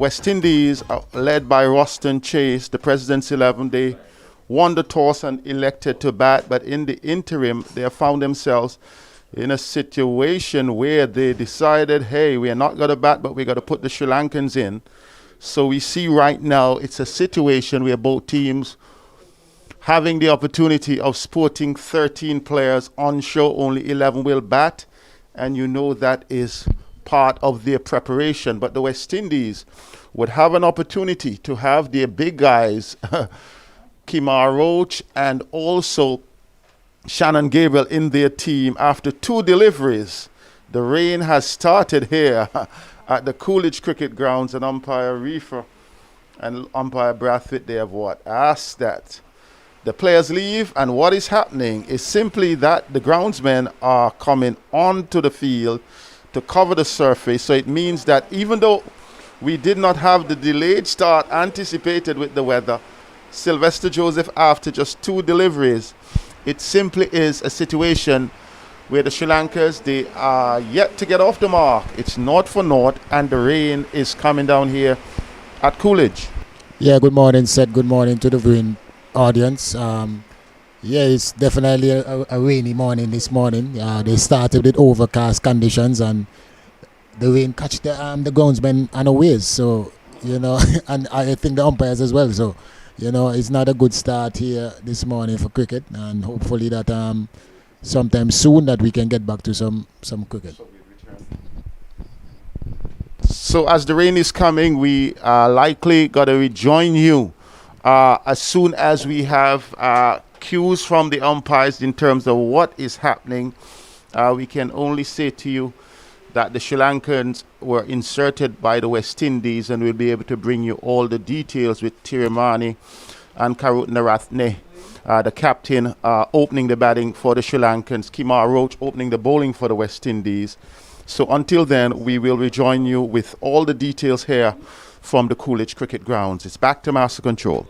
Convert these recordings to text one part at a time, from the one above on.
West Indies, led by Roston Chase, the President's 11, they won the toss and elected to bat, but in the interim, they have found themselves in a situation where they decided, hey, we are not going to bat, but we're going to put the Sri Lankans in. So we see right now it's a situation where both teams having the opportunity of sporting 13 players on show, only 11 will bat, and you know that is part of their preparation. But the West Indies would have an opportunity to have their big guys, Kimar Roach and also Shannon Gabriel in their team after 2 deliveries. The rain has started here at the Coolidge Cricket Grounds, and umpire Reefer and umpire Brathwaite, they have what? Asked that the players leave, and what is happening is simply that the groundsmen are coming onto the field to cover the surface. So it means that even though we did not have the delayed start anticipated with the weather, Sylvester Joseph, after just 2 deliveries, it simply is a situation where the Sri Lankans, they are yet to get off the mark. It's naught for naught, and the rain is coming down here at Coolidge. Yeah, good morning, Seth. Good morning to the viewing audience. Yeah, it's definitely a rainy morning this morning. They started with overcast conditions, and the rain catch the groundsmen unawares. So, and I think the umpires as well. So, it's not a good start here this morning for cricket, and hopefully that sometime soon that we can get back to some cricket. So as the rain is coming, we are likely going to rejoin you as soon as we have cues from the umpires in terms of what is happening. We can only say to you that the Sri Lankans were inserted by the West Indies, and we'll be able to bring you all the details with Tirimani and Karutnaratne, the captain, opening the batting for the Sri Lankans, Kimar Roach opening the bowling for the West Indies. So until then, we will rejoin you with all the details here from the Coolidge Cricket Grounds. It's back to Master Control.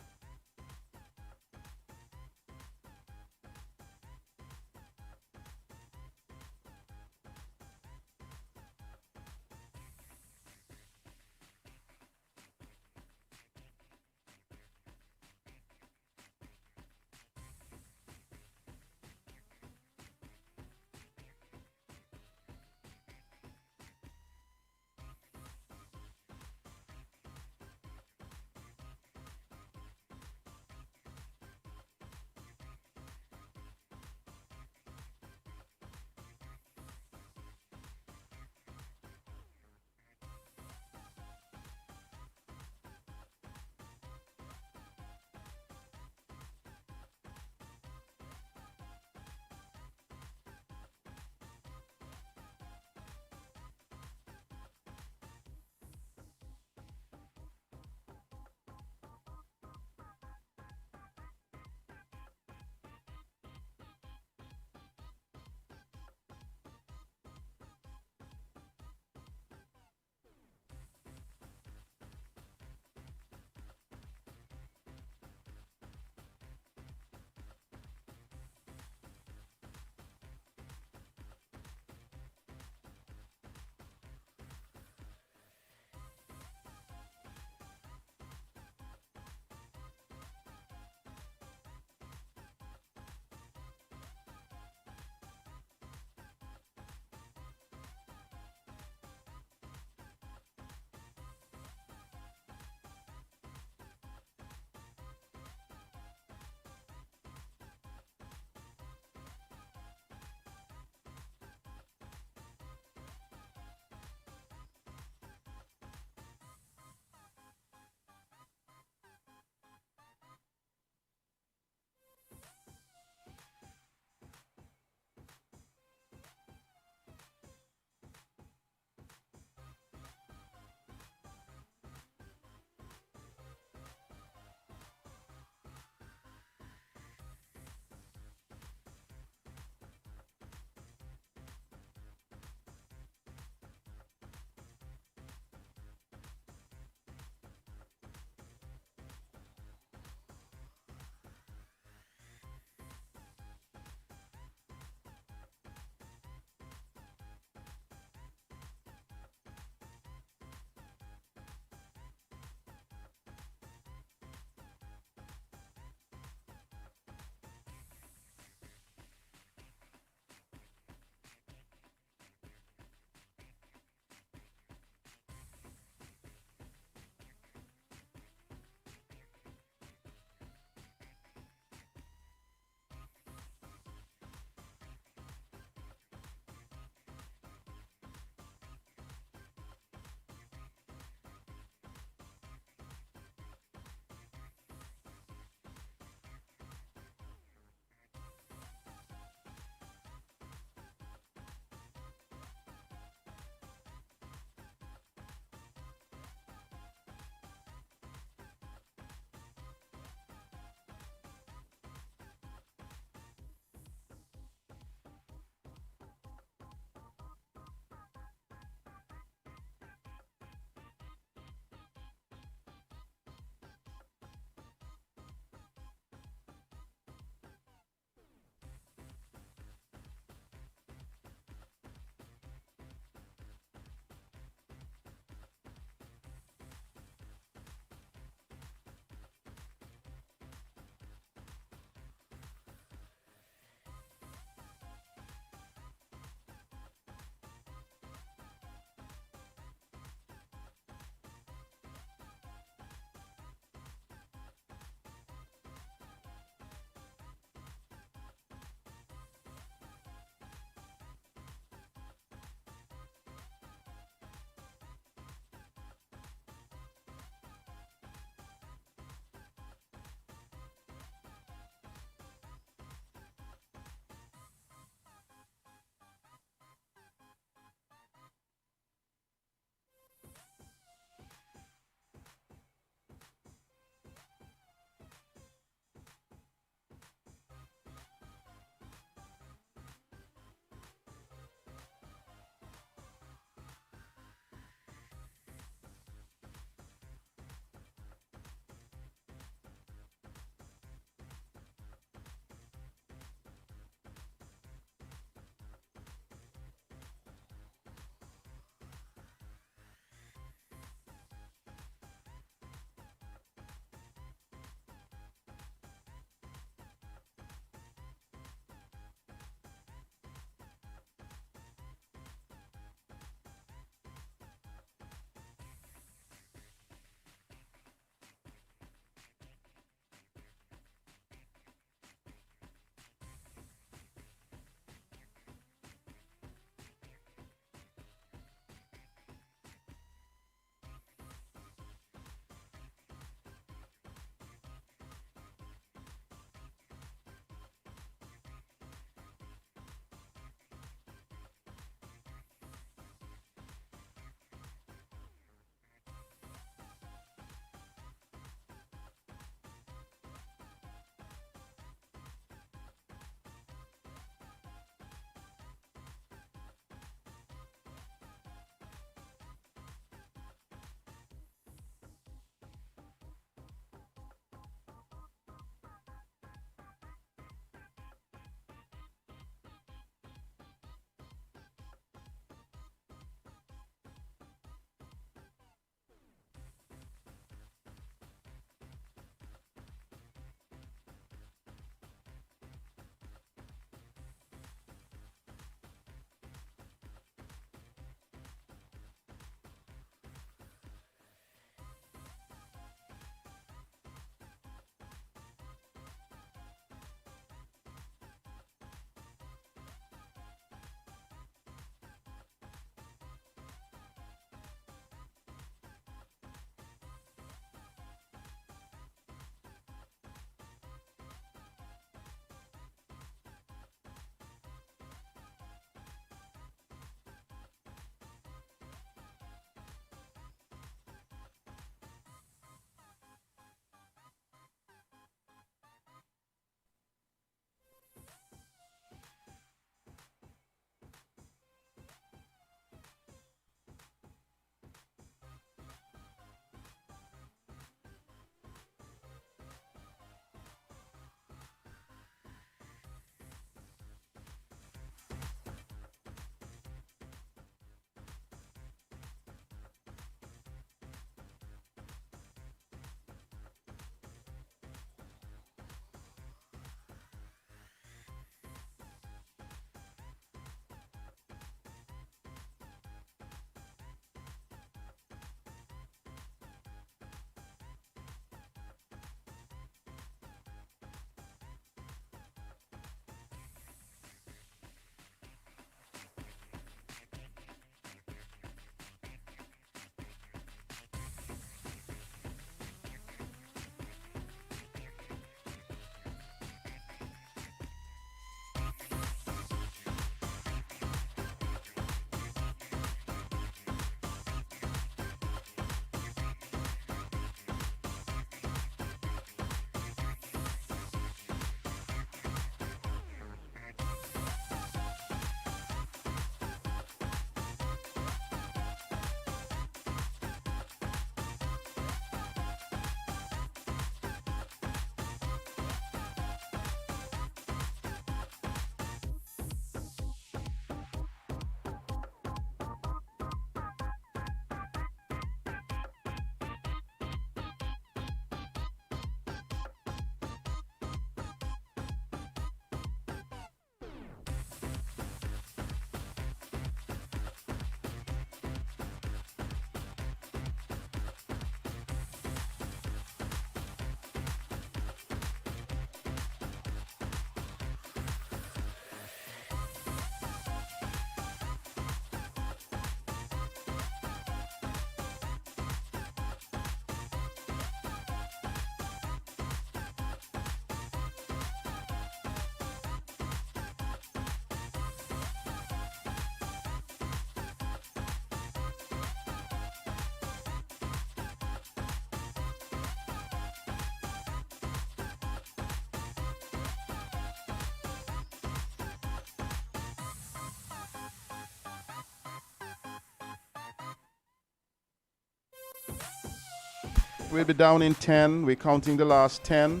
We'll be down in 10. We're counting the last 10.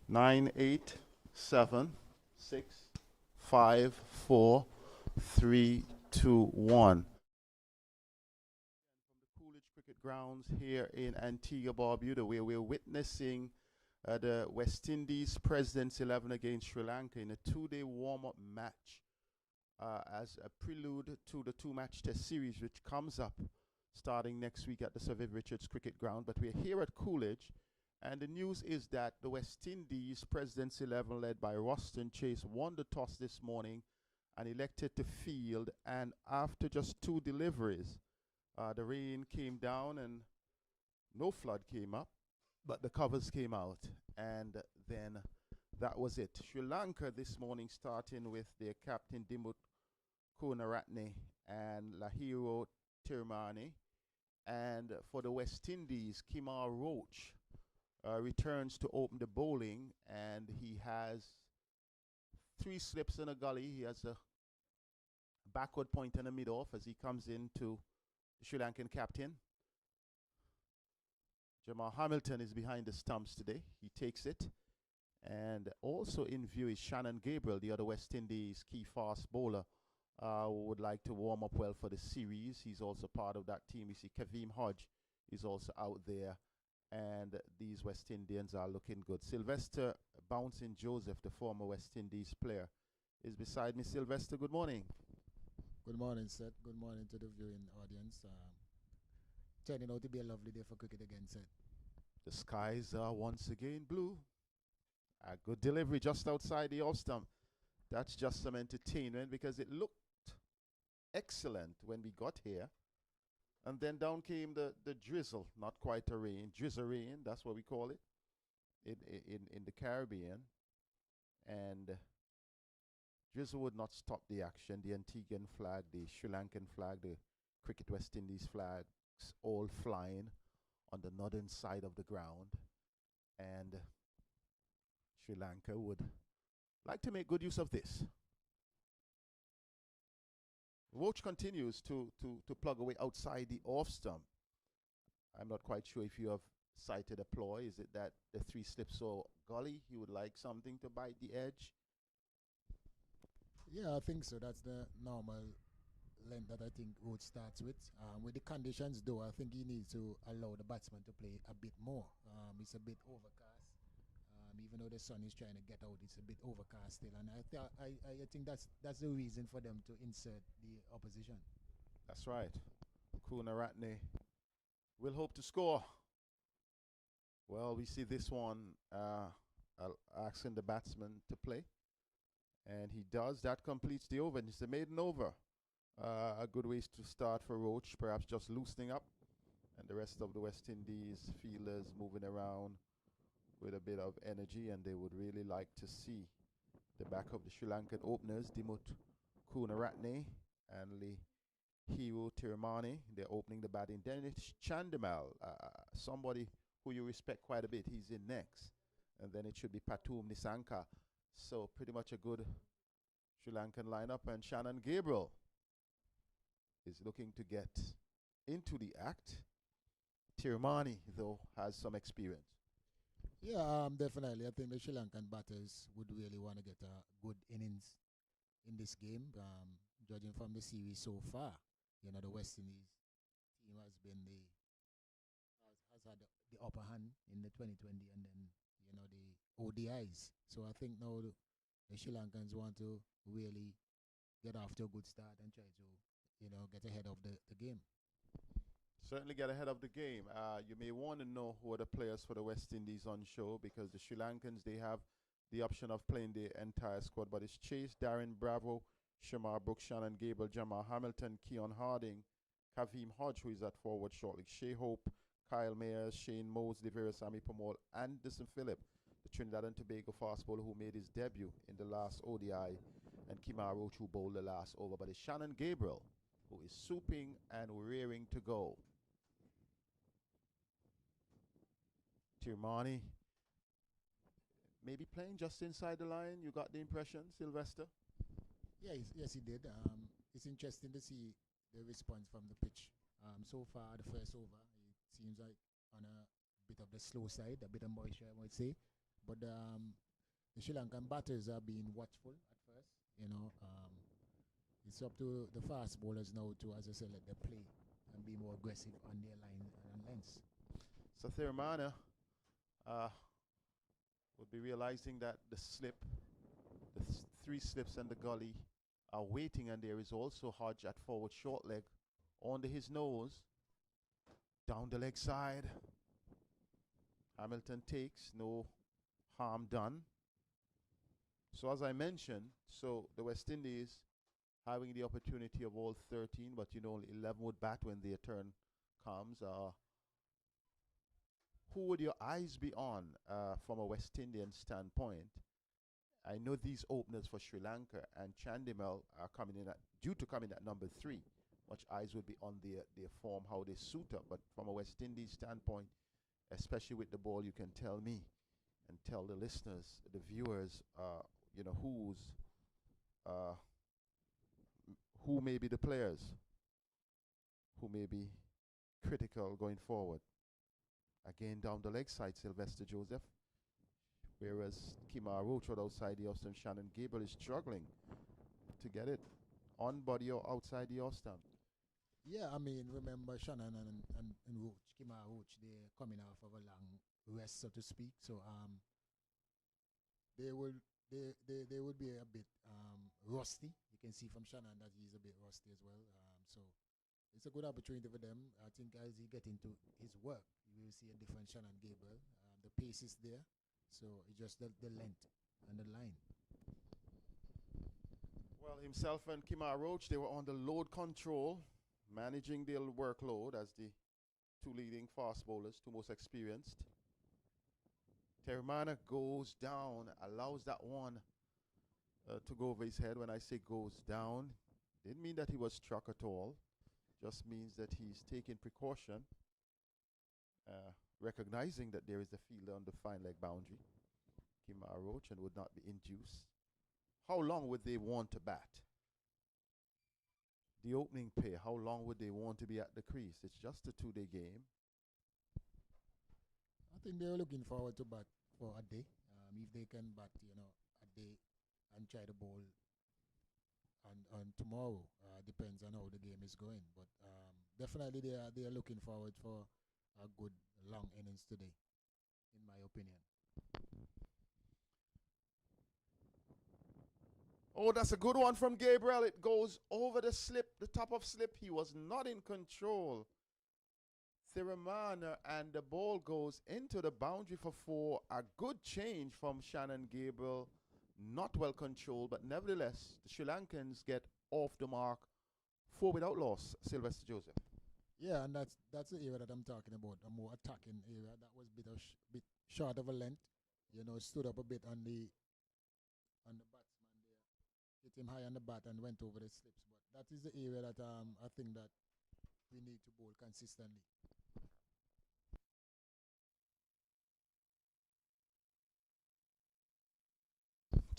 9, 8, 7, 6, 5, 4, 3, 2, 1. Coolidge Cricket Grounds here in Antigua Barbuda, where we're witnessing the West Indies Presidents 11 against Sri Lanka in a 2-day warm-up match as a prelude to the 2-match test series, which comes up starting next week at the Sir Viv Richards Cricket Ground. But we're here at Coolidge, and the news is that the West Indies Presidents 11, led by Roston Chase, won the toss this morning and elected to field. And after just 2 deliveries, the rain came down and no flood came up, but the covers came out, and then that was it. Sri Lanka this morning starting with their captain Dimut Kunaratne and Lahiro Tirmani, and for the West Indies, Kimar Roach returns to open the bowling, and he has 3 slips in a gully. He has a backward point and a mid-off as he comes into the Sri Lankan captain. Jamal Hamilton is behind the stumps today. He takes it. And also in view is Shannon Gabriel, the other West Indies key fast bowler, who would like to warm up well for the series. He's also part of that team. You see Kavim Hodge is also out there. And these West Indians are looking good. Sylvester Bouncing Joseph, the former West Indies player, is beside me. Sylvester, good morning. Good morning, Seth. Good morning to the viewing audience. Turning out to be a lovely day for cricket again, Seth. The skies are once again blue. A good delivery just outside the off stump. That's just some entertainment because it looked excellent when we got here. And then down came the drizzle, not quite a rain, drizzle rain, that's what we call it in the Caribbean. And drizzle would not stop the action. The Antiguan flag, the Sri Lankan flag, the Cricket West Indies flags all flying on the northern side of the ground. And Sri Lanka would like to make good use of this. Roach continues to plug away outside the off stump. I'm not quite sure if you have sighted a ploy. Is it that the 3 slips or gully, he would like something to bite the edge? Yeah, I think so. That's the normal length that I think Roach starts with. With the conditions, though, I think he needs to allow the batsman to play a bit more. It's a bit overcast. Even though the sun is trying to get out, it's a bit overcast still. And I think that's the reason for them to insert the opposition. That's right. Kunaratne will hope to score. Well, we see this one asking the batsman to play. And he does. That completes the over. And it's the maiden over. A good way to start for Roach, perhaps just loosening up. And the rest of the West Indies fielders moving around with a bit of energy. And they would really like to see the back of the Sri Lankan openers, Dimut Kunaratne and Lahiro Tirmani. They're opening the batting. Dennis Chandimal, somebody who you respect quite a bit. He's in next. And then it should be Patum Nisanka. So pretty much a good Sri Lankan lineup. And Shannon Gabriel is looking to get into the act. Tirmani, though, has some experience. Yeah, definitely. I think the Sri Lankan batters would really want to get a good innings in this game. Judging from the series so far, the West Indies team has had the upper hand in the 2020 and then the ODIs. So I think now the Sri Lankans want to really get off to a good start and try to get ahead of the game. Certainly get ahead of the game. You may want to know who are the players for the West Indies on show, because the Sri Lankans, they have the option of playing the entire squad, but it's Chase, Darren Bravo, Shamar Brooks, Shannon Gable, Jamal Hamilton, Keon Harding, Kavim Hodge, who is at forward shortly, Shea Hope, Kyle Mayers, Shane Mosley, Vera Sami Pamal, Anderson Phillip, the Trinidad and Tobago fast bowler who made his debut in the last ODI, and Kimar Roach, who bowled the last over. But it's Shannon Gabriel, who is swooping and rearing to go. Tirmani maybe playing just inside the line. You got the impression, Sylvester? Yeah, yes, he did. It's interesting to see the response from the pitch So far, the first over, it seems like on a bit of the slow side, a bit of moisture, I might say. But the Sri Lankan batters are being watchful at first. It's up to the fast bowlers now to, as I said, let them play and be more aggressive on their line and lengths. So Thiramana would be realizing that the three slips and the gully are waiting, and there is also Hodge at forward short leg under his nose, down the leg side. Hamilton takes, no harm done. So as I mentioned, so the West Indies having the opportunity of all 13, but only 11 would bat when their turn comes. Who would your eyes be on from a West Indian standpoint? I know these openers for Sri Lanka and Chandimal are due to come in at number 3. Much eyes would be on their form, how they suit up. But from a West Indies standpoint, especially with the ball, you can tell me and tell the listeners, the viewers, who may be the players who may be critical going forward. Again, down the leg side, Sylvester Joseph. Whereas Kimar Roach outside the off stump, Shannon Gable is struggling to get it on body or outside the off stump. Yeah, I mean, remember Shannon and Roach, Kimar Roach, they're coming off of a long rest, so to speak. So they would be a bit rusty. You can see from Shannon that he's a bit rusty as well. So it's a good opportunity for them. I think as he get into his work, you will see a different Shannon Gable. The pace is there, so it's just the length and the line. Well, himself and Kimar Roach, they were on the load control, managing their workload as the two leading fast bowlers, two most experienced. Thiramana goes down, allows that one to go over his head. When I say goes down, didn't mean that he was struck at all. Just means that he's taking precaution, recognizing that there is a fielder on the fine leg boundary, Kimar Roach, and would not be induced. How long would they want to bat? The opening pair, how long would they want to be at the crease? It's just a 2-day game. I think they're looking forward to bat for a day. If they can bat, a day and try to bowl on tomorrow, depends on how the game is going. But definitely they are looking forward for a good long innings today, in my opinion. Oh, that's a good one from Gabriel. It goes over the slip, the top of slip. He was not in control. Thiramana, and the ball goes into the boundary for 4. A good change from Shannon Gable. Not well controlled, but nevertheless, the Sri Lankans get off the mark. 4 without loss, Sylvester Joseph. Yeah, and that's the area that I'm talking about, a more attacking area. That was bit short of a length. Stood up a bit on the batsman there. Hit him high on the bat and went over the slips. But that is the area that I think that we need to bowl consistently.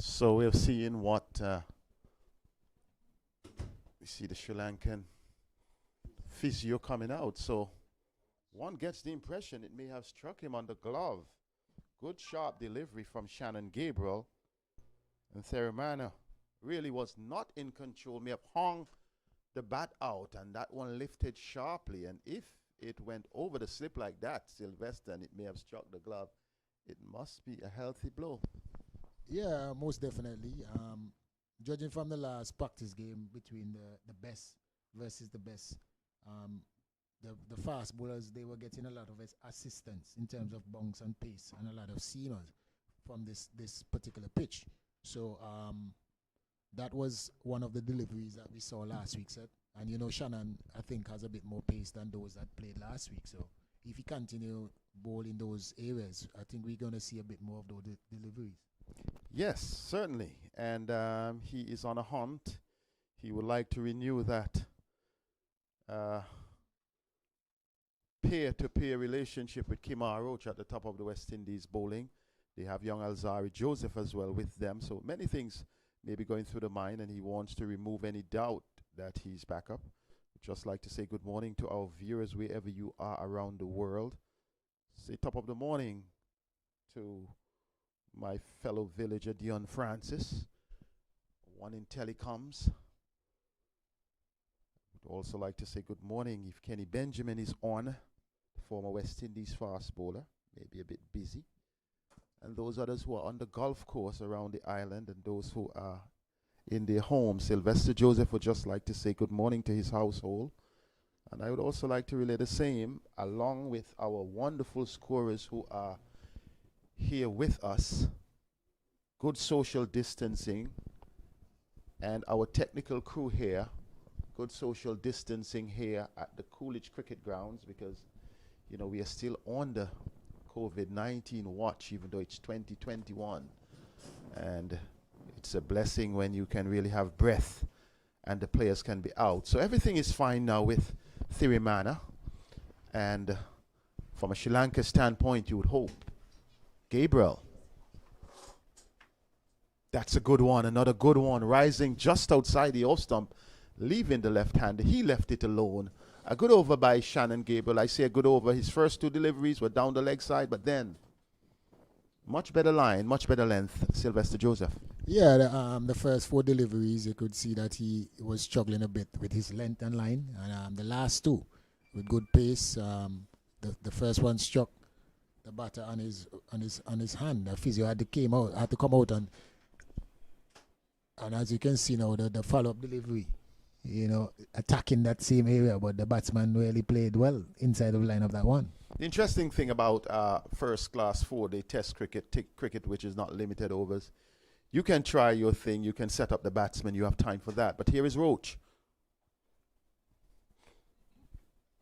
So we're seeing what we see the Sri Lankan physio coming out. So one gets the impression it may have struck him on the glove. Good sharp delivery from Shannon Gabriel. And Thiramana really was not in control, may have hung the bat out, and that one lifted sharply. And if it went over the slip like that, Sylvester, and it may have struck the glove, it must be a healthy blow. Yeah, most definitely. Judging from the last practice game between the best versus the best, the fast bowlers, they were getting a lot of assistance in terms of bounce and pace and a lot of seamers from this particular pitch. So that was one of the deliveries that we saw last week, Seth. And Shannon, I think, has a bit more pace than those that played last week. So if he continue bowling those areas, I think we're going to see a bit more of those deliveries. Yes, certainly. And he is on a hunt. He would like to renew that peer-to-peer relationship with Kimar Roach at the top of the West Indies bowling. They have young Alzari Joseph as well with them. So many things may be going through the mind, and he wants to remove any doubt that he's back up. Just like to say good morning to our viewers wherever you are around the world. Say top of the morning to my fellow villager Dion Francis, one in telecoms. Would also like to say good morning if Kenny Benjamin is on, former West Indies fast bowler, maybe a bit busy. And those others who are on the golf course around the island and those who are in their home. Sylvester Joseph would just like to say good morning to his household. And I would also like to relay the same along with our wonderful scorers who are here with us. Good social distancing. And our technical crew here, good social distancing here at the Coolidge Cricket Grounds, because, you know, we are still on the COVID-19 watch, even though it's 2021. And it's a blessing when you can really have breath and the players can be out. So everything is fine now with Thirimana. And from a Sri Lanka standpoint, you would hope. Gabriel. That's a good one. Another good one. Rising just outside the off stump, leaving the left hander. He left it alone. A good over by Shannon Gabriel. I say a good over. His first two deliveries were down the leg side, but then much better line, much better length. Sylvester Joseph. Yeah, the first four deliveries, you could see that he was struggling a bit with his length and line. And the last two, with good pace. The first one struck the batter on his hand. The physio had to come out and as you can see now, the follow-up delivery, you know, attacking that same area, but the batsman really played well inside of line of that one. The interesting thing about first class 4-day test cricket, which is not limited overs, you can try your thing, you can set up the batsman, you have time for that. But here is Roach.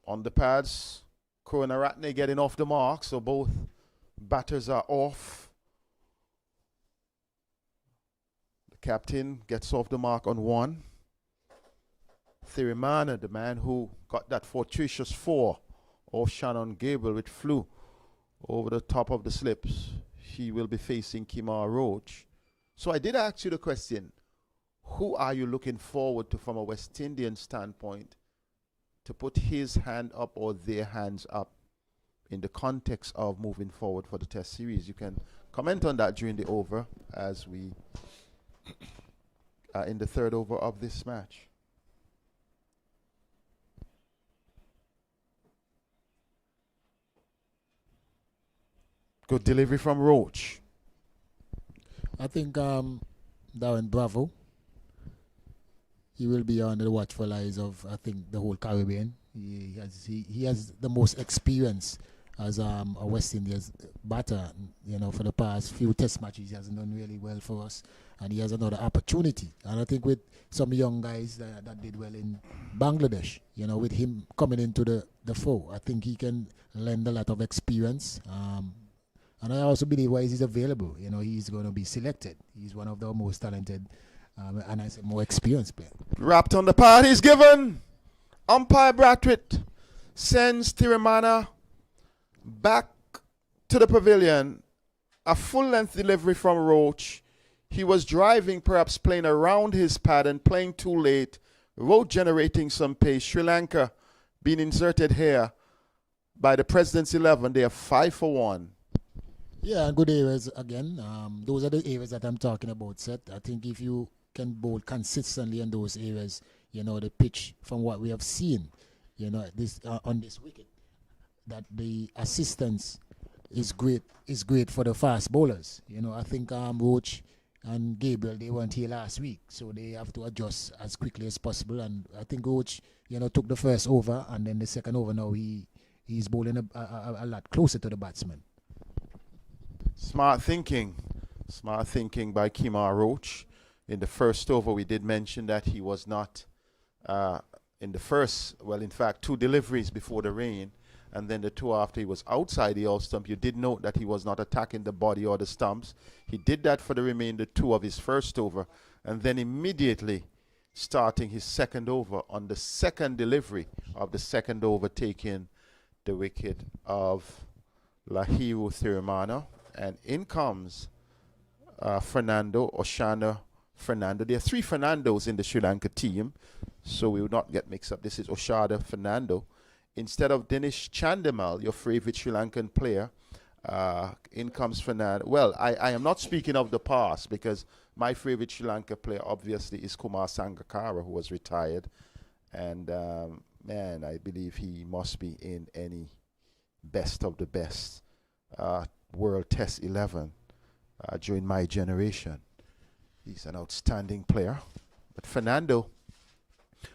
On the pads, Karunaratne getting off the mark, so both batters are off. The captain gets off the mark on one. Thirimana, the man who got that fortuitous four off Shannon Gabriel, which flew over the top of the slips. He will be facing Kimar Roach. So I did ask you the question, who are you looking forward to from a West Indian standpoint to put his hand up or their hands up in the context of moving forward for the test series? You can comment on that during the over as we are in the third over of this match. Good delivery from Roach. I think Darren Bravo, he will be under the watchful eyes of, I think, the whole Caribbean. He has the most experience as a West Indies batter. You know, for the past few test matches, he hasn't done really well for us. And he has another opportunity. And I think with some young guys that did well in Bangladesh, you know, with him coming into the foe, I think he can lend a lot of experience. And I also believe why he's available. You know, he's going to be selected. He's one of the most talented and I say more experienced player. Wrapped on the pad, he's given. Umpire Brathwaite sends Thirimana back to the pavilion. A full-length delivery from Roach. He was driving, perhaps playing around his pad and playing too late. Roach generating some pace. Sri Lanka being inserted here by the President's 11. They are 5 for 1. Yeah, and good areas again. Those are the areas that I'm talking about, Seth. I think if you can bowl consistently in those areas, you know, the pitch from what we have seen, you know, this on this wicket, that the assistance is great for the fast bowlers. You know, I think Roach and Gabriel, they weren't here last week, so they have to adjust as quickly as possible. And I think Roach, you know, took the first over, and then the second over now he's bowling a lot closer to the batsman. Smart thinking by Kimar Roach. In the first over, we did mention that he was not in the first, well, in fact, 2 deliveries before the rain, and then the 2 after he was outside the off stump. You did note that he was not attacking the body or the stumps. He did that for the remainder 2 of his first over, and then immediately starting his second over on the second delivery of the second over, taking the wicket of Lahiru Thirimana. And in comes Fernando Oshana Fernando. There are 3 Fernandos in the Sri Lanka team. so we will not get mixed up. This is Oshada Fernando. Instead of Dinesh Chandimal, your favorite Sri Lankan player, in comes Fernando. Well, I am not speaking of the past, because my favorite Sri Lanka player obviously is Kumar Sangakkara, who was retired. And man, I believe he must be in any best of the best World Test 11 during my generation. He's an outstanding player. But Fernando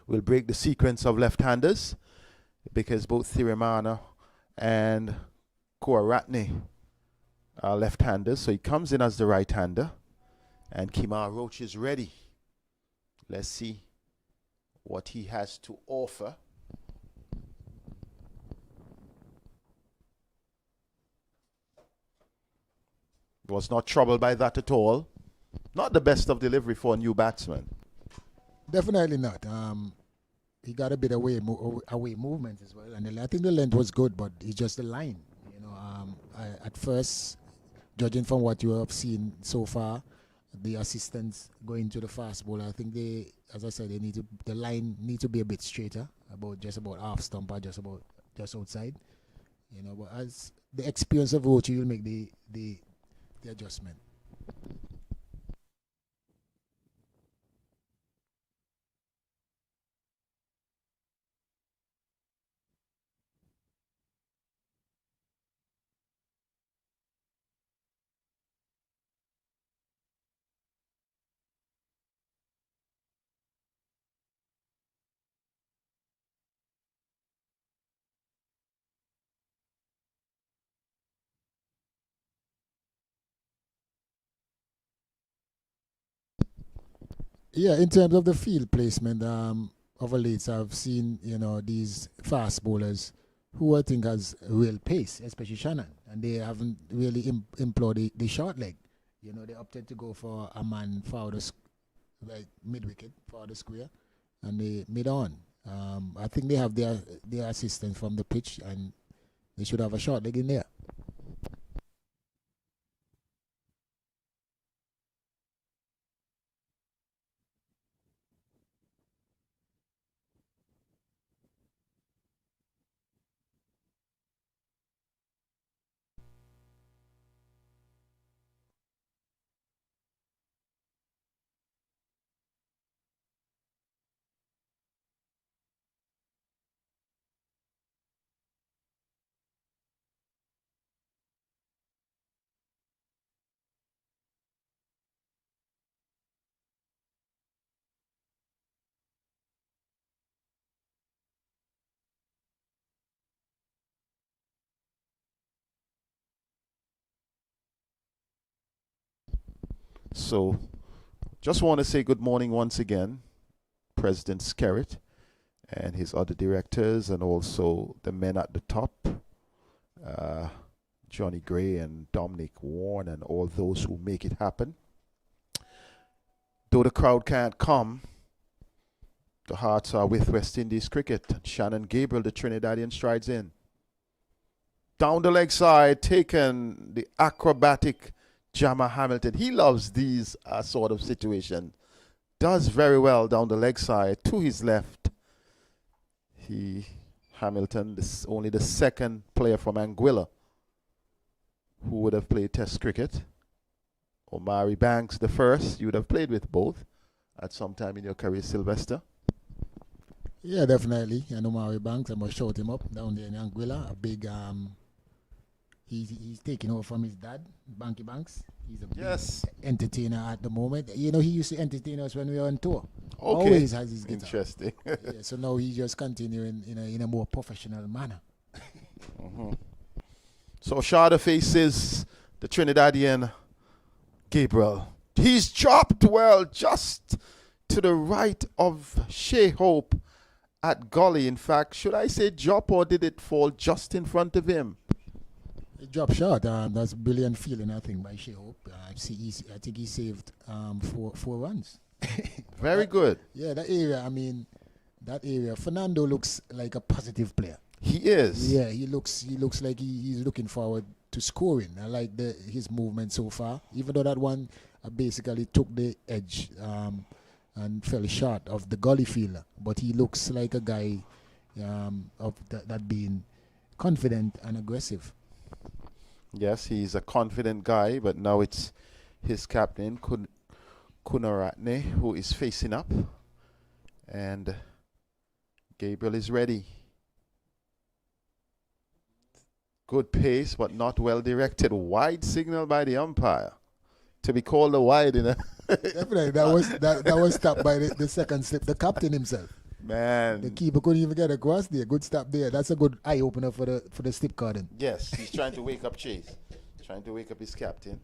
will break the sequence of left-handers, because both Thirimana and Koratne are left-handers. So he comes in as the right-hander. And Kimar Roach is ready. Let's see what he has to offer. Was not troubled by that at all. Not the best of delivery for a new batsman. Definitely not. He got a bit away movement as well, and I think the length was good, but it's just the line. At first, judging from what you have seen so far, the assistants going to the fast bowler, I think they, as I said, the line needs to be a bit straighter, just about half stump or just outside. But as the experience of Roach, you'll make the adjustment. Yeah, in terms of the field placement of a late, I've seen these fast bowlers who I think has real pace, especially Shannon, and they haven't really employed the short leg. They opted to go for a man for the mid wicket for the square, and they mid on. I think they have their assistance from the pitch, and they should have a short leg in there. So, just want to say good morning once again, President Skerritt and his other directors, and also the men at the top, Johnny Gray and Dominic Warren, and all those who make it happen. Though the crowd can't come, the hearts are with West Indies cricket. Shannon Gabriel, the Trinidadian, strides in. Down the leg side, taken the acrobatic Jammer Hamilton. He loves these sort of situations. Does very well down the leg side to his left. Hamilton, this only the second player from Anguilla who would have played Test cricket. Omari Banks, the first. You would have played with both at some time in your career, Sylvester. Yeah, definitely. And Omari Banks, I must shout him up down there in Anguilla. A big He's taking over from his dad, Banky Banks. He's a big entertainer at the moment. He used to entertain us when we were on tour. Okay. Always has his guitar. Interesting. Yeah, so now he's just continuing in a more professional manner. Mm-hmm. So Shada faces the Trinidadian Gabriel. He's dropped well just to the right of Shea Hope at Gully. In fact, should I say drop, or did it fall just in front of him? It dropped short. That's brilliant fielding, I think, by Shea Hope. I think he saved four runs. Very good. Yeah, that area. Fernando looks like a positive player. He is. Yeah, he looks like he's looking forward to scoring. I like his movement so far. Even though that one basically took the edge. and fell short of the gully fielder. But he looks like a guy of that being confident and aggressive. Yes, he's a confident guy, but now it's his captain, Kunaratne, who is facing up. And Gabriel is ready. Good pace, but not well directed. Wide signal by the umpire to be called a wide. Definitely, that was stopped by the second slip. The captain himself. Man, the keeper couldn't even get across there. Good stop there. That's a good eye opener for the slip carding. Yes, he's trying to wake up Chase, trying to wake up his captain.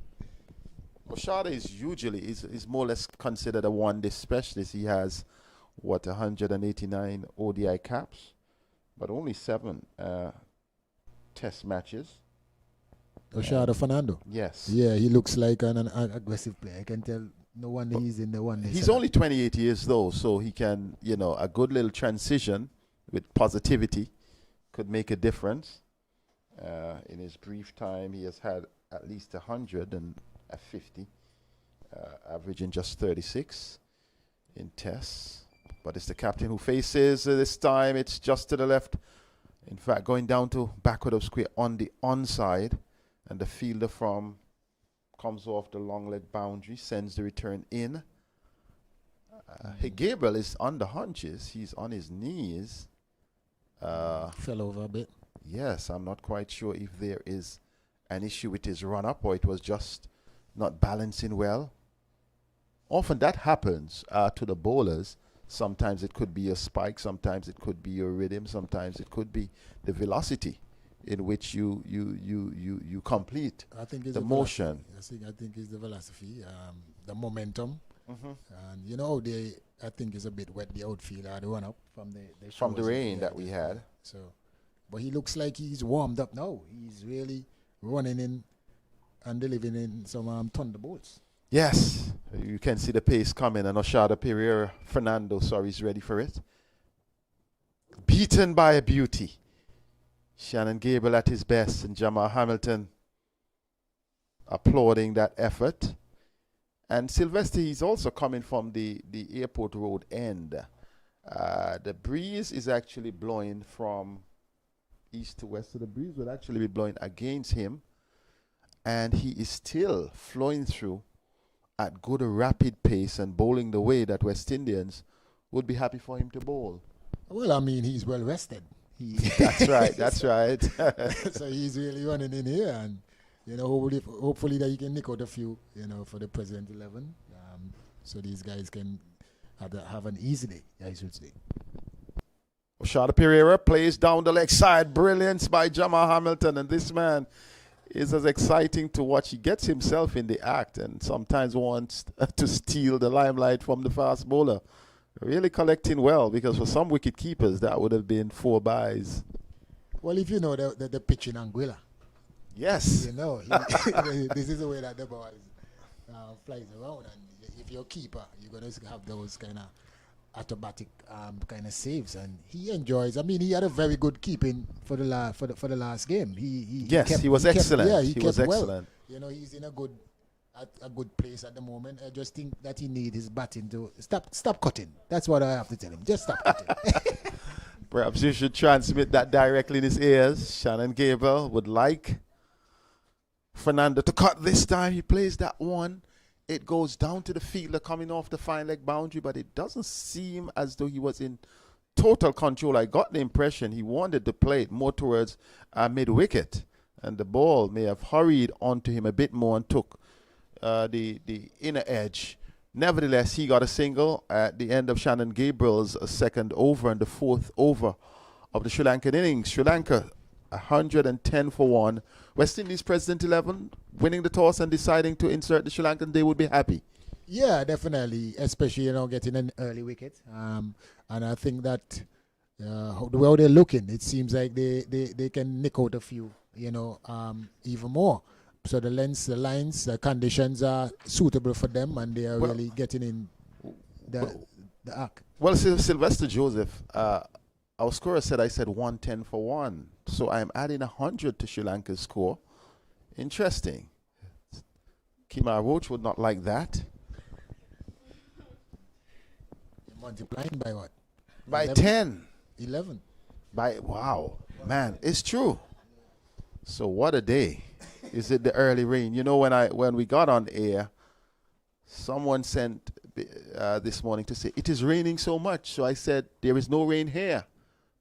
Oshada is more or less considered a one-day specialist. He has 189 ODI caps, but only 7 test matches. Oshada Fernando. Yes. Yeah, he looks like an aggressive player. I can tell. No wonder he's in the one. He's only 28 years though, so he can, a good little transition with positivity could make a difference. In his brief time, he has had at least 150, averaging just 36 in tests. But it's the captain who faces this time. It's just to the left. In fact, going down to backward of square on the onside, and the fielder comes off the long leg boundary, sends the return in. Gabriel is on the hunches. He's on his knees. Fell over a bit. Yes, I'm not quite sure if there is an issue with his run-up or it was just not balancing well. Often that happens to the bowlers. Sometimes it could be a spike, sometimes it could be your rhythm, sometimes it could be the velocity in which you complete the motion. I think it's the velocity, the momentum, Mm-hmm. and I think it's a bit wet the outfield, the run up from the rain that we had. So, but he looks like he's warmed up now. He's really running in and delivering in some thunderbolts. Yes, you can see the pace coming, and Oshada Fernando is ready for it. Beaten by a beauty. Shannon Gabriel at his best, and Jamal Hamilton applauding that effort. And Sylvester is also coming from the airport road end. The breeze is actually blowing from east to west, so the breeze will actually be blowing against him. And he is still flowing through at good rapid pace and bowling the way that West Indians would be happy for him to bowl. Well, I mean, he's well rested. That's right. That's right. So he's really running in here, and hopefully that he can nick out a few, for the present 11. So these guys can have an easy day, I should say. Oshada Pereira plays down the leg side. Brilliance by Jamal Hamilton, and this man is as exciting to watch. He gets himself in the act and sometimes wants to steal the limelight from the fast bowler. Really collecting well, because for some wicket keepers that would have been 4 byes. Well, if you know the pitch in Anguilla. Yes. This is the way that the ball flies around, and if you're a keeper, you're going to have those kind of automatic kind of saves, and he enjoys. I mean, he had a very good keeping for the last game. He was excellent. He was kept excellent. Well. He's in a good place at the moment. I just think that he needs his batting to stop cutting. That's what I have to tell him. Just stop cutting. Perhaps you should transmit that directly in his ears. Shannon Gabriel would like Fernando to cut this time. He plays that one. It goes down to the fielder coming off the fine leg boundary, but it doesn't seem as though he was in total control. I got the impression he wanted to play it more towards mid-wicket, and the ball may have hurried onto him a bit more and took the inner edge. Nevertheless, he got a single at the end of Shannon Gabriel's second over and the 4th over of the Sri Lankan innings. Sri Lanka 110 for 1. West Indies President 11 winning the toss and deciding to insert the Sri Lankan. They would be happy. Yeah, definitely, especially getting an early wicket. And I think that the way they're looking, it seems like they can nick out a few, even more. So the lines, the conditions are suitable for them, and they are really getting in the arc. Well, Sylvester Joseph, our scorer said I said 110 for 1. So I'm adding 100 to Sri Lanka's score. Interesting. Kemar Roach would not like that. Multiplying by what? By 11? 10. 11. Wow, man, it's true. So what a day. Is it the early rain? You know, when we got on air, someone sent this morning to say, it is raining so much. So I said, there is no rain here.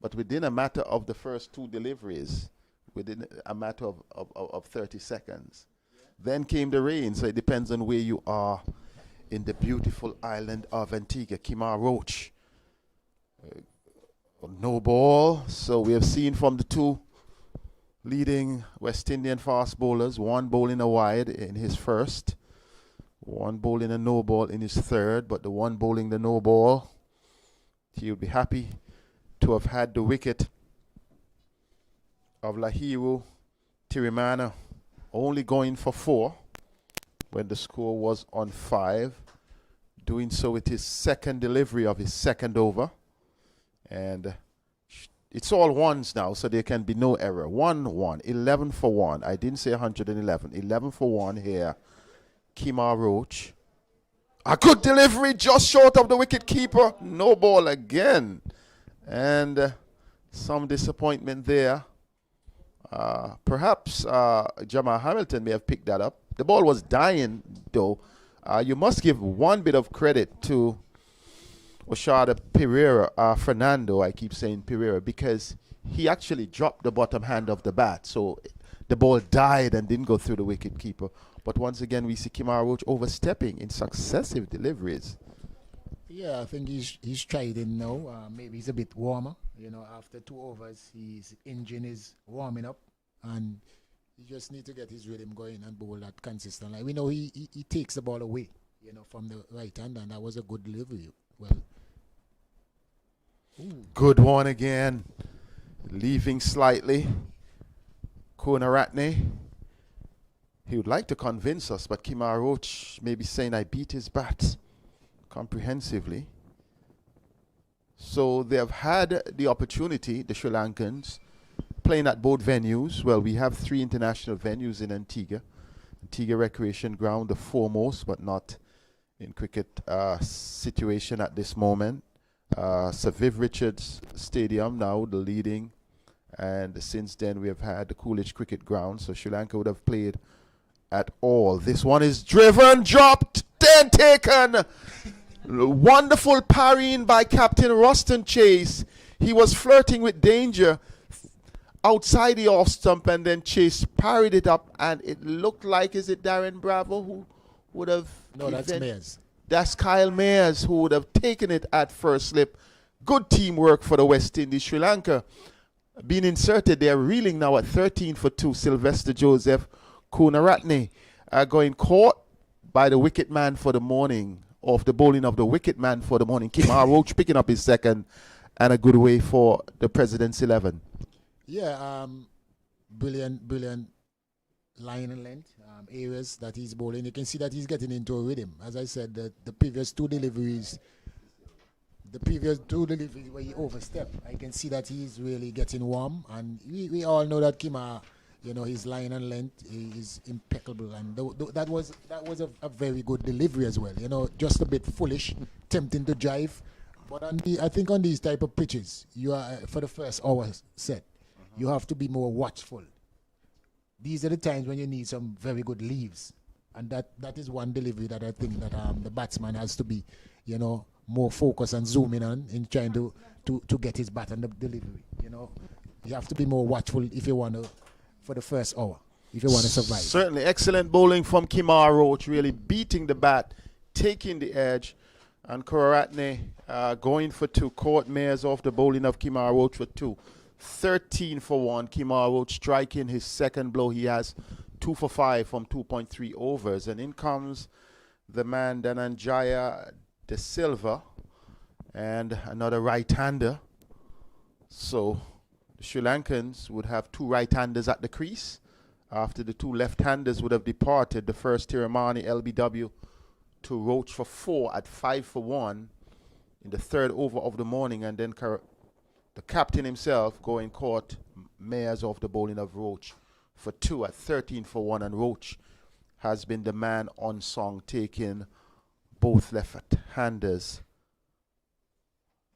But within a matter of the first 2 deliveries, within a matter of 30 seconds, then came the rain. So it depends on where you are in the beautiful island of Antigua. Kimar Roach, no ball. So we have seen from the 2 leading West Indian fast bowlers, 1 bowling a wide in his first, 1 bowling a no ball in his third, but the 1 bowling the no ball, he would be happy to have had the wicket of Lahiru Tirimana only going for 4 when the score was on 5, doing so with his second delivery of his second over. And it's all ones now, so there can be no error. 1-1, 11 for 1. I didn't say 111. 11 for 1 here. Kimar Roach. A good delivery just short of the wicket keeper. No ball again. And some disappointment there. Perhaps Jamal Hamilton may have picked that up. The ball was dying, though. You must give one bit of credit to Oshada Pereira, Fernando, I keep saying Pereira, because he actually dropped the bottom hand of the bat. So the ball died and didn't go through the wicket keeper. But once again, we see Kimar Roach overstepping in successive deliveries. Yeah, I think he's tried it now. Maybe he's a bit warmer. You know, after 2 overs, his engine is warming up, and he just need to get his rhythm going and bowl that consistent. Like we know he takes the ball away, you know, from the right hand, and that was a good delivery. Well, good one again, leaving slightly. Kunaratne. He would like to convince us, but Kimar Roach may be saying, I beat his bat comprehensively. So they have had the opportunity, the Sri Lankans, playing at both venues. Well, we have 3 international venues in Antigua. Antigua Recreation Ground, the foremost, but not in cricket situation at this moment. Sir Viv Richards Stadium, now the leading. And since then, we have had the Coolidge Cricket Ground. So Sri Lanka would have played at all. This one is driven, dropped, then taken. Wonderful parrying by Captain Ruston Chase. He was flirting with danger outside the off stump, and then Chase parried it up, and it looked like, is it Darren Bravo who would have? No, that's Mayers. That's Kyle Mayers who would have taken it at first slip. Good teamwork for the West Indies. Sri Lanka being inserted. They're reeling now at 13 for 2. Sylvester Joseph Kunaratne going caught by the wicket man for the morning, off the bowling of the wicket man for the morning. Kimar Roach picking up his second, and a good way for the President's 11. Yeah, brilliant line and length areas that he's bowling. You can see that he's getting into a rhythm. As I said, the previous 2 deliveries, where he overstepped, I can see that he's really getting warm. And we all know that Kimar, you know, his line and length is impeccable, and that was a very good delivery as well. You know, just a bit foolish, tempting to drive, but I think on these type of pitches, you are for the first hour set, you have to be more watchful. These are the times when you need some very good leaves, and that is one delivery that I think that the batsman has to be, you know, more focused and zooming on in trying to get his bat on the delivery. You know, you have to be more watchful if you want to. For the first hour, if you want to survive. Certainly, excellent bowling from Kimar Roach, really beating the bat, taking the edge, and Kunaratne going for 2. Caught Mayers off the bowling of Kimar Roach for 2. 13 for 1. Kimar Roach striking his second blow. He has 2 for 5 from 2.3 overs, and in comes the man Dhananjaya De Silva, and another right-hander. So the Sri Lankans would have 2 right-handers at the crease after the 2 left-handers would have departed. The first Tiramani LBW to Roach for 4 at 5 for 1 in the 3rd over of the morning, and then the captain himself going caught Mayers off the bowling of Roach for 2 at 13 for 1, and Roach has been the man on song, taking both left-handers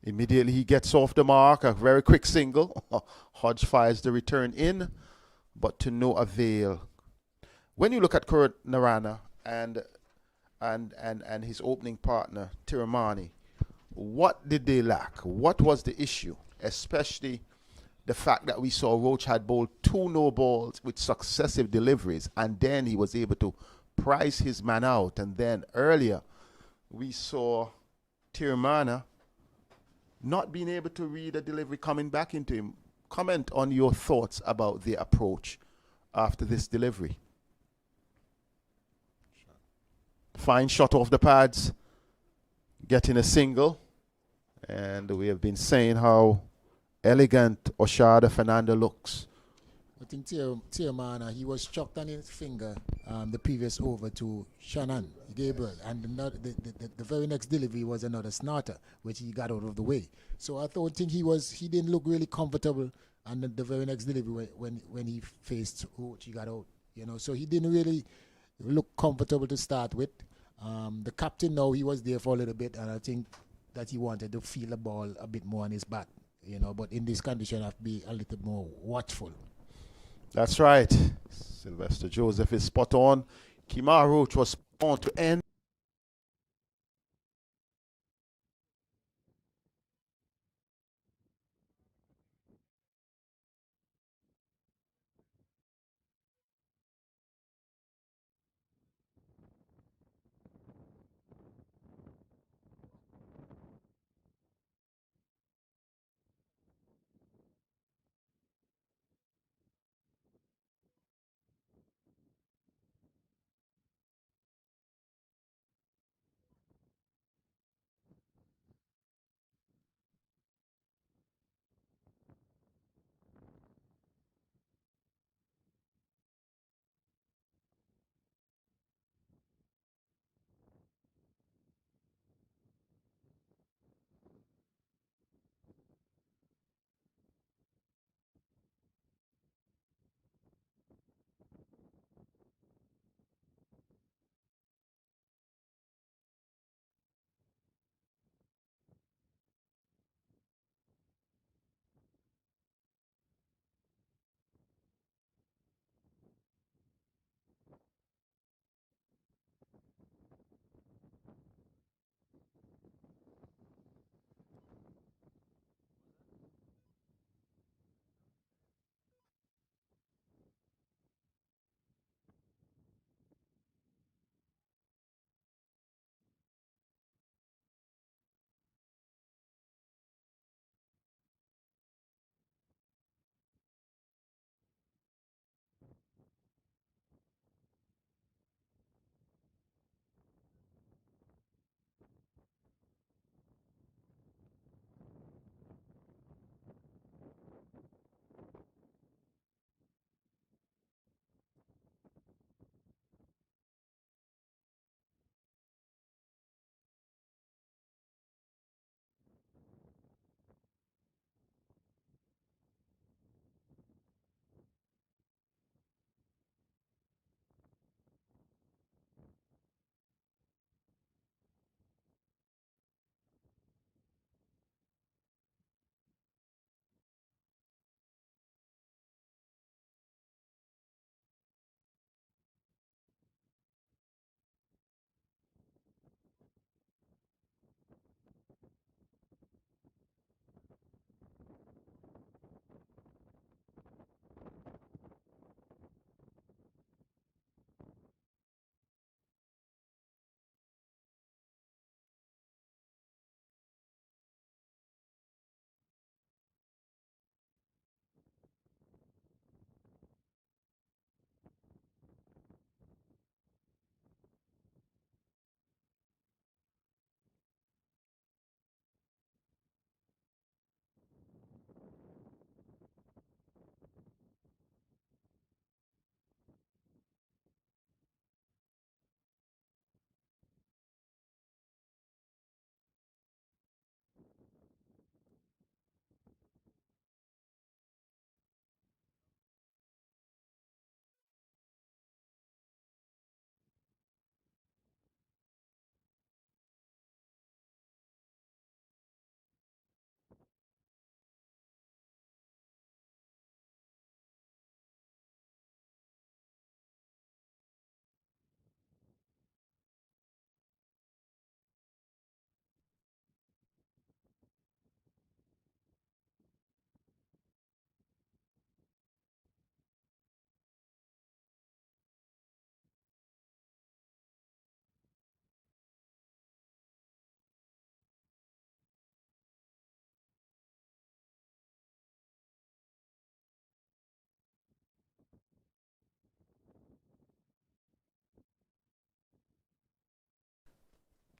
Immediately he gets off the mark, a very quick single. Hodge fires the return in, but to no avail. When you look at Kurt Narana and his opening partner, Tiramani, what did they lack? What was the issue? Especially the fact that we saw Roach had bowled two no balls with successive deliveries, and then he was able to price his man out. And then earlier, we saw Tiramana not being able to read a delivery coming back into him. Comment on your thoughts about the approach after this delivery. Fine shot off the pads, getting a single. And we have been saying how elegant Oshada Fernando looks. I think Tiamana, he was chucked on his finger the previous over to Shannon Gabriel, and the very next delivery was another snorter, which he got out of the way. So I think he didn't look really comfortable, and the very next delivery when he faced Roach, he got out. So he didn't really look comfortable to start with. The captain now, he was there for a little bit, and I think that he wanted to feel the ball a bit more on his bat. But in this condition, I have to be a little more watchful. That's right. Sylvester Joseph is spot on. Kemar Roach was spot on to end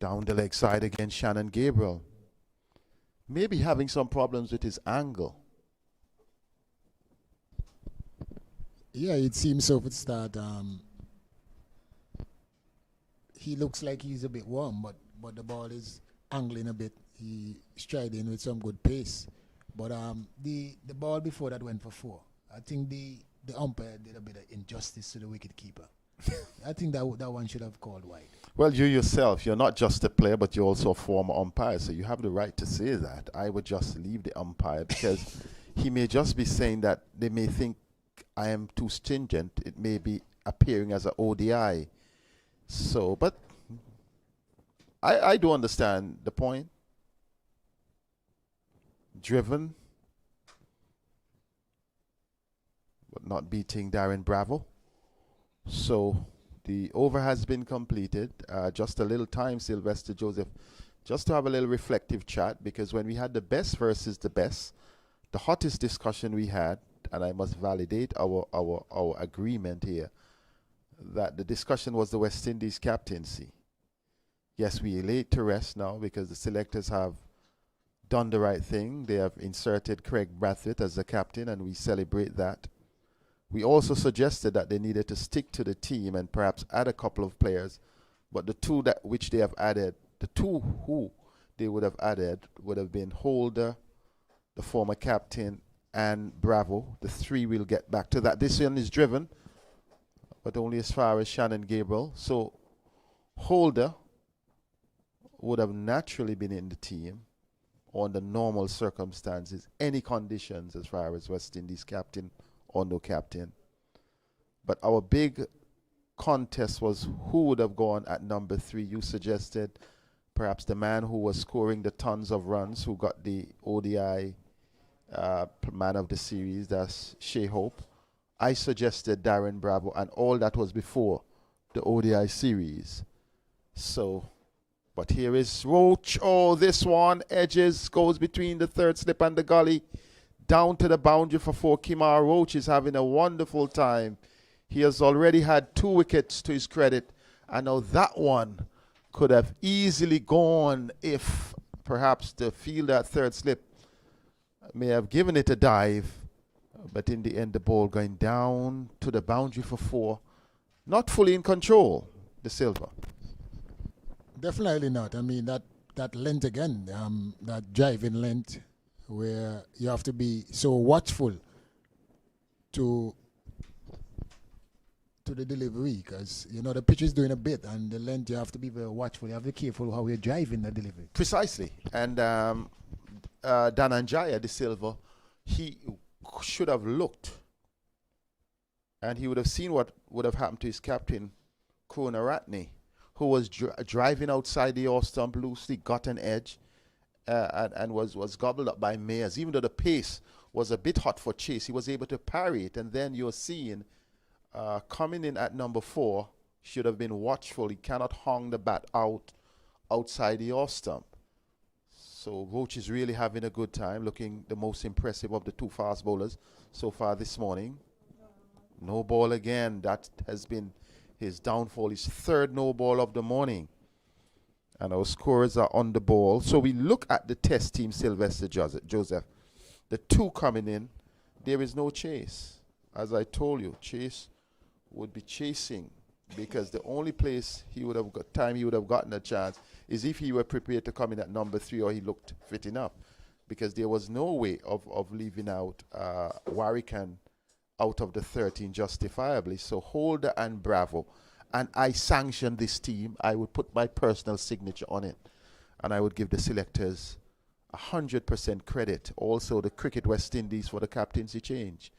Down the leg side again, Shannon Gabriel. Maybe having some problems with his angle. Yeah, it seems so for the start. He looks like he's a bit warm, but the ball is angling a bit. He striding with some good pace. But the ball before that went for 4. I think the umpire did a bit of injustice to the wicket keeper. I think that one should have called wide. Well, you yourself, you're not just a player, but you're also a former umpire, so you have the right to say that. I would just leave the umpire because he may just be saying that they may think I am too stringent. It may be appearing as an ODI. So, but I do understand the point. Driven, but not beating Darren Bravo. So the over has been completed. Just a little time, Sylvester Joseph, just to have a little reflective chat, because when we had the best versus the best, the hottest discussion we had, and I must validate our agreement here, that the discussion was the West Indies captaincy. Yes, we laid to rest now because the selectors have done the right thing. They have inserted Craig Brathwaite as the captain, and we celebrate that. We also suggested that they needed to stick to the team and perhaps add a couple of players, but the two that which they have added, the two who they would have added would have been Holder, the former captain, and Bravo. The 3 will get back to that. This one is driven, but only as far as Shannon Gabriel. So Holder would have naturally been in the team under normal circumstances, any conditions as far as West Indies captain or no captain. But our big contest was who would have gone at number 3. You suggested perhaps the man who was scoring the tons of runs, who got the ODI man of the series, that's Shea Hope. I suggested Darren Bravo, and all that was before the ODI series. So, but here is Roach. Oh, this one edges, goes between the third slip and the gully, down to the boundary for 4. Kimar Roach is having a wonderful time. He has already had 2 wickets to his credit. I know that one could have easily gone if perhaps the fielder at third slip may have given it a dive. But in the end, the ball going down to the boundary for 4. Not fully in control, the Silver. Definitely not. I mean, that length again, that driving length, where you have to be so watchful to the delivery, because you know the pitch is doing a bit, and the length you have to be very watchful. You have to be careful how you're driving the delivery. Precisely. And Dhananjaya De Silva, he should have looked, and he would have seen what would have happened to his captain, Karunaratne, who was driving outside the off stump loosely, got an edge, and was gobbled up by Mayers. Even though the pace was a bit hot for Chase, he was able to parry it. And then you're seeing coming in at number 4, should have been watchful. He cannot hung the bat outside the off stump. So Roach is really having a good time, looking the most impressive of the 2 fast bowlers so far this morning. No ball again. That has been his downfall. His 3rd no ball of the morning. And our scorers are on the ball. So we look at the test team, Sylvester Joseph. The 2 coming in, there is no chase. As I told you, Chase would be chasing, because the only place he would have got time, he would have gotten a chance, is if he were prepared to come in at number 3 or he looked fit enough. Because there was no way of leaving out Warwican out of the 13 justifiably. So Holder and Bravo. And I sanctioned this team. I would put my personal signature on it. And I would give the selectors 100% credit. Also the Cricket West Indies for the captaincy change.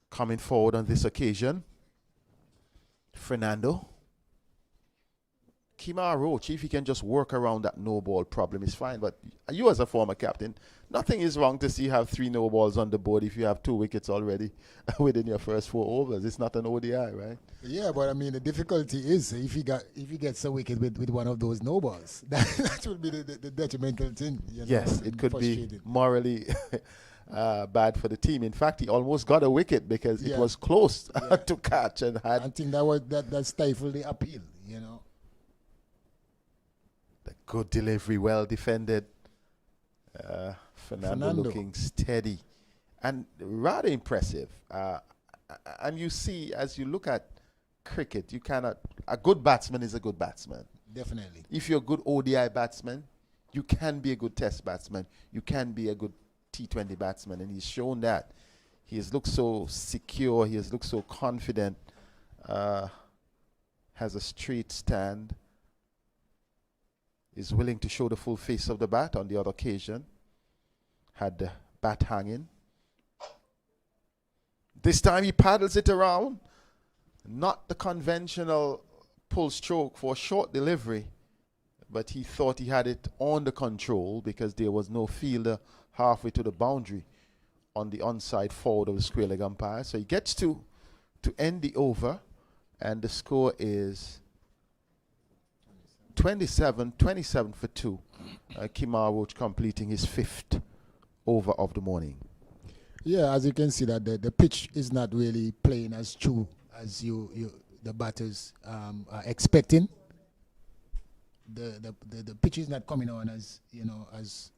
Coming forward on this occasion, Fernando. Kimar Roach, if he can just work around that no ball problem, is fine. But you as a former captain, nothing is wrong to see you have 3 no balls on the board if you have 2 wickets already within your first 4 overs. It's not an ODI, right? Yeah, but I mean the difficulty is if he gets a wicket with one of those no balls, that would be the detrimental thing. You know, yes, it could be morally bad for the team. In fact, he almost got a wicket because it was close to catch, and had. I think that stifled the appeal. You know. Good delivery, well defended. Fernando looking steady and rather impressive. And you see, as you look at cricket, you cannot. A good batsman is a good batsman. Definitely. If you're a good ODI batsman, you can be a good Test batsman. You can be a good T20 batsman, and he's shown that. He has looked so secure. He has looked so confident. Has a straight stand. Is willing to show the full face of the bat. On the other occasion, had the bat hanging. This time he paddles it around. Not the conventional pull stroke for a short delivery, but he thought he had it under control because there was no fielder halfway to the boundary on the onside forward of the square leg umpire. So he gets to end the over, and the score is 27 for 2. Kemar Roach completing his 5th over of the morning. Yeah, as you can see that the pitch is not really playing as true as the batters are expecting. The pitch is not coming on as as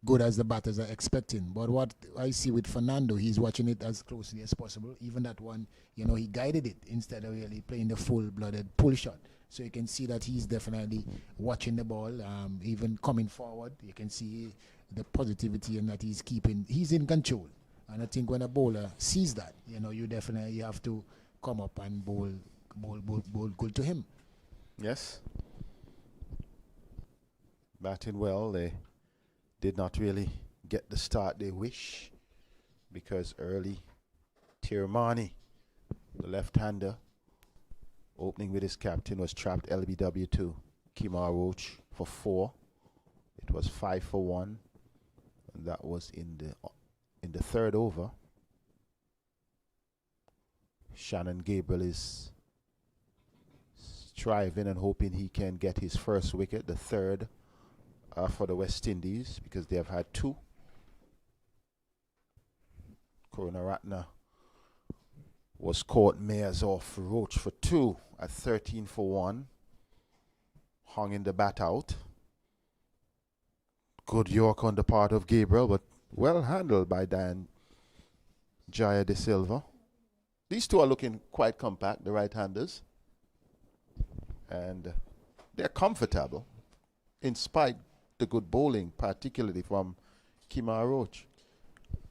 good as the batters are expecting. But what I see with Fernando, he's watching it as closely as possible. Even that one, he guided it instead of really playing the full-blooded pull shot. So you can see that he's definitely watching the ball, even coming forward. You can see the positivity and that he's in control. And I think when a bowler sees that, you definitely have to come up and bowl good to him. Yes. Batting well, they did not really get the start they wish because early Tirmani, the left-hander, opening with his captain, was trapped LBW to Kemar Roach for 4. It was 5 for 1, and that was in the 3rd over. Shannon Gabriel is striving and hoping he can get his first wicket, the 3rd for the West Indies, because they have had 2. Karunaratne was caught Mayers off Roach for 2 at 13 for 1. Hung in the bat out. Good York on the part of Gabriel, but well handled by Dan Jaya De Silva. These two are looking quite compact, the right-handers. And they're comfortable, in spite the good bowling, particularly from Kemar Roach.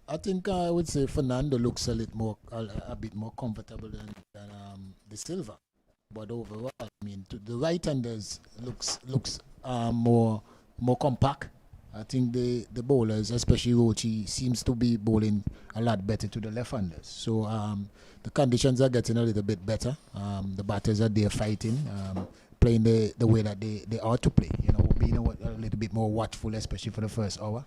I think I would say Fernando looks a bit more comfortable than De Silva. But overall, I mean, the right-handers looks more compact. I think the bowlers, especially Roach, he seems to be bowling a lot better to the left-handers. So the conditions are getting a little bit better. The batters are there fighting, playing the way that they ought to play. Being a little bit more watchful, especially for the first hour.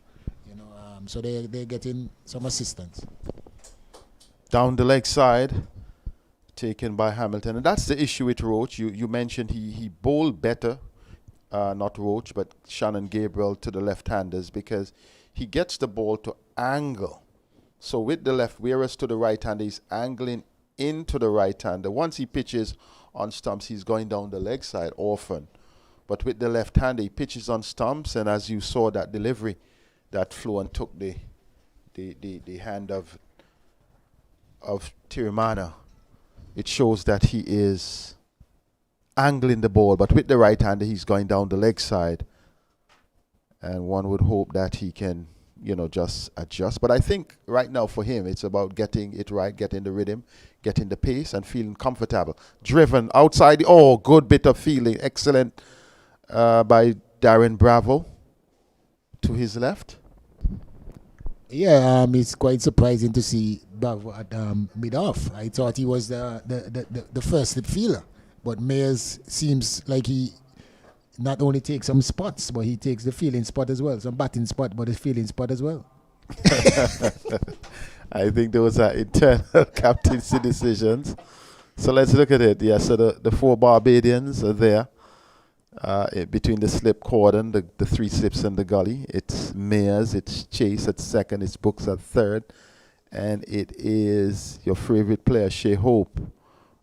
So they're getting some assistance. Down the leg side, taken by Hamilton. And that's the issue with Roach. You mentioned he bowled better, not Roach, but Shannon Gabriel to the left-handers, because he gets the ball to angle. So with the left, whereas to the right-hander, he's angling into the right-hander. Once he pitches on stumps, he's going down the leg side often. But with the left-hander, he pitches on stumps, and as you saw that delivery, that flew and took the hand of Tirmani. It shows that he is angling the ball, but with the right hander, he's going down the leg side. And one would hope that he can, just adjust. But I think right now for him, it's about getting it right, getting the rhythm, getting the pace, and feeling comfortable. Driven outside. Good bit of feeling. Excellent by Darren Bravo to his left. Yeah, it's quite surprising to see Bravo at mid-off. I thought he was the first slip fielder, but Mayers seems like he not only takes some spots, but he takes the fielding spot as well, some batting spot, but the fielding spot as well. I think those are internal captaincy decisions. So let's look at it. Yeah, so the 4 Barbadians are there. Between the slip cordon, the 3 slips and the gully. It's Mayers, it's Chase at 2nd, it's Brooks at 3rd, and it is your favorite player, Shea Hope,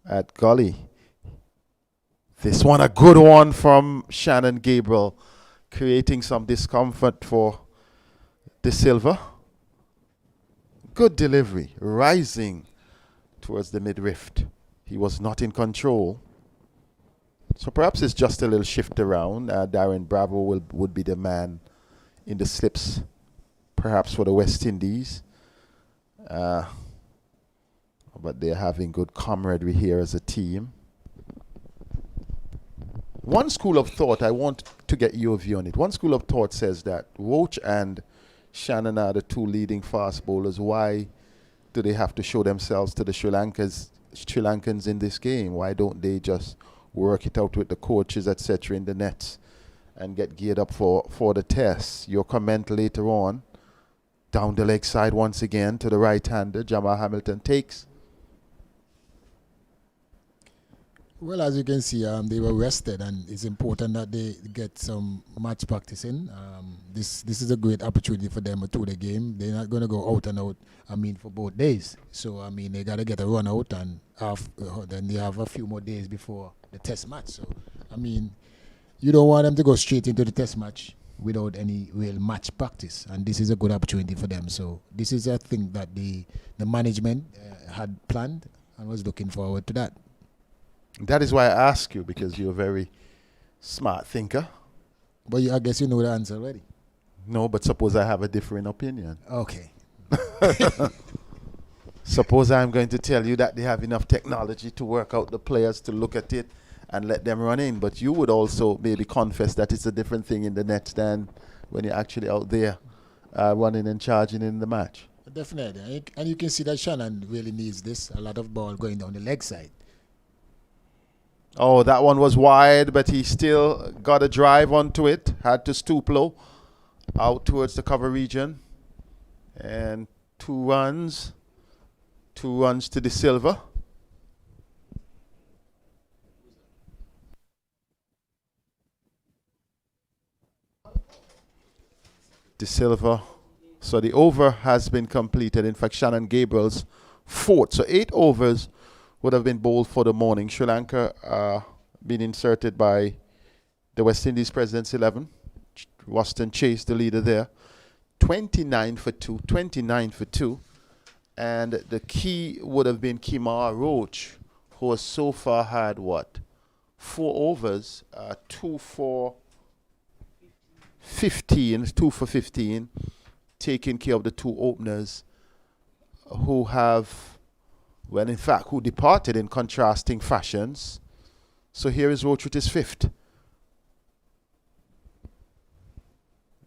at gully. This one, a good one from Shannon Gabriel. creating some discomfort for De Silva. Good delivery, rising towards the mid-rift. He was not in control. So perhaps it's just a little shift around. Darren Bravo would be the man in the slips, perhaps for the West Indies. But they're having good camaraderie here as a team. One school of thought, I want to get your view on it. One school of thought says that Roach and Shannon are the two leading fast bowlers. Why do they have to show themselves to the Sri Lankans in this game? Why don't they just work it out with the coaches, etc., in the nets and get geared up for the test? Your comment later on. Down the leg side once again to the right-hander. Jamal Hamilton takes. Well, as you can see, they were rested, and it's important that they get some match practice in. This is a great opportunity for them to the game. They're not going to go out and out, for both days. So, they got to get a run out, and then they have a few more days before the test match. So, you don't want them to go straight into the test match without any real match practice, and this is a good opportunity for them. So, this is a thing that the management had planned and was looking forward to that. That is why I ask you, because you're a very smart thinker. But I guess you know the answer already. No, but suppose I have a different opinion. Okay. Suppose I'm going to tell you that they have enough technology to work out the players to look at it and let them run in. But you would also maybe confess that it's a different thing in the nets than when you're actually out there running and charging in the match. Definitely. And you can see that Shannon really needs this. A lot of ball going down the leg side. Oh, that one was wide, but he still got a drive onto it. Had to stoop low out towards the cover region. And 2 runs. 2 runs to De Silva. De Silva. So the over has been completed. In fact, Shannon Gabriel's 4th. So 8 overs would have been bowled for the morning. Sri Lanka been inserted by the West Indies President's 11. Waston Chase, the leader there. 29 for 2. 29 for 2. And the key would have been Kimar Roach, who has so far had, 4 overs, 2 for 15, 2 for 15, taking care of the 2 openers who have, who departed in contrasting fashions. So here is Roach with his 5th.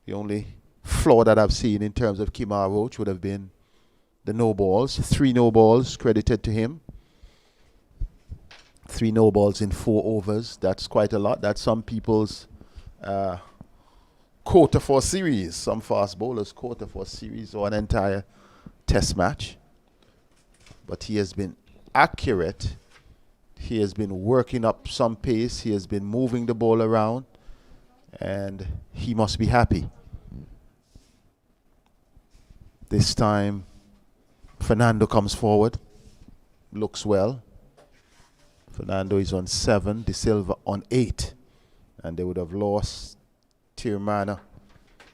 The only flaw that I've seen in terms of Kimar Roach would have been the no balls. 3 no balls credited to him. 3 no balls in 4 overs. That's quite a lot. That's some people's quota for a series. Some fast bowlers' quota for a series or an entire test match. But he has been accurate. He has been working up some pace. He has been moving the ball around. And he must be happy. This time, Fernando comes forward. Looks well. Fernando is on 7. De Silva on 8. And they would have lost Tirmana,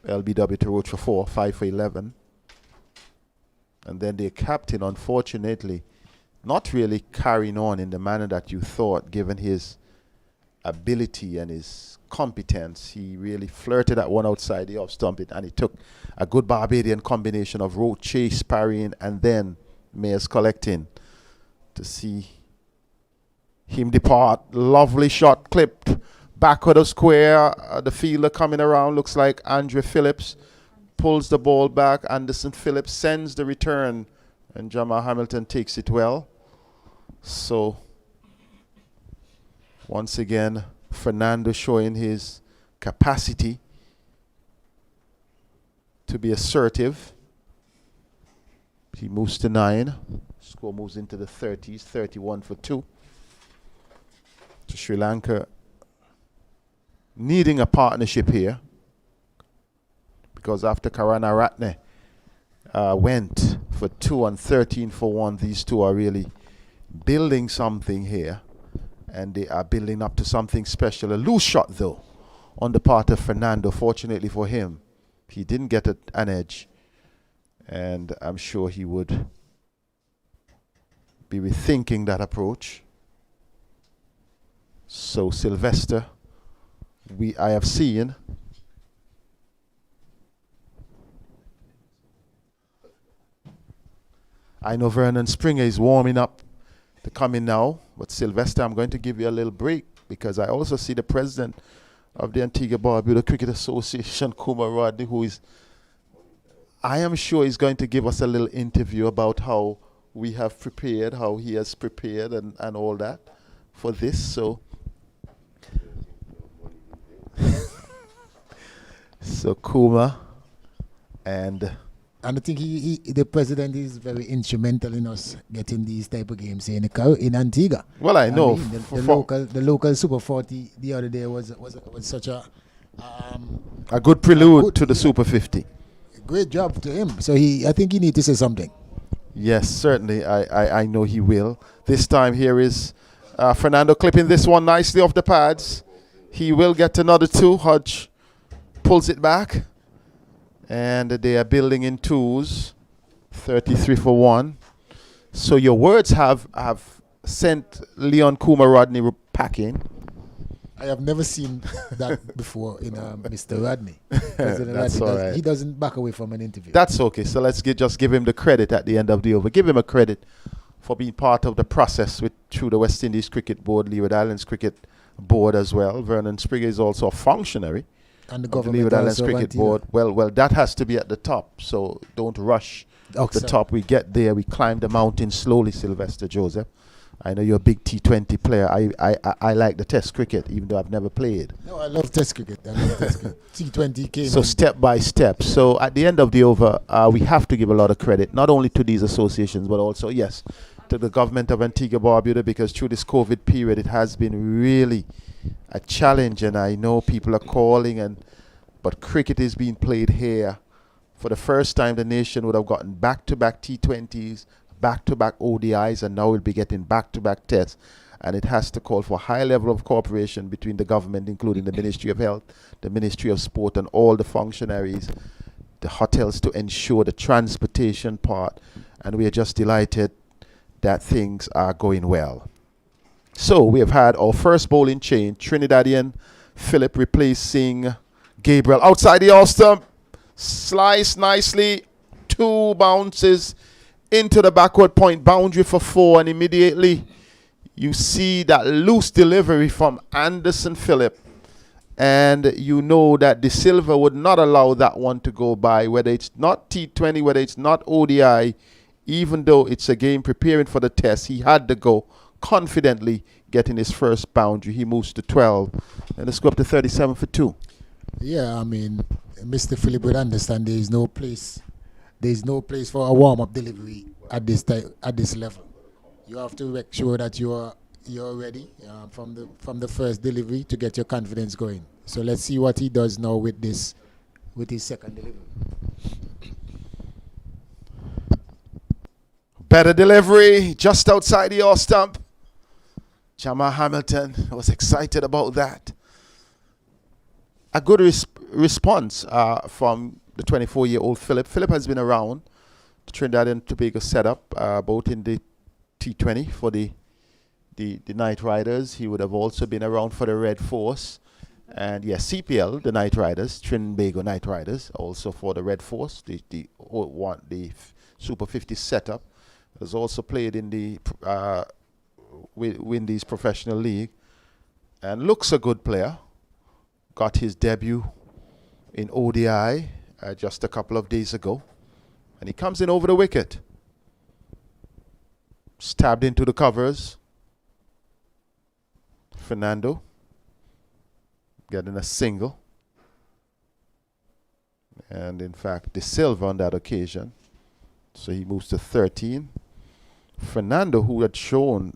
LBW to Roach for 4, 5 for 11. And then their captain, unfortunately, not really carrying on in the manner that you thought, given his ability and his competence. He really flirted at one outside the off stump, and it took a good Barbadian combination of Roach, Chase, parrying, and then Mayers collecting to see him depart. Lovely shot clipped back of the square. The fielder coming around looks like Andre Phillips. Pulls the ball back. Anderson Phillips sends the return, and Jamal Hamilton takes it well. So once again, Fernando showing his capacity to be assertive. He moves to 9. Score moves into the 30s, 31 for 2. To Sri Lanka needing a partnership here, because after Karanaratne went for 2 and 13 for 1, these two are really building something here, and they are building up to something special. A loose shot though on the part of Fernando. Fortunately for him, he didn't get an edge, and I'm sure he would be rethinking that approach. So Sylvester, I have seen I know Vernon Springer is warming up to come in now, but Sylvester, I'm going to give you a little break because I also see the president of the Antigua Barbuda Cricket Association, Kuma Rodney, I am sure is going to give us a little interview about how we have prepared, how he has prepared and all that for this. So, so Kuma and I think the president is very instrumental in us getting these type of games in Antigua. Well, I know mean, the local Super 40 the other day was such a good prelude to the Super 50. Great job to him. So I think he needs to say something. Yes, certainly. I know he will. This time here is Fernando clipping this one nicely off the pads. He will get another two. Hodge pulls it back. And they are building in twos. 33 for 1. So your words have sent Leon Kuma Rodney packing. I have never seen that before in Mr. Rodney. That's all right. He doesn't back away from an interview. That's okay. So let's just give him the credit at the end of the over. Give him a credit for being part of the process through the West Indies Cricket Board, Leeward Islands Cricket Board as well. Vernon Springer is also a functionary. And the government Leeward Islands also Cricket Board. Well, that has to be at the top. So don't rush the top. We get there. We climb the mountain slowly, Sylvester Joseph. I know you're a big T20 player. I like the Test cricket, even though I've never played. No, I love Test cricket. T20 came. So step by step. So at the end of the over, we have to give a lot of credit, not only to these associations, but also, yes, to the government of Antigua Barbuda, because through this COVID period, it has been really a challenge, and I know people are calling, but cricket is being played here. For the first time, the nation would have gotten back-to-back T20s, back-to-back ODIs, and now we'll be getting back-to-back tests. And it has to call for a high level of cooperation between the government, including the Ministry of Health, the Ministry of Sport, and all the functionaries, the hotels, to ensure the transportation part. And we are just delighted that things are going well. So we have had our first bowling change. Trinidadian Philip replacing Gabriel outside the off stump. Slice nicely. 2 bounces into the backward point boundary for 4, and immediately you see that loose delivery from Anderson Phillip, and you know that De Silva would not allow that one to go by, whether it's not T20, whether it's not ODI. Even though it's a game preparing for the test, he had to go confidently, getting his first boundary. He moves to 12, and let's go up to 37 for 2. Yeah, I mean, Mr. Phillip would understand there is no place for a warm-up delivery at this level. You have to make sure that you're ready from the first delivery to get your confidence going. So let's see what he does now with his second delivery. Better delivery just outside the off stump. Jamal Hamilton was excited about that. A good response from the 24-year-old Philip. Philip has been around the Trinidad and Tobago setup, both in the T20 for the Night Riders. He would have also been around for the Red Force. And yes, CPL, the Night Riders, Trinbago Night Riders, also for the Red Force, the Super 50 setup. Has also played in the Windies Professional League and looks a good player. Got his debut in ODI just a couple of days ago. And he comes in over the wicket. Stabbed into the covers. Fernando getting a single. And in fact, De Silva on that occasion. So he moves to 13. Fernando, who had shown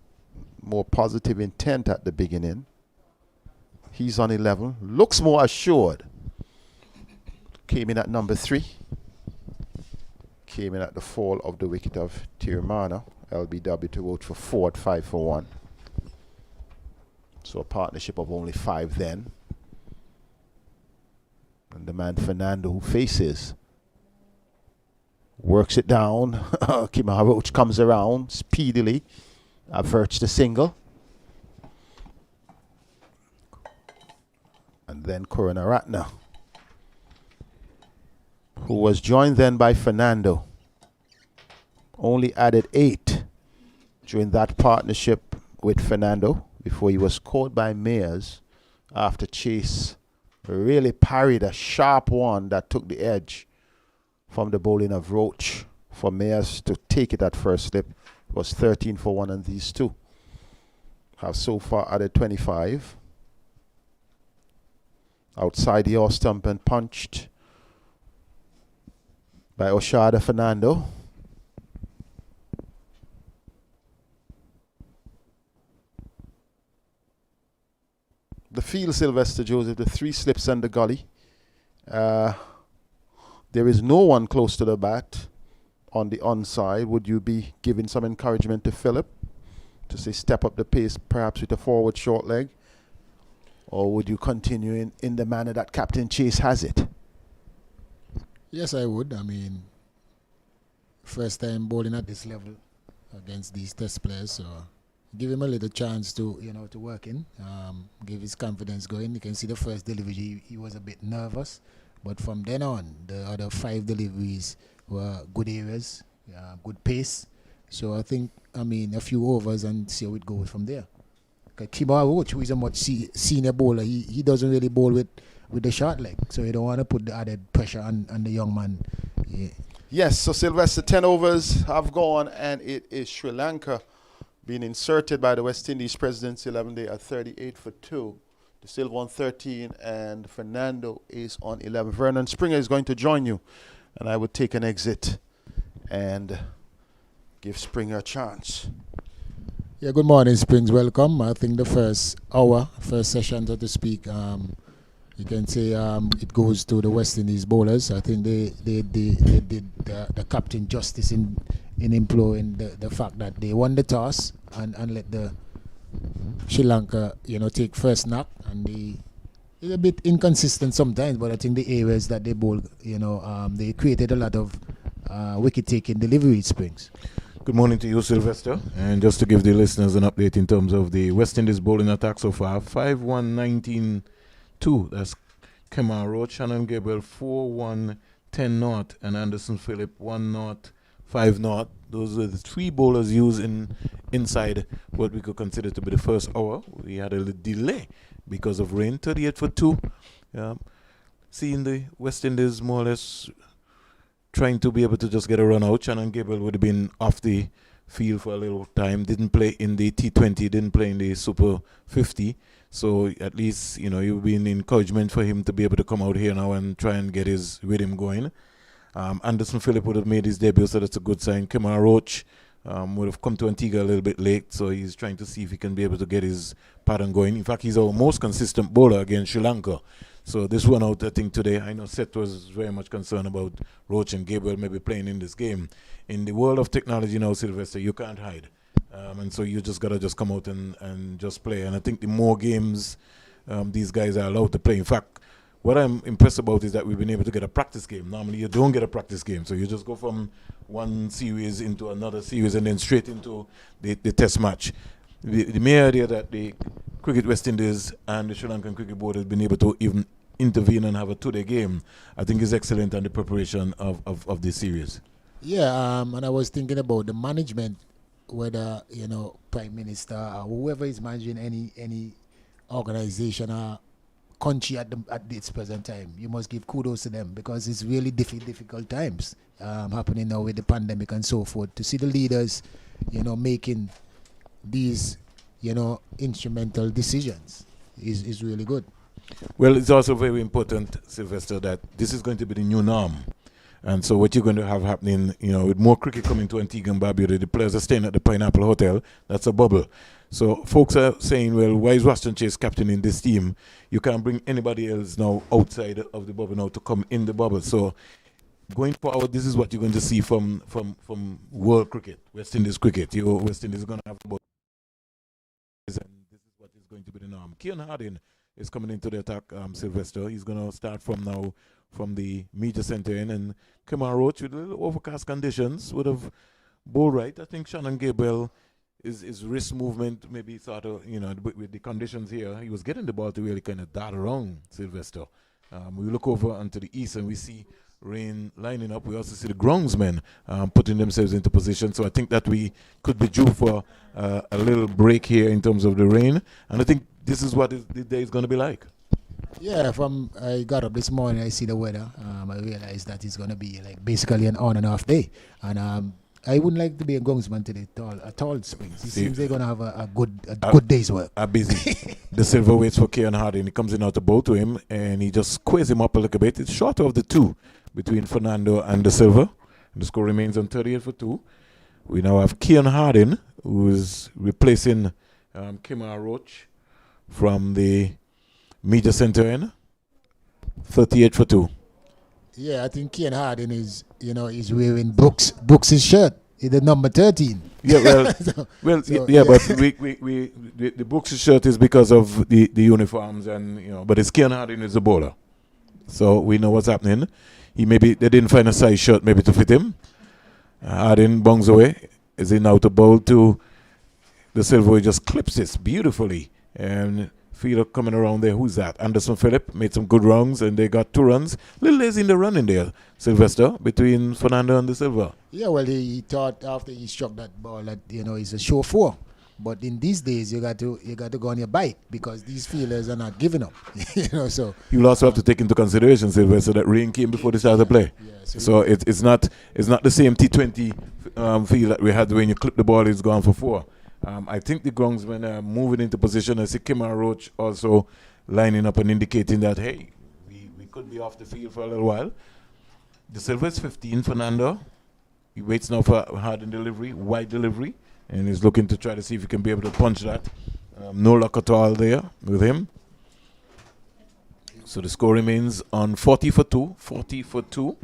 more positive intent at the beginning, he's on 11. Looks more assured. Came in at number 3. Came in at the fall of the wicket of Tirmana. LBW to vote for 4 at 5 for 1. So a partnership of only 5 then. And the man Fernando who faces works it down. Kimara Roach comes around speedily, averts the single. And then Karunaratne, who was joined then by Fernando, only added 8 during that partnership with Fernando before he was caught by Mayers after Chase really parried a sharp one that took the edge from the bowling of Roach for Mayers to take it at first slip. It was 13 for 1, and these two have so far added 25. Outside the off stump and punched by Oshada Fernando. The field, Sylvester Joseph, the 3 slips and the gully. There is no one close to the bat on the onside. Would you be giving some encouragement to Philip to say step up the pace, perhaps with a forward short leg? Or would you continue in the manner that Captain Chase has it? Yes, I would. I mean, first time bowling at this level against these test players, so give him a little chance to, to work in, give his confidence going. You can see the first delivery, he was a bit nervous, but from then on, the other 5 deliveries were good areas, good pace. So I think, a few overs and see how it goes from there. Kimara Roach, who is a much senior bowler, he doesn't really bowl with the short leg, so you don't want to put the added pressure on the young man. Yeah. Yes, so Sylvester, 10 overs have gone, and it is Sri Lanka being inserted by the West Indies President's 11 day at 38 for 2. De Silva on 13, and Fernando is on 11. Vernon Springer is going to join you, and I would take an exit and give Springer a chance. Yeah, good morning, Springs. Welcome. I think the first session, so to speak, you can say it goes to the West Indies bowlers. I think they did the captain justice in employing the fact that they won the toss and let the Sri Lanka, take first knock. And it's a bit inconsistent sometimes, but I think the areas that they bowl, they created a lot of wicket-taking delivery, Springs. Good morning to you, Sylvester. And just to give the listeners an update in terms of the West Indies bowling attack so far, 5-1-19-2. That's Kemar Roach, Shannon Gabriel 4-1-10-0, and Anderson Phillip 1-0-5-0. Those are the 3 bowlers used inside what we could consider to be the first hour. We had a delay because of rain, 38 for 2. Seeing the West Indies more or less trying to be able to just get a run out. Shannon Gabriel would have been off the field for a little time. Didn't play in the T20, didn't play in the Super 50. So at least, it would be an encouragement for him to be able to come out here now and try and get his rhythm going. Anderson Phillip would have made his debut, so that's a good sign. Kemar Roach would have come to Antigua a little bit late, so he's trying to see if he can be able to get his pattern going. In fact, he's our most consistent bowler against Sri Lanka. So this one out, I think, today, I know Seth was very much concerned about Roach and Gabriel maybe playing in this game. In the world of technology now, Sylvester, you can't hide. And so you just got to just come out and just play. And I think the more games these guys are allowed to play. In fact, what I'm impressed about is that we've been able to get a practice game. Normally you don't get a practice game. So you just go from one series into another series and then straight into the test match. The mere idea that the Cricket West Indies and the Sri Lankan Cricket Board has been able to even intervene and have a 2-day game, I think is excellent on the preparation of this series. Yeah, and I was thinking about the management, whether, Prime Minister or whoever is managing any organization or country at this present time. You must give kudos to them, because it's really difficult times happening now with the pandemic and so forth. To see the leaders, making these, instrumental decisions is really good. Well, it's also very important, Sylvester, that this is going to be the new norm. And so what you're going to have happening, with more cricket coming to Antigua and Barbuda, the players are staying at the Pineapple Hotel. That's a bubble. So folks are saying, well, why is Ruston Chase captaining this team? You can't bring anybody else now outside of the bubble now to come in the bubble. So going forward, this is what you're going to see from world cricket, West Indies cricket. West Indies is going to have about, and this is what is going to be the norm. Kean Harding is coming into the attack, Sylvester. He's going to start from now from the media center in. And Kemar Roach, with a little overcast conditions, would have bowled right. I think Shannon Gabriel, his wrist movement, maybe sort of, with the conditions here, he was getting the ball to really kind of dart around Sylvester. We look over onto the east and we see rain lining up. We also see the groundsmen putting themselves into position. So I think that we could be due for a little break here in terms of the rain. And I think this is what the day is going to be like. Yeah, from I got up this morning, I see the weather. I realized that it's going to be like basically an on and off day. And I wouldn't like to be a groundsman today at all, Springs. It seems they're going to have a good day's work. Busy. The Silver waits for Kieran Harding. He comes in out the bowl to him and he just squares him up a little bit. It's short of the two between Fernando and the Silver. The score remains on 38 for 2. We now have Kieran Harding, who is replacing Kemar Roach from the media center in. 38 for 2. Yeah, I think Kieran Harding is wearing Brooks' shirt. It's the number 13. Yeah, but the Brooks' shirt is because of the uniforms and but it's Kieran Harding is the bowler, so we know what's happening. They didn't find a size shirt maybe to fit him. Harding bungs away. Is he now to bowl to the Silver? He just clips this beautifully and. Fielder coming around there. Who's that? Anderson Phillip made some good runs and they got 2 runs. A little lazy in the running there, Sylvester, between Fernando and the Silver. Yeah, well, he thought after he struck that ball that it's a show 4. But in these days, you got to go on your bite because these fielders are not giving up. So you will also have to take into consideration, Sylvester, that rain came before the start of play. Yeah, so it's not the same T20 feel that we had when you clip the ball. It's gone for 4. I think the groundsmen are moving into position. I see Kemar Roach also lining up and indicating that, hey, we could be off the field for a little while. The Silver is 15, Fernando. He waits now for a hard delivery, wide delivery, and he's looking to try to see if he can be able to punch that. No luck at all there with him. So the score remains on 40 for 2. 40 for 2.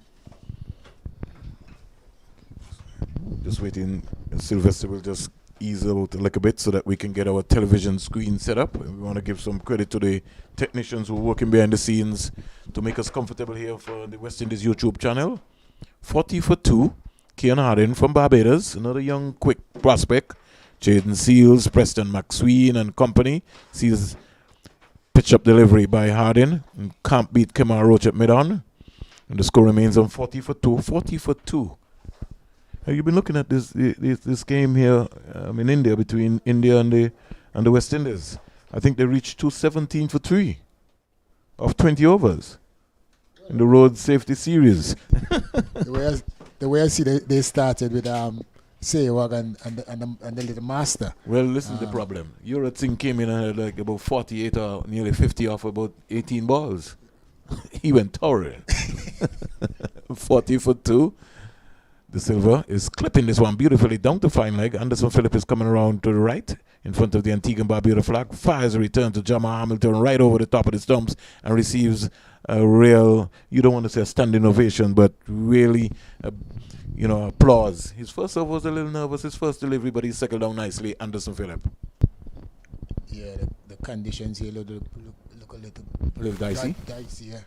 Just waiting. Sylvester will just ease out a little bit so that we can get our television screen set up. We want to give some credit to the technicians who are working behind the scenes to make us comfortable here for the West Indies YouTube channel. 40 for 2. Kieran Harding from Barbados, another young, quick prospect. Jaden Seals, Preston McSween and company. Seals pitch up delivery by Harding and can't beat Kemar Roach at mid-on. And the score remains on 40 for 2. 40 for 2. Have you been looking at this game here in India between India and the West Indies? I think they reached 217 for 3 of 20 overs in the Road Safety Series. the way I see they started with Sehwag and the little master. Well, listen to the problem. Yurat Singh came in and had like about 48 or nearly 50 off about 18 balls. He went towering. 40 for 2. The Silver is clipping this one beautifully down to fine leg. Anderson Phillip is coming around to the right in front of the Antigua and Barbuda flag. Fires a return to Jamal Hamilton right over the top of the stumps and receives a real, you don't want to say a standing ovation, but really, applause. His first over was a little nervous, his first delivery, but he settled down nicely. Anderson Phillip. Yeah, the conditions here look a little dicey. Dicey, yeah.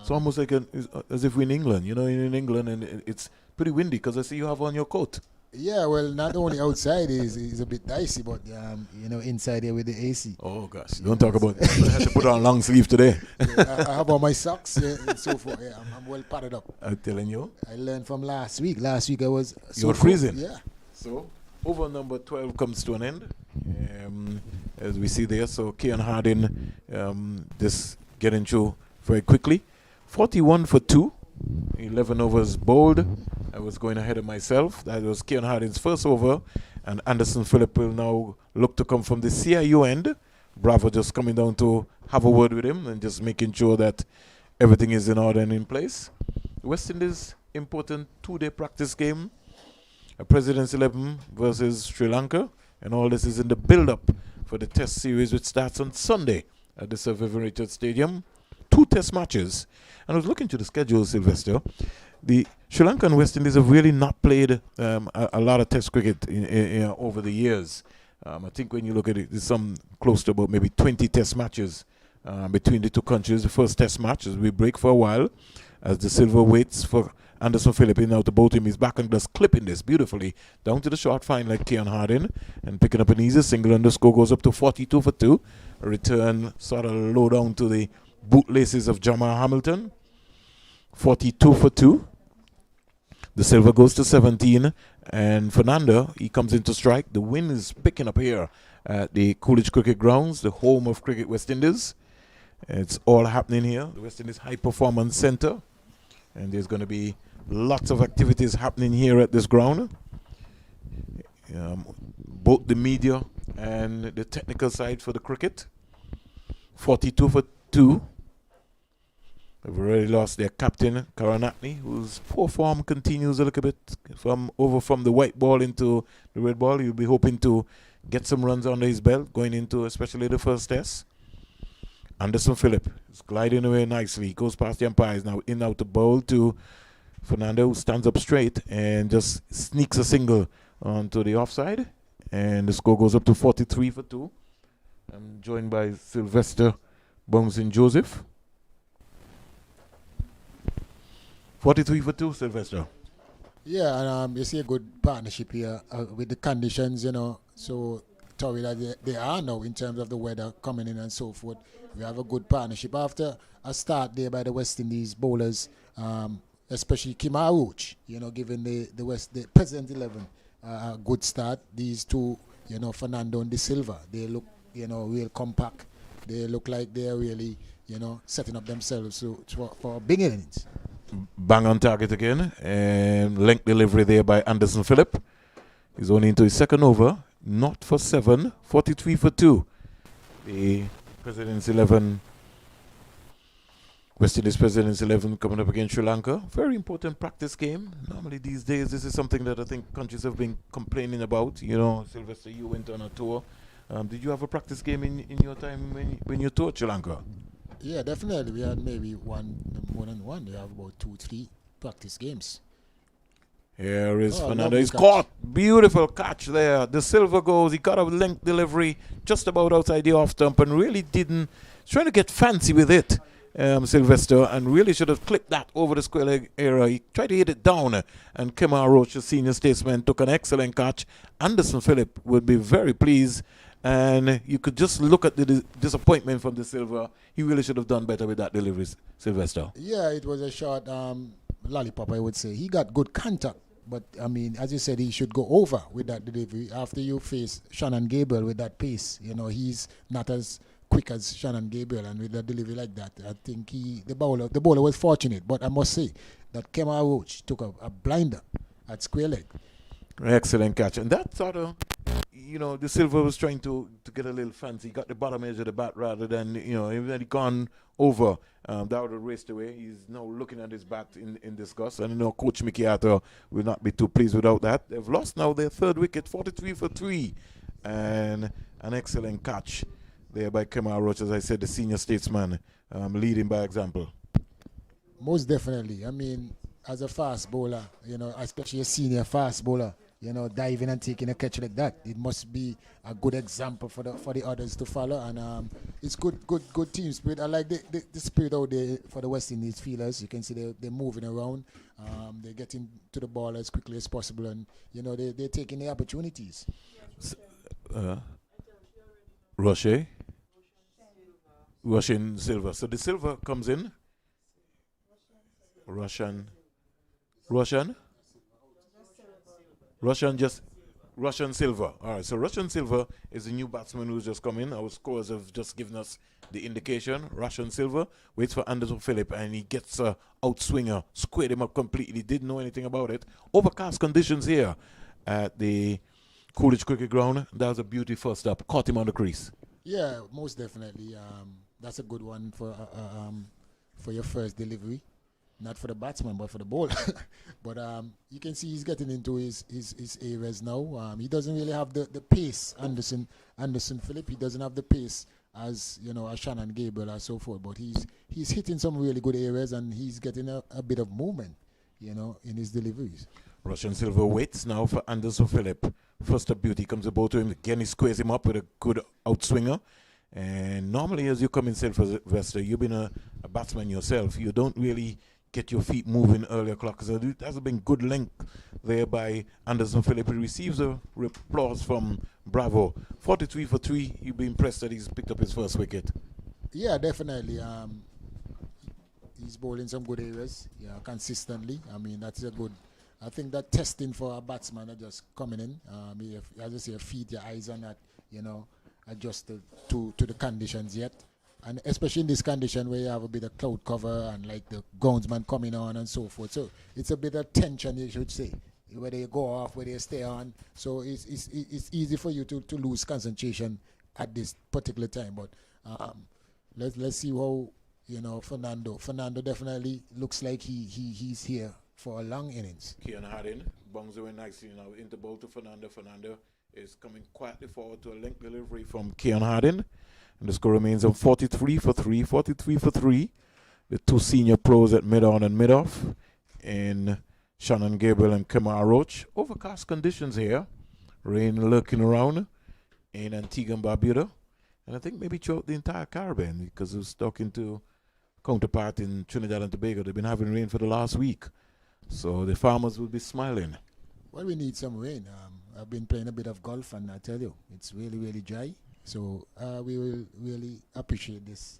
It's almost like as if we're in England, in England, and it's pretty windy because I see you have on your coat. Yeah, well, not only outside is a bit dicey, but inside here with the AC. Oh gosh, don't talk about it. I had to put on long sleeve today. Yeah, I have on my socks and so forth. Yeah, I'm well padded up. I'm telling you. I learned from last week. Last week I was you were freezing. Yeah. So over number 12 comes to an end, as we see there. So Kieran Harding, just getting through very quickly. 41 for 2. 11 overs bowled. I was going ahead of myself. That was Kieran Harding's first over. And Anderson Phillip will now look to come from the CIU end. Bravo just coming down to have a word with him and just making sure that everything is in order and in place. West Indies important 2-day practice game. A President's 11 versus Sri Lanka. And all this is in the build-up for the test series which starts on Sunday at the Sir Vivian Richards Stadium. 2 test matches. And I was looking to the schedule, Sylvester. The Sri Lanka and West Indies have really not played a lot of test cricket over the years. I think when you look at it, there's some close to about maybe 20 test matches between the two countries. The first test match as we break for a while as the silver waits for Anderson Phillip in out the boat him. He's back and just clipping this beautifully down to the short fine like Keon Harding and picking up an easy single, and the score goes up to 42 for 2. A return sort of low down to the bootlaces of Jamal Hamilton. 42 for 2. The silver goes to 17, and Fernando, he comes into strike. The wind is picking up here at the Coolidge Cricket Grounds, the home of Cricket West Indies. It's all happening here, the West Indies High Performance Centre, and there's going to be lots of activities happening here at this ground. Both the media and the technical side for the cricket. 42 for 2. They've already lost their captain, Karanatni, whose poor form continues a little bit from the white ball into the red ball. He'll be hoping to get some runs under his belt going into especially the first test. Anderson Phillip is gliding away nicely. He goes past the umpires, now in out the bowl to Fernando, who stands up straight and just sneaks a single onto the offside. And the score goes up to 43 for 2. I'm joined by Sylvester Bouncing Joseph. 43 for 2, Sylvester. Yeah, and you see a good partnership here with the conditions, So, Tori, that they are now in terms of the weather coming in and so forth. We have a good partnership. After a start there by the West Indies bowlers, especially Kemar Roach, giving the President 11 a good start. These two, Fernando and De Silva, they look, real compact. They look like they're really, setting up themselves for big innings. Bang on target again, and length delivery there by Anderson Phillip. He's only into his second over, not for 7, 43 for 2. The President's 11, West Indies President's 11 coming up against Sri Lanka. Very important practice game. Normally these days, this is something that I think countries have been complaining about. Sylvester, you went on a tour. Did you have a practice game in your time when you toured Sri Lanka? Yeah, definitely. We had maybe more than one. We have about 2-3 practice games. Here is Fernando. He's caught. Beautiful catch there. The silver goes. He got a length delivery just about outside the off stump and really didn't. Trying to get fancy with it, Sylvester, and really should have clipped that over the square leg area. He tried to hit it down, and Kemar Roach, the senior statesman, took an excellent catch. Anderson Phillip would be very pleased. And you could just look at the disappointment from the silver. He really should have done better with that delivery, Sylvester. Yeah, it was a short lollipop, I would say. He got good contact. But, as you said, he should go over with that delivery. After you face Shannon Gabriel with that pace, he's not as quick as Shannon Gabriel. And with a delivery like that, I think the bowler was fortunate. But I must say that Kemar Roach took a blinder at square leg. Excellent catch. And that sort of... the silver was trying to get a little fancy. He got the bottom edge of the bat rather than, even had he gone over, that would have raced away. He's now looking at his bat in disgust. And, Coach Mickey Arthur will not be too pleased without that. They've lost now their third wicket, 43 for 3. And an excellent catch there by Kemar Roach, as I said, the senior statesman, leading by example. Most definitely. As a fast bowler, especially a senior fast bowler, diving and taking a catch like that, it must be a good example for the others to follow. And it's good team spirit. I like the spirit out there for the West Indies fielders. You can see they're moving around. They're getting to the ball as quickly as possible, and they're taking the opportunities. Russian silver. So the silver comes in. Russian silver. All right, so Russian silver is the new batsman who's just come in. Our scores have just given us the indication. Russian silver waits for Anderson Phillip, and he gets a outswinger, squared him up completely. Didn't know anything about it. Overcast conditions here at the Coolidge Cricket Ground. That was a beauty first up. Caught him on the crease. Yeah, most definitely. That's a good one for your first delivery. Not for the batsman, but for the bowler. But you can see he's getting into his areas now. He doesn't really have the pace, Anderson Phillip. He doesn't have the pace as a Shannon Gabriel or so forth. But he's hitting some really good areas, and he's getting a bit of movement, in his deliveries. Russian silver waits now for Anderson Phillip. First up beauty comes about to him. Again, he squares him up with a good outswinger. And normally, as you come in, Sylvester, you've been a batsman yourself. You don't really get your feet moving early o'clock. So it has been good length there by Anderson Phillip. He receives a applause from Bravo. 43 for 3. You've been impressed that he's picked up his first wicket. Yeah, definitely. He's bowling some good areas, yeah, consistently. I mean, that's a good. I think that testing for a batsman are just coming in. As I say, feed your eyes on that, adjust to the conditions yet. And especially in this condition where you have a bit of cloud cover and like the groundsman coming on and so forth. So it's a bit of tension, you should say, whether you go off, whether you stay on. So it's easy for you to lose concentration at this particular time. But let's see how, Fernando definitely looks like he's here for a long innings. Kian Hardin bongs away nicely now into ball to Fernando. Fernando is coming quietly forward to a length delivery from Kian Hardin. And the score remains on 43 for 3. 43 for 3. The two senior pros at mid-on and mid-off. In Shannon Gabriel and Kemar Roach. Overcast conditions here. Rain lurking around in Antigua and Barbuda. And I think maybe throughout the entire Caribbean, because I was talking to counterpart in Trinidad and Tobago. They've been having rain for the last week. So the farmers will be smiling. Well, we need some rain. I've been playing a bit of golf, and I tell you, it's really, really dry. So we will really appreciate this.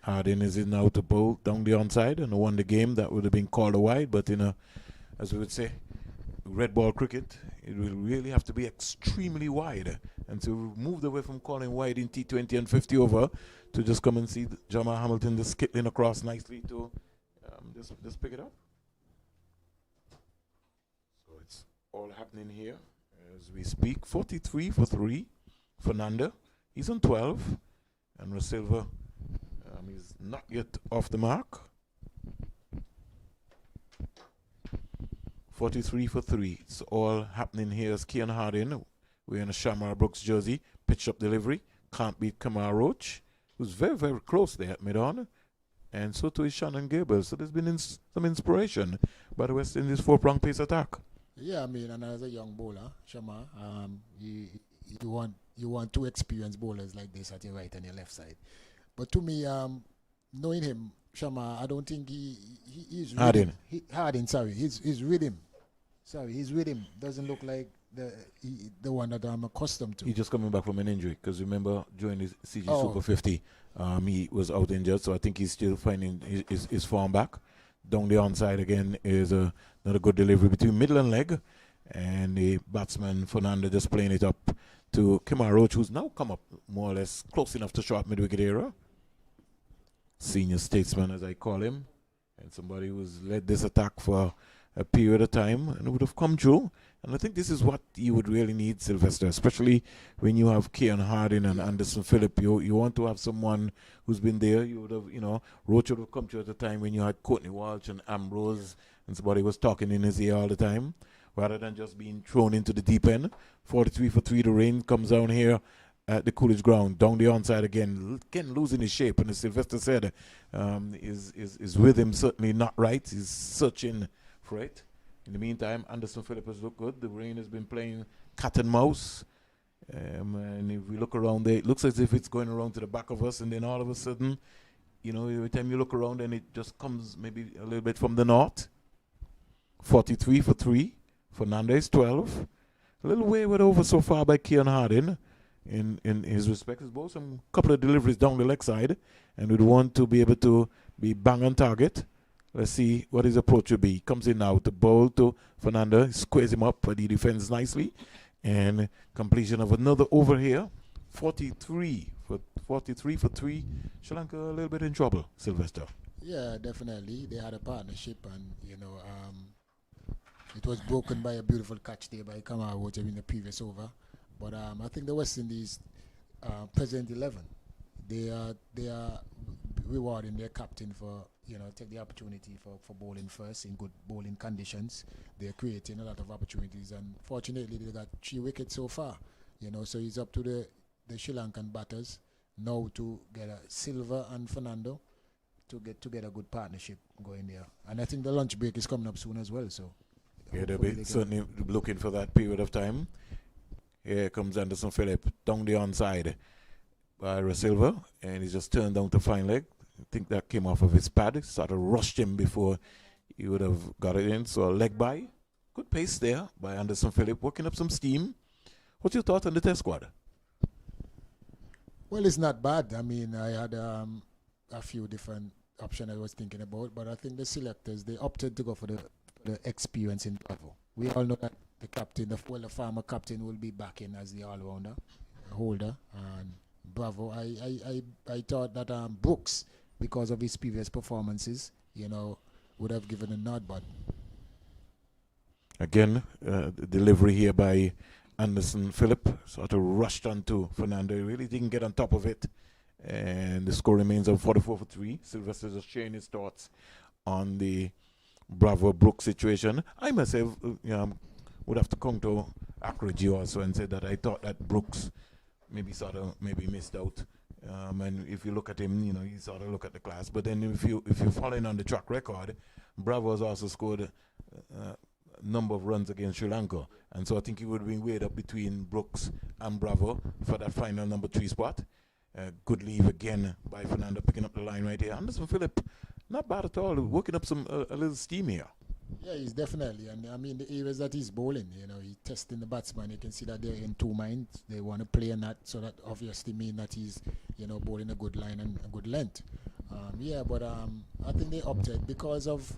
Hardin is in now to bowl down the onside and won the game. That would have been called a wide, but as we would say, red ball cricket, it will really have to be extremely wide. And to move away from calling wide in T20 and 50 over to just come and see Jamal Hamilton just skipping across nicely to just pick it up. So it's all happening here as we speak. 43 for 3. Fernando. He's on 12, and Rosilva is not yet off the mark. 43 for 3. It's all happening here as Kian Hardin, wearing a Shamar Brooks jersey, pitch up delivery, can't beat Kamar Roach, who's very, very close there at mid-on, and so too is Shannon Gable. So there's been some inspiration by the West Indies four-prong pace attack. Yeah, I mean, and as a young bowler, Shamar, you want two experienced bowlers like this at your right and your left side. But to me, knowing him, Shamar, I don't think he's Hardin. Hardin, sorry. His rhythm. Sorry, his rhythm doesn't look like the one that I'm accustomed to. He's just coming back from an injury because remember during his CG Super 50, he was out injured, so I think he's still finding his form back. Down the onside again is another good delivery between middle and leg, and the batsman Fernando just playing it up to Kemar Roach, who's now come up more or less close enough to short mid-wicket era. Senior statesman, as I call him, and somebody who's led this attack for a period of time and would have come through. And I think this is what you would really need, Sylvester, especially when you have Kian Hardin and Anderson Phillip. You want to have someone who's been there. You would have, Roach would have come to you at a time when you had Courtney Walsh and Ambrose, and somebody was talking in his ear all the time, rather than just being thrown into the deep end. 43 for 3, the rain comes down here at the Coolidge ground, down the onside again losing his shape. And as Sylvester said, his rhythm certainly not right. He's searching for it. In the meantime, Anderson Phillip has looked good. The rain has been playing cat and mouse. And if we look around there, it looks as if it's going around to the back of us, and then all of a sudden, every time you look around, and it just comes maybe a little bit from the north. 43 for 3. Fernando is 12. A little wayward over so far by Kian Hardin. In his respect, he's both some couple of deliveries down the leg side, and would want to be able to be bang on target. Let's see what his approach will be. Comes in now to bowl to Fernando. He squares him up, but he defends nicely. And completion of another over here. 43 for 3. Sri Lanka a little bit in trouble, Sylvester. Yeah, definitely. They had a partnership, and it was broken by a beautiful catch there by Kamar Roach in the previous over. But I think the West Indies present 11. They are rewarding their captain for take the opportunity for bowling first in good bowling conditions. They're creating a lot of opportunities, and fortunately they got 3 wickets so far. So it's up to the Sri Lankan batters now to get a Silva and Fernando to get a good partnership going there. And I think the lunch break is coming up soon as well. So yeah, they'll be certainly looking for that period of time. Here comes Anderson Phillip down the onside. by Silva, and he just turned down to fine leg. I think that came off of his pad. Sort of rushed him before he would have got it in. So a leg by. Good pace there by Anderson Phillip, working up some steam. What's your thought on the test squad? Well, it's not bad. I mean, I had a few different options I was thinking about, but I think the selectors, they opted to go for the experience in Bravo. We all know that the captain, the former captain, will be back in as the all-rounder, holder, and Bravo. I thought that Brooks, because of his previous performances, would have given a nod, but again, the delivery here by Anderson Phillip sort of rushed onto Fernando. He really didn't get on top of it. And the score remains on 44 for 3. Sylvester just sharing his thoughts on the Bravo Brooks situation. I myself would have to come to Akroji also and say that I thought that Brooks maybe missed out. And if you look at him, you sort of look at the class. But then if you're following on the track record, Bravo has also scored number of runs against Sri Lanka, and so I think he would have been weighed up between Brooks and Bravo for that final number 3 spot. Good leave again by Fernando, picking up the line right here. Anderson Phillip, not bad at all, working up a little steam here. yeah, he's definitely, and I mean the areas that he's bowling, he's testing the batsman. You can see that they're in two minds. They want to play in that, so that obviously means that he's bowling a good line and a good length. But I think they opted because of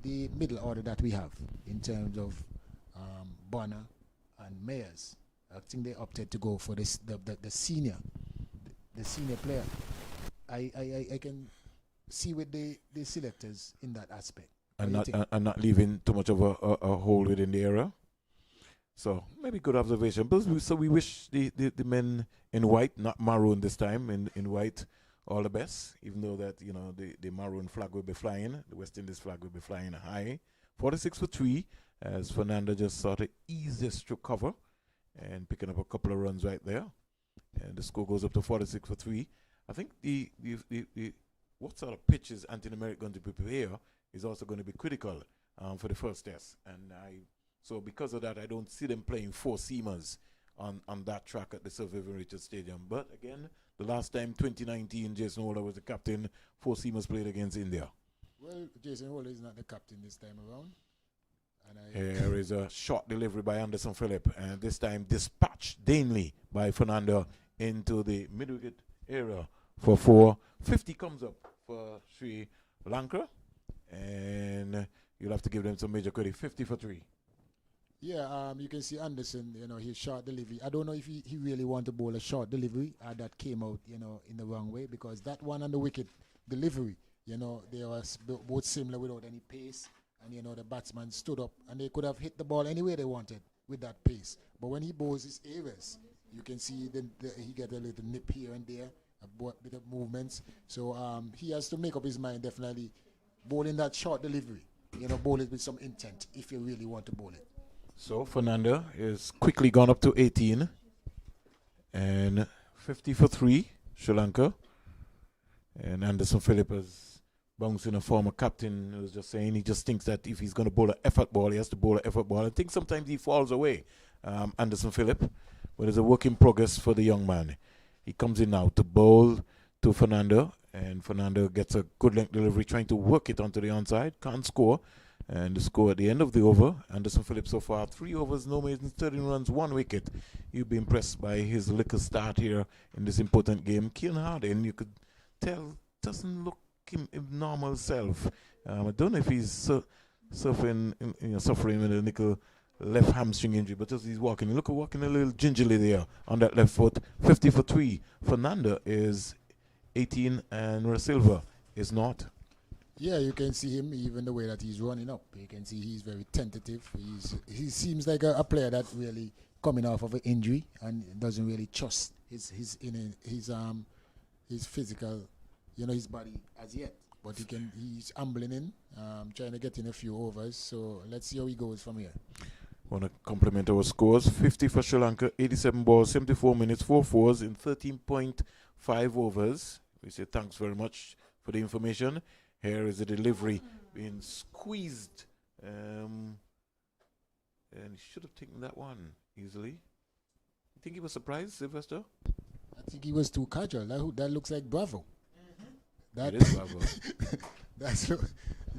the middle order that we have in terms of Bonner and Mayers. I think they opted to go for the senior player. I can see with the selectors in that aspect. And not leaving too much of a hole within the area. So maybe good observation. But we wish the men in white, not maroon this time, in white, all the best. Even though that the maroon flag will be flying, the West Indies flag will be flying high. 46 for 3, as Fernando just sort of eased his to cover and picking up a couple of runs right there. And the score goes up to 46 for 3. I think the what sort of pitch is Anthony Merritt going to prepare is also going to be critical for the first test. And so because of that, I don't see them playing 4 seamers on that track at the Sir Vivian Richards Stadium. But again, the last time, 2019, Jason Holder was the captain. 4 seamers played against India. Well, Jason Holder is not the captain this time around. Here is a short delivery by Anderson Phillip, and this time dispatched daintily by Fernando into the mid-wicket area for 4. 50 comes up for Sri Lanka, and you'll have to give them some major credit. 50 for 3. Yeah, you can see Anderson, his short delivery. I don't know if he really want to bowl a short delivery that came out, in the wrong way, because that one on the wicket delivery, they were both similar without any pace. And, the batsman stood up and they could have hit the ball any way they wanted with that pace. But when he bowls his areas, you can see he get a little nip here and there, a bit of movements. So he has to make up his mind, definitely, bowling that short delivery. Bowl it with some intent if you really want to bowl it. So Fernando is quickly gone up to 18. And 50 for 3, Sri Lanka. And Anderson Phillip has bouncing a former captain who was just saying he just thinks that if he's going to bowl an effort ball, he has to bowl an effort ball. I think sometimes he falls away, Anderson Phillip. But it's a work in progress for the young man. He comes in now to bowl to Fernando, and Fernando gets a good length delivery, trying to work it onto the onside. Can't score. And the score at the end of the over, Anderson Phillip so far, 3 overs, no more than 13 runs, 1 wicket. You'll be impressed by his liquor start here in this important game. Kieran Harding, you could tell, doesn't look him normal self. I don't know if he's suffering with a nickel left hamstring injury, but as he's walking, walking a little gingerly there on that left foot. 50 for 3. Fernando is 18 and Rasilva is not. Yeah, you can see him even the way that he's running up. You can see he's very tentative. He seems like a player that really coming off of an injury and doesn't really trust his physical, his body as yet. But he's ambling in, trying to get in a few overs. So let's see how he goes from here. Want to compliment our scores. 50 for Sri Lanka, 87 balls, 74 minutes, 4 fours in 13.5 overs. We say thanks very much for the information. Here is the delivery being squeezed. And he should have taken that one easily. You think he was surprised, Sylvester? I think he was too casual. That looks like Bravo. That It is Bravo.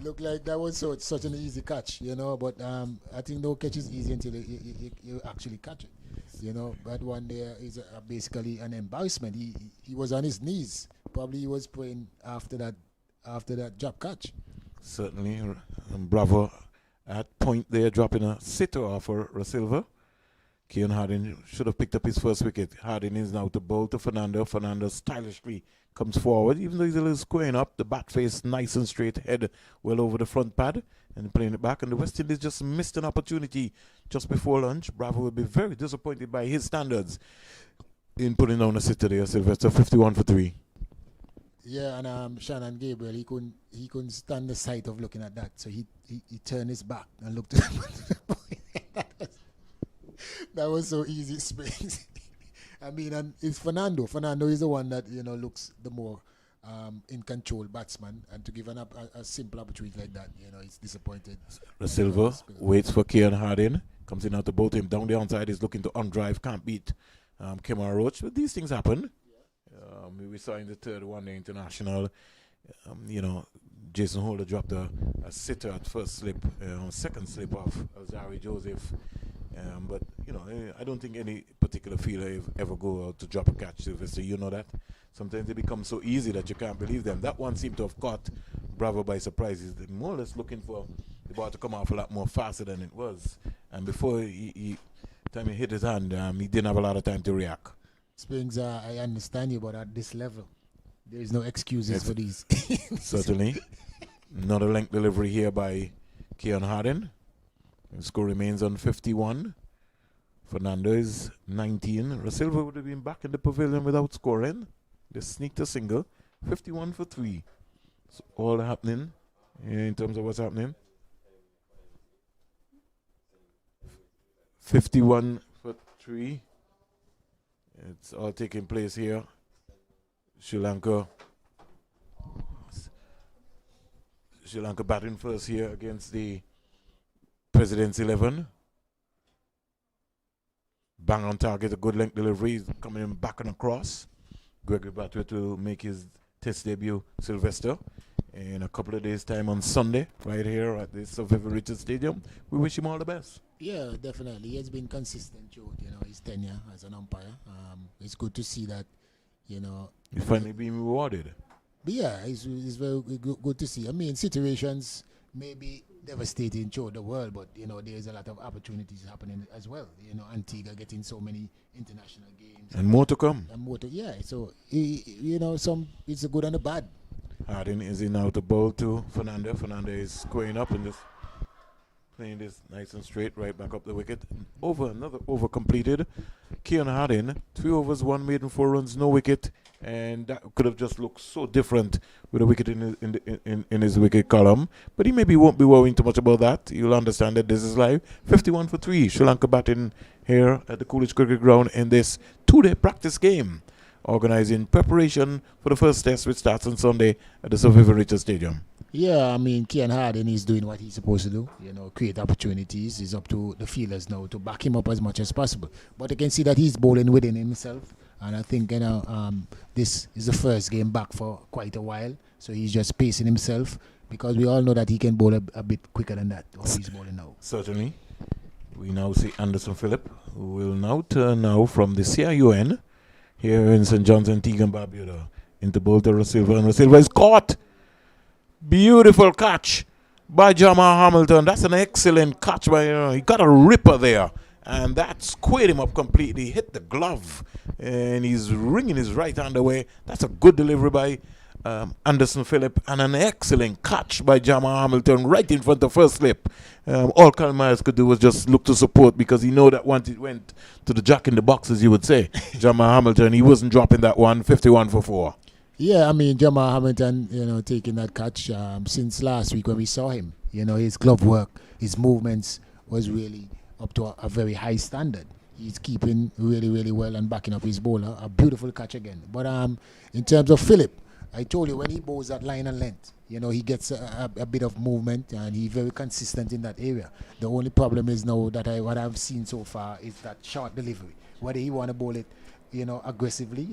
looked like that was such an easy catch, But I think no catch is easy until you actually catch it, That one there is basically an embarrassment. He was on his knees. Probably he was praying after that drop catch. Certainly, Bravo at point there, dropping a sitter off for Rasilva. Keon Harding should have picked up his first wicket. Harding is now to bowl to Fernando. Fernando stylishly comes forward, even though he's a little squaring up. The bat face nice and straight, head well over the front pad, and playing it back. And the West Indies just missed an opportunity just before lunch. Bravo will be very disappointed by his standards in putting down a sitter there. Sylvester, 51 for 3. Yeah, and Shannon Gabriel, he couldn't stand the sight of looking at that, so he turned his back and looked at that was so easy space. I mean, and it's Fernando. Fernando is the one that looks the more in control batsman, and to give a simple opportunity like that, he's disappointed. The Silver waits for Keon Harding, comes in out to both him down the outside. He's looking to undrive, can't beat Kemar Roach, but these things happen. We saw in the third one-day international, Jason Holder dropped a sitter at first slip, second slip off Alzari Joseph. But I don't think any particular fielder ever go out to drop a catch, Sylvester. You know that. Sometimes they become so easy that you can't believe them. That one seemed to have caught Bravo by surprise. He's more or less looking for the ball to come off a lot more faster than it was. And before time he hit his hand, he didn't have a lot of time to react. Springs, I understand you, but at this level, there is no excuses for these. Certainly. Not a length delivery here by Keon Harding. The score remains on 51. Fernando is 19. Rasilva would have been back in the pavilion without scoring. They sneaked a single. 51 for 3. So all happening in terms of what's happening. 51 for 3. It's all taking place here. Sri Lanka batting first here against the President's 11. Bang on target, a good length delivery, coming in back and across. Gregory Batwick will make his test debut, Sylvester, in a couple of days' time on Sunday, right here at the Sir Vivian Richards Stadium. We wish him all the best. Yeah, definitely. He has been consistent throughout, his tenure as an umpire. It's good to see that, He's finally being rewarded. But yeah, it's very good to see. I mean, situations may be devastating throughout the world, but there's a lot of opportunities happening as well. Antigua getting so many international games, and more to come. So it's a good and a bad. Harding is in now to bowl to Fernando. Fernando is squaring up and just playing this nice and straight right back up the wicket. Another over completed. Keon Harding, 3 overs, 1 maiden, 4 runs, no wicket, and that could have just looked so different with a wicket in his wicket column. But he maybe won't be worrying too much about that. You'll understand that this is live. 51 for 3. Sri Lanka batting here at the Coolidge Cricket Ground in this 2-day practice game, organizing preparation for the first test, which starts on Sunday at the Sir Vivian Richards Stadium. Yeah, I mean, Keon Harding is doing what he's supposed to do, create opportunities. It's up to the fielders now to back him up as much as possible. But you can see that he's bowling within himself. And I think, this is the first game back for quite a while. So he's just pacing himself, because we all know that he can bowl a bit quicker than that, what he's bowling now. Certainly. We now see Anderson Phillip, who will now turn from the CIUN here in St. John's, Antigua and Barbuda, into bowl to Rasilva. And Rasilva is caught! Beautiful catch by Jamal Hamilton. That's an excellent catch by he got a ripper there, and that squared him up completely, hit the glove, and he's wringing his right hand away. That's a good delivery by Anderson Phillip, and an excellent catch by Jamal Hamilton right in front of first slip. All Kyle Myers could do was just look to support, because he know that once it went to the jack in the box, as you would say, Jamal Hamilton, he wasn't dropping that one. 51 for 4. Yeah, I mean, Jamal Hamilton, taking that catch since last week when we saw him. His glove work, his movements was really up to a very high standard. He's keeping really, really well and backing up his bowler. A beautiful catch again. But in terms of Phillip, I told you, when he bowls that line and length, he gets a bit of movement, and he's very consistent in that area. The only problem is now that what I've seen so far is that short delivery. Whether he want to bowl it aggressively.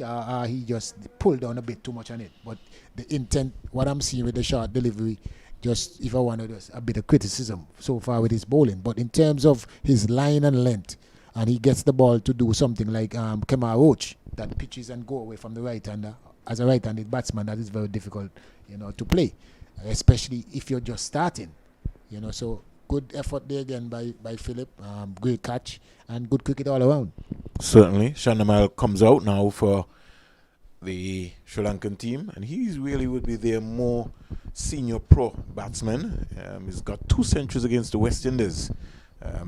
He just pulled down a bit too much on it. But the intent, what I'm seeing with the short delivery, just if I want to just a bit of criticism so far with his bowling. But in terms of his line and length, and he gets the ball to do something like Kemar Roach, that pitches and go away from the right-hander. As a right-handed batsman, that is very difficult, to play, especially if you're just starting. So good effort there again by Philip. Great catch and good cricket all around. Certainly. Chandimal comes out now for the Sri Lankan team, and he really would be their more senior pro batsman. He's got 2 centuries against the West Indies,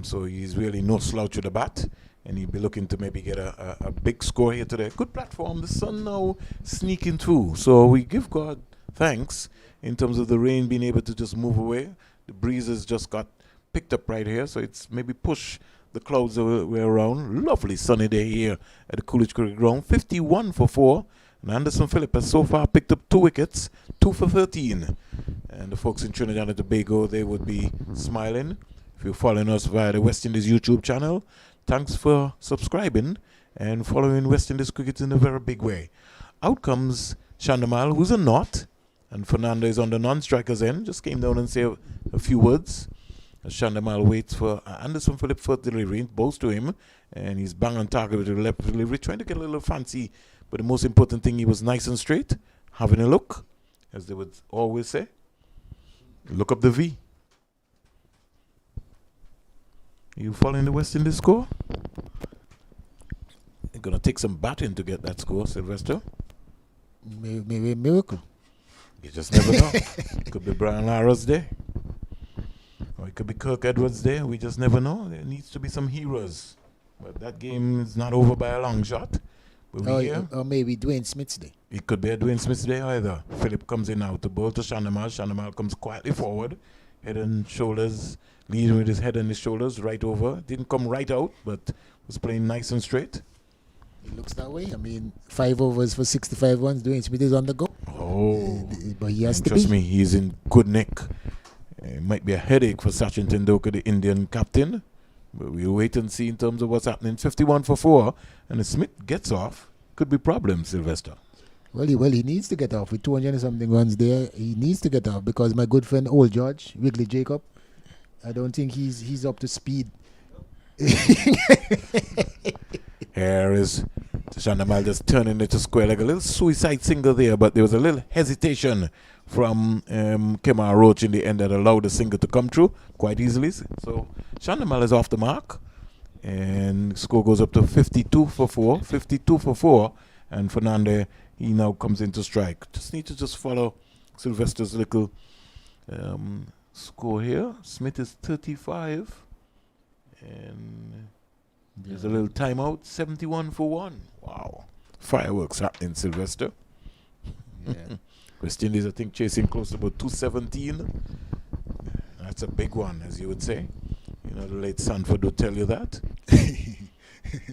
so he's really no slouch with the bat, and he'll be looking to maybe get a big score here today. Good platform. The sun now sneaking through, so we give God thanks in terms of the rain being able to just move away. The breezes just got picked up right here, so it's maybe push the clouds way around. Lovely sunny day here at the Coolidge Cricket Ground. 51 for 4. And Anderson Phillip has so far picked up 2 wickets, 2 for 13. And the folks in Trinidad and Tobago, they would be smiling. If you're following us via the West Indies YouTube channel, thanks for subscribing and following West Indies cricket in a very big way. Out comes Chandimal, who's a knot, and Fernando is on the non-striker's end. Just came down and said a few words. Chandimal waits for Anderson Phillip for delivery, bows to him, and he's bang on target with the left delivery, trying to get a little fancy. But the most important thing, he was nice and straight, having a look, as they would always say. Look up the V. You following the West Indies score? They're going to take some batting to get that score, Sylvester. Maybe a miracle. You just never know. It could be Brian Lara's day. Or it could be Kirk Edwards' day. We just never know. There needs to be some heroes. But that game is not over by a long shot. Or maybe Dwayne Smith's day. It could be a Dwayne Smith's day either. Philip comes in now to bowl to Chandimal. Chandimal comes quietly forward. Head and shoulders. Leading with his head and his shoulders right over. Didn't come right out, but was playing nice and straight. It looks that way. I mean, 5 overs for 65 runs. Dwayne Smith is on the go. Oh. But he has to trust be. me, he's in good nick. It might be a headache for Sachin Tendulkar, the Indian captain. But we'll wait and see in terms of what's happening. 51 for 4. And if Smith gets off, could be problems, Sylvester. Well, he needs to get off. With 200 and something runs there, he needs to get off. Because my good friend, Old George, Wrigley Jacob, I don't think he's up to speed. Here is Chandimal just turning it to square like a little suicide single there, but there was a little hesitation from Kemar Roach in the end that allowed the single to come through quite easily. So Chandimal is off the mark, and score goes up to 52 for 4. 52 for 4, and Fernando, he now comes into strike. Just need to follow Sylvester's little score here. Smith is 35, and there's a little timeout. 71 for 1. Wow. Fireworks happening, Sylvester. Yeah. West Indies, I think, chasing close to about 217. That's a big one, as you would say. You know, the late Sanford would tell you that.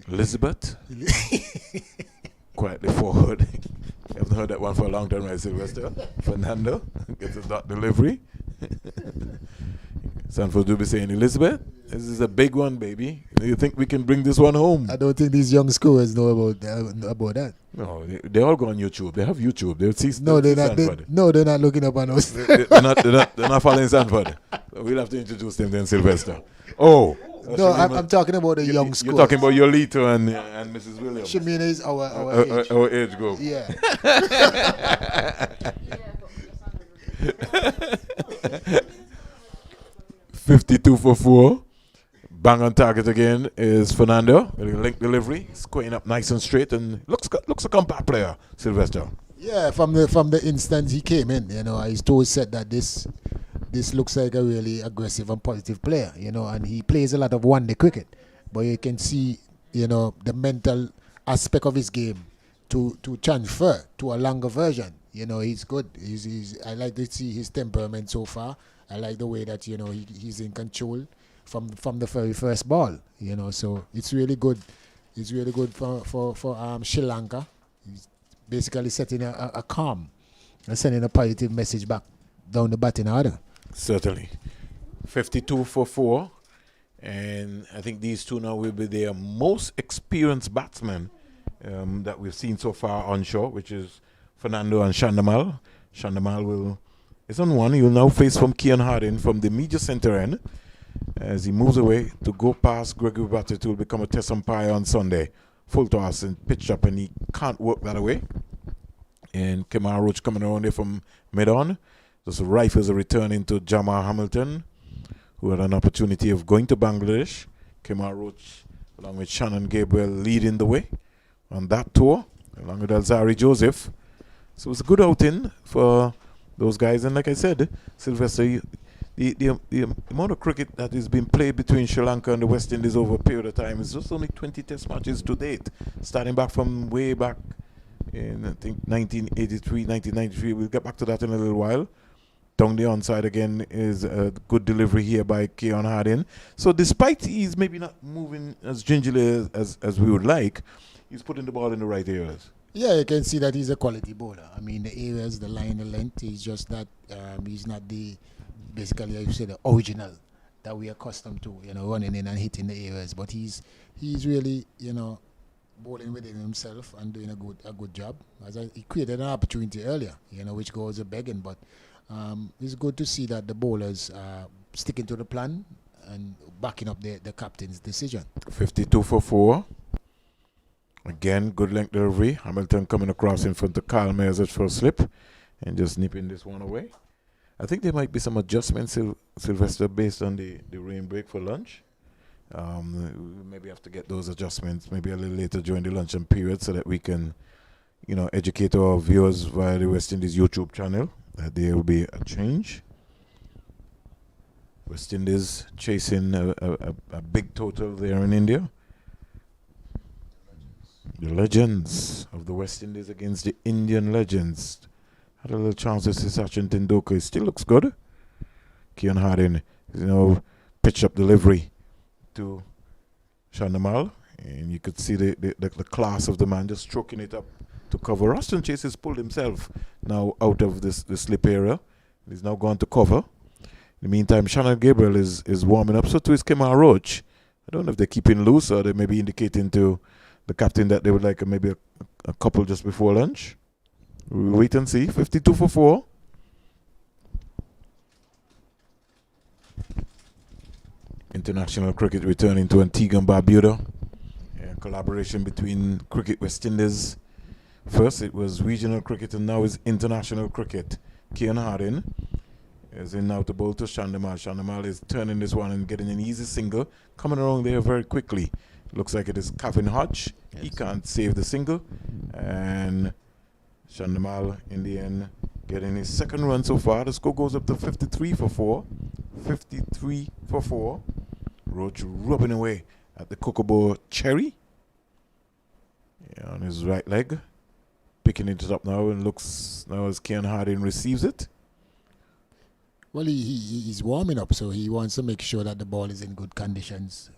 Elizabeth. Quietly forward. You haven't heard that one for a long time, right, Sylvester? Fernando gets a dot delivery. Sanford will be saying, Elizabeth, this is a big one, baby. Do you think we can bring this one home? I don't think these young scorers know about that. No, they all go on YouTube. They have YouTube. They'll see. No, they're not. Sanford. They're not looking up on us. they're not following Sanford. We'll have to introduce them then, Sylvester. Oh. No, I'm talking about the young scorers. You're talking about Yolito and Mrs. Williams. Shamina is our age. Our age group. Yeah. 52 for 4. Bang on target again is Fernando. With a link delivery. Squaring up nice and straight, and looks a compact player, Sylvester. Yeah, from the instant he came in, his toes said that this looks like a really aggressive and positive player, and he plays a lot of one-day cricket. But you can see, the mental aspect of his game to transfer to a longer version. He's good. I like to see his temperament so far. I like the way that, he's in control from the very first ball, so it's really good. It's really good for Sri Lanka. He's basically setting a calm and sending a positive message back down the batting order. Certainly. 52 for 4. And I think these two now will be their most experienced batsmen that we've seen so far onshore, which is Fernando and Shandamal. Shandamal is on one. He will now face from Kean Harding from the media center end as he moves away to go past Gregory Bassett, who will become a test umpire on Sunday. Full toss and pitch up, and he can't work that away. And Kemar Roach coming around there from mid-on. Just rifles a return into Jamal Hamilton, who had an opportunity of going to Bangladesh. Kemar Roach, along with Shannon Gabriel, leading the way on that tour, along with Alzari Joseph. So it was a good outing for those guys. And like I said, Sylvester, the amount of cricket that has been played between Sri Lanka and the West Indies over a period of time is just only 20 test matches to date, starting back from way back in, I think, 1983, 1993. We'll get back to that in a little while. Down the onside again is a good delivery here by Keon Harding. So despite he's maybe not moving as gingerly as we would like, he's putting the ball in the right areas. Yeah, you can see that he's a quality bowler. I mean, the areas, the line, the length, he's just that, he's not basically, I would say, the original that we're accustomed to, running in and hitting the areas. But he's really, bowling within himself and doing a good job. He created an opportunity earlier, which goes a begging, but it's good to see that the bowlers are sticking to the plan and backing up the captain's decision. 52 for 4. Again, good length delivery. Hamilton coming across in front of Kyle Mayers for a slip and just nipping this one away. I think there might be some adjustments, Sylvester, based on the rain break for lunch. We maybe have to get those adjustments maybe a little later during the luncheon period so that we can, educate our viewers via the West Indies YouTube channel that there will be a change. West Indies chasing a big total there in India. The legends of the West Indies against the Indian legends. Had a little chance to see Sachin Tendulkar. He still looks good. Kean Harding, pitch up delivery to Shandamal, and you could see the class of the man just stroking it up to cover. Ruston Chase has pulled himself now out of the slip area. He's now gone to cover. In the meantime, Shannon Gabriel is warming up. So too is Kemar Roach. I don't know if they're keeping loose or they may be indicating to the captain that they would like maybe a couple just before lunch. We'll wait and see. 52 for 4. International cricket returning to Antigua and Barbuda. Collaboration between Cricket West Indies. First it was regional cricket and now is international cricket. Kean Harding is in now to bowl to Shandamal. Shandamal is turning this one and getting an easy single. Coming around there very quickly. Looks like it is Kevin Hodge. Yes. He can't save the single. And Shandamal in the end getting his second run so far. The score goes up to 53 for 4. 53 for 4. Roach rubbing away at the Kokobo Cherry. Yeah, on his right leg. Picking it up now and looks now as Kean Harding receives it. Well, he's warming up, so he wants to make sure that the ball is in good conditions,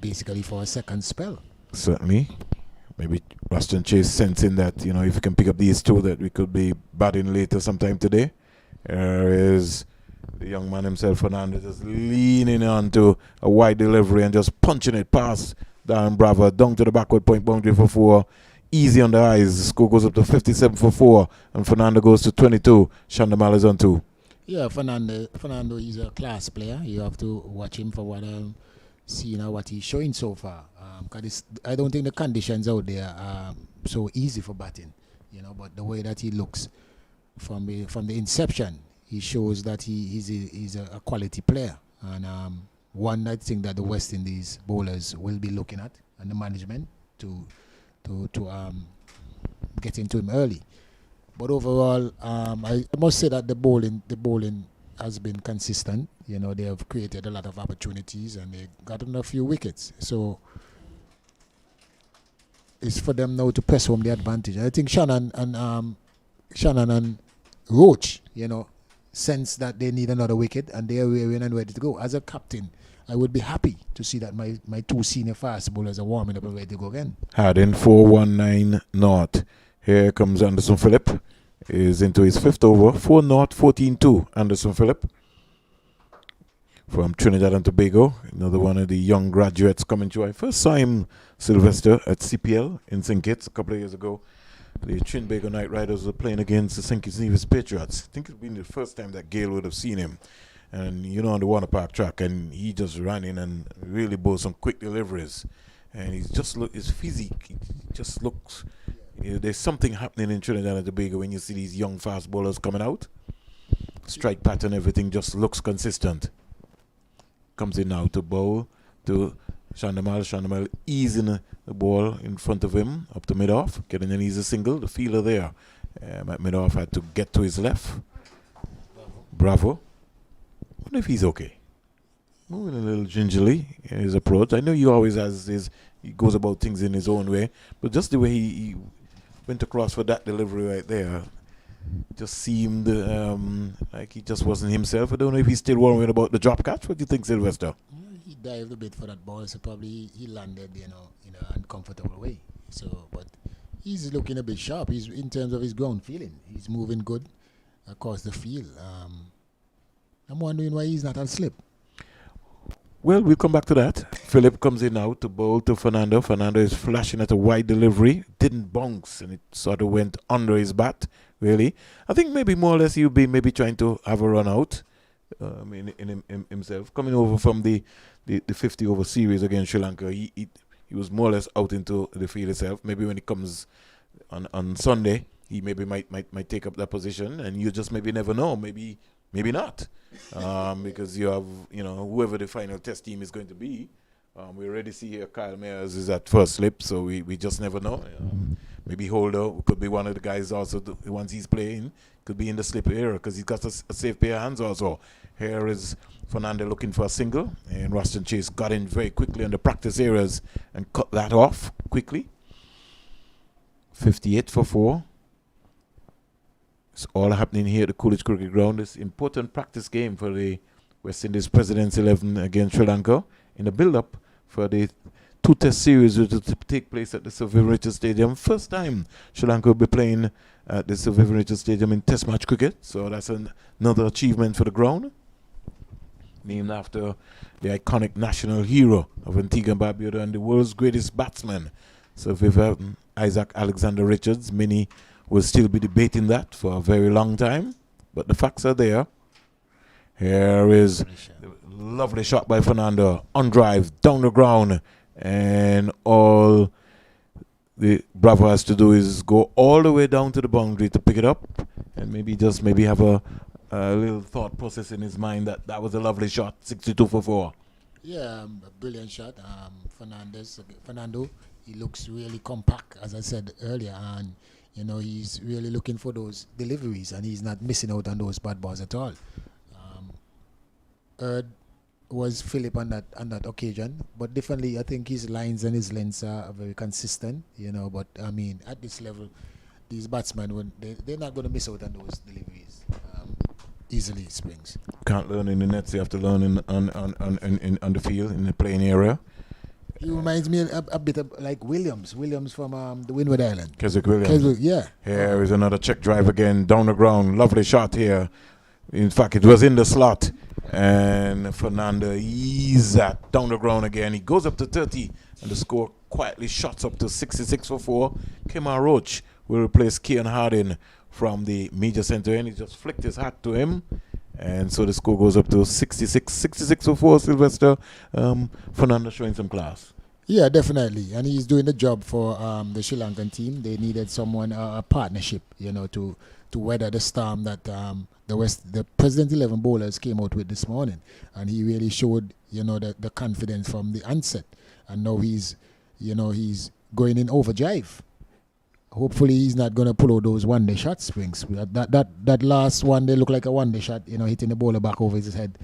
basically for a second spell. Certainly. Maybe Ruston Chase sensing that, if we can pick up these two, that we could be batting later sometime today. There is the young man himself, Fernandez, just leaning on to a wide delivery and just punching it past Darren Bravo down to the backward point boundary for 4. Easy on the eyes. The score goes up to 57 for 4, and Fernando goes to 22. Shandamal is on 2. Yeah, Fernando is a class player. You have to watch him for what what he's showing so far. Cause I don't think the conditions out there are so easy for batting, But the way that he looks from the inception, he shows that he's a quality player, and one I think that the West Indies bowlers will be looking at, and the management to get into him early. But overall, I must say that the bowling has been consistent. They have created a lot of opportunities and they gotten a few wickets. So it's for them now to press home the advantage. I think Shannon and Roach, sense that they need another wicket and they are rearing and ready to go. As a captain, I would be happy to see that my two senior fast bowlers are warming up and ready to go again. Harding 4-1-9 not. Here comes Anderson Phillip. Is into his 5th over. 4-0, 14-2. Anderson Phillip. from Trinidad and Tobago. Another one of the young graduates coming through. I first saw him, Sylvester, at CPL in St. Kitts a couple of years ago. The Trinbago Knight Riders were playing against the St. Kitts Nevis Patriots. I think it's been the first time that Gail would have seen him. And, on the water park track, and he just ran in and really bowled some quick deliveries. And his physique, he just looks, there's something happening in Trinidad and Tobago when you see these young fast bowlers coming out. Strike pattern, everything just looks consistent. Comes in now to bowl to Shandamal. Shandamal easing the ball in front of him up to mid-off, getting an easy single. The fielder there at mid-off had to get to his left. Bravo. I wonder if he's okay. Moving a little gingerly in his approach. I know he always he goes about things in his own way, but just the way he went across for that delivery right there just seemed like he just wasn't himself. I don't know if he's still worrying about the drop catch. What do you think, Sylvester? He dived a bit for that ball, so probably he landed, in an uncomfortable way. So, but he's looking a bit sharp. He's in terms of his ground feeling. He's moving good across the field. I'm wondering why he's not on slip. Well, we'll come back to that. Philip comes in now to bowl to Fernando. Fernando is flashing at a wide delivery. Didn't bounce, and it sort of went under his bat, really. I think maybe more or less he'll be maybe trying to have a run out in himself. Coming over from the 50-over series against Sri Lanka, he was more or less out into the field itself. Maybe when he comes on Sunday, he maybe might take up that position, and you just maybe never know. Maybe not. Because you have, whoever the final test team is going to be. We already see here Kyle Mayers is at first slip, so we just never know. Maybe Holder could be one of the guys also, the ones he's playing, could be in the slip era because he's got a safe pair of hands also. Here is Fernando looking for a single, and Roston Chase got in very quickly on the practice areas and cut that off quickly. 58 for 4. It's all happening here at the Coolidge Cricket Ground. This important practice game for the West Indies Presidents 11 against Sri Lanka in the build-up for the 2 test series which will take place at the Sir Vivian Richards Stadium. First time Sri Lanka will be playing at the Sir Vivian Richards Stadium in test match cricket. So that's another achievement for the ground. Named after the iconic national hero of Antigua and Barbuda and the world's greatest batsman, Sir Vivian Isaac Alexander Richards. Many will still be debating that for a very long time, but the facts are there. Here is a lovely shot by Fernando on drive down the ground, and all the Bravo has to do is go all the way down to the boundary to pick it up, and maybe have a little thought process in his mind that was a lovely shot. 62 for 4. Yeah, a brilliant shot. Fernando, he looks really compact, as I said earlier, and he's really looking for those deliveries, and he's not missing out on those bad balls at all. Was Philip on that occasion, but definitely I think his lines and his lengths are very consistent. But I mean, at this level, these batsmen they're not going to miss out on those deliveries easily. Springs can't learn in the nets; you have to learn on the field in the playing area. He reminds me a bit of like Williams from the Windward Island. Keswick Williams. Yeah. Here is another check drive again, down the ground. Lovely shot here. In fact, it was in the slot. And Fernando ease that down the ground again. He goes up to 30, and the score quietly shots up to 66 for 4. Kemar Roach will replace Kian Harding from the media center, and he just flicked his hat to him. And so the score goes up to 66 for 4, Sylvester. Fernando showing some class. Yeah, definitely. And he's doing the job for the Sri Lankan team. They needed someone, a partnership, to weather the storm that the President 11 bowlers came out with this morning. And he really showed, the confidence from the onset. And now he's going in overdrive. Hopefully he's not going to pull out those one-day shots, Springs. That last one, they look like a one-day shot, hitting the bowler back over his head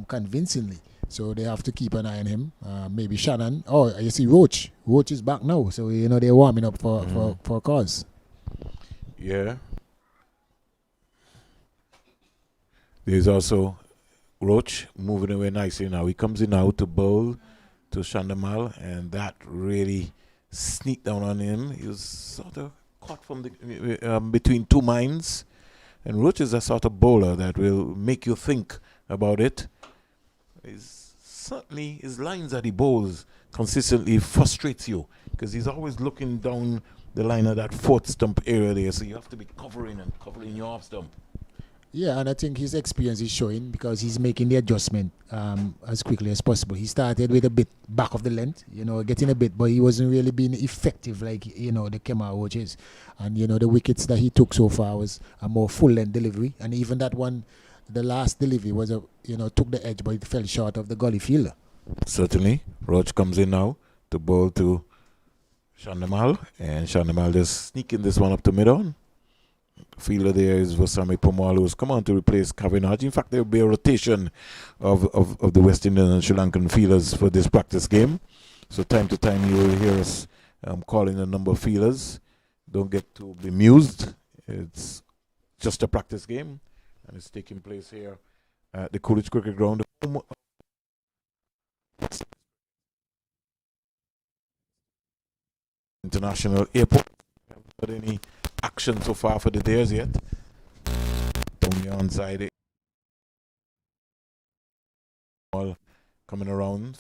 convincingly. So they have to keep an eye on him. Maybe Shannon. Oh, you see Roach. Roach is back now. So, they're warming up for a cause. Yeah. There's also Roach moving away nicely now. He comes in now to bowl to Shandamal, and that really sneaked down on him. He was sort of caught from between two minds. And Roach is a sort of bowler that will make you think about it. certainly his lines that he bowls consistently frustrates you because he's always looking down the line of that fourth stump area there. So you have to be covering your off stump. Yeah, and I think his experience is showing because he's making the adjustment as quickly as possible. He started with a bit back of the length, getting a bit, but he wasn't really being effective like, the Kemar Roach is. And, the wickets that he took so far was a more full-length delivery. And even that one, the last delivery was, took the edge, but it fell short of the gully fielder. Certainly. Roach comes in now to bowl to Chandamal. And Chandamal just sneaking this one up to mid-on. Fielder there is Vasami Pomal, who's come on to replace Kavinaj. In fact, there will be a rotation of the West Indian and Sri Lankan fielders for this practice game. So time to time you will hear us calling a number of fielders. Don't get too bemused. It's just a practice game, and it's taking place here at the Coolidge Cricket Ground. International Airport. Haven't got any action so far for the Dares yet. Down the onside, all coming around.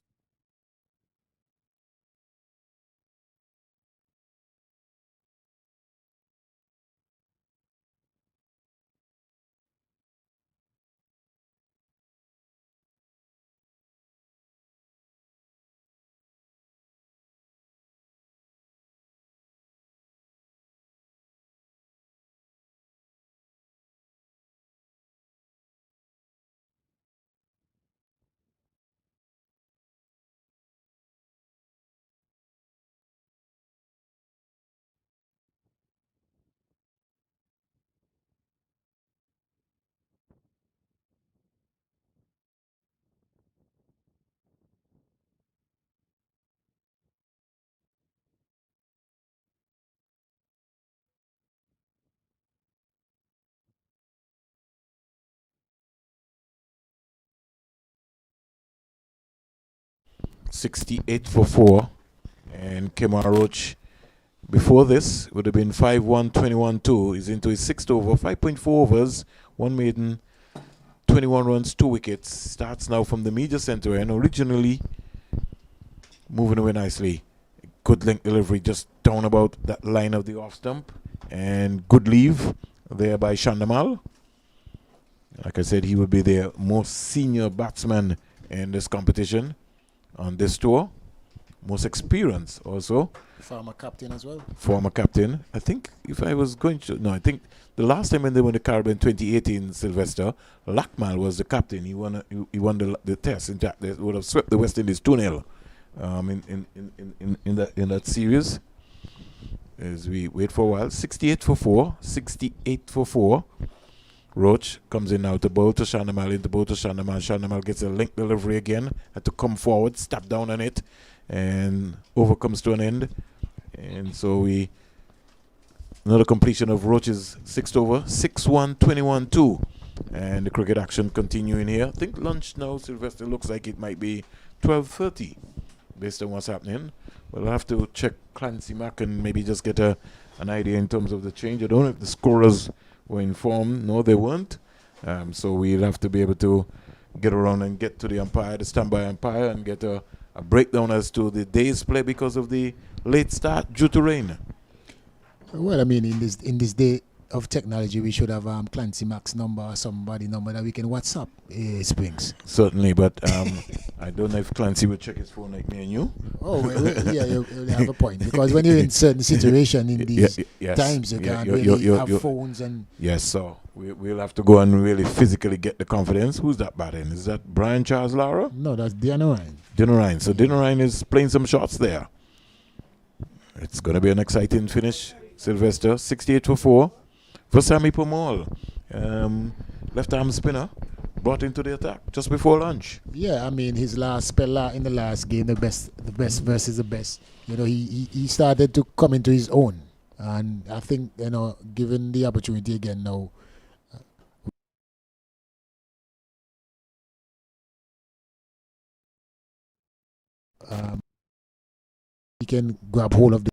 $68 for 4, and Kemar Roach before this would have been 5-1, 21-2. He's into his sixth over, 5.4 overs, 1 maiden, 21 runs, 2 wickets. Starts now from the media centre and originally moving away nicely. Good link delivery just down about that line of the off stump, and good leave there by Chandamal. Like I said, he would be the most senior batsman in this competition on this tour. Most experience also. Former captain as well. Former captain. I think if I was going to... No, I think the last time when they won the Caribbean 2018, Sylvester, Lakmal was the captain. He won the test. In fact, they would have swept the West Indies 2-0 in that series. As we wait for a while. 68 for 4. 68 for 4. Roach comes in now to bowl to Chandamal, into bowl to Chandamal. Chandamal gets a link delivery again. Had to come forward, step down on it, and over comes to an end. And so another completion of Roach's sixth over, 6-1, 21-2. And the cricket action continuing here. I think lunch now, Sylvester, looks like it might be 12:30 based on what's happening. We'll have to check Clancy Mack and maybe just get an idea in terms of the change. I don't know if the scorers were informed. No, they weren't. So we'll have to be able to get around and get to the umpire, the standby umpire, and get a breakdown as to the day's play because of the late start due to rain. Well, I mean, in this day of technology, we should have Clancy Mack's number or somebody number that we can WhatsApp Springs. Certainly, but I don't know if Clancy will check his phone like me and you. Oh, well, yeah, you have a point. Because when you're in certain situations in these times, you can't really have phones and... Yes, so we'll have to go and really physically get the confidence. Who's that batting? Is that Brian Charles Lara? No, that's Diana Ryan. Diana Ryan. So Diana Ryan is playing some shots there. It's going to be an exciting finish, Sylvester. 68 for 4. For Sammy Pomal, left arm spinner, brought into the attack just before lunch. Yeah, I mean his last spell in the last game, the best versus the best. He started to come into his own, and I think given the opportunity again now, he can grab hold of the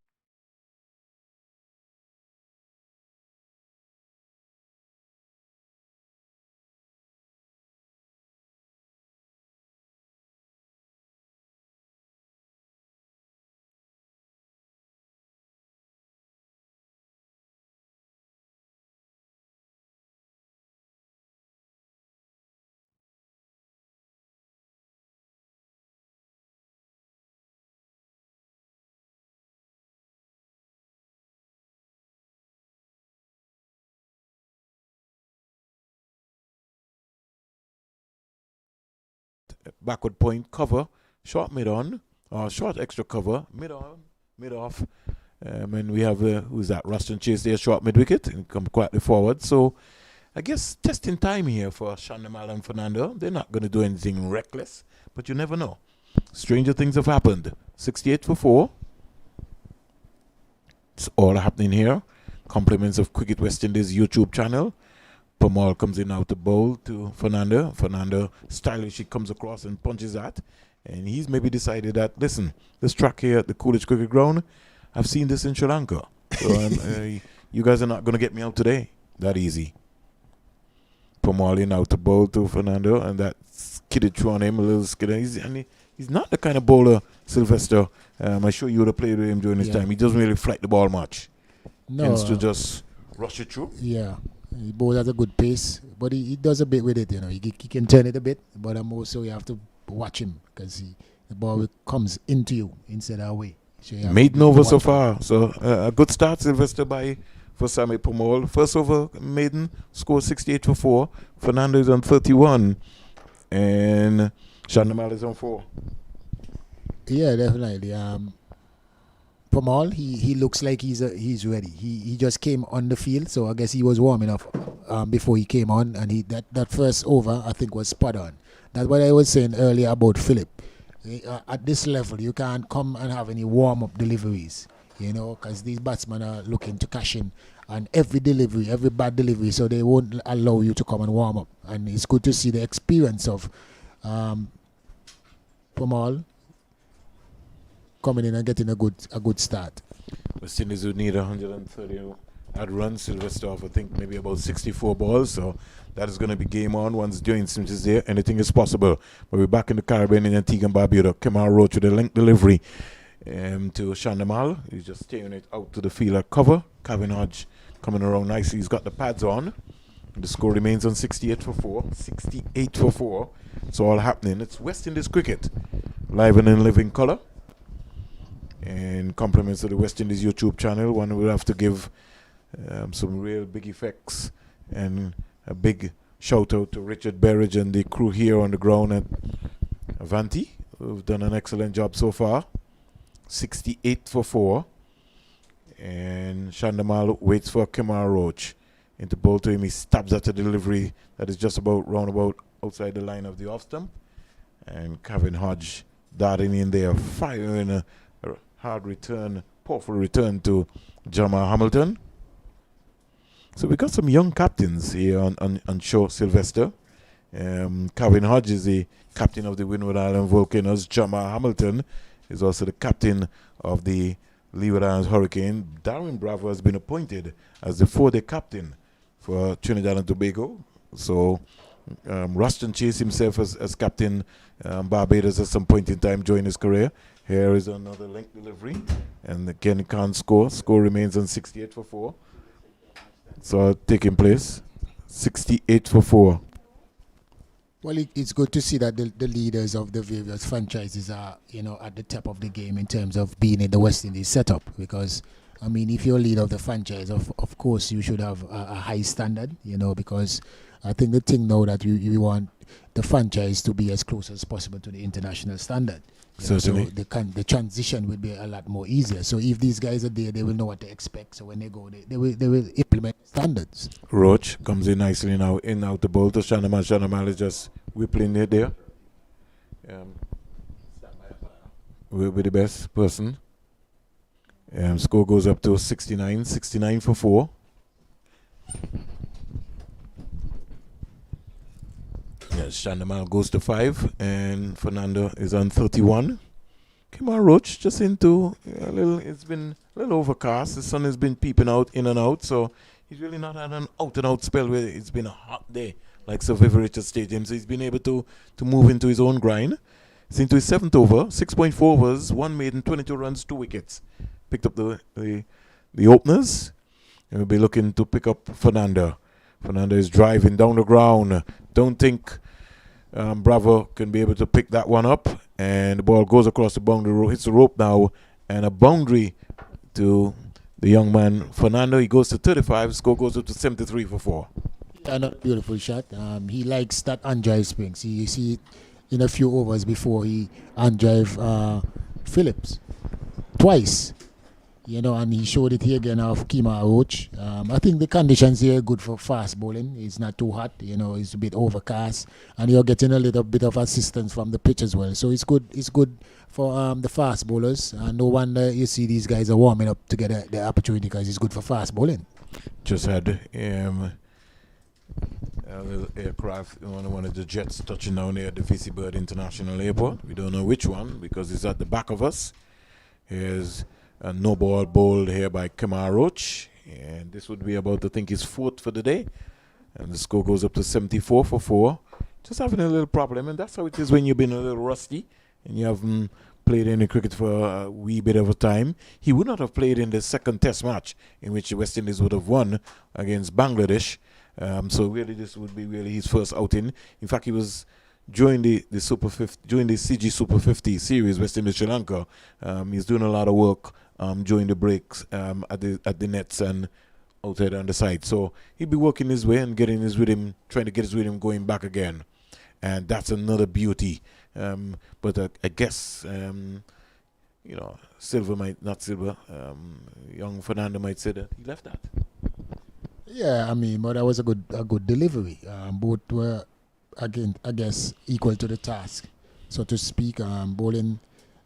backward point, cover, short mid-on, or short extra cover, mid-on, mid-off. And we have, who's that? Ruston Chase there, short mid-wicket, and come quietly forward. So I guess testing time here for Shandamal and Fernando. They're not going to do anything reckless, but you never know. Stranger things have happened. 68 for 4. It's all happening here. Compliments of Cricket West Indies YouTube channel. Pamal comes in out the bowl to Fernando. Fernando stylishly comes across and punches that. And he's maybe decided that, listen, this track here at the Coolidge Cricket Ground, I've seen this in Sri Lanka. So you guys are not going to get me out today. That easy. Pamal in out the bowl to Fernando. And that skidded through on him, a little skidder. He's not the kind of bowler, Sylvester. I'm sure you would have played with him during his time. He doesn't really flight the ball much. No. Tends to just rush it through. Yeah. He bowls at a good pace, but he does a bit with it, you know. He can turn it a bit, but also you have to watch him because the ball comes into you instead of away. So Maiden over so far. So a good start, Sylvester, for Sammy Pamal. First over, Maiden, score 68 for 4. Fernando is on 31. And Shandamal is on 4. Yeah, definitely. Pamal, he looks like he's ready. He just came on the field, so I guess he was warming up before he came on, and that first over I think was spot on. That's what I was saying earlier about Philip. At this level, you can't come and have any warm-up deliveries, you know, because these batsmen are looking to cash in on every delivery, every bad delivery, so they won't allow you to come and warm up. And it's good to see the experience of Pamal coming in and getting a good start. West Indies would need 130 odd runs. Sylvester off, I think, maybe about 64 balls. So that is going to be game on once Dwayne Sims is there. Anything is possible. But we're back in the Caribbean in Antigua and Barbuda. Kemal Roach with a link delivery to Shandamal. He's just steering it out to the fielder cover. Kevin Hodge coming around nicely. He's got the pads on. The score remains on 68 for 4. 68 for 4. It's all happening. It's West Indies cricket. Live and in living colour. And compliments to the West Indies YouTube channel. One will have to give some real big effects and a big shout out to Richard Berridge and the crew here on the ground at Avanti, who've done an excellent job so far. 68 for 4. And Shandamal waits for Kemal Roach. Into bowl to him, he stabs at a delivery that is just about roundabout outside the line of the off stump. And Kevin Hodge darting in there, firing a hard return, powerful return to Jamal Hamilton. So we got some young captains here on show, Sylvester. Kevin Hodge is the captain of the Windward Island Volcanoes. Jamal Hamilton is also the captain of the Leeward Islands Hurricane. Darren Bravo has been appointed as the 4-day captain for Trinidad and Tobago. So Ruston Chase himself as captain Barbados at some point in time during his career. Here is another link delivery. And again, he can't score. Score remains on 68 for 4. So taking place, 68 for 4. Well, it's good to see that the leaders of the various franchises are, you know, at the top of the game in terms of being in the West Indies setup. Because, I mean, if you're leader of the franchise, of course, you should have a high standard, you know, because I think the thing now that you want the franchise to be as close as possible to the international standard. Certainly. So the transition will be a lot more easier. So if these guys are there, they will know what to expect. So when they go, they will implement standards. Roach comes in nicely now, in out the ball to Shandamal. Shandamal is just whippling it there. Will be the best person. Score goes up to 69 for 4. Yes, Shandamal goes to 5, and Fernando is on 31. Kemal Roach just into a little. It's been a little overcast. The sun has been peeping out, in and out, so he's really not had an out-and-out spell where it's been a hot day like Sir Vivian Richards Stadium. So he's been able to move into his own grind. He's into his 7th over, 6.4 overs, 1 maiden, 22 runs, 2 wickets. Picked up the openers, and we'll be looking to pick up Fernando. Fernando is driving down the ground. Don't think Bravo can be able to pick that one up. And the ball goes across the boundary, hits the rope now. And a boundary to the young man, Fernando. He goes to 35. Score goes up to 73 for 4. Another beautiful shot. He likes that on-drive springs. You see in a few overs before he undrive Phillips twice. And he showed it here again off Kemar Roach. I think the conditions here are good for fast bowling. It's not too hot, it's a bit overcast, and you're getting a little bit of assistance from the pitch as well. So it's good. It's good for the fast bowlers. And no wonder you see these guys are warming up to get the opportunity, because it's good for fast bowling. Just had a little aircraft, one of the jets touching down there at the VC Bird International Airport. We don't know which one because it's at the back of us. Here's a no ball bowled here by Kemar Roach, and this would be about, I think, his 4th for the day, and the score goes up to 74 for 4. Just having a little problem, and that's how it is when you've been a little rusty and you haven't played any cricket for a wee bit of a time. He would not have played in the second test match in which the West Indies would have won against Bangladesh, so really this would be really his first outing. In fact, he was during the CG Super 50 series, West Indies Sri Lanka. He's doing a lot of work during the breaks at the nets and outside on the side. So he'll be working his way and getting his rhythm, trying to get his rhythm going back again. And that's another beauty. But I guess, young Fernando might say that he left that. Yeah, but that was a good delivery. Both were, again, I guess, equal to the task, so to speak. Bowling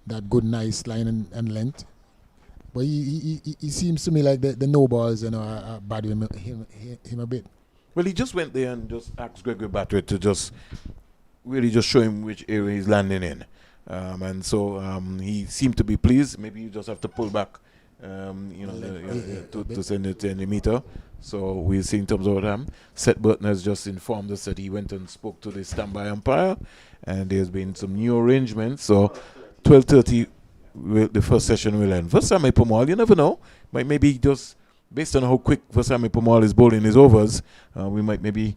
that good, nice line and length. But he seems to me like the no balls, are bothering him a bit. Well, he just went there and just asked Gregory Battery to just really just show him which area he's landing in. And so he seemed to be pleased. Maybe you just have to pull back, to send it in the meter. So we'll see in terms of that. Seth Burton has just informed us that he went and spoke to the standby umpire, and there's been some new arrangements. So 12:30, the first session will end. Vasami Pamal, you never know. Maybe just based on how quick Vasami Pamal is bowling his overs, we might maybe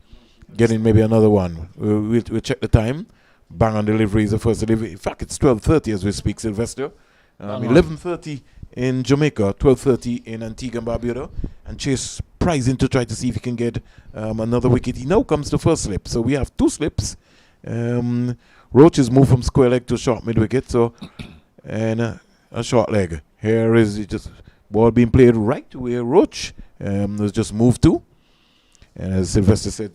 get in maybe another one. We'll check the time. Bang on delivery is the first delivery. In fact, it's 12:30 as we speak, Sylvester. 11:30 in Jamaica, 12:30 in Antigua and Barbuda, and Chase pricing to try to see if he can get another wicket. He now comes to first slip, so we have 2 slips. Roach is moved from square leg to short mid wicket, and a short leg. Here is just ball being played right to where Roach was just moved to, and as Sylvester said,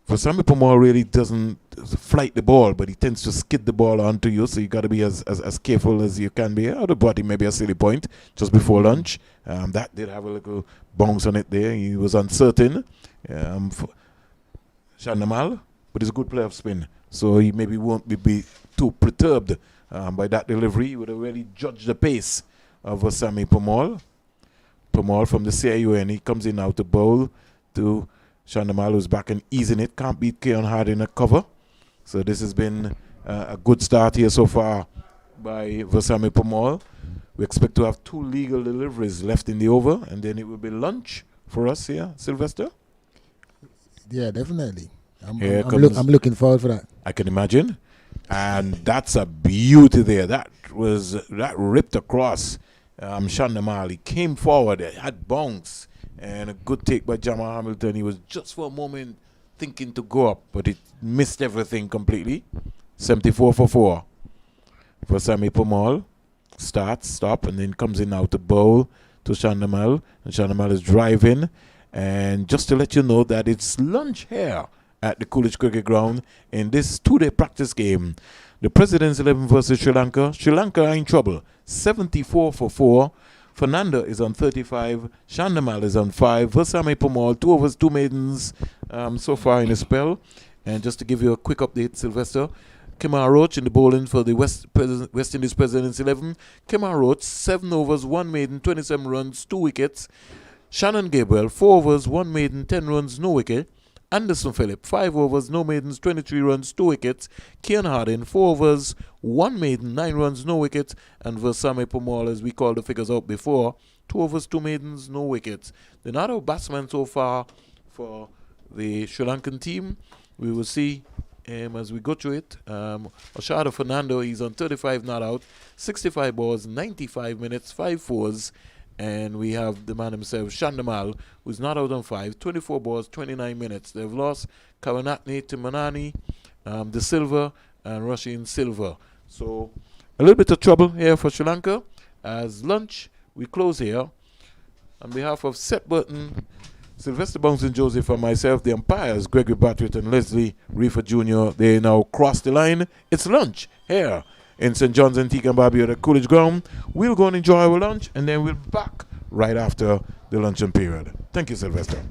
for Sammy Pamal really doesn't flight the ball, but he tends to skid the ball onto you, so you got to be as careful as you can be. I would have brought him maybe a silly point just before lunch. That did have a little bounce on it there. He was uncertain. Chandamal, but he's a good player of spin, so he maybe won't be too perturbed by that delivery. He would have really judged the pace of Sammy Pamal. Pamal from the CIUN, he comes in now to bowl to Chandamal, who's back and easing it. Can't beat Keon Hard in a cover. So this has been a good start here so far by Vasami Pamal. We expect to have 2 legal deliveries left in the over, and then it will be lunch for us here, Sylvester. Yeah, definitely. I'm looking forward for that. I can imagine. And that's a beauty there. That ripped across Chandamal. He came forward, had bounce, and a good take by Jamal Hamilton. He was just for a moment thinking to go up, but it missed everything completely. 74 for 4 for Sammy Pamal. Starts, stop, and then comes in now to bowl to Chandamal. And Chandamal is driving. And just to let you know that it's lunch here at the Coolidge Cricket Ground in this 2-day practice game. The President's 11 versus Sri Lanka. Sri Lanka are in trouble. 74 for 4. Fernando is on 35. Chandamal is on 5. Vasami Pamal, 2 overs, 2 maidens so far in a spell. And just to give you a quick update, Sylvester, Kemar Roach in the bowling for the West Indies President's 11. Kemar Roach, 7 overs, 1 maiden, 27 runs, 2 wickets. Shannon Gabriel, 4 overs, 1 maiden, 10 runs, no wicket. Anderson Phillip, 5 overs, no maidens, 23 runs, 2 wickets. Kian Hardin, 4 overs, 1 maiden, 9 runs, no wickets. And Vasami Pamal, as we called the figures out before, 2 overs, 2 maidens, no wickets. They're not our batsmen so far for the Sri Lankan team. We will see as we go through it. Oshada Fernando, he's on 35 not out, 65 balls, 95 minutes, 5 fours. And we have the man himself, Chandamal, who's not out on 5, 24 balls, 29 minutes. They've lost Kawanatni to Manani, De Silva, and rushing silver. So a little bit of trouble here for Sri Lanka. As lunch, we close here. On behalf of Seth Burton, Sylvester Bouncing Joseph, and myself, the umpires, Gregory Bartlett and Leslie Reefer Jr., they now cross the line. It's lunch here in St. John's Antique and Barbuda Coolidge Ground. We'll go and enjoy our lunch, and then we'll be back right after the luncheon period. Thank you, Sylvester.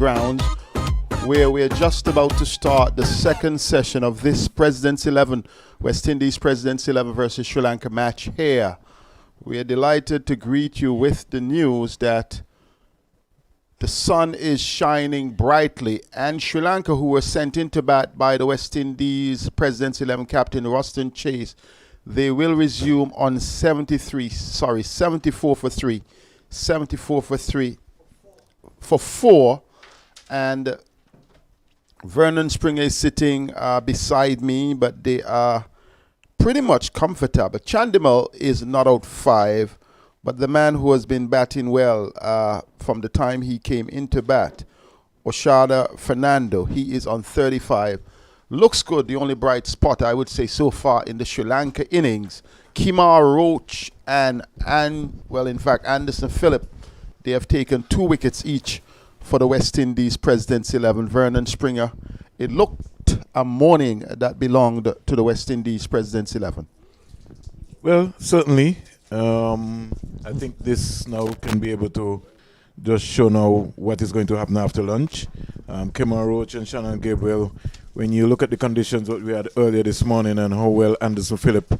grounds, where we're just about to start the second session of this President's 11, West Indies President's 11 versus Sri Lanka match here. We are delighted to greet you with the news that the sun is shining brightly, and Sri Lanka, who were sent into bat by the West Indies President's 11 captain Ruston Chase, they will resume on 74 for 3. 74 for 3 for 4, and Vernon Springer is sitting beside me, but they are pretty much comfortable. Chandimal is not out 5, but the man who has been batting well from the time he came into bat, Oshada Fernando, he is on 35. Looks good. The only bright spot, I would say, so far in the Sri Lanka innings, Kemar Roach and Anderson Phillip, they have taken 2 wickets each for the West Indies President's 11. Vernon Springer, it looked a morning that belonged to the West Indies President's 11. Well, certainly. I think this now can be able to just show now what is going to happen after lunch. Kemar Roach and Shannon Gabriel, when you look at the conditions that we had earlier this morning and how well Anderson Phillip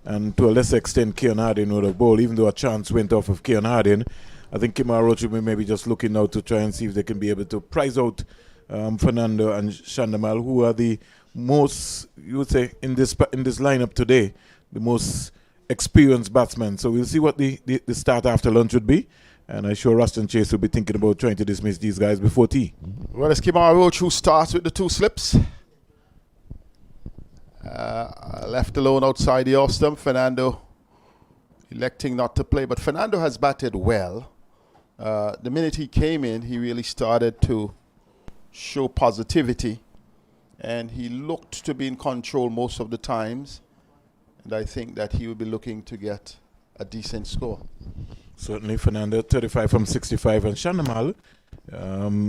and to a lesser extent Keon Harding would have bowled, even though a chance went off of Keon Harding, I think Kemar Roach will be maybe just looking now to try and see if they can be able to prize out Fernando and Chandimal, who are the most, you would say, in this lineup today, the most experienced batsmen. So we'll see what the start after lunch would be. And I'm sure Ruston Chase will be thinking about trying to dismiss these guys before tea. Well, it's Kemar Roach who starts with the 2 slips. Left alone outside the off stump. Fernando electing not to play, but Fernando has batted well. The minute he came in, he really started to show positivity, and he looked to be in control most of the times. And I think that he will be looking to get a decent score. Certainly, Fernando, 35 from 65, and Chandimal,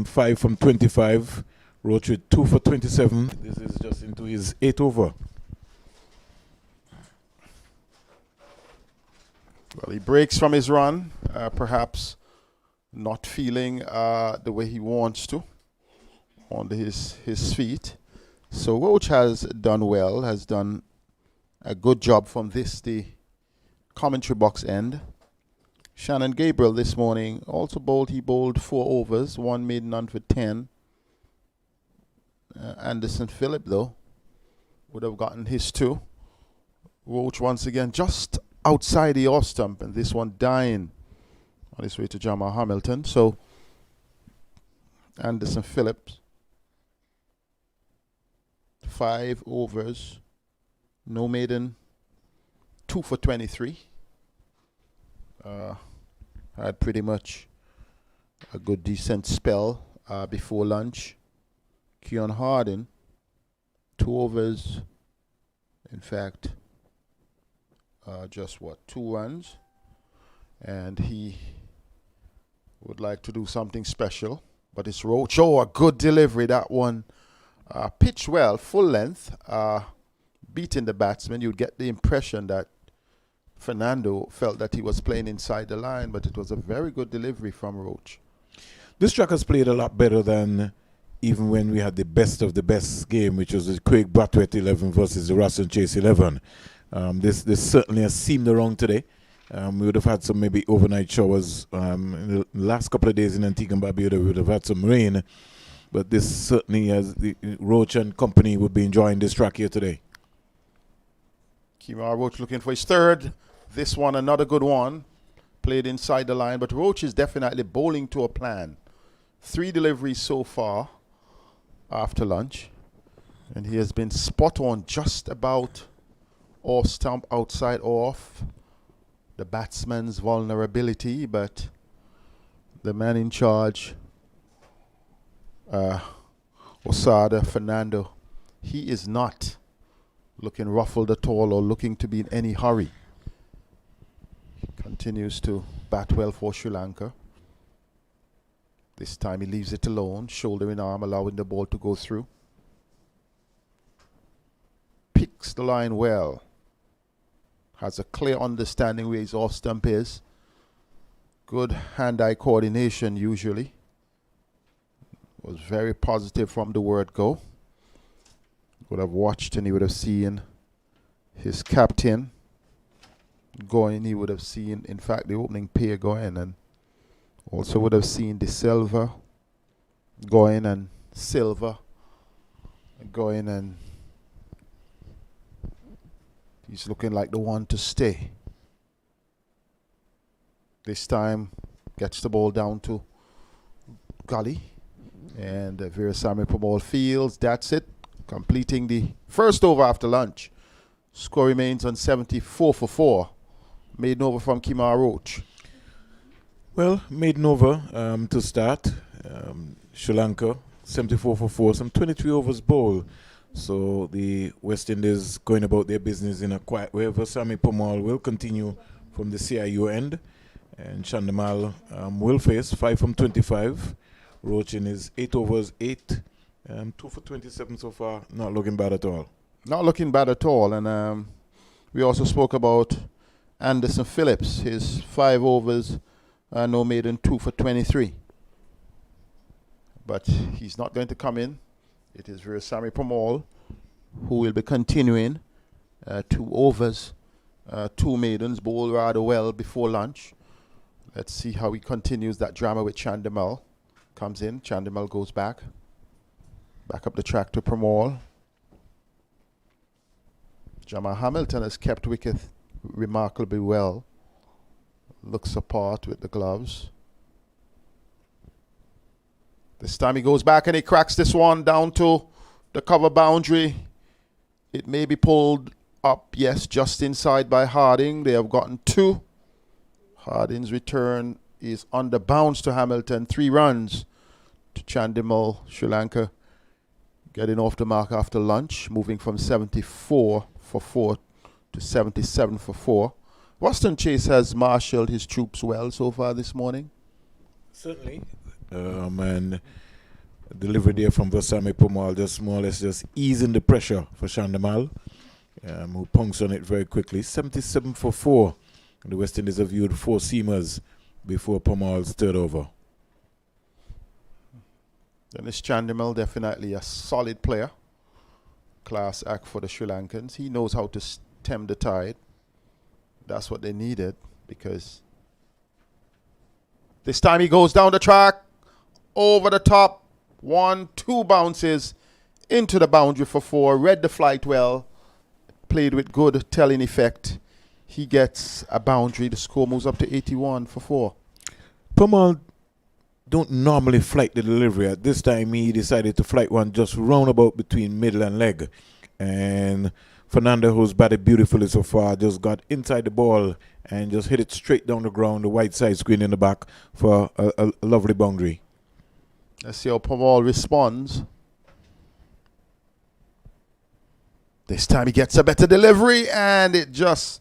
5 from 25. Roach with 2 for 27. This is just into his 8th over. Well, he breaks from his run, perhaps not feeling the way he wants to on his feet. So Roach has done well, has done a good job from the commentary box end. Shannon Gabriel this morning also bowled. He bowled 4 overs, 1 made, none for 10. Anderson Phillip, though, would have gotten his 2. Roach once again just outside the off stump, and this one dying on his way to Jamal Hamilton. So Anderson Phillips, 5 overs, no maiden, 2 for 23. Had pretty much a good decent spell before lunch. Keon Harding, 2 overs, in fact, just 2 runs, and he would like to do something special, but it's Roach. Oh, a good delivery, that one. Pitched well, full length, beating the batsman. You'd get the impression that Fernando felt that he was playing inside the line, but it was a very good delivery from Roach. This track has played a lot better than even when we had the best of the best game, which was the Craig Brathwaite 11 versus the Ruston Chase 11. This certainly has seemed wrong today. We would have had some maybe overnight showers in the last couple of days in Antigua and Barbuda. We would have had some rain, but this certainly has the Roach and company would be enjoying this track here today. Kemar Roach looking for his 3rd. This one, another good one. Played inside the line, but Roach is definitely bowling to a plan. 3 deliveries so far after lunch, and he has been spot on just about off stump, outside off the batsman's vulnerability, but the man in charge, Osada Fernando, he is not looking ruffled at all or looking to be in any hurry. Continues to bat well for Sri Lanka. This time he leaves it alone, shoulder in arm, allowing the ball to go through. Picks the line well. Has a clear understanding where his off stump is. Good hand-eye coordination usually. was very positive from the word go. Would have watched and he would have seen his captain going. He would have seen, in fact, the opening pair going, and also would have seen De Silva going and Silva going, and he's looking like the one to stay. This time gets the ball down to Gully, and Virasamy Pamal fields. That's it, completing the first over after lunch. Score remains on 74 for 4. Maiden over from Kimar Roach. Well, maiden over to start. Sri Lanka 74 for 4, some 23 overs bowled. So the West Indies going about their business in a quiet way. Virasamy Pamal will continue from the CIU end, and Chandimal will face 5 from 25. Roach in his 8 overs, 8, 2 for 27 so far. Not looking bad at all. Not looking bad at all. And we also spoke about Anderson Phillips, his 5 overs, no maiden, 2 for 23. But he's not going to come in. It is Virasamy Pamal who will be continuing 2 overs, 2 maidens, bowled rather well before lunch. Let's see how he continues that drama with Chandimal. Comes in, Chandimal goes back up the track to Pamal. Jamal Hamilton has kept wicket remarkably well. Looks apart with the gloves. This time he goes back and he cracks this one down to the cover boundary. It may be pulled up, yes, just inside by Harding. They have gotten 2. Harding's return is on the bounce to Hamilton. 3 runs to Chandimal. Sri Lanka getting off the mark after lunch, moving from 74 for 4 to 77 for 4. Weston Chase has marshaled his troops well so far this morning. Certainly. And delivery there from Virasamy Pamal, just more or less just easing the pressure for Chandimal, who punks on it very quickly. 77 for 4. And the West Indies have viewed 4 seamers before Pamal's third over. Dennis Chandimal, definitely a solid player. Class act for the Sri Lankans. He knows how to stem the tide. That's what they needed, because this time he goes down the track, over the top, 1, 2 bounces into the boundary for 4. Read the flight well, played with good telling effect. He gets a boundary. The score moves up to 81 for 4. Pamal don't normally flight the delivery. At this time, he decided to flight one just roundabout between middle and leg. And Fernando, who's batted beautifully so far, just got inside the ball and just hit it straight down the ground, the white side screen in the back for a lovely boundary. Let's see how Pamal responds. This time he gets a better delivery, and it just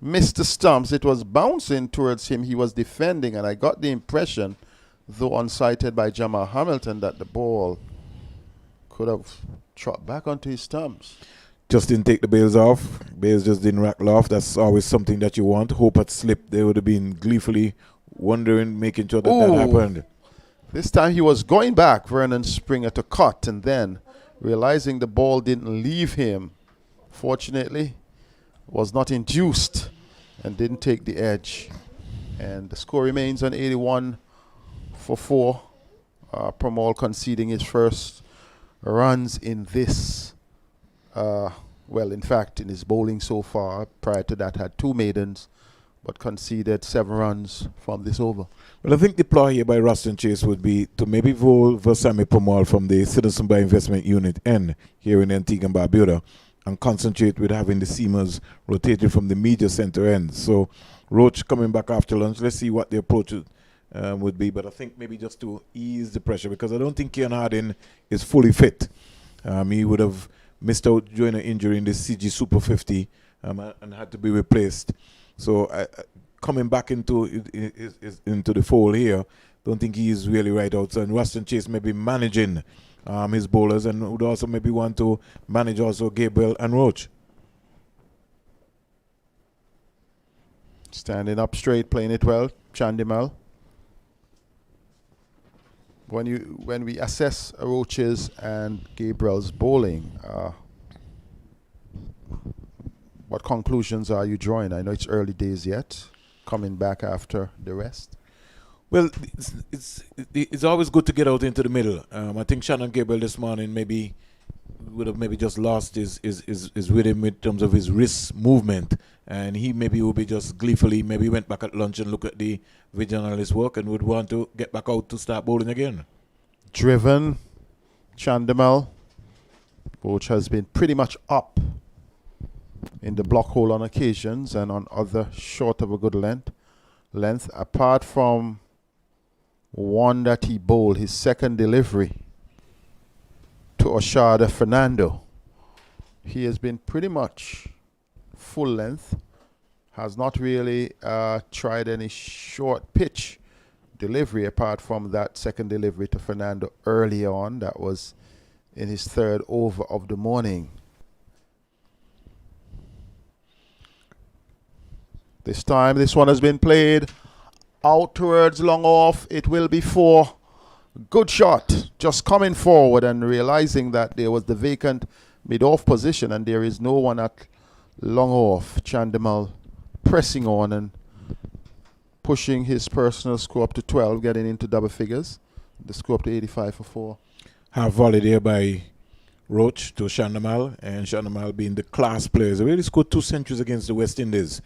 missed the stumps. It was bouncing towards him. He was defending, and I got the impression, though unsighted by Jamal Hamilton, that the ball could have trot back onto his stumps. Just didn't take the bails off. Bails just didn't rackle off. That's always something that you want. Hope had slipped. They would have been gleefully wondering, making sure that that happened. This time he was going back, Vernon Springer, to cut, and then realizing the ball didn't leave him, fortunately, was not induced and didn't take the edge. And the score remains on 81 for 4. Pamal conceding his first runs in this. Well, in fact, in his bowling so far, prior to that, had 2 maidens, but conceded 7 runs from this over. Well, I think the ploy here by Ruston Chase would be to maybe vote Virasamy Pamal from the Citizen by Investment Unit N here in Antigua and Barbuda, and concentrate with having the seamers rotated from the media center end. So Roach coming back after lunch. Let's see what the approach would be. But I think maybe just to ease the pressure, because I don't think Kean Harding is fully fit. He would have missed out during an injury in the CG Super 50 and had to be replaced. So coming back into the fold here, don't think he is really right outside. And Ruston Chase may be managing his bowlers, and would also maybe want to manage also Gabriel and Roach. Standing up straight, playing it well, Chandimal. when we assess Roach's and Gabriel's bowling, what conclusions are you drawing? I know it's early days yet, coming back after the rest. Well, it's always good to get out into the middle. I think Shannon Gabriel this morning would have maybe just lost his rhythm in terms of his wrist movement, and he maybe would be just gleefully maybe went back at lunch and look at the video analyst work and would want to get back out to start bowling again. Driven, Chandimal, which has been pretty much up in the block hole on occasions and on other short of a good length, apart from one that he bowled, his second delivery to Oshada Fernando. He has been pretty much full length, has not really tried any short pitch delivery apart from that second delivery to Fernando early on. That was in his third over of the morning. This time, this one has been played out towards long off. It will be 4. Good shot. Just coming forward and realizing that there was the vacant mid-off position and there is no one at long off. Chandimal pressing on and pushing his personal score up to 12, getting into double figures. The score up to 85 for 4. Half volley there by Roach to Chandimal, and Chandimal being the class players. He really scored 2 centuries against the West Indies.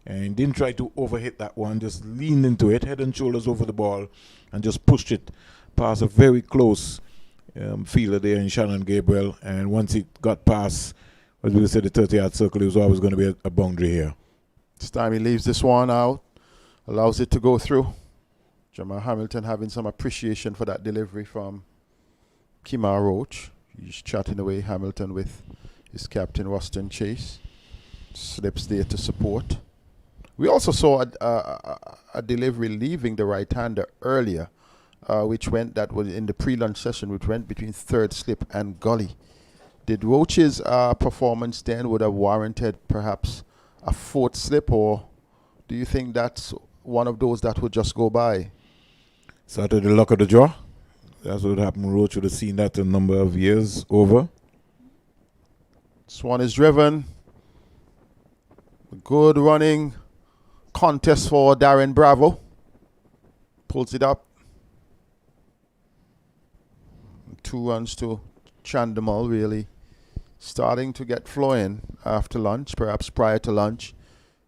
And didn't try to overhit that one, just leaned into it, head and shoulders over the ball, and just pushed it past a very close fielder there in Shannon Gabriel. And once it got past, as we said, the 30-yard circle, it was always going to be a boundary here. This time he leaves this one out, allows it to go through. Jamal Hamilton having some appreciation for that delivery from Kemar Roach. He's chatting away, Hamilton, with his captain, Ruston Chase. Slips there to support. We also saw a delivery leaving the right-hander earlier, that was in the pre-lunch session, which went between third slip and gully. Did Roach's performance then would have warranted perhaps a fourth slip, or do you think that's one of those that would just go by? Sort of the luck of the draw. That's what happened. Roach would have seen that a number of years over. This one is driven. Good running contest for Darren Bravo. Pulls it up. 2 runs to Chandimal, really starting to get flowing after lunch, perhaps prior to lunch.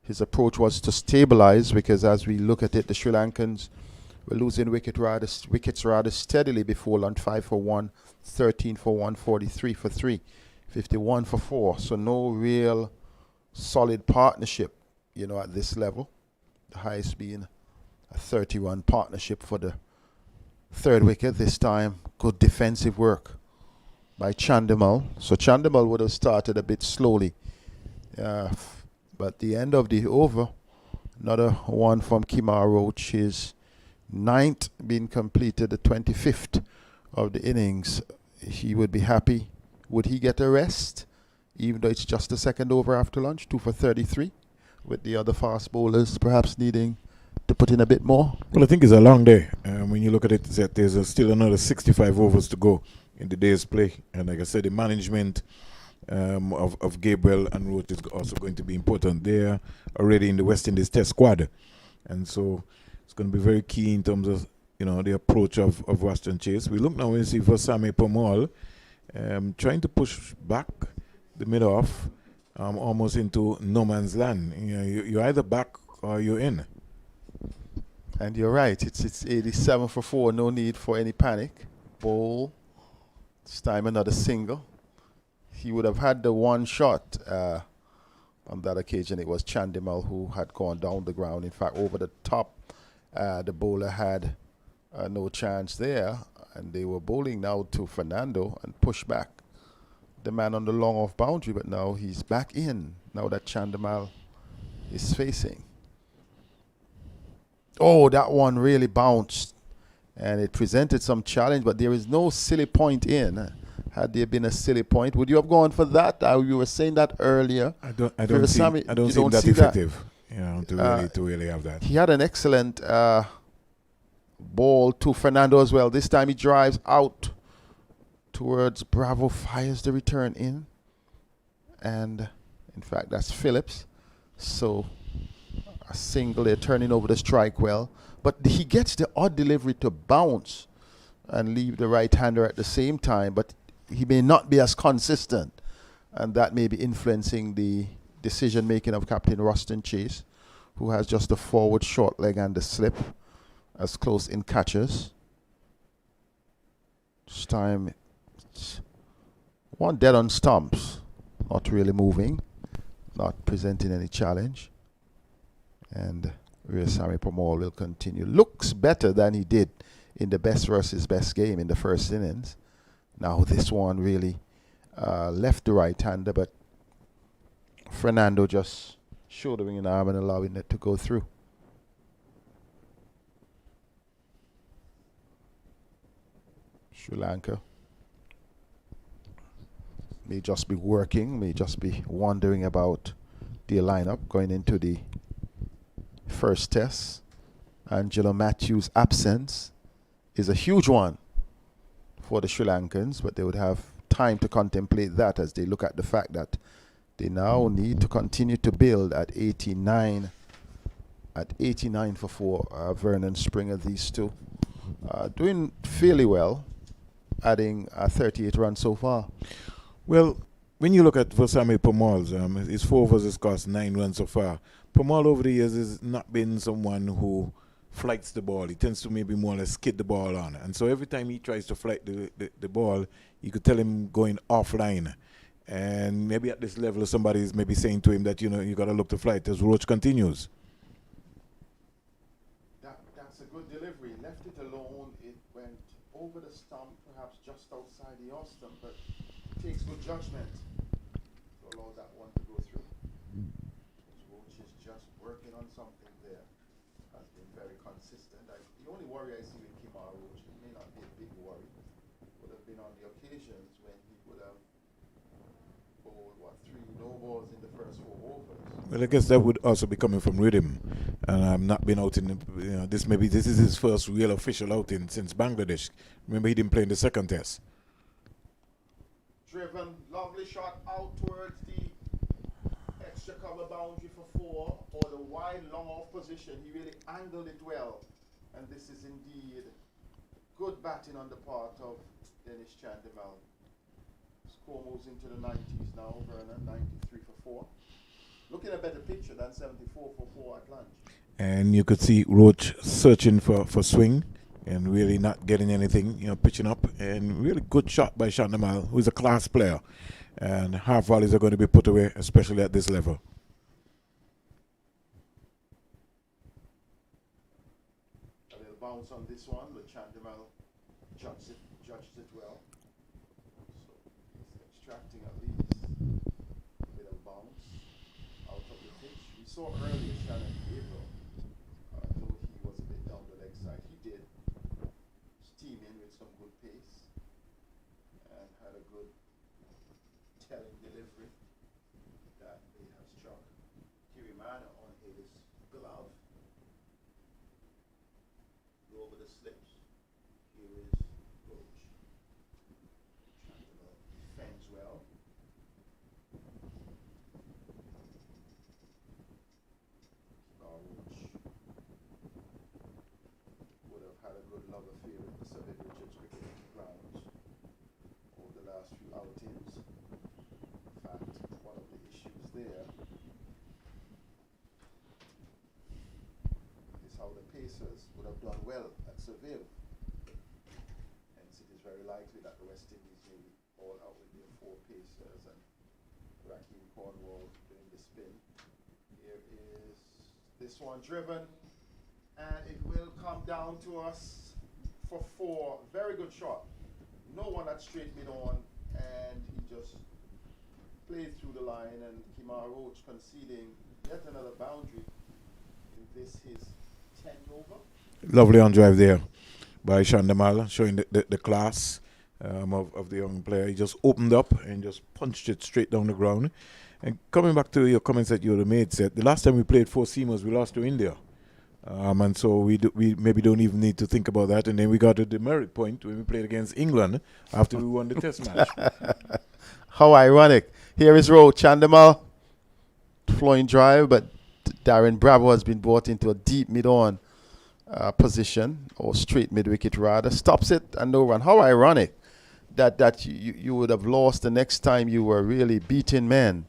His approach was to stabilize, because as we look at it, the Sri Lankans were losing wickets rather steadily before lunch. 5 for 1, 13 for 1, 43 for 3, 51 for 4. So no real solid partnership, at this level. The highest being a 30-run partnership for the third wicket. This time, good defensive work by Chandimal. So Chandimal would have started a bit slowly. But the end of the over, another one from Kemar Roach, his 9th being completed, the 25th of the innings. He would be happy. Would he get a rest? Even though it's just the second over after lunch, 2 for 33, with the other fast bowlers perhaps needing to put in a bit more. Well, I think it's a long day. When you look at it, there's still another 65 overs to go in the day's play. And like I said, the management of Gabriel and Roach is also going to be important. They are already in the West Indies Test squad. And so it's going to be very key in terms of, the approach of Ruston Chase. We look now and see for Sammy Pamal trying to push back the mid-off almost into no man's land. You're either back or you're in. And you're right. It's 87 for 4. No need for any panic. Bowl. This time another single. He would have had the one shot. On that occasion, it was Chandimal who had gone down the ground. In fact, over the top, the bowler had no chance there. And they were bowling now to Fernando and push back the man on the long off boundary, but now he's back in, now that Chandimal is facing. Oh, that one really bounced, and it presented some challenge, but there is no silly point in. Had there been a silly point, would you have gone for that? You were saying that earlier. I don't see that effective. To really have that. He had an excellent Ball to Fernando as well. This time he drives out towards Bravo, fires the return in. And in fact, that's Phillips. So a single there, turning over the strike well. But he gets the odd delivery to bounce and leave the right-hander at the same time. But he may not be as consistent. And that may be influencing the decision-making of Captain Ruston Chase, who has just the forward short leg and the slip as close in catches. This time, it's one dead on stumps. Not really moving, not presenting any challenge. And Sammy Pamal will continue. Looks better than he did in the best versus best game in the first innings. Now this one really left the right-hander, but Fernando just shouldering an arm and allowing it to go through. Sri Lanka may just be working, may just be wondering about their lineup going into the first test. Angelo Matthews' absence is a huge one for the Sri Lankans, but they would have time to contemplate that as they look at the fact that they now need to continue to build at 89. At 89 for 4, Vernon Springer, these two doing fairly well, adding 38 runs so far. Well, when you look at Versame Pamal's, his 4 overs has cost 9 runs so far. Pamal over the years has not been someone who flights the ball. He tends to maybe more or less skid the ball on. And so every time he tries to flight the ball, you could tell him going offline. And maybe at this level, somebody is maybe saying to him that, you got to look to flight as Roach continues. That's a good delivery. Left it alone. It went over the stump, perhaps just outside the Austin, but takes good judgment to allow that one to go through. Roach is just working on something there. Has been very consistent. The only worry I see with Kimar Roach, it may not be a big worry, would have been on the occasions when he would have bowled, 3 no balls in the first 4 overs. Well, I guess that would also be coming from rhythm. And I've not been out in, this is his first real official outing since Bangladesh. Remember, he didn't play in the second test. Driven, lovely shot out towards the extra cover boundary for 4, or the wide long off position. He really angled it well. And this is indeed good batting on the part of Dennis Chandimal. Score moves into the 90s now, Vernon, 93 for 4. Looking a better picture than 74 for 4 at lunch. And you could see Roach searching for swing and really not getting anything, pitching up. And really good shot by Chandimal, who is a class player. And half volleys are going to be put away, especially at this level. A little bounce on this one, but Chandimal judged it well. Extracting at least a bit of bounce out of the pitch. We saw earlier Shannon Gabriel, though he was a bit down the leg side, he did steam in with some good pace and had a good telling delivery that they have struck Kirimana on his glove. Go over the slips. Here is Roach. Defends well. Roach would have had a good love affair with the Sir Richards cricket grounds over the last few outings. In fact, one of the issues there is how the Pacers would have done well at Seville. Hence, it is very likely that the West Indies may be all out with their 4 Pacers and Raheem Cornwall doing the spin. Here is this one driven, and it will come down to us for 4. Very good shot. No one at straight mid on, and he just played through the line, and Kimar Roach conceding yet another boundary in this his 10th over. Lovely on drive there by Chandimal, showing the class of the young player. He just opened up and just punched it straight down the ground. And coming back to your comments that you made, said the last time we played 4 seamers, we lost to India. And so we maybe don't even need to think about that. And then we got a demerit point when we played against England after we won the Test match. How ironic. Here is Roach, Chandimal, flowing drive, but Darren Bravo has been brought into a deep mid-on position, or straight mid-wicket rather. Stops it and no run. How ironic that you would have lost the next time you were really beating men.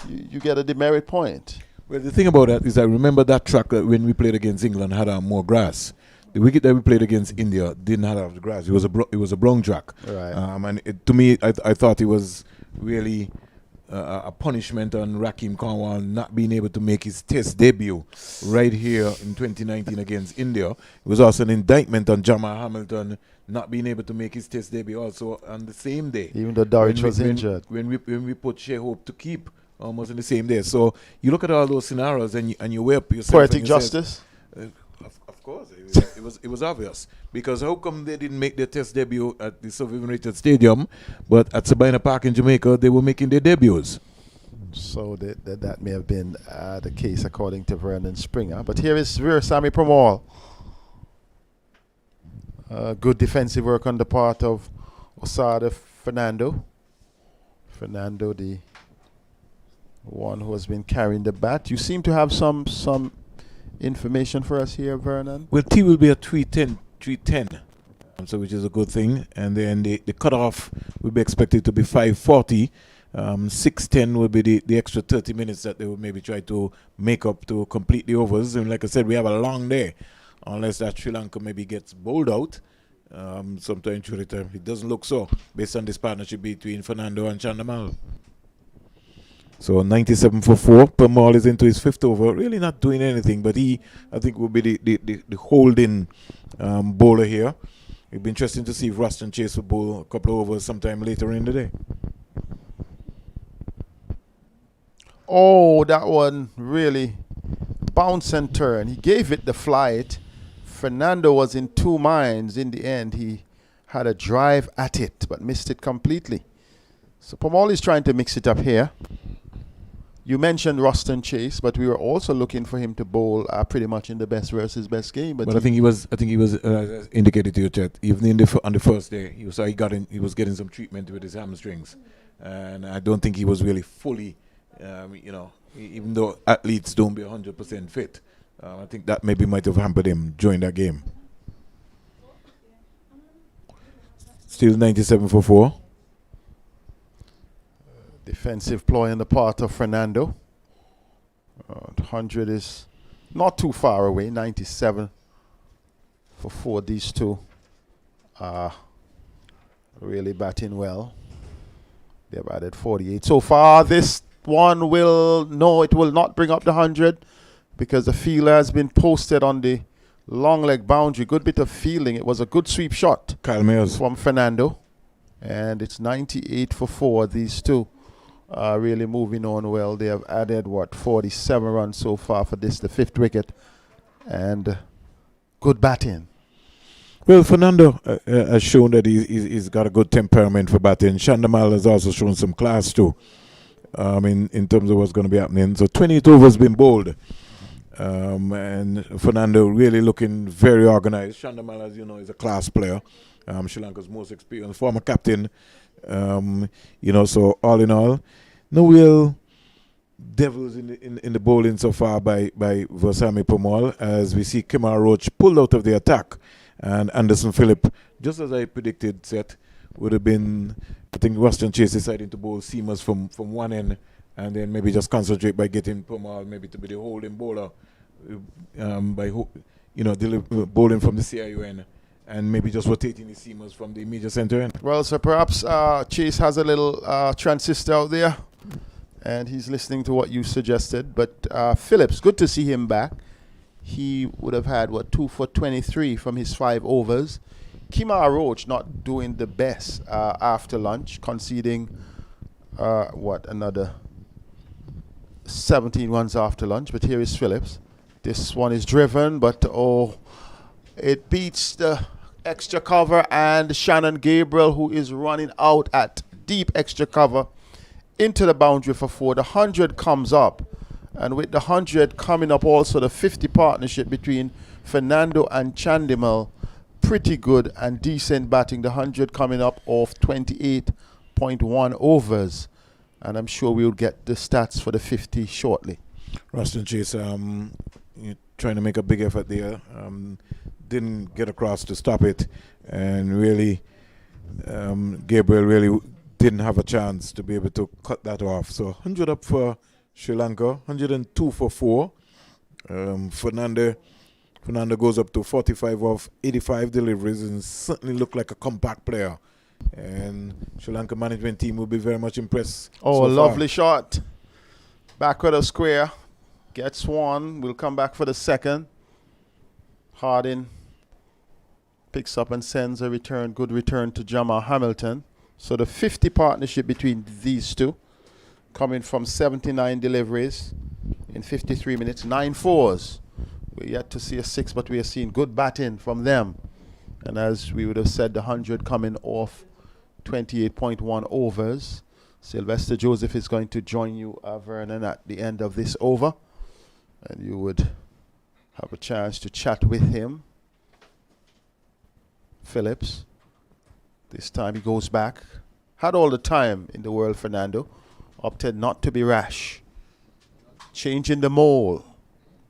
You get a demerit point. Well, the thing about that is I remember that track that when we played against England had more grass. The wicket that we played against India didn't have the grass. It was a brown track. Right. And to me, I thought it was really a punishment on Rakim Kanwal not being able to make his Test debut right here in 2019 against India. It was also an indictment on Jamal Hamilton not being able to make his Test debut also on the same day. Even though Dorich was injured. When we put Shea Hope to keep almost in the same day. So you look at all those scenarios and you weigh up yourself. Poetic justice? Of course. It was obvious. Because how come they didn't make their Test debut at the Sullivan Richard Stadium, but at Sabina Park in Jamaica, they were making their debuts? So that may have been the case according to Vernon Springer. But here is Sami Pramal. Good defensive work on the part of Osada Fernando. Fernando, the one who has been carrying the bat. You seem to have some information for us here, Vernon. Well, T will be at 310, so which is a good thing. And then the cutoff will be expected to be 5:40. 6:10 will be the extra 30 minutes that they will maybe try to make up to complete the overs. And like I said, we have a long day, unless that Sri Lanka maybe gets bowled out. Sometime through the time, it doesn't look so based on this partnership between Fernando and Chandimal. So 97 for 4. Permal is into his 5th over. Really not doing anything, but he, I think, will be the holding bowler here. It'll be interesting to see if Ruston Chase will bowl a couple of overs sometime later in the day. Oh, that one really bounce and turn. He gave it the flight. Fernando was in two minds. In the end, he had a drive at it, but missed it completely. So Permal is trying to mix it up here. You mentioned Ruston Chase, but we were also looking for him to bowl pretty much in the best versus best game. But I think he was indicated to your chat. Even on the first day, he was getting some treatment with his hamstrings, and I don't think he was really fully, even though athletes don't be 100% fit. I think that maybe might have hampered him during that game. Still 97 for 4. Defensive ploy on the part of Fernando. 100 is not too far away. 97 for 4. These two are really batting well. They've added 48 so far. This one it will not bring up the 100 because the fielder has been posted on the long leg boundary. Good bit of fielding. It was a good sweep shot from Fernando. And it's 98 for 4. These two are really moving on well. They have added 47 runs so far for this, the 5th wicket, and good batting. Well, Fernando has shown that he's got a good temperament for batting. Chandimal has also shown some class too, in terms of what's going to be happening. So 28 overs been bowled, and Fernando really looking very organized. Chandimal, as you know, is a class player. Sri Lanka's most experienced former captain. So all in all, no real devils in the bowling so far by Versami Permal, as we see Kemar Roach pulled out of the attack, and Anderson Phillip, just as I predicted, would have been, I think, Ruston Chase deciding to bowl seamers from one end, and then maybe just concentrate by getting Permal maybe to be the holding bowler, by bowling from the CIU end. And maybe just rotating the seamers from the immediate center end. Well, so perhaps Chase has a little transistor out there, and he's listening to what you suggested. But Phillips, good to see him back. He would have had, 2 for 23 from his 5 overs. Kemar Roach not doing the best after lunch, conceding, another 17 runs after lunch. But here is Phillips. This one is driven, but it beats the extra cover, and Shannon Gabriel, who is running out at deep extra cover into the boundary for 4. The 100 comes up, And with the 100 coming up also, the 50 partnership between Fernando and Chandimal, pretty good and decent batting. The 100 coming up off 28.1 overs. And I'm sure we'll get the stats for the 50 shortly. Ruston Chase, you're trying to make a big effort there. Didn't get across to stop it. And really, Gabriel really didn't have a chance to be able to cut that off. So 100 up for Sri Lanka, 102 for 4. Fernando goes up to 45 of 85 deliveries and certainly looked like a compact player. And Sri Lanka management team will be very much impressed. Oh, so a lovely far. shot. Back with a square. Gets one. We'll come back for the second. Harding picks up and sends a return. Good return to Jamal Hamilton. So the 50 partnership between these two, coming from 79 deliveries in 53 minutes, 9 fours. We're yet to see a 6, but we are seeing good batting from them. And as we would have said, the 100 coming off 28.1 overs. Sylvester Joseph is going to join you, Vernon, at the end of this over. And you would have a chance to chat with him. Phillips. This time he goes back. Had all the time in the world, Fernando. Opted not to be rash. Changing the mold.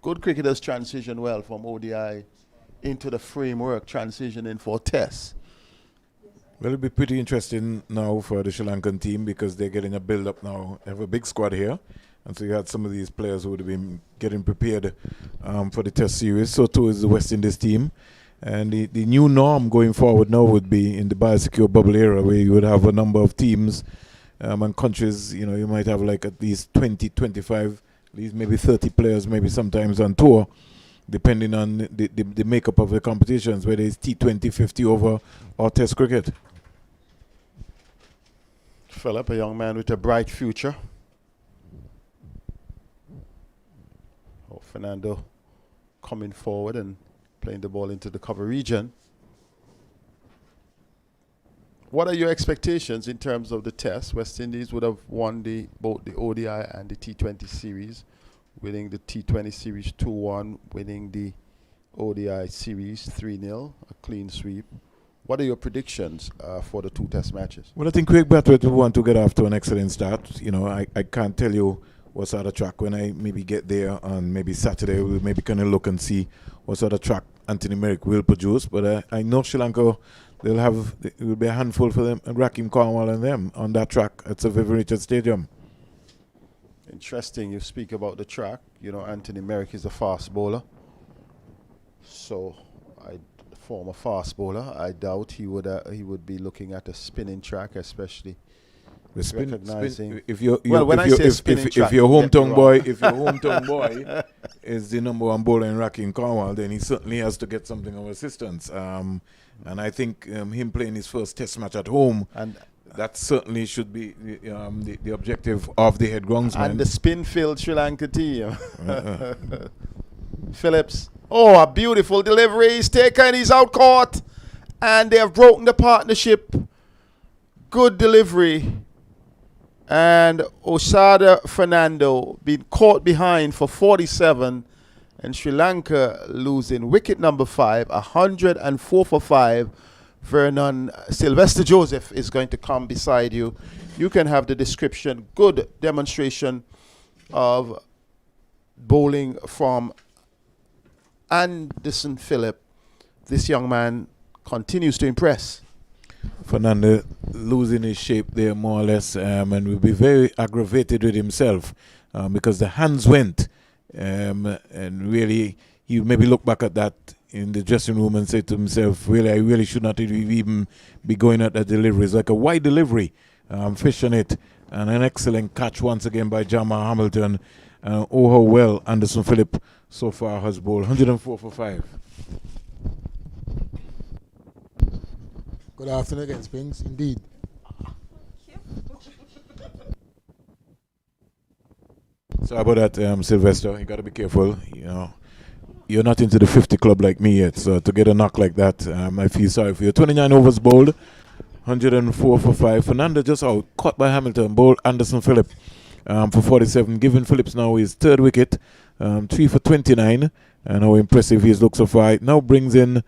Good cricketers transition well from ODI into the framework, transitioning for tests. Well, it'll be pretty interesting now for the Sri Lankan team because they're getting a build-up now. They have a big squad here. And so you had some of these players who would have been getting prepared for the test series. So too is the West Indies team. And the new norm going forward now would be in the biosecure bubble era where you would have a number of teams and countries, you know, you might have like at least 20, 25, at least maybe 30 players, maybe sometimes on tour, depending on the makeup of the competitions, whether it's T20, 50 over or test cricket. Philip, a young man with a bright future. Oh, Fernando coming forward and playing the ball into the cover region. What are your expectations in terms of the test? West Indies would have won both the ODI and the T20 series, winning the T20 series 2-1, winning the ODI series 3-0, a clean sweep. What are your predictions for the 2 test matches? Well, I think Craig Brathwaite will want to get off to an excellent start. You know, I can't tell you what sort of track. When I maybe get there on maybe Saturday, we'll maybe kind of look and see what sort of track Anthony Merrick will produce. But I know Sri Lanka, it will be a handful for them, and Rakim Cornwall and them on that track at Sir Vivian Richards Stadium. Interesting you speak about the track. You know, Anthony Merrick is a fast bowler. So, former fast bowler, I doubt he would be looking at a spinning track, especially recognizing. If your hometown boy is the number 1 bowler in Rakim Cornwall, then he certainly has to get something of assistance. And I think him playing his first test match at home, and that certainly should be the objective of the head groundsman. And the spin-filled Sri Lanka team. Phillips. Oh, a beautiful delivery. He's taken, he's out caught. And they have broken the partnership. Good delivery. And Osada Fernando being caught behind for 47. And Sri Lanka losing wicket number 5, 104 for 5. Vernon, Sylvester Joseph is going to come beside you. You can have the description. Good demonstration of bowling from Anderson Phillip. This young man continues to impress. Fernando losing his shape there more or less, and will be very aggravated with himself because the hands went, and really he maybe look back at that in the dressing room and say to himself, really, I really should not even be going at that delivery. It's like a wide delivery, fish on it, and an excellent catch once again by Jamal Hamilton. Oh, how well Anderson Phillip so far has bowled. 104 for 5. Good afternoon again, Springs. Indeed. Sorry about that, Sylvester. You got to be careful. You know, you're not into the 50 club like me yet, so to get a knock like that, I feel sorry for you. 29 overs bowled, 104 for 5. Fernando just out, caught by Hamilton, bowled Anderson Phillip for 47, giving Phillips now his third wicket, 3 for 29, and how impressive his looks so far. It now brings in,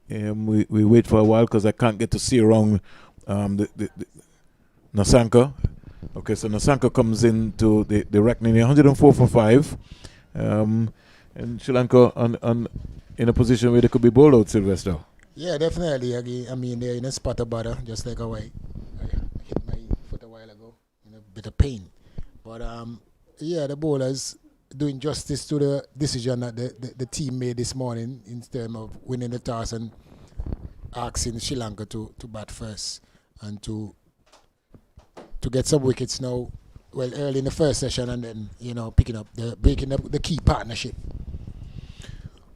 we wait for a while because I can't get to see around the Nasanka. Okay, so Nasanka comes into the reckoning, 104 for 5, and Sri Lanka in a position where they could be bowled out, Sylvester. Yeah, definitely. I mean, they're in a spot of bother, just like how I hit my foot a while ago, in a bit of pain. But yeah, the bowlers doing justice to the decision that the team made this morning in terms of winning the toss and asking Sri Lanka to bat first and to get some wickets now, well, early in the first session, and then, breaking up the key partnership.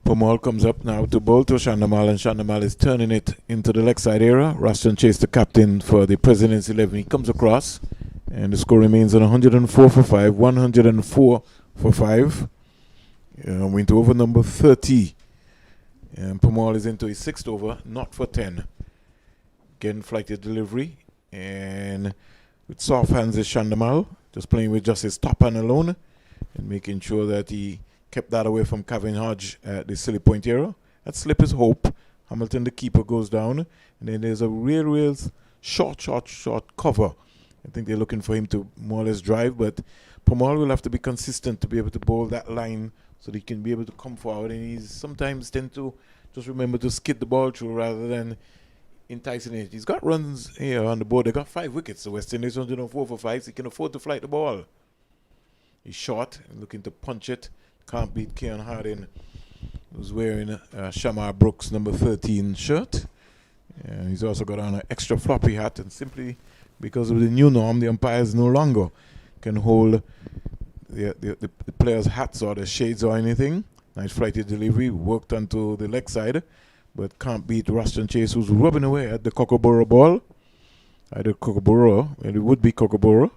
Pamal comes up now to bowl to Chandamal, and Chandamal is turning it into the leg side area. Rashton Chase, the captain for the President's 11, he comes across, and the score remains on 104 for 5, 104 for 5. Went to over number 30. And Pamal is into his 6th over, not for 10. Again, flighted delivery, and with soft hands is Chandamal, just playing with just his top hand alone, and making sure that he kept that away from Kevin Hodge at the silly point area. That slip is Hope. Hamilton, the keeper, goes down. And then there's a real short cover. I think they're looking for him to more or less drive, but Pamal will have to be consistent to be able to bowl that line so that he can be able to come forward. And he's sometimes tend to just remember to skid the ball through rather than enticing it. He's got runs here on the board. They got 5 wickets. The West Indies 104 for 5, so he can afford to flight the ball. He's short and looking to punch it. Can't beat Keon Harding, who's wearing Shamar Brooks number 13 shirt. And he's also got on an extra floppy hat, and simply because of the new norm, the umpires no longer can hold the players' hats or the shades or anything. Nice flighted delivery, worked onto the leg side, but can't beat Rashton Chase, who's rubbing away at the Kookaburra ball. Either Kookaburra, well, it would be Kookaburra,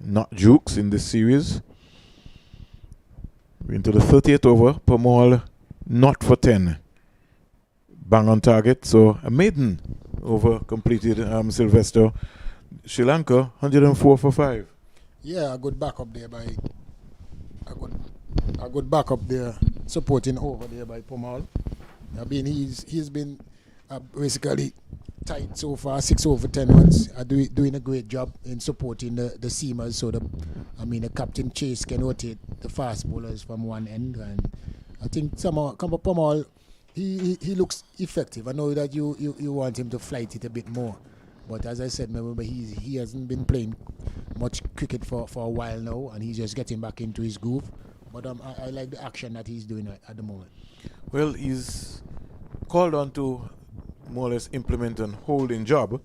not Jukes in this series. We're into the 30th over. Pamal not for 10. Bang on target. So a maiden over completed, Sylvester. Sri Lanka 104 for 5. Yeah, a good backup there by a good backup there, supporting over there by Pamal. I mean, he's been basically tight so far, 6 over 10 runs. Doing a great job in supporting the seamers, so the captain Chase can rotate the fast bowlers from one end, and I think somehow Pamal he looks effective. I know that you want him to flight it a bit more, but as I said, remember he hasn't been playing much cricket for a while now, and he's just getting back into his groove. But I like the action that he's doing at the moment. Well, he's called on to more or less implement an holding job,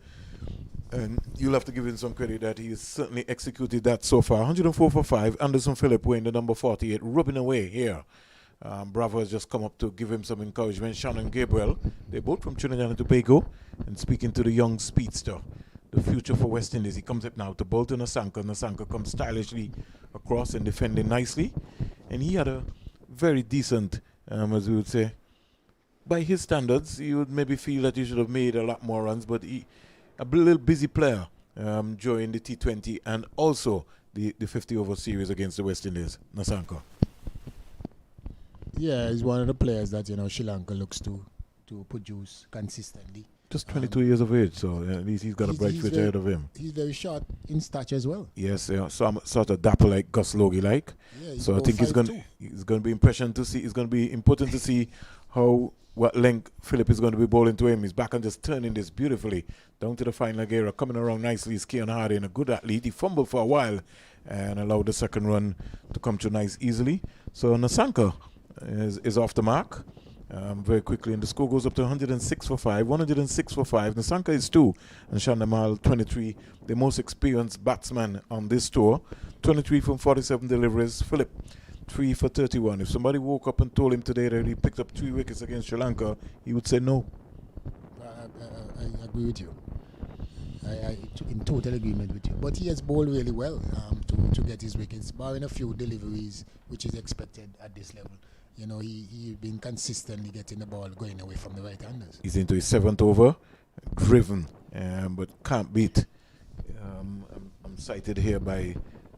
and you'll have to give him some credit that he's certainly executed that so far. 104 for 5. Anderson Phillip wearing the number 48, rubbing away here. Bravo has just come up to give him some encouragement. Shannon Gabriel, they're both from Trinidad and Tobago, and speaking to the young speedster, the future for West Indies. He comes up now to bowl to Nasanka. Nasanka comes stylishly across and defending nicely, and he had a very decent, as we would say, by his standards, you would maybe feel that he should have made a lot more runs, but a little busy player during the T20 and also the 50 over series against the West Indies. Nasanka. Yeah, he's one of the players that Sri Lanka looks to produce consistently. Just 22 years of age, so at least he's got a bright future ahead of him. He's very short in stature as well. Yes, some sort of dapper like Gus Logie like. Yeah, so I think it's going to be important to see what length Phillip is going to be bowling to him. He's back and just turning this beautifully down to the final area, coming around nicely. Is Keon Harding, a good athlete. He fumbled for a while and allowed the second run to come to nice easily. So Nasanka is off the mark very quickly, and the score goes up to 106 for 5. 106 for 5. Nasanka is 2, and Chandamal 23, the most experienced batsman on this tour. 23 from 47 deliveries. Phillip 3 for 31. If somebody woke up and told him today that he picked up 3 wickets against Sri Lanka, he would say no. I agree with you. I in total agreement with you. But he has bowled really well to get his wickets, barring a few deliveries, which is expected at this level. He's been consistently getting the ball going away from the right-handers. He's into his 7th over, driven, but can't beat. I'm cited here by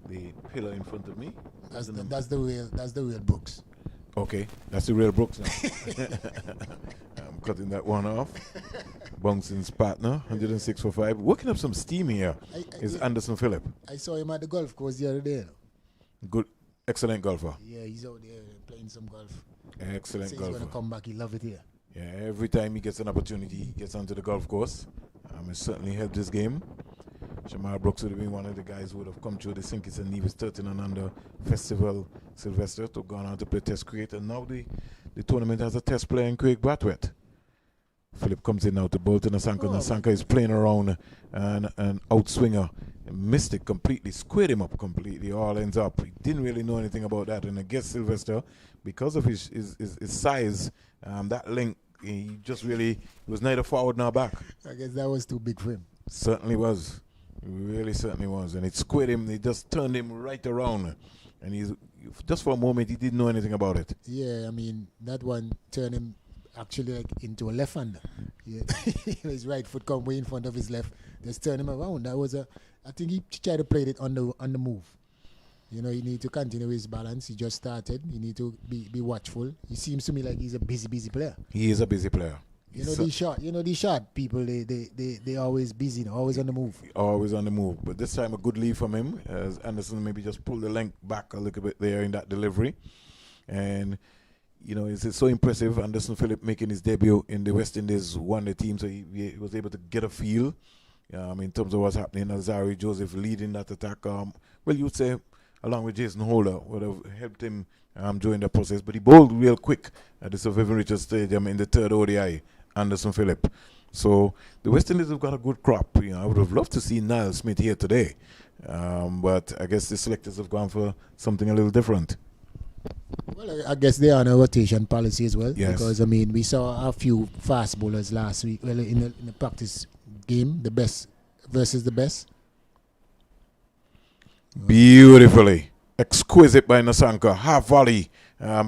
the pillar in front of me. That's the real Brooks. Okay, that's the real Brooks now. I'm cutting that one off. Bouncing's partner, 106 for 5. Working up some steam here is Anderson Phillip. I saw him at the golf course the other day. Good, excellent golfer. Yeah, he's out there playing some golf. Excellent He's golfer. going to come back. He love it here. Yeah, every time he gets an opportunity, he gets onto the golf course. It certainly helped this game. Shamar Brooks would have been one of the guys who would have come through the Sinkis and Nevis 13 and under festival Sylvester to go on to play Test Create. And now the tournament has a test player in Craig Brathwaite. Philip comes in now to bowl to Nasanka. Nasanka is playing around an outswinger. Missed it completely, squared him up completely, all ends up. He didn't really know anything about that. And I guess Sylvester, because of his size, that length, he just really was neither forward nor back. I guess that was too big for him. Certainly was. Really certainly was. And it squared him. It just turned him right around. And he's just for a moment, he didn't know anything about it. Yeah, I mean, that one turned him actually like into a left-hander. Yeah. His right foot come way in front of his left. Just turn him around. I think he tried to play it on the move. You know, you need to continue his balance. He just started. You need to be watchful. He seems to me like he's a busy player. He is a busy player. You know, these short people, they always busy, always on the move. Always on the move. But this time a good lead from him, as Anderson maybe just pulled the length back a little bit there in that delivery. And, you know, it's so impressive. Anderson Phillip making his debut in the West Indies one-day team, so he was able to get a feel in terms of what's happening. Azari Joseph leading that attack. Well, you would say, along with Jason Holder, would have helped him during the process. But he bowled real quick at the Sir Vivian Richards Stadium in the third ODI, Anderson Phillip. So the West Indies have got a good crop. You know, I would have loved to see Niall Smith here today. But I guess the selectors have gone for something a little different. Well, I guess they are on a rotation policy as well. Yes. Because, I mean, we saw a few fast bowlers last week. Well, in the practice game, the best versus the best. Beautifully. Exquisite by Nasanka. Half volley.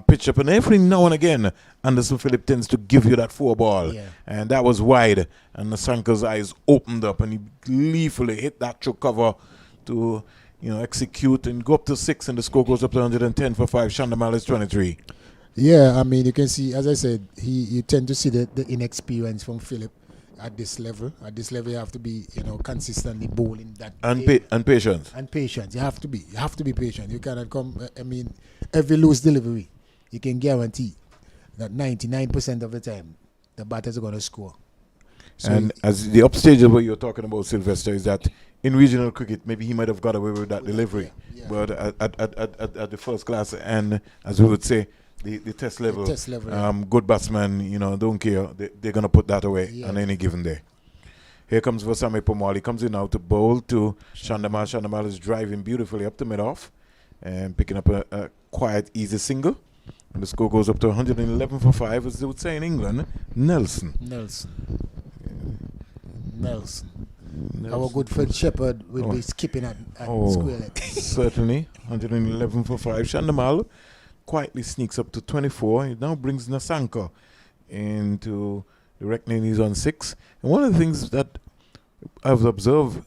Pitch up. And every now and again, Anderson Phillip tends to give you that 4-ball. Yeah. And that was wide. And Nasanka's eyes opened up. And he gleefully hit that through cover to, you know, execute and go up to 6. And the score goes up to 110 for 5. Shandamal is 23. Yeah, I mean, you can see, as I said, you tend to see the inexperience from Phillip at this level. At this level, you have to be, you know, consistently bowling that. And patience. And patience. You have to be patient. You cannot come. I mean, every loose delivery, you can guarantee that 99% of the time, the batters are going to score. So and as the upstage of what you're talking about, Sylvester, is that in regional cricket, maybe he might have got away with that delivery. Yeah. But at the first class, and as we would say, the test level, good batsmen, you know, don't care. They're going to put that away on any given day. Here comes Vasami Pomal. He comes in now to bowl to Shandamal. Shandamal is driving beautifully up the mid-off and picking up a quiet, easy single. And the score goes up to 111 for 5, as they would say in England. Nelson. Our good friend Shepherd will be skipping at square leg. Certainly. 111 for 5. Shandamal quietly sneaks up to 24. It now brings Nasanka into the reckoning. He's on 6. And one of the things that I've observed,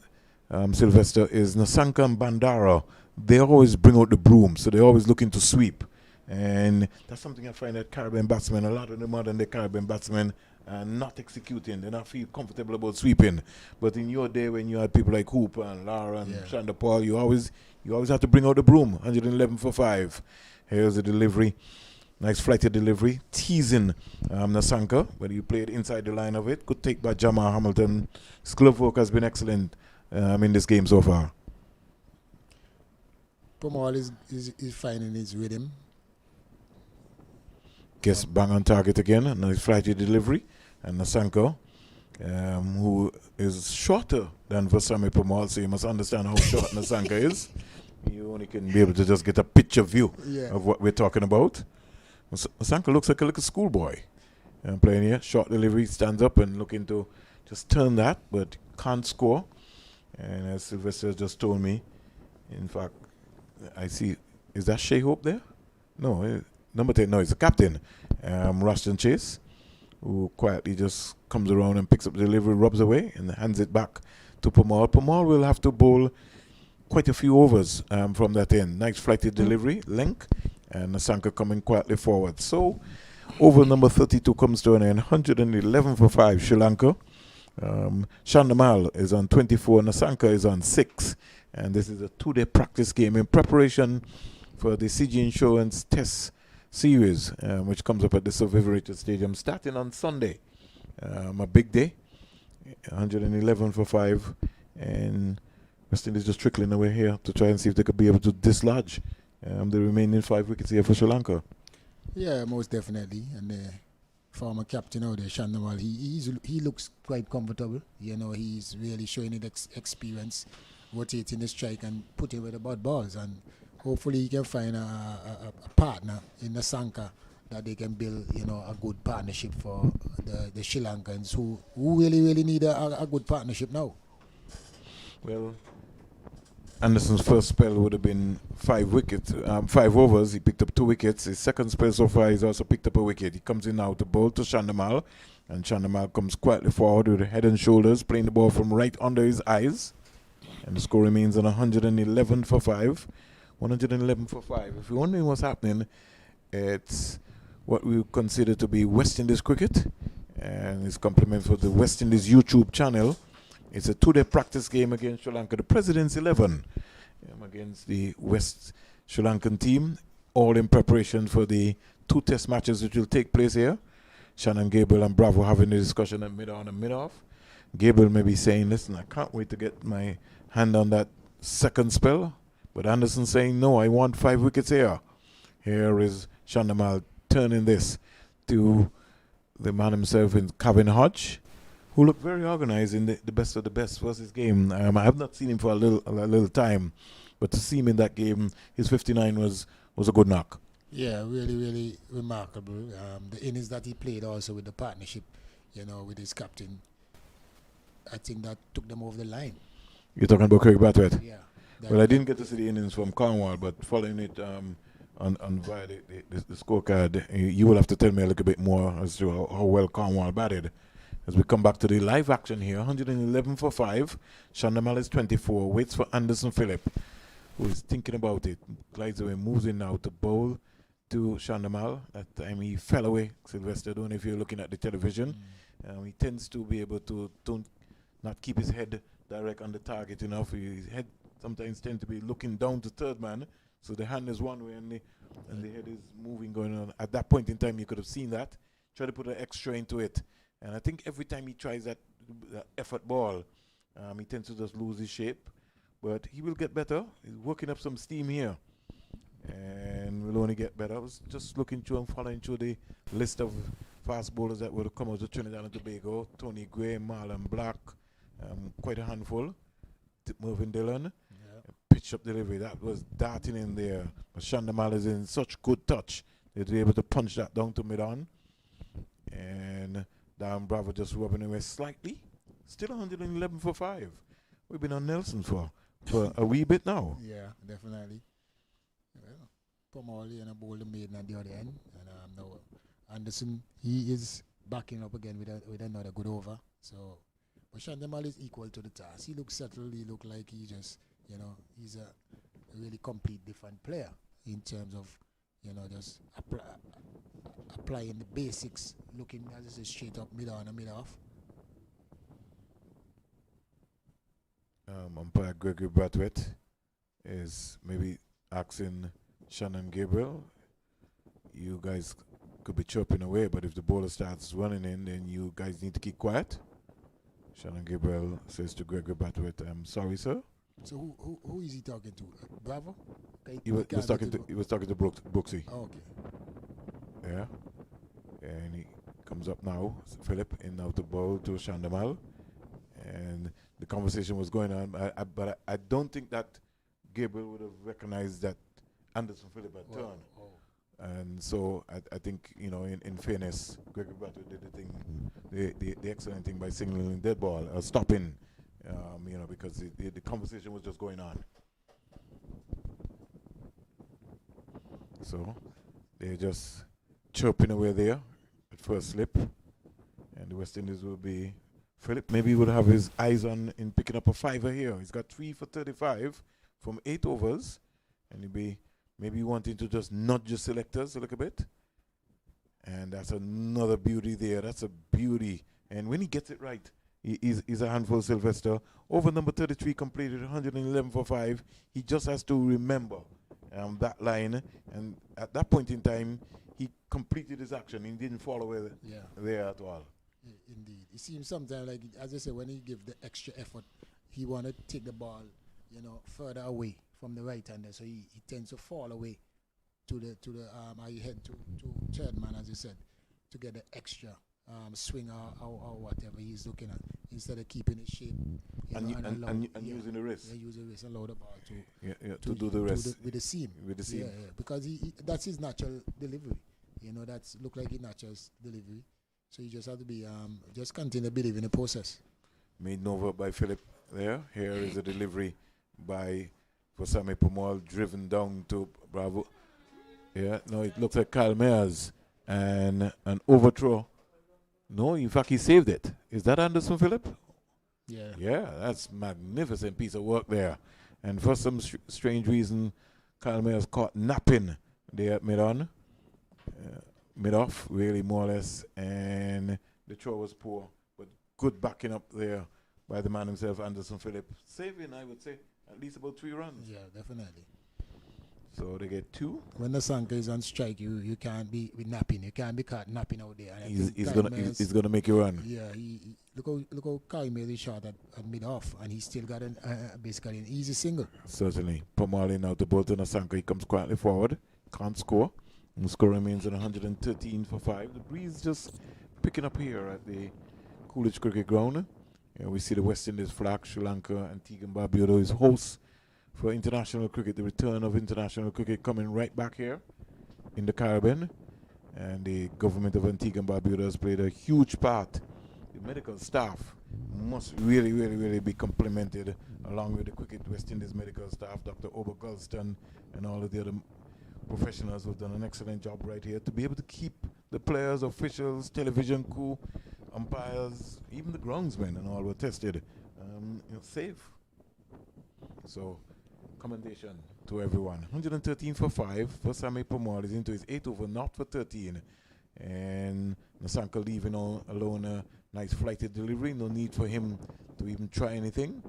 Sylvester, is Nasanka and Bandara, they always bring out the broom, so they're always looking to sweep. And that's something I find that Caribbean batsmen, a lot of the modern day Caribbean batsmen, are not executing. They not feel comfortable about sweeping. But in your day, when you had people like Hooper and Lara and Shanda Paul, you always have to bring out the broom. 111 for 5. Here's the delivery. Nice flighted delivery. Teasing Nasanka, but he played inside the line of it. Good take by Jamal Hamilton. His glove work has been excellent in this game so far. Pomal is finding his rhythm. Guess bang on target again. A nice flighted delivery. And Nasanka, who is shorter than Vasami Pomal, so you must understand how short Nasanka is. You only can be able to just get a picture view of what we're talking about. Nasanka looks like a little schoolboy playing here. Short delivery, stands up and looking to just turn that, but can't score. And as Sylvester just told me, in fact, I see, is that Shea Hope there? No, number 10, no, it's the captain, Rushton Chase, who quietly just comes around and picks up the delivery, rubs away, and hands it back to Pomal. Pomal will have to bowl quite a few overs from that end. Nice flighted delivery, link, and Nasanka coming quietly forward. So, over number 32 comes to an end, 111 for 5, Sri Lanka. Chandamal is on 24, Nasanka is on 6. And this is a 2-day practice game in preparation for the CG Insurance Test Series, which comes up at the Sir Vivian Stadium starting on Sunday. A big day, 111 for 5. And West Indies just trickling away here to try and see if they could be able to dislodge the remaining 5 wickets here for Sri Lanka. Yeah, most definitely. And the former captain out there, Chandamal, he looks quite comfortable. You know, he's really showing his experience, rotating the strike and putting with the bad balls. And hopefully he can find a partner in the Sanka that they can build, you know, a good partnership for the Sri Lankans who really need a good partnership now. Well, Anderson's first spell would have been 5 wickets, 5 overs. He picked up 2 wickets. His second spell so far, he's also picked up a wicket. He comes in now to bowl to Chandamal, and Chandamal comes quietly forward with head and shoulders, playing the ball from right under his eyes. And the score remains on 111 for 5. 111 for 5. If you're wondering what's happening, it's what we consider to be West Indies cricket, and it's compliment for the West Indies YouTube channel. It's a 2-day practice game against Sri Lanka, the President's 11, against the West Sri Lankan team, all in preparation for the 2 test matches which will take place here. Shannon Gabriel and Bravo having a discussion at mid-on and mid-off. Gabriel may be saying, listen, I can't wait to get my hand on that second spell. But Anderson saying, no, I want 5 wickets here. Here is Chandamal turning this to the man himself in Kevin Hodge, who looked very organized in the best of the best versus game. I have not seen him for a little time, but to see him in that game, his 59 was a good knock. Yeah, really remarkable. The innings that he played also with the partnership, you know, with his captain, I think that took them over the line. You're talking about Craig Brathwaite? Yeah. Well, I didn't get to see the innings from Cornwall, but following it on via the scorecard, you will have to tell me a little bit more as to how well Cornwall batted. As we come back to the live action here, 111 for 5. Chandamal is 24, waits for Anderson Phillip, who is thinking about it. Glides away, moves in now to bowl to Chandamal. That time he fell away. Sylvester, I don't know if you're looking at the television. He tends to be able to not keep his head direct on the target enough. His head sometimes tends to be looking down to third man. So the hand is one way and the head is moving, going on. At that point in time, you could have seen that. Try to put an extra into it. And I think every time he tries that effort ball, he tends to just lose his shape. But he will get better. He's working up some steam here. And will only get better. I was just looking through and following through the list of fast bowlers that would have come out of Trinidad and Tobago. Tony Gray, Marlon Black, quite a handful. Mervyn Dillon. Pitch up delivery. That was darting in there. But Chandamal is in such good touch. They'll be able to punch that down to mid-on. And Darren Bravo just rubbing away slightly. Still 111 for 5. We've been on Nelson for a wee bit now. Yeah, definitely. Well, Pomali and a boulder maiden at the other end. And now Anderson, he is backing up again with another good over. So, but Chandamal is equal to the task. He looks settled. He looks like he just, you know, he's a really complete different player in terms of, you know, just applying the basics, looking as I say straight up, mid-on and mid-off. Umpire Gregory Brathwaite is maybe asking Shannon Gabriel, you guys could be chirping away, but if the bowler starts running in, then you guys need to keep quiet. Shannon Gabriel says to Gregory Brathwaite, I'm sorry, sir. So who is he talking to? Bravo? He was talking to Brooksy. Oh, okay. Yeah. And he comes up now, Philip, in now to bowl to Chandamal. And the conversation was going on, but I don't think that Gabriel would have recognized that Anderson Phillip had turned. Oh. And so I think, you know, in fairness, Gregory Brathwaite did the thing, the excellent thing by signaling dead ball, stopping, you know, because the conversation was just going on. So they're just chirping away there at first slip. And the West Indies will be, Philip maybe would have his eyes on in picking up a fiver here. He's got 3 for 35 from 8 overs, and he'll be maybe wanting to just nudge the selectors a little bit. And that's another beauty there. That's a beauty. And when he gets it right, he's a handful, Sylvester. Over number 33 completed 111 for 5. He just has to remember that line. And at that point in time, he completed his action. He didn't follow it there at all. Indeed. It seems sometimes, like, as I said, when he give the extra effort, he want to take the ball, further away from the right-hander. So he tends to fall away to the I head to third man, as you said, to get the extra swing or whatever he's looking at, instead of keeping it shape and using the wrist. Yeah, use the wrist and allow the ball to do the rest with the seam. Yeah, because he that's his natural delivery. That's look like his natural delivery. So you just have to be just continue to believe in the process. Made over by Philip there. Here is a delivery for Sammy Pomal, driven down to Bravo. Yeah, no, it looks like Kyle Mayers and an overthrow. No, in fact, he saved it. Is that Anderson Phillip? Yeah. Yeah, that's magnificent piece of work there. And for some strange reason, Kyle Mayers caught napping there at mid-on. Mid-off, really, more or less. And the throw was poor, but good backing up there by the man himself, Anderson Phillip. Saving, I would say, at least about 3 runs. Yeah, definitely. So they get 2. When the Sanka is on strike, you can't be napping. You can't be caught napping out there. He's gonna make you run. Yeah, look how Kyle made his shot at mid-off, and he still got basically an easy single. Certainly. Pomali now to Bolton Sanka. He comes quietly forward. Can't score. And the score remains at 113 for 5. The breeze just picking up here at the Coolidge Cricket Ground. We see the West Indies flag. Sri Lanka, Antigua and Barbuda is hosts for international cricket. The return of international cricket coming right back here in the Caribbean. And the government of Antigua and Barbuda has played a huge part. The medical staff must really, really, really be complimented, along with the Cricket West Indies medical staff, Dr. Ober Gulston, and all of the other professionals who've done an excellent job right here to be able to keep the players, officials, television crew, umpires, even the groundsmen and all were tested safe. So, commendation to everyone. 113 for 5 for Sammy Pomal. Is into his 8th over, not for 13. And Nasanka leaving alone a nice flighted delivery. No need for him to even try anything.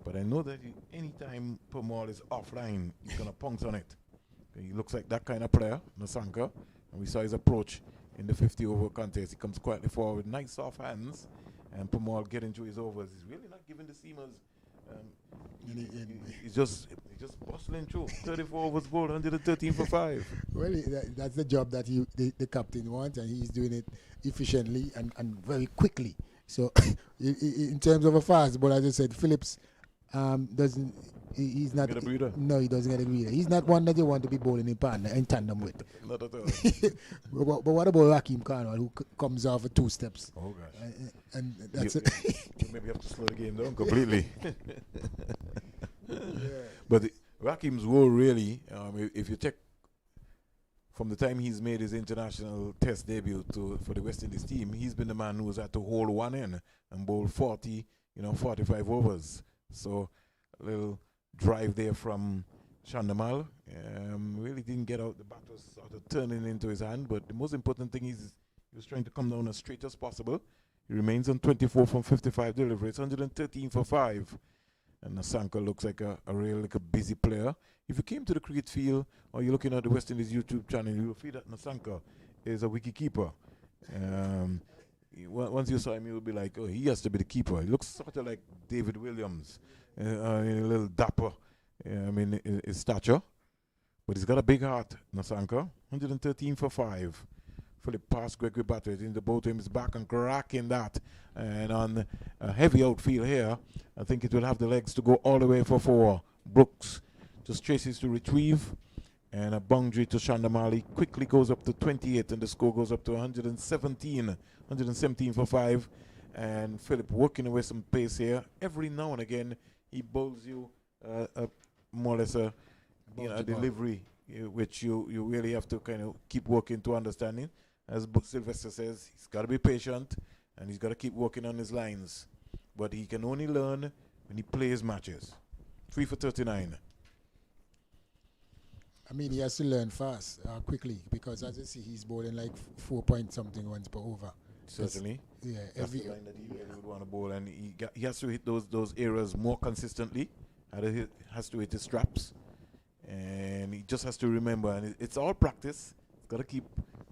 But I know that anytime Pomal is offline, he's going to pounce on it. He looks like that kind of player, Nasanka. And we saw his approach in the 50 over contest. He comes quietly forward, nice soft hands. And Pomal getting through his overs. He's really not giving the seamers. He's just bustling through. 34 overs bowled, 113 for 5. Well, that's the job that the captain wants, and he's doing it efficiently and very quickly. So, in terms of a fast ball, as I said, Phillips doesn't. He's not. Get a breather? No, he doesn't get a breather. He's not one that you want to be bowling in tandem with. Not at all. but what about Raheem Carnwell, who comes off of 2 steps? Oh gosh. And that's it. You maybe have to slow the game down completely. Yeah. But Raheem's role really, if you take from the time he's made his international test debut for the West Indies team, he's been the man who's had to hold one in and bowl 45 overs. So a little drive there from Chandamal. Really didn't get out. The bat was sort of turning into his hand, but the most important thing is he was trying to come down as straight as possible. He remains on 24 from 55 deliveries, 113 for 5. And Nasanka looks like a busy player. If you came to the cricket field or you're looking at the West Indies YouTube channel, you'll see that Nasanka is a wicket keeper. Once you saw him, you'll be like, oh, he has to be the keeper. He looks sort of like David Williams, a little dapper, his stature. But he's got a big heart, Nasanka. 113 for 5. Philip passed Gregory Batters in the bow to his back and cracking that. And on a heavy outfield here, I think it will have the legs to go all the way for 4. Brooks just traces to retrieve. And a boundary to Chandamali quickly goes up to 28, and the score goes up to 117 for 5. And Philip working away some pace here. Every now and again, he bowls you more or less a delivery, which you really have to kind of keep working to understanding. As Sylvester says, he's got to be patient, and he's got to keep working on his lines. But he can only learn when he plays matches. 3 for 39. I mean, he has to learn fast, quickly, because as you see, he's bowling like 4 point something runs per over. Certainly. Yeah, That's the line that he really would want to bowl, and he has to hit those areas more consistently. Has to hit his straps, and he just has to remember. And it's all practice. He's got to keep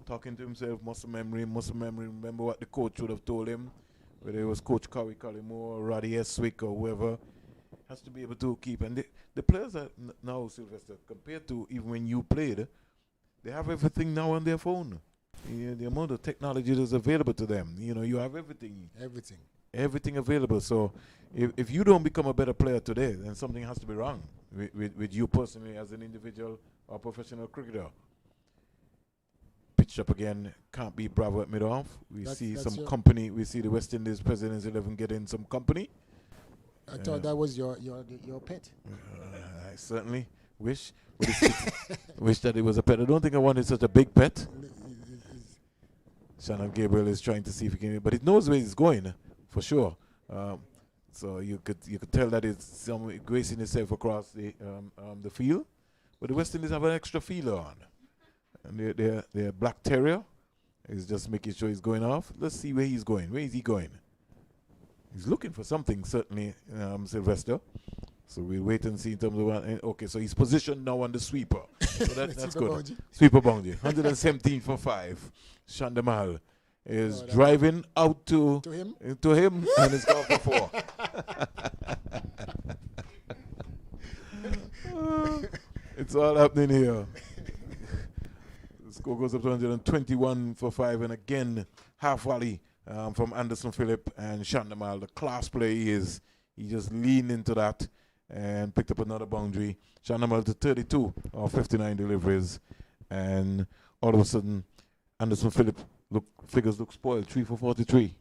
talking to himself, muscle memory. Remember what the coach would have told him, whether it was Coach Cowie Collymore, Roddy Eswick, or whoever. Has to be able to keep. And the players are now, Sylvester, compared to even when you played, they have everything now on their phone. The amount of technology that's available to them, you have everything available. So if you don't become a better player today, then something has to be wrong with you personally as an individual or professional cricketer. Pitched up again, can't beat Bravo at mid-off. We see some company. We see the West Indies President's 11 getting some company. I thought that was your pet. I certainly wish that it was a pet. I don't think I wanted such a big pet. Shannon Gabriel is trying to see if he can, but it knows where he's going for sure. So you could tell that it's some gracing itself across the field. But the West Indies have an extra feeler on, and their black terrier is just making sure he's going off. Let's see where he's going. Where is he going? He's looking for something, certainly, Sylvester. So we'll wait and see in terms of what. Okay, so he's positioned now on the sweeper. So that's good. Boundary. Sweeper boundary. 117 for 5. Chandamal is driving out to him, and it's gone for 4. It's all happening here. The score goes up to 121 for 5, and again, half volley. From Anderson Phillip and Chandamal. The class play is he just leaned into that and picked up another boundary. Chandamal to 32 of 59 deliveries, and all of a sudden Anderson Phillip figures look spoiled. 3 for 43.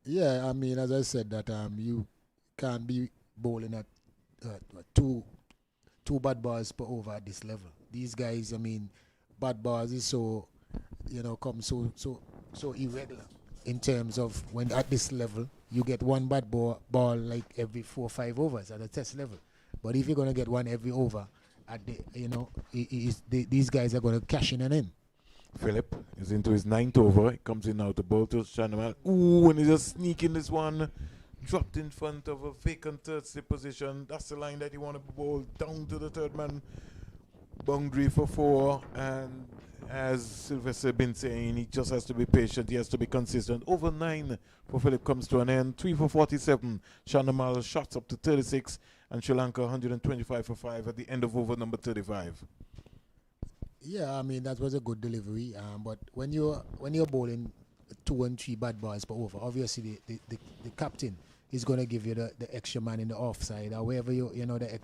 Yeah, I mean, as I said, that you can't be bowling at two bad balls per over at this level. These guys, I mean, bad balls is so irregular. In terms of when at this level, you get one bad ball like every 4 or 5 overs at a test level. But if you're going to get one every over, at these guys are going to cash in and in. Philip is into his 9th over. He comes in now to bowl to Chandamal. Ooh, and he's just sneaking this one. Dropped in front of a vacant third slip position. That's the line that you want to bowl down to the third man. Boundary for 4, and as Sylvester been saying, he just has to be patient, he has to be consistent. Over 9 for Philip comes to an end. 3 for 47. Chandamal shots up to 36, and Sri Lanka 125 for 5 at the end of over number 35. Yeah, I mean, that was a good delivery. But when you're bowling 2 and 3 bad balls per over, obviously the captain is going to give you the extra man in the offside, or wherever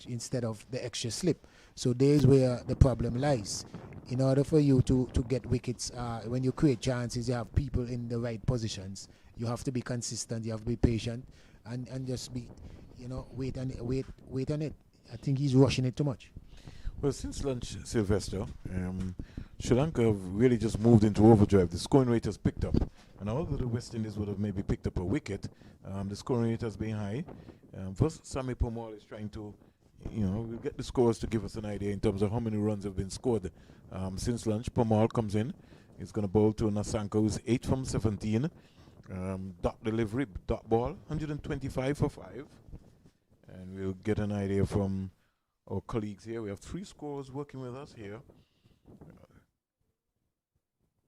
instead of the extra slip. So there's where the problem lies. In order for you to get wickets, when you create chances, you have people in the right positions. You have to be consistent. You have to be patient, and just be, wait on it. I think he's rushing it too much. Well, since lunch, Sylvester, Sri Lanka have really just moved into overdrive. The scoring rate has picked up. And although the West Indies would have maybe picked up a wicket, the scoring rate has been high. First, Sami Pomal is trying to, we'll get the scores to give us an idea in terms of how many runs have been scored since lunch. Pomal comes in. He's going to bowl to Nasanka, who's 8 from 17. Dot delivery, dot ball, 125 for 5. And we'll get an idea from our colleagues here. We have 3 scorers working with us here.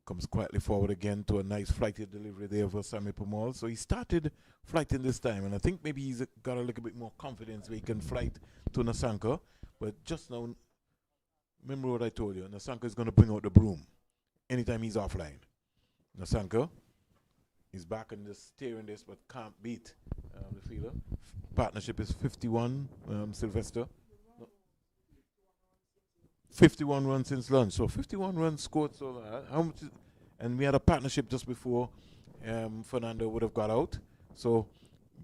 Comes quietly forward again to a nice flighted delivery there for Sami Pomal. So he started flighting this time, and I think maybe he's got a little bit more confidence where he can flight to Nasanka. But just now, remember what I told you, Nasanka is going to bring out the broom anytime he's offline. Nasanka is back and just steering this, but can't beat the fielder. Partnership is 51, Sylvester. 51 runs since lunch. So 51 runs scored. So how much? And we had a partnership just before Fernando would have got out. So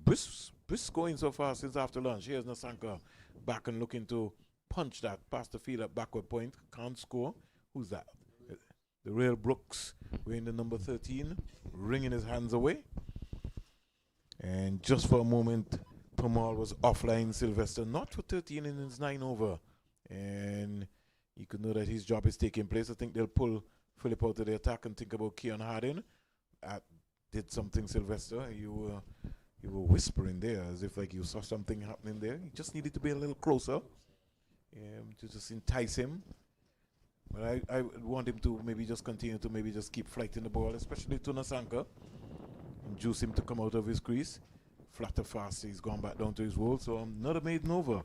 brisk going so far since after lunch. Here's Nasanka back and looking to punch that past the field at backward point. Can't score. Who's that? The real Brooks wearing the number 13, wringing his hands away. And just for a moment, Pomal was offline, Sylvester, not for 13 in his 9 over. And he could know that his job is taking place. I think they'll pull Philip out of the attack and think about Keon Harding. Did something, Sylvester. You were whispering there as if like you saw something happening there. You just needed to be a little closer to just entice him. But I want him to maybe just continue to maybe just keep flighting the ball, especially to Nasanka. Induce him to come out of his crease. Flatter fast, he's gone back down to his wall. So another maiden over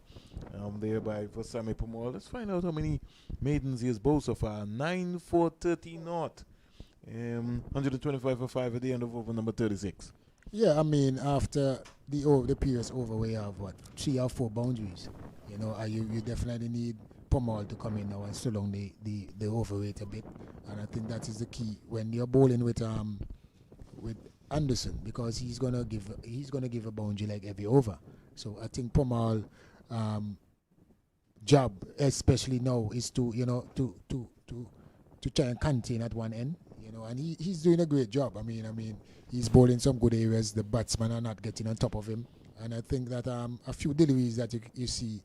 there by for Sammy Pomol. Let's find out how many maidens he has bowled so far. 9 for 13 naught. 125 for 5 at the end of over number 36. Yeah, I mean, after the previous over, we have 3 or 4 boundaries. You know, you definitely need Pomal to come in now and slow down the over rate a bit. And I think that is the key when you're bowling with Anderson, because he's gonna give a boundary like every over. So I think Pomal job, especially now, is to try and contain at one end. You know, and he's doing a great job. I mean, he's bowling some good areas. The batsmen are not getting on top of him, and I think that a few deliveries that you see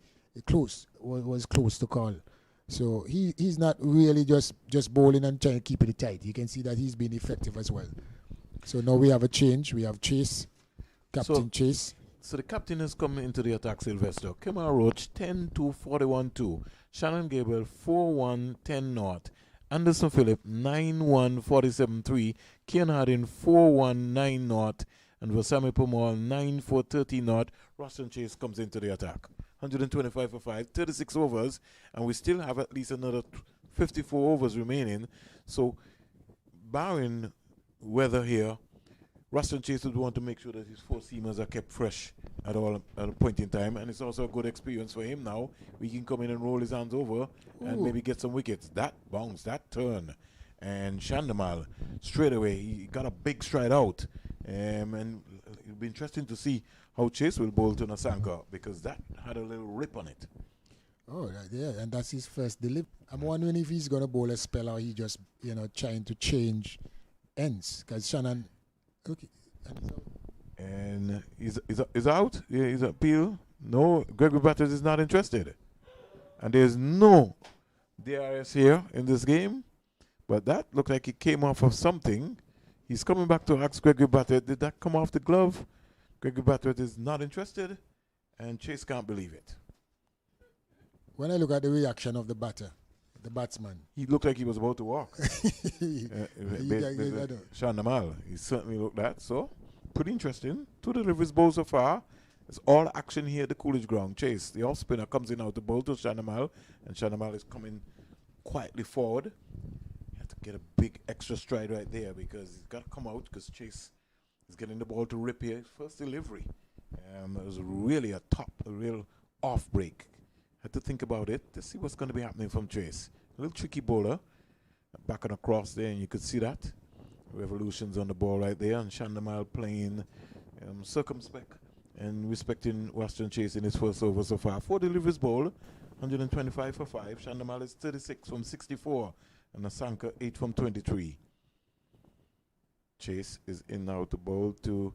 was close to call. So he's not really just bowling and trying to keep it tight. You can see that he's been effective as well. So now we have a change. We have Chase, Captain Chase. So the captain has come into the attack, Sylvester. Kemar Roach 10-2, 41-2. Shannon Gable 4-1, 10 naught. Anderson Phillip 9-1, 47-3. Kean Harding 4-1, 9 naught. And Vasami Pomol 9-4, 30 naught. Roston Chase comes into the attack. 125 for 5, 36 overs. And we still have at least another 54 overs remaining. So barring weather here, Rustin Chase would want to make sure that his 4 seamers are kept fresh at a point in time, and it's also a good experience for him now. We can come in and roll his hands over and maybe get some wickets. That bounce, that turn, and Shandamal straight away he got a big stride out, and it'll be interesting to see how Chase will bowl to Nasanka, because that had a little rip on it. Oh, yeah, and that's his first delivery. I'm wondering if he's gonna bowl a spell or he just trying to change ends, because Shannon. Okay. And he's out. Yeah, he's appeal. No, Gregory Batters is not interested. And there's no DRS here in this game. But that looked like it came off of something. He's coming back to ask Gregory Batters, did that come off the glove? Gregory Batters is not interested. And Chase can't believe it. When I look at the reaction of the batsman, he looked like he was about to walk. Sean Namal, he certainly looked that. So, pretty interesting. 2 deliveries bowled so far. It's all action here at the Coolidge ground. Chase, the off spinner, comes in out the bowl to Sean Namal, and Sean Namal is coming quietly forward. You have to get a big extra stride right there, because he's got to come out, because Chase is getting the ball to rip here. First delivery. It was really a real off break. Had to think about it to see what's going to be happening from Chase. A little tricky bowler. Back and across there, and you could see that. Revolutions on the ball right there, and Shandamal playing circumspect and respecting Western Chase in his first over so far. 4 deliveries bowled, 125 for 5. Shandamal is 36 from 64, and Nasanka 8 from 23. Chase is in now to bowl to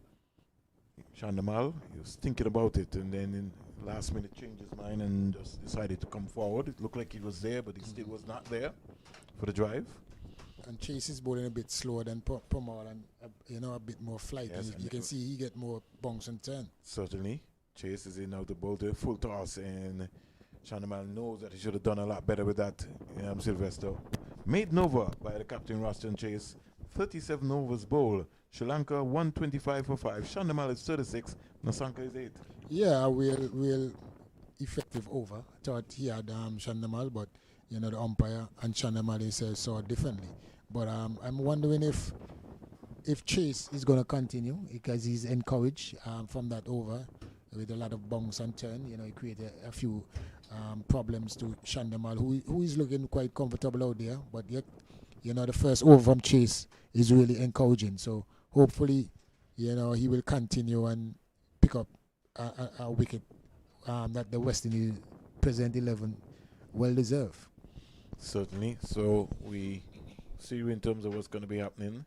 Shandamal. He was thinking about it, and then in last minute changed his mind and just decided to come forward. It looked like he was there, but he still was not there for the drive. And Chase is bowling a bit slower than Pomal, and a bit more flight. Yes, and you can see he get more bounce and turn. Certainly. Chase is in now to bowl to a full toss, and Shandamal knows that he should have done a lot better with that, Sylvester. Maiden over by the captain, Roston Chase. 37 overs bowled. Sri Lanka 125 for 5. Shandamal is 36. Nasanka is 8. Yeah, real effective over. Thought he had Shandamal, but the umpire and Shandamal saw it differently. But I'm wondering if Chase is going to continue, because he's encouraged from that over with a lot of bounce and turn. He created a few problems to Shandamal, who is looking quite comfortable out there. But yet, the first over from Chase is really encouraging. So hopefully, he will continue and pick up a wicket that the West Indies present 11 well deserved. Certainly. So we see in terms of what's going to be happening.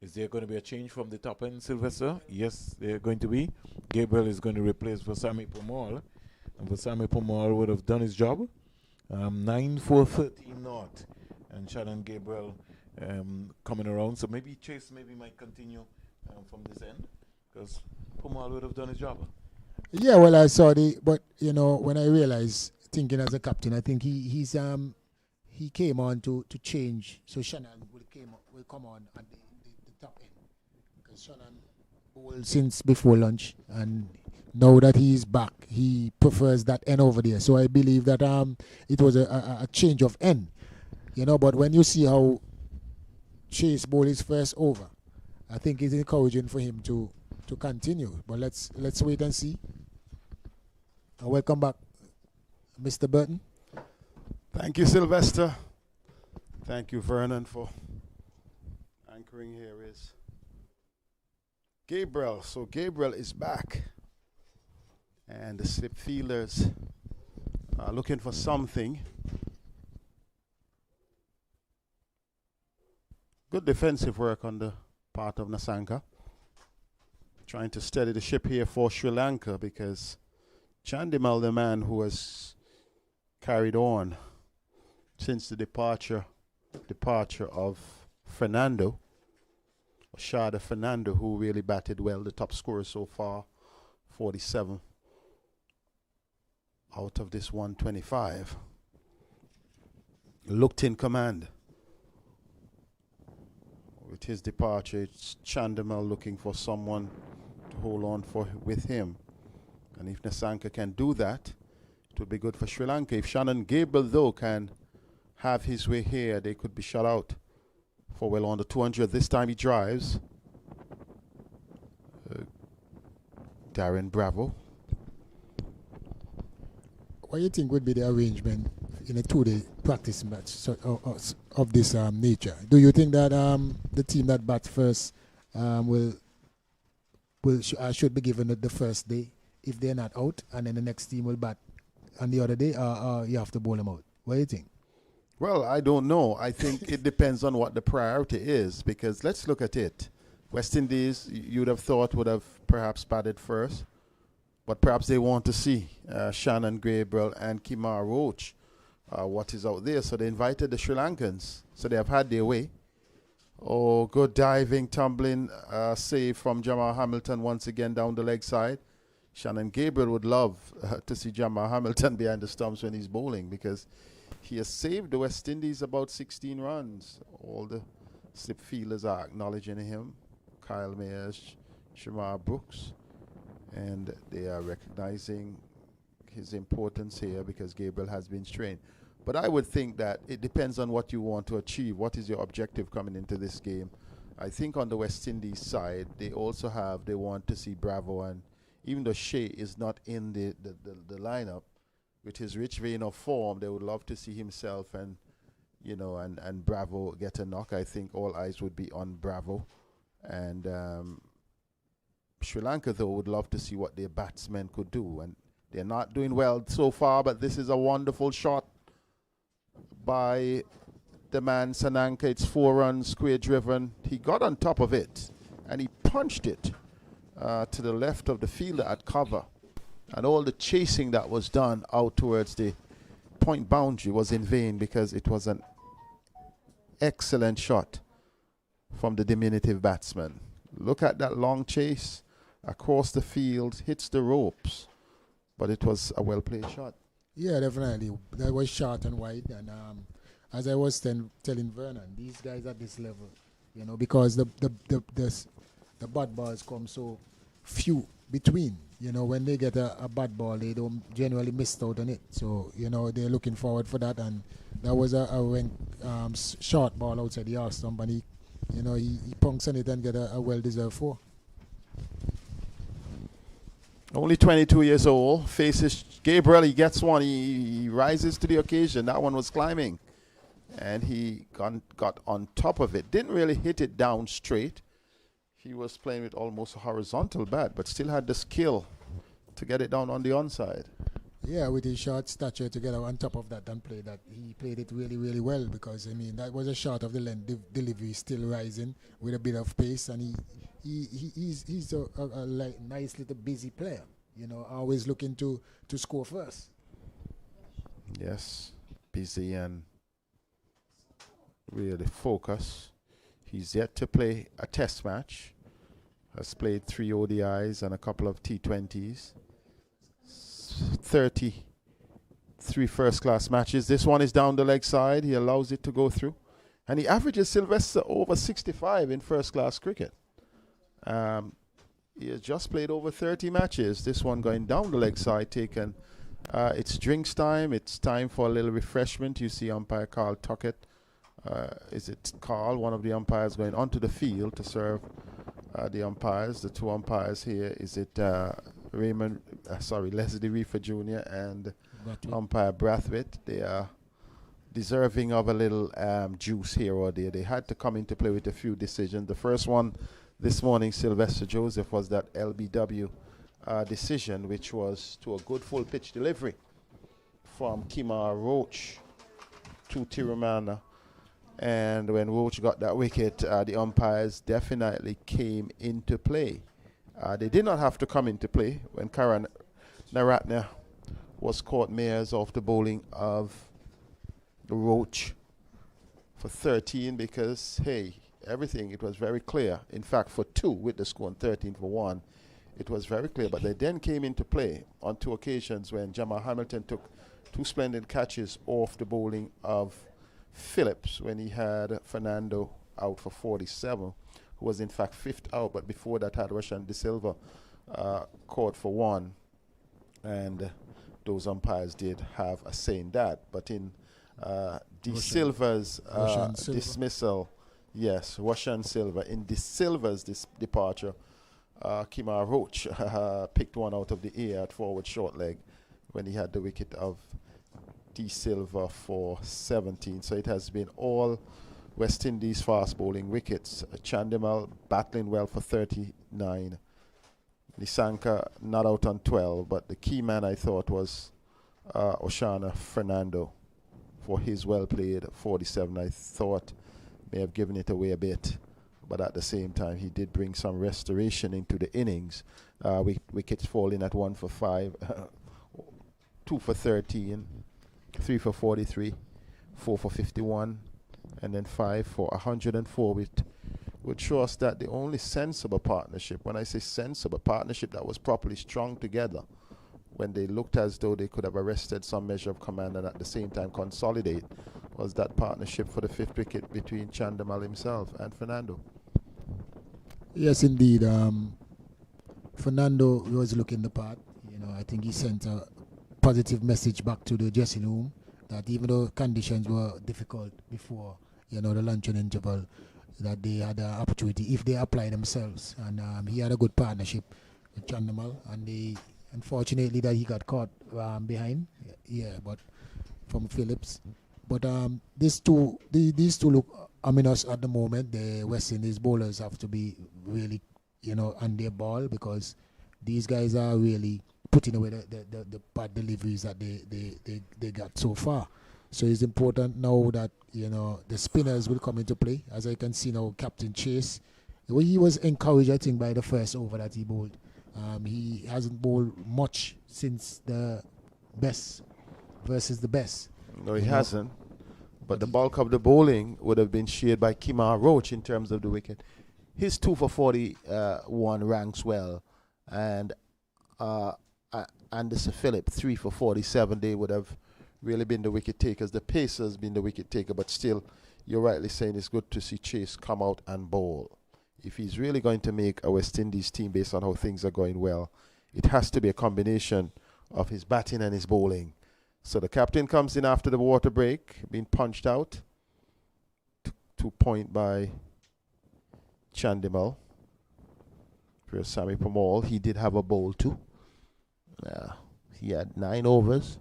Is there going to be a change from the top end, Sylvester? Yes, they're going to be. Gabriel is going to replace Vasami Pomal. And Vasami Pomal would have done his job. 9 for 13 not. And Shannon Gabriel coming around. So maybe Chase might continue from this end. Because Pumal would have done his job. Yeah, well, I saw but when I realized, thinking as a captain, I think he came on to change. So Shannon will come on at the top end, because Shannon bowled since before lunch, and now that he's back, he prefers that end over there. So I believe that it was a change of end, But when you see how Chase bowled his first over, I think it's encouraging for him to continue. But let's wait and see. Welcome back, Mr. Burton. Thank you, Sylvester. Thank you, Vernon, for anchoring. Here is Gabriel. So Gabriel is back. And the slip fielders are looking for something. Good defensive work on the part of Nasanka. Trying to steady the ship here for Sri Lanka, because Chandimal, the man who has carried on since the departure of Fernando, Shada Fernando, who really batted well, the top scorer so far, 47 out of this 125, looked in command. With his departure, it's Chandimal looking for someone to hold on with him. And if Nasanka can do that, it would be good for Sri Lanka. If Shannon Gabriel, though, can have his way here, they could be shut out for well under 200. This time he drives. Darren Bravo. What do you think would be the arrangement in a 2-day practice match of this nature? Do you think that the team that bats first should be given the first day if they're not out, and then the next team will bat on the other day, or you have to bowl them out? What do you think? Well, I don't know. I think it depends on what the priority is, because let's look at it. West Indies, you'd have thought, would have perhaps batted first, but perhaps they want to see Shannon Gabriel and Kimar Roach, what is out there. So they invited the Sri Lankans. So they have had their way. Oh, good diving, tumbling save from Jamal Hamilton once again down the leg side. Shannon Gabriel would love to see Jamal Hamilton behind the stumps when he's bowling, because he has saved the West Indies about 16 runs. All the slip fielders are acknowledging him. Kyle Mayers, Shamar Brooks, and they are recognizing his importance here because Gabriel has been strained. But I would think that it depends on what you want to achieve. What is your objective coming into this game? I think on the West Indies side, they want to see Bravo, and even though Shea is not in the lineup, with his rich vein of form, they would love to see himself and Bravo get a knock. I think all eyes would be on Bravo. And Sri Lanka, though, would love to see what their batsmen could do. And they're not doing well so far, but this is a wonderful shot by the man Sananka. It's 4 runs, square driven. He got on top of it, and he punched it to the left of the fielder at cover. And all the chasing that was done out towards the point boundary was in vain, because it was an excellent shot from the diminutive batsman. Look at that long chase across the field, hits the ropes, but it was a well-played shot. Yeah, definitely. That was short and wide. And as I was telling Vernon, these guys at this level, because the bad balls come so few between. When they get a bad ball, they don't generally miss out on it. So, they're looking forward for that. And that was a short ball outside the off stump, and he punks on it and get a well-deserved 4. Only 22 years old, faces Gabriel, he gets one, he rises to the occasion. That one was climbing, and he got on top of it. Didn't really hit it down straight. He was playing with almost a horizontal bat, but still had the skill to get it down on the onside. Yeah, with his short stature to get on top of that and play that, he played it really, really well, because, that was a shot of the length delivery, still rising with a bit of pace, and he's a nice little busy player, always looking to score first. Yes. busy and really focused. He's yet to play a test match. Has played 3 ODIs and a couple of T20s. 33 first-class matches. This one is down the leg side. He allows it to go through. And he averages Sylvester over 65 in first-class cricket. He has just played over 30 matches. This one going down the leg side, taken. It's drinks time. It's time for a little refreshment. You see umpire Carl Tuckett. Is it Carl, one of the umpires, going onto the field to serve the umpires. The 2 umpires here. Is it Leslie Reefer Jr. and umpire Brathwaite? They are deserving of a little juice here or there. They had to come into play with a few decisions. The first one this morning, Sylvester Joseph, was that LBW decision, which was to a good full pitch delivery from Kimar Roach to Tirumana. And when Roach got that wicket, the umpires definitely came into play. They did not have to come into play when Karan Naratne was caught mares off the bowling of Roach for 13 because, hey, everything, it was very clear. In fact, for 2 with the score and 13 for 1, it was very clear. But they then came into play on 2 occasions when Jamal Hamilton took 2 splendid catches off the bowling of Phillips when he had Fernando out for 47, who was in fact 5th out, but before that had Roshan De Silva caught for 1. And those umpires did have a say in that. But in De Silva's dismissal, yes, Roshan Silva, in De Silva's departure, Kimar Roach picked one out of the air at forward short leg when he had the wicket of De Silva for 17. So it has been all West Indies fast bowling wickets. Chandimal battling well for 39. Nisanka not out on 12, but the key man I thought was Oshana Fernando for his well played 47. I thought may have given it away a bit, but at the same time he did bring some restoration into the innings. Wickets falling at 1 for 5, 2 for 13, 3 for 43, 4 for 51, and then 5 for 104, which show us that the only sensible partnership, when I say sensible partnership that was properly strung together, when they looked as though they could have arrested some measure of command and at the same time consolidate, was that partnership for the 5th wicket between Chandimal himself and Fernando. Yes, indeed. Fernando was looking the part. I think he sent a positive message back to the dressing room that even though conditions were difficult before, the luncheon interval, that they had an opportunity if they apply themselves. And he had a good partnership with Chandimal, and unfortunately that he got caught behind. But from Phillips. But these two look ominous at the moment. The West Indies bowlers have to be really, on their ball, because these guys are really putting away the bad deliveries that they got so far. So it's important now that the spinners will come into play. As I can see now, Captain Chase, he was encouraged, I think, by the first over that he bowled. He hasn't bowled much since the best versus the best. No, he hasn't. But the bulk of the bowling would have been shared by Kimar Roach in terms of the wicket. His 2 for 41 ranks well, and Anderson Phillip 3 for 47. They would have really been the wicket takers. The Pacers been the wicket taker, but still, you're rightly saying it's good to see Chase come out and bowl. If he's really going to make a West Indies team based on how things are going well, it has to be a combination of his batting and his bowling. So the captain comes in after the water break, being punched out. 2 point by Chandimal. For Sami Pamal, he did have a bowl too. He had 9 overs,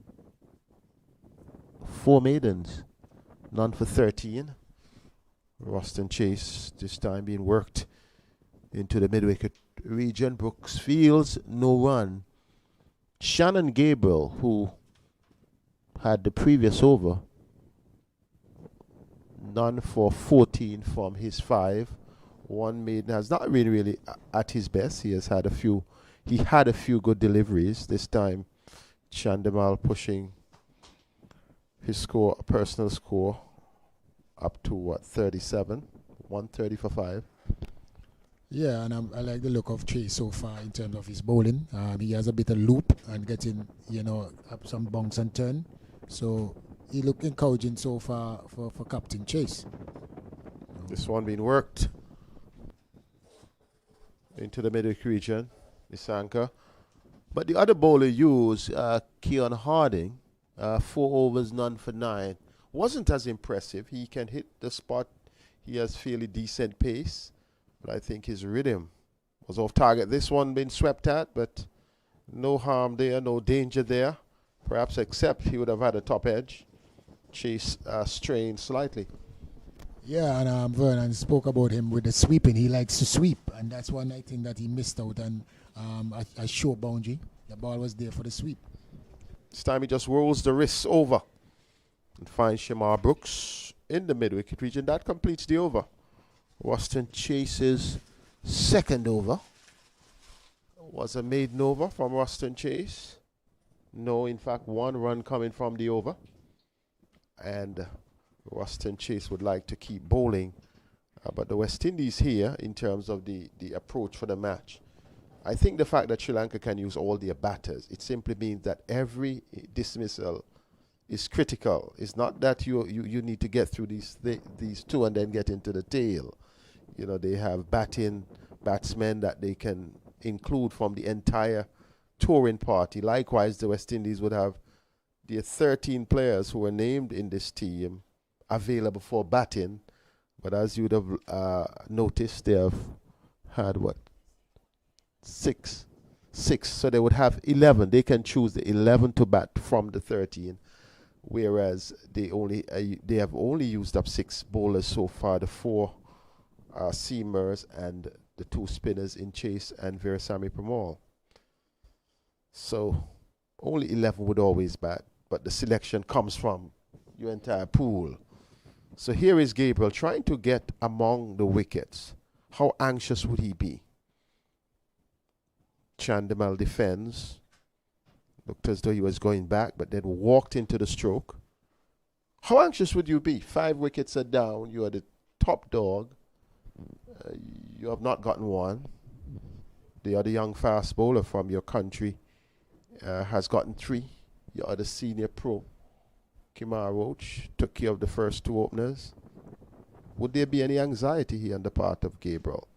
4 maidens, none for 13. Roston Chase this time being worked into the mid-wicket region. Brooks Fields, no run. Shannon Gabriel, who had the previous over, none for 14 from his 5. 1 maiden has not really at his best. He had a few good deliveries. This time Chandimal pushing His score, personal score, up to what, 37, 130 for 5. Yeah, and I like the look of Chase so far in terms of his bowling. He has a bit of loop and getting, up some bunks and turn. So he look encouraging so far for Captain Chase. This one being worked into the midwick region, Nisanka. But the other bowler used, Keon Harding, 4 overs, none for 9. Wasn't as impressive. He can hit the spot. He has fairly decent pace. But I think his rhythm was off target. This one been swept at, but no harm there, no danger there. Perhaps except he would have had a top edge. Chase strained slightly. Yeah, and Vernon spoke about him with the sweeping. He likes to sweep, and that's one I think that he missed out on a short boundary. The ball was there for the sweep. This time he just rolls the wrists over and finds Shamar Brooks in the mid-wicket region. That completes the over. Ruston Chase's second over was a maiden over from Ruston Chase. No, in fact, 1 run coming from the over. And Ruston Chase would like to keep bowling. But the West Indies here, in terms of the approach for the match, I think the fact that Sri Lanka can use all their batters, it simply means that every dismissal is critical. It's not that you need to get through these two and then get into the tail. They have batsmen that they can include from the entire touring party. Likewise, the West Indies would have their 13 players who were named in this team available for batting. But as you would have noticed, they have had, six. So they would have 11. They can choose the 11 to bat from the 13. Whereas they have only used up 6 bowlers so far, the 4 seamers and the 2 spinners in Chase and Veerasamy Permaul. So only 11 would always bat, but the selection comes from your entire pool. So here is Gabriel trying to get among the wickets. How anxious would he be? Chandimal defends. Looked as though he was going back, but then walked into the stroke. How anxious would you be? 5 wickets are down. You are the top dog. You have not gotten one. The other young fast bowler from your country has gotten 3. Your other senior pro, Kimar Roach, took care of the first 2 openers. Would there be any anxiety here on the part of Gabriel?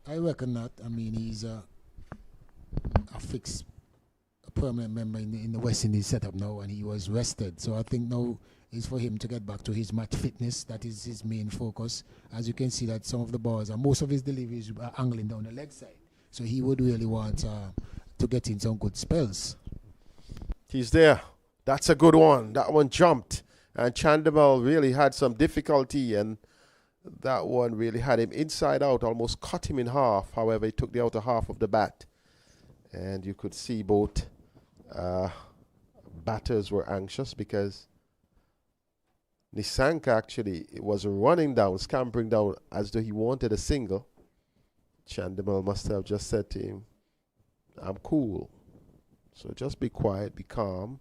I reckon not. I mean, he's a permanent member in the West Indies setup now, and he was rested. So I think now is for him to get back to his match fitness. That is his main focus. As you can see, that some of the balls and most of his deliveries are angling down the leg side. So he would really want to get in some good spells. He's there. That's a good one. That one jumped. And Chandimal really had some difficulty, and that one really had him inside out, almost cut him in half. However, he took the outer half of the bat. And you could see both batters were anxious because Nisanka actually was running down, scampering down as though he wanted a single. Chandimal must have just said to him, I'm cool. So just be quiet, be calm.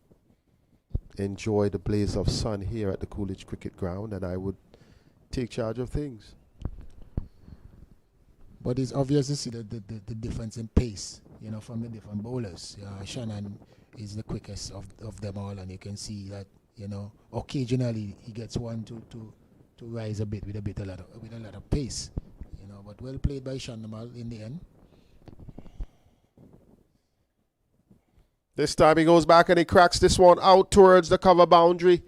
Enjoy the blaze of sun here at the Coolidge Cricket Ground, and I would take charge of things. But it's obvious to see the difference in pace, from the different bowlers. Shannon is the quickest of them all, and you can see that, occasionally he gets one to rise a bit with a lot of pace, But well played by Chandimal in the end. This time he goes back and he cracks this one out towards the cover boundary.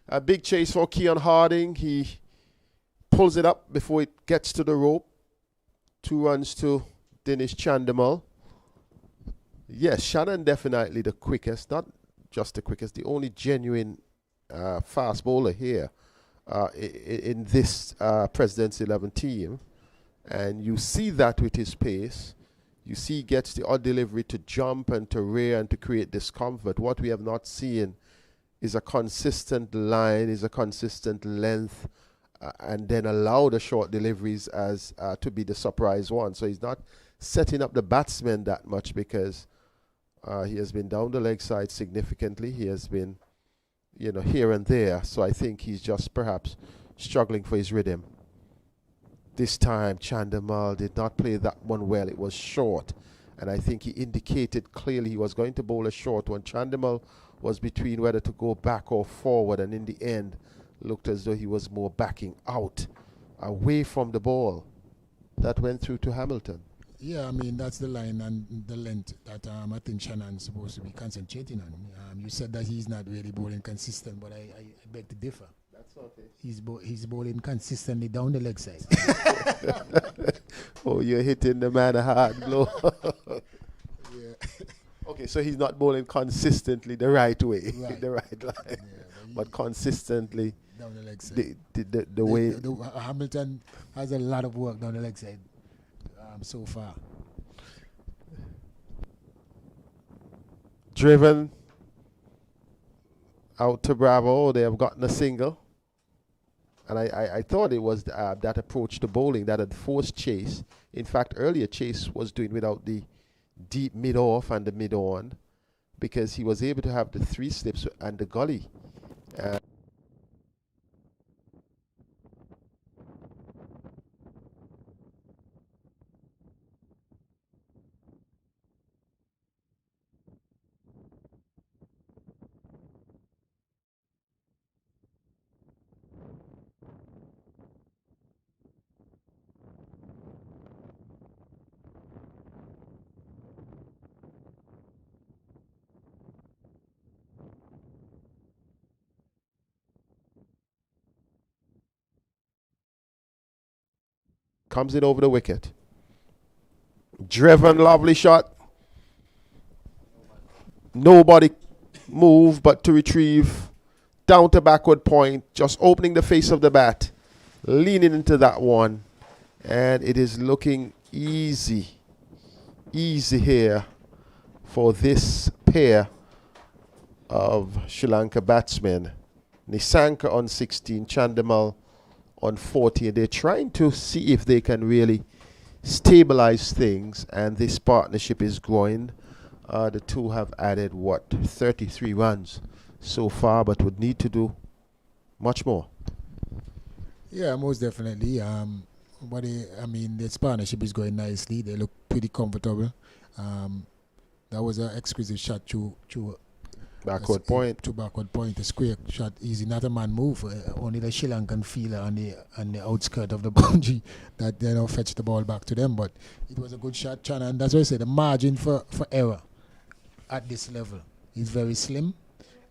A big chase for Keon Harding. He pulls it up before it gets to the rope. 2 runs to Dinesh Chandimal. Yes, Shannon definitely the quickest. Not just the quickest, the only genuine fast bowler here in this President's 11 team. And you see that with his pace. You see he gets the odd delivery to jump and to rear and to create discomfort. What we have not seen is a consistent line, is a consistent length, and then allow the short deliveries as to be the surprise one. So he's not setting up the batsmen that much because he has been down the leg side significantly. He has been here and there. So I think he's just perhaps struggling for his rhythm. This time, Chandimal did not play that one well. It was short. And I think he indicated clearly he was going to bowl a short one. Chandimal was between whether to go back or forward. And in the end, looked as though he was more backing out, away from the ball. That went through to Hamilton. Yeah, I mean, that's the line and the length that I think Shannon's supposed to be concentrating on. You said that he's not really bowling consistent, but I beg to differ. That's okay. He's bowling consistently down the leg side. Oh, you're hitting the man a hard blow. Yeah. Okay, so he's not bowling consistently the right way, Right. the right line, Yeah, but consistently down the leg side. the way. Hamilton has a lot of work down the leg side so far. Driven out to Bravo. They have gotten a single. And I thought it was that approach to bowling that had forced Chase. In fact, earlier Chase was doing without the deep mid-off and the mid-on because he was able to have the 3 slips and the gully. Comes in over the wicket. Driven, lovely shot. Nobody moved but to retrieve down to backward point, just opening the face of the bat, leaning into that one, and it is looking easy here for this pair of Sri Lanka batsmen. Nisanka on 16, Chandimal on 40. They're trying to see if they can really stabilize things, and this partnership is growing. The two have added 33 runs so far, but would need to do much more. Yeah, most definitely. But this partnership is going nicely. They look pretty comfortable. That was an exquisite shot to Backward point. To backward point, a square shot, easy, not a man move. Only the Sri Lankan fielder on the outskirt of the boundary that fetch the ball back to them. But it was a good shot, Chan, and that's why I say the margin for error at this level is very slim.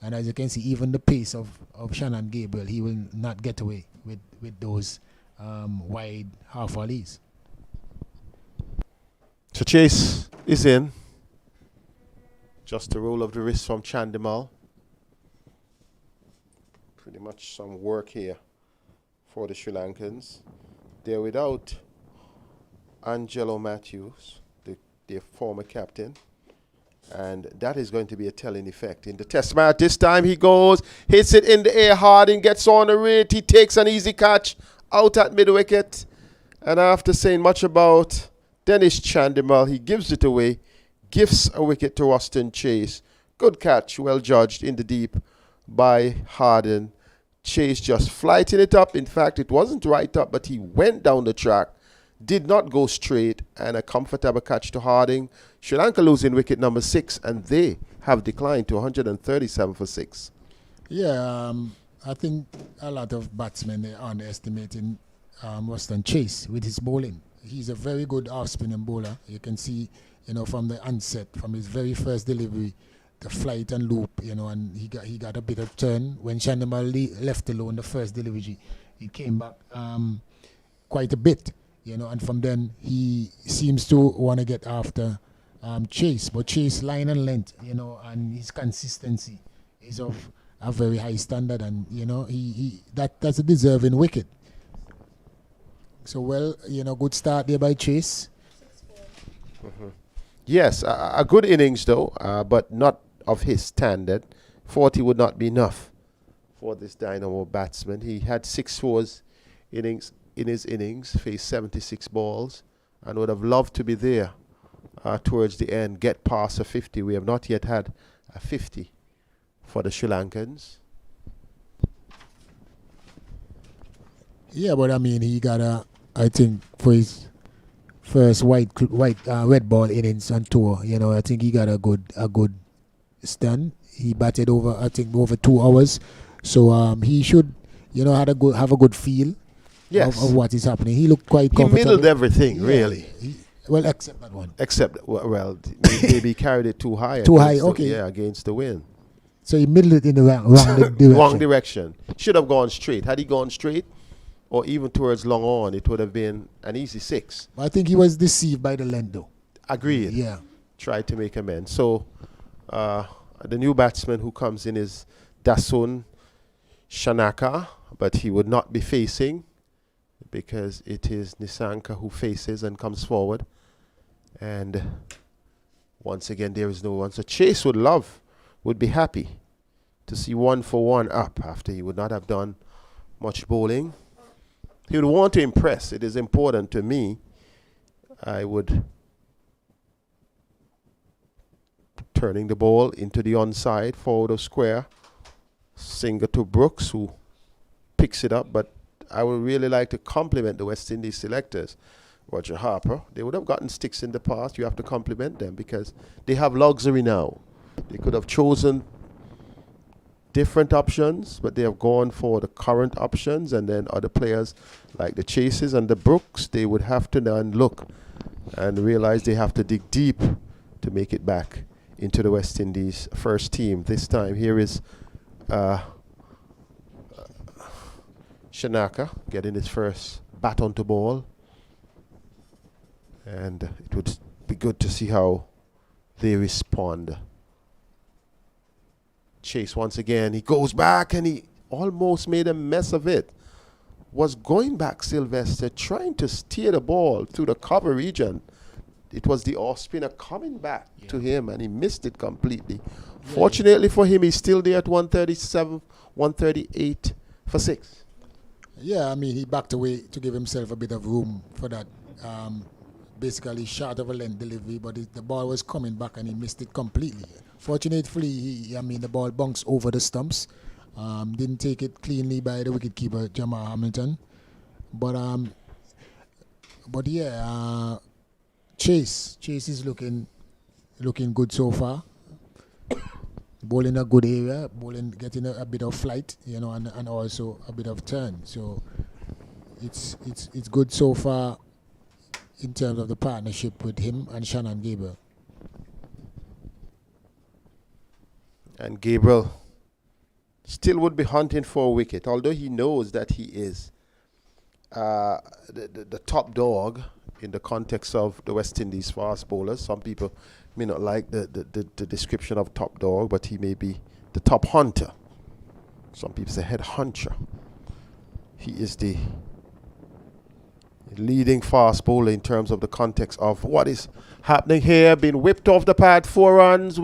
And as you can see, even the pace of Shannon Gabriel, he will not get away with those wide half volleys. So Chase is in. Just a roll of the wrist from Chandimal. Pretty much some work here for the Sri Lankans. They're without Angelo Matthews, their former captain. And that is going to be a telling effect in the test match. This time he goes, hits it in the air hard and gets on the rate. He takes an easy catch out at mid-wicket. And after saying much about Dennis Chandimal, he gives it away. Gifts a wicket to Austin Chase. Good catch, well judged in the deep by Harden. Chase just flighting it up. In fact, it wasn't right up, but he went down the track, did not go straight, and a comfortable catch to Harding. Sri Lanka losing wicket number 6, and they have declined to 137 for 6. Yeah, I think a lot of batsmen are underestimating Austin Chase with his bowling. He's a very good off-spinning bowler. You can see, from the onset, from his very first delivery, the flight and loop, and he got a bit of turn. When Chandimal left alone the first delivery, he came back quite a bit, and from then he seems to want to get after Chase. But Chase line and length, and his consistency is of a very high standard, and that's a deserving wicket. So good start there by Chase. Mm-hmm. Yes, a good innings though, but not of his standard. 40 would not be enough for this Dynamo batsman. He had 6 fours in his innings, faced 76 balls, and would have loved to be there towards the end, get past a 50. We have not yet had a 50 for the Sri Lankans. Yeah, but I mean, he got I think for his first red ball innings on tour, I think he got a good stand. He batted over, I think, over 2 hours, so he should, have a good feel Yes. of what is happening. He looked quite He comfortable. middled everything, Yeah, really. well, except that one. Except, well, maybe he carried it too high. Too high, against the- okay. Yeah, against the wind. So he middled it in the wrong direction. Wrong direction. Should have gone straight. Had he gone straight, or even towards long on, it would have been an easy 6. I think he was deceived by the length, though. Agreed. Yeah. Tried to make amends. So, the new batsman who comes in is Dasun Shanaka, but he would not be facing because it is Nisanka who faces and comes forward. And once again, there is no one. So Chase would be happy to see 1 for 1 up after he would not have done much bowling. He would want to impress. It is important to me. I would turning the ball into the onside, forward of square. Singer to Brooks, who picks it up, but I would really like to compliment the West Indies selectors. Roger Harper, they would have gotten sticks in the past. You have to compliment them because they have luxury now. They could have chosen different options, but they have gone for the current options, and then other players like the Chases and the Brooks, they would have to then look and realize they have to dig deep to make it back into the West Indies first team. This time here is Shanaka getting his first bat onto ball, and it would be good to see how they respond. Chase once again, he goes back and he almost made a mess of it. Was going back, Sylvester, trying to steer the ball through the cover region. It was the off spinner coming back to him, and he missed it completely. Yeah. Fortunately for him, he's still there at 137, 138 for 6. Yeah, I mean, he backed away to give himself a bit of room for that. Basically, short of a length delivery, but the ball was coming back and he missed it completely. Fortunately, the ball bounced over the stumps. Didn't take it cleanly by the wicketkeeper, Jamal Hamilton. But Chase is looking good so far. Bowling a good area, getting a bit of flight, and also a bit of turn. So it's good so far in terms of the partnership with him and Shannon Gabriel. And Gabriel still would be hunting for a wicket, although he knows that he is the top dog in the context of the West Indies fast bowlers. Some people may not like the description of top dog, but he may be the top hunter. Some people say head hunter. He is the leading fast bowler in terms of the context of what is happening here. Being whipped off the pad, 4 runs.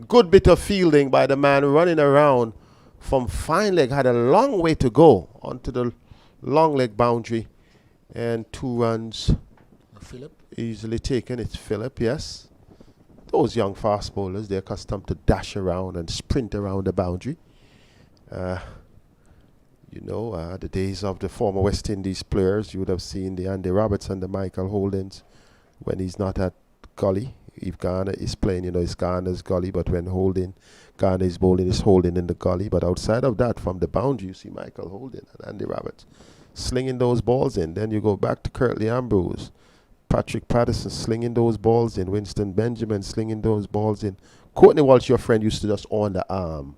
Good bit of fielding by the man running around from fine leg. Had a long way to go onto the long leg boundary, and 2 runs. Philip? Easily taken. It's Philip, yes. Those young fast bowlers, they're accustomed to dash around and sprint around the boundary. The days of the former West Indies players, you would have seen the Andy Roberts and the Michael Holdens when he's not at gully. If Garner is playing, it's Garner's gully, but when Garner is bowling, it's Holding in the gully. But outside of that, from the boundary, you see Michael Holding and Andy Roberts slinging those balls in. Then you go back to Curtly Ambrose, Patrick Patterson slinging those balls in, Winston Benjamin slinging those balls in. Courtney Walsh, your friend, used to just on the arm.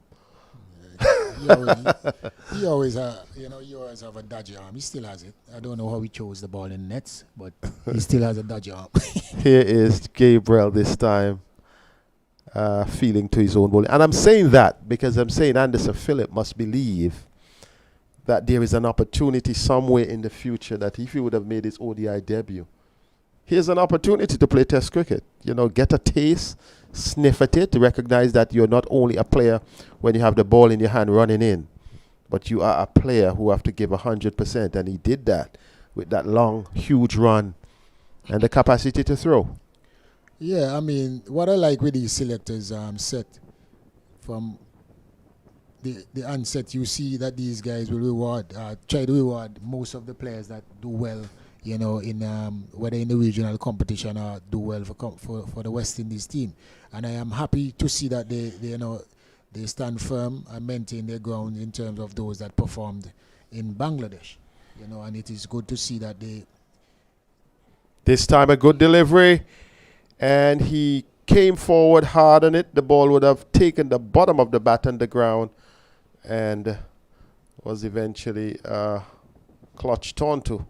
He always have a dodgy arm. He still has it. I don't know how he chose the ball in nets, but he still has a dodgy arm. Here is Gabriel this time, feeling to his own bowling. And I'm saying that because I'm saying Anderson Phillip must believe that there is an opportunity somewhere in the future that if he would have made his ODI debut, here's an opportunity to play Test cricket. Get a taste, sniff at it, recognize that you're not only a player when you have the ball in your hand running in, but you are a player who have to give 100%. And he did that with that long, huge run and the capacity to throw. Yeah, I mean, what I like with these selectors set from the onset, you see that these guys will try to reward most of the players that do well, in whether in the regional competition or do well for the West Indies team. And I am happy to see that they stand firm and maintain their ground in terms of those that performed in Bangladesh. And it is good to see that they. This time a good delivery, and he came forward hard on it. The ball would have taken the bottom of the bat on the ground and was eventually clutched onto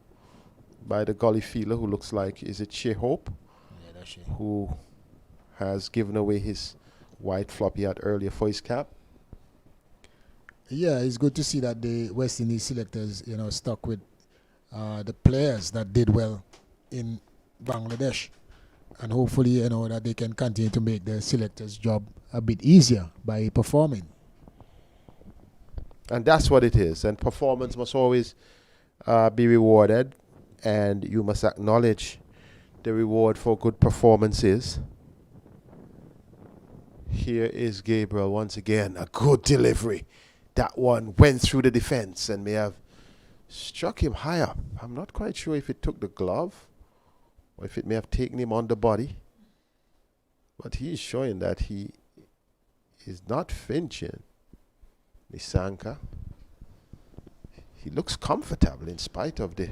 by the gully fielder, who looks like, is it Shea Hope? Yeah, that's Shea. Who has given away his white flop he had earlier for his cap. Yeah, it's good to see that the West Indies selectors, stuck with the players that did well in Bangladesh, and hopefully, that they can continue to make the selectors' job a bit easier by performing. And that's what it is. And performance must always be rewarded, and you must acknowledge the reward for good performances. Here is Gabriel once again, a good delivery. That one went through the defense and may have struck him high up. I'm not quite sure if it took the glove or if it may have taken him on the body. But he is showing that he is not flinching. Nisanka. He looks comfortable in spite of the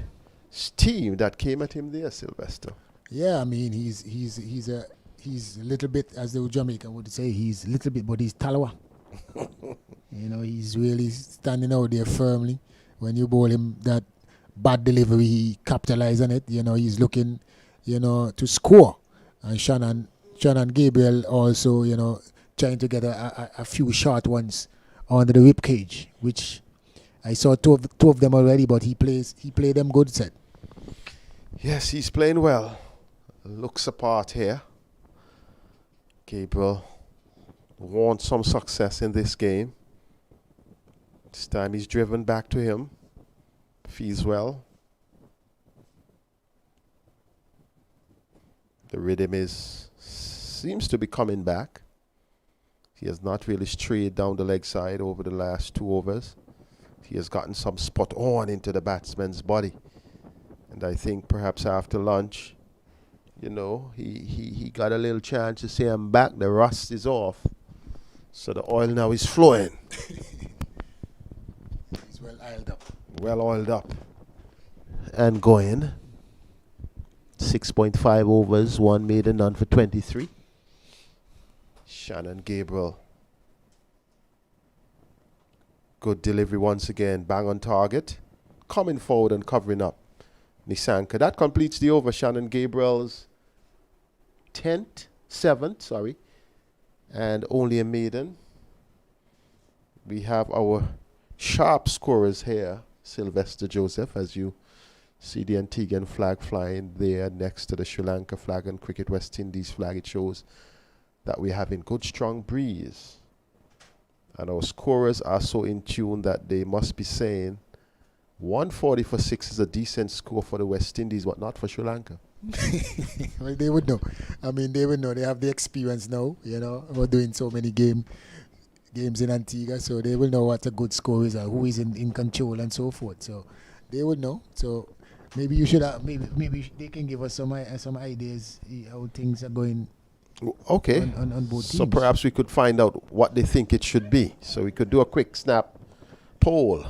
steam that came at him there, Sylvester. Yeah, I mean, he's a little bit, as the Jamaican would say, he's a little bit, but he's talawa. He's really standing out there firmly. When you bowl him that bad delivery, he capitalized on it. He's looking, to score. And Shannon Gabriel also, trying to get a few short ones under the rib cage, which I saw two of them already, but he played them good set. Yes, he's playing well. Looks apart here. Gabriel wants some success in this game. This time he's driven back to him. Feels well. The rhythm seems to be coming back. He has not really strayed down the leg side over the last 2 overs. He has gotten some spot on into the batsman's body. And I think perhaps after lunch, he got a little chance to say, I'm back, the rust is off. So the oil now is flowing. He's well oiled up. Well oiled up. And going. 6.5 overs, 1 maiden, none for 23. Shannon Gabriel. Good delivery once again, bang on target. Coming forward and covering up Nisanka. That completes the over. Shannon Gabriel's 7th, and only a maiden. We have our sharp scorers here, Sylvester Joseph, as you see the Antiguan flag flying there next to the Sri Lanka flag and Cricket West Indies flag. It shows that we're having good strong breeze. And our scorers are so in tune that they must be saying 140 for 6 is a decent score for the West Indies, but not for Sri Lanka. Well, they would know. I mean, they would know. They have the experience now, about doing so many games in Antigua, so they will know what a good score is or who is in control and so forth. So they would know. So maybe you should have, maybe they can give us some ideas how things are going. Okay. On both teams. So perhaps we could find out what they think it should be. So we could do a quick snap poll.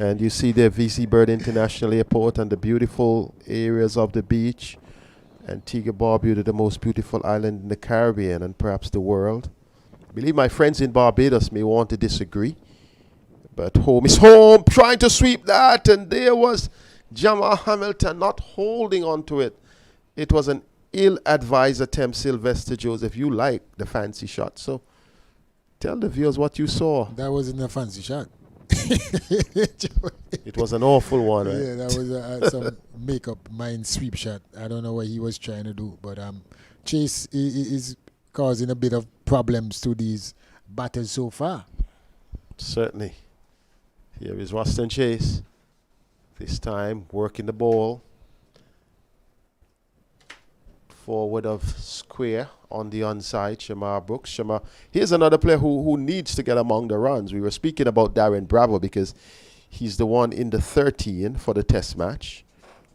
And you see there VC Bird International Airport and the beautiful areas of the beach. Antigua Barbuda, the most beautiful island in the Caribbean and perhaps the world. I believe my friends in Barbados may want to disagree. But home is home, trying to sweep that. And there was Jamal Hamilton not holding on to it. It was an ill-advised attempt, Sylvester Joseph. You like the fancy shot. So tell the viewers what you saw. That wasn't a fancy shot. It was an awful one, right? Yeah, that was some make-up mind sweep shot. I don't know what he was trying to do, but Chase is causing a bit of problems to these batters so far. Certainly. Here is Ruston Chase. This time working the ball. Forward of square on the onside, Shamar Brooks. Here's another player who needs to get among the runs. We were speaking about Darren Bravo because he's the one in the 13 for the test match.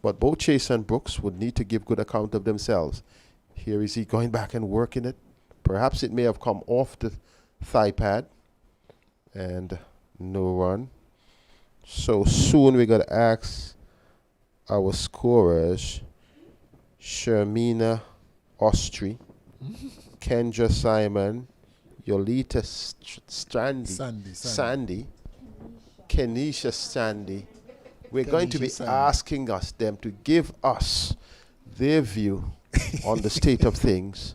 But both Chase and Brooks would need to give good account of themselves. Here is he going back and working it. Perhaps it may have come off the thigh pad. And no run. So soon we're going to ask our scorers, Shermina Ostry, Kendra Simon, Yolita Sandy, Kenisha Sandy. We're going to be asking them to give us their view on the state of things.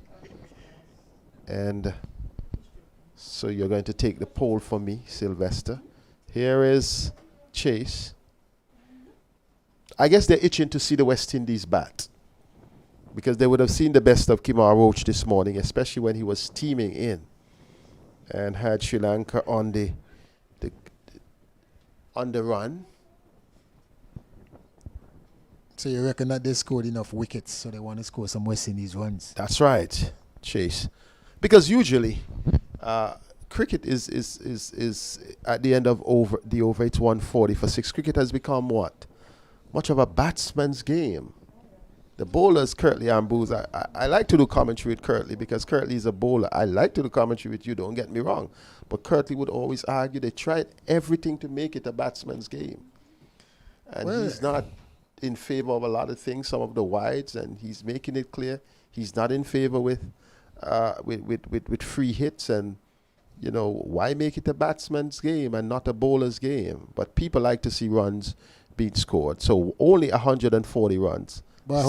And so you're going to take the poll for me, Sylvester. Here is Chase. I guess they're itching to see the West Indies bat, because they would have seen the best of Kimar Roach this morning, especially when he was steaming in and had Sri Lanka on the run. So you reckon that they scored enough wickets, so they want to score some West Indies runs? That's right, Chase. Because usually, cricket is at the end of the over, it's 140 for 6. Cricket has become what? Much of a batsman's game. The bowlers, Curtly Ambrose, I like to do commentary with Curtly because Curtly is a bowler. I like to do commentary with you, don't get me wrong. But Curtly would always argue they tried everything to make it a batsman's game. And he's not in favor of a lot of things, some of the wides, and he's making it clear he's not in favor with free hits. And, you know, why make it a batsman's game and not a bowler's game? But people like to see runs being scored. So only 140 runs. But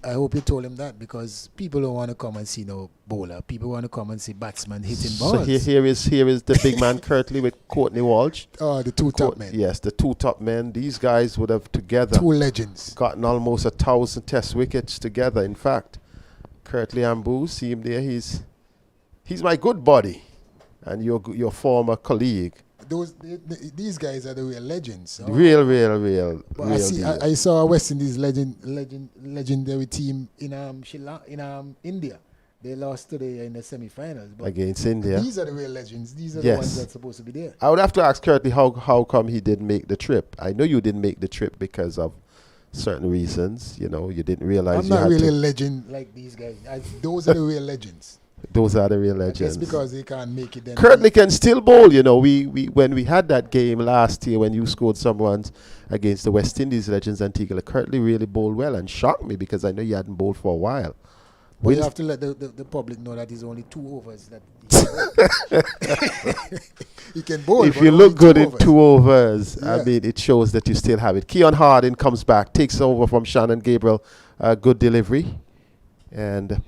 I hope you told him that, because people don't want to come and see no bowler. People want to come and see batsman hitting balls. So here is the big man Curtly with Courtney Walsh. Oh, the two top men. Yes, the two top men. These guys would have together, two legends, gotten almost 1,000 test wickets together. In fact, Curtly Ambrose, see him there. He's my good buddy, and your former colleague. These guys are the real legends. So. Real But I saw a West Indies legendary team in India. They lost today in the semi-finals. But against India. These are the real legends. These are the ones that's supposed to be there. I would have to ask Curtly how come he didn't make the trip. I know you didn't make the trip because of certain reasons. You know, you didn't realize. I'm not really a legend like these guys. Those are the real legends. Those are the real legends. It's because they can't make it. Then Curtly can still bowl. You know, we when we had that game last year when you scored some runs against the West Indies legends Antigua, Curtly really bowled well and shocked me because I know you hadn't bowled for a while. But you have to let the public know that it's only 2 overs that he can bowl. If you look good in 2 overs, I mean, it shows that you still have it. Keon Harding comes back, takes over from Shannon Gabriel. Good delivery, and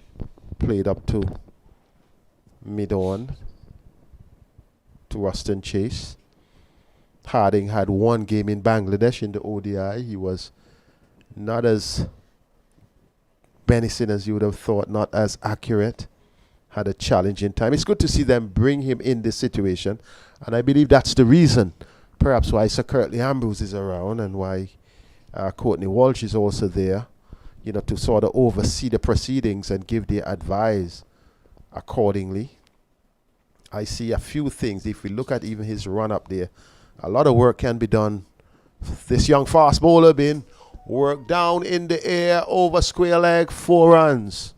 played up to mid-on to Ruston Chase. Harding had 1 game in Bangladesh in the ODI. He was not as menacing as you would have thought, not as accurate. Had a challenging time. It's good to see them bring him in this situation, and I believe that's the reason perhaps why Sir Curtly Ambrose is around and why Courtney Walsh is also there, you know, to sort of oversee the proceedings and give their advice accordingly. I see a few things. If we look at even his run up there, a lot of work can be done. This young fast bowler being worked down in the air over square leg, 4 runs.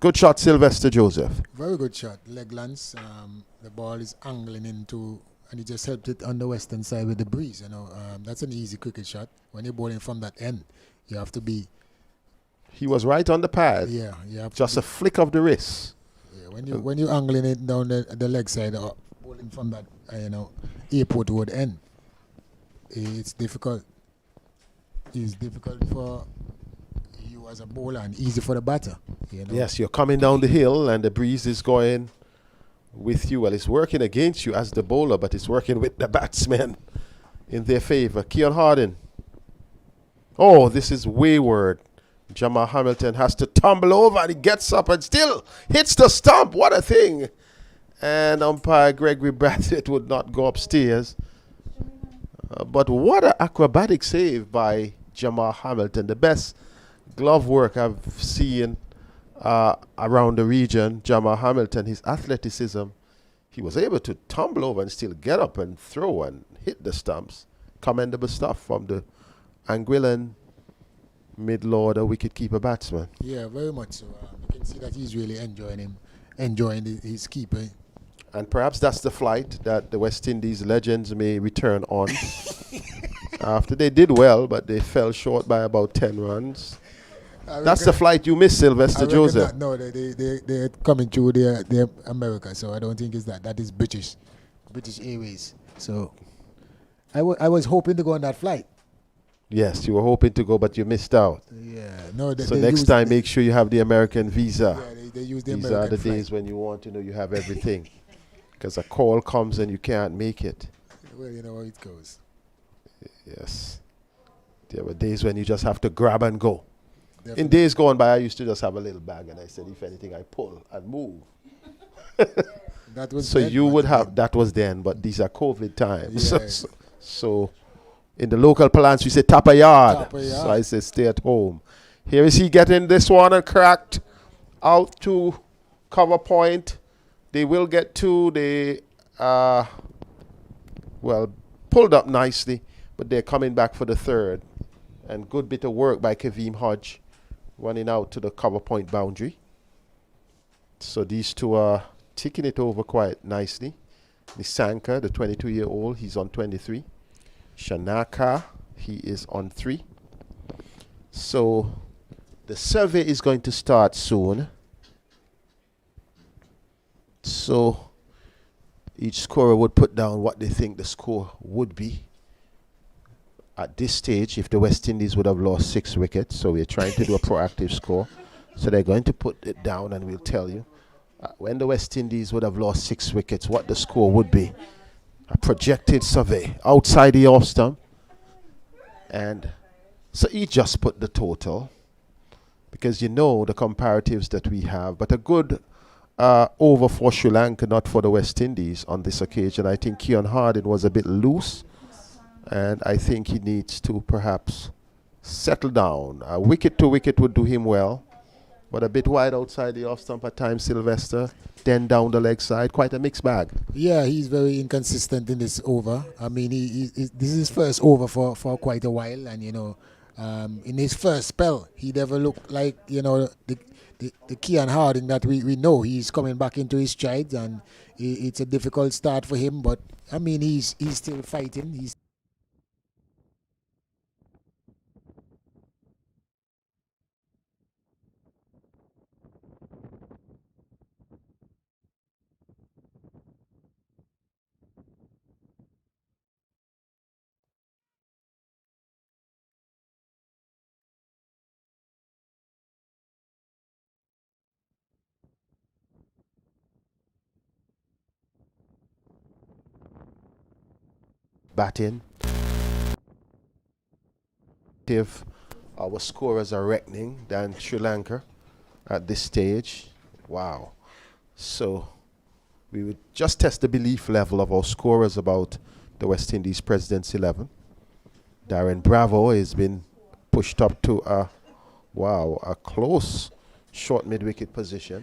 Good shot, Sylvester Joseph. Very good shot. Leg lance. The ball is angling into, and he just helped it on the western side with the breeze. You know, that's an easy cricket shot. When you're bowling from that end, you have to be. He was right on the pad. Yeah, you have just a flick of the wrist. Yeah, when you're angling it down the leg side or bowling from that, airport road end, it's difficult. It's difficult for you as a bowler and easy for the batter. You know? Yes, you're coming down the hill and the breeze is going with you. Well, it's working against you as the bowler, but it's working with the batsmen in their favor. Keon Harding. Oh, this is wayward. Jamal Hamilton has to tumble over and he gets up and still hits the stump. What a thing. And umpire Gregory Brathwaite would not go upstairs. But what an acrobatic save by Jamal Hamilton. The best glove work I've seen around the region, Jamal Hamilton, his athleticism, he was able to tumble over and still get up and throw and hit the stumps. Commendable stuff from the Anguillan mid-order wicket-keeper batsman. Yeah, very much so. You can see that he's really enjoying his keeping. And perhaps that's the flight that the West Indies legends may return on. After they did well, but they fell short by about 10 runs. That's the flight you missed, Sylvester Joseph. No, they're coming through their America, so I don't think it's that. That is British Airways. So I was hoping to go on that flight. Yes, you were hoping to go, but you missed out. Yeah, no. So next time, make sure you have the American visa. Yeah, they use the These American are the flight. days when you want to know you have everything. Because a call comes and you can't make it. Well, you know how it goes. Yes. There were days when you just have to grab and go. Definitely. In days gone by, I used to just have a little bag, and I said, if anything, I pull and move. That was So then, you but would then- have, that was then, but these are COVID times. Yeah. So in the local parlance, we say tap a yard. Tap a yard. So I say stay at home. Here is he getting this one and cracked out to cover point. They will get two. They, pulled up nicely, but they're coming back for the third. And good bit of work by Kaveem Hodge running out to the cover point boundary. So these two are ticking it over quite nicely. Nisanka, the 22-year-old, he's on 23. Shanaka, he is on 3. So the survey is going to start soon. So each scorer would put down what they think the score would be. At this stage, if the West Indies would have lost 6 wickets, so we're trying to do a proactive score. So they're going to put it down and we'll tell you. When the West Indies would have lost 6 wickets, what the score would be. A projected survey outside the off stump. And so he just put the total because you know the comparatives that we have. But a good over for Sri Lanka, not for the West Indies on this occasion. I think Keon Harding was a bit loose. And I think he needs to perhaps settle down. A wicket to wicket would do him well. But a bit wide outside the off stump at times, Sylvester. Then down the leg side. Quite a mixed bag. Yeah, he's very inconsistent in this over. I mean, this is his first over for quite a while. And, you know, in his first spell, he never looked like, you know, the Keon Harding that we know. He's coming back into his stride. And it's a difficult start for him. But, I mean, he's still fighting. He's batting. If our scorers are reckoning than Sri Lanka at this stage. Wow. So we would just test the belief level of our scorers about the West Indies President's 11. Darren Bravo has been pushed up to a close short mid-wicket position.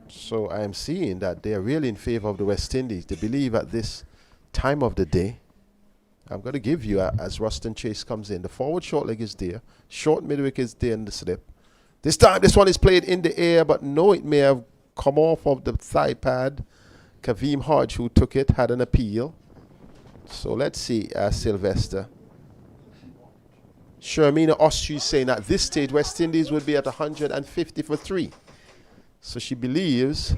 So I am seeing that they are really in favor of the West Indies. They believe at this time of the day. I'm going to give you, as Ruston Chase comes in, the forward short leg is there. Short mid-wicket is there in the slip. This time, this one is played in the air, but no, it may have come off of the thigh pad. Kaveem Hodge, who took it, had an appeal. So let's see, Sylvester. Shermina Ostry is saying at this stage, West Indies would be at 150 for 3. So she believes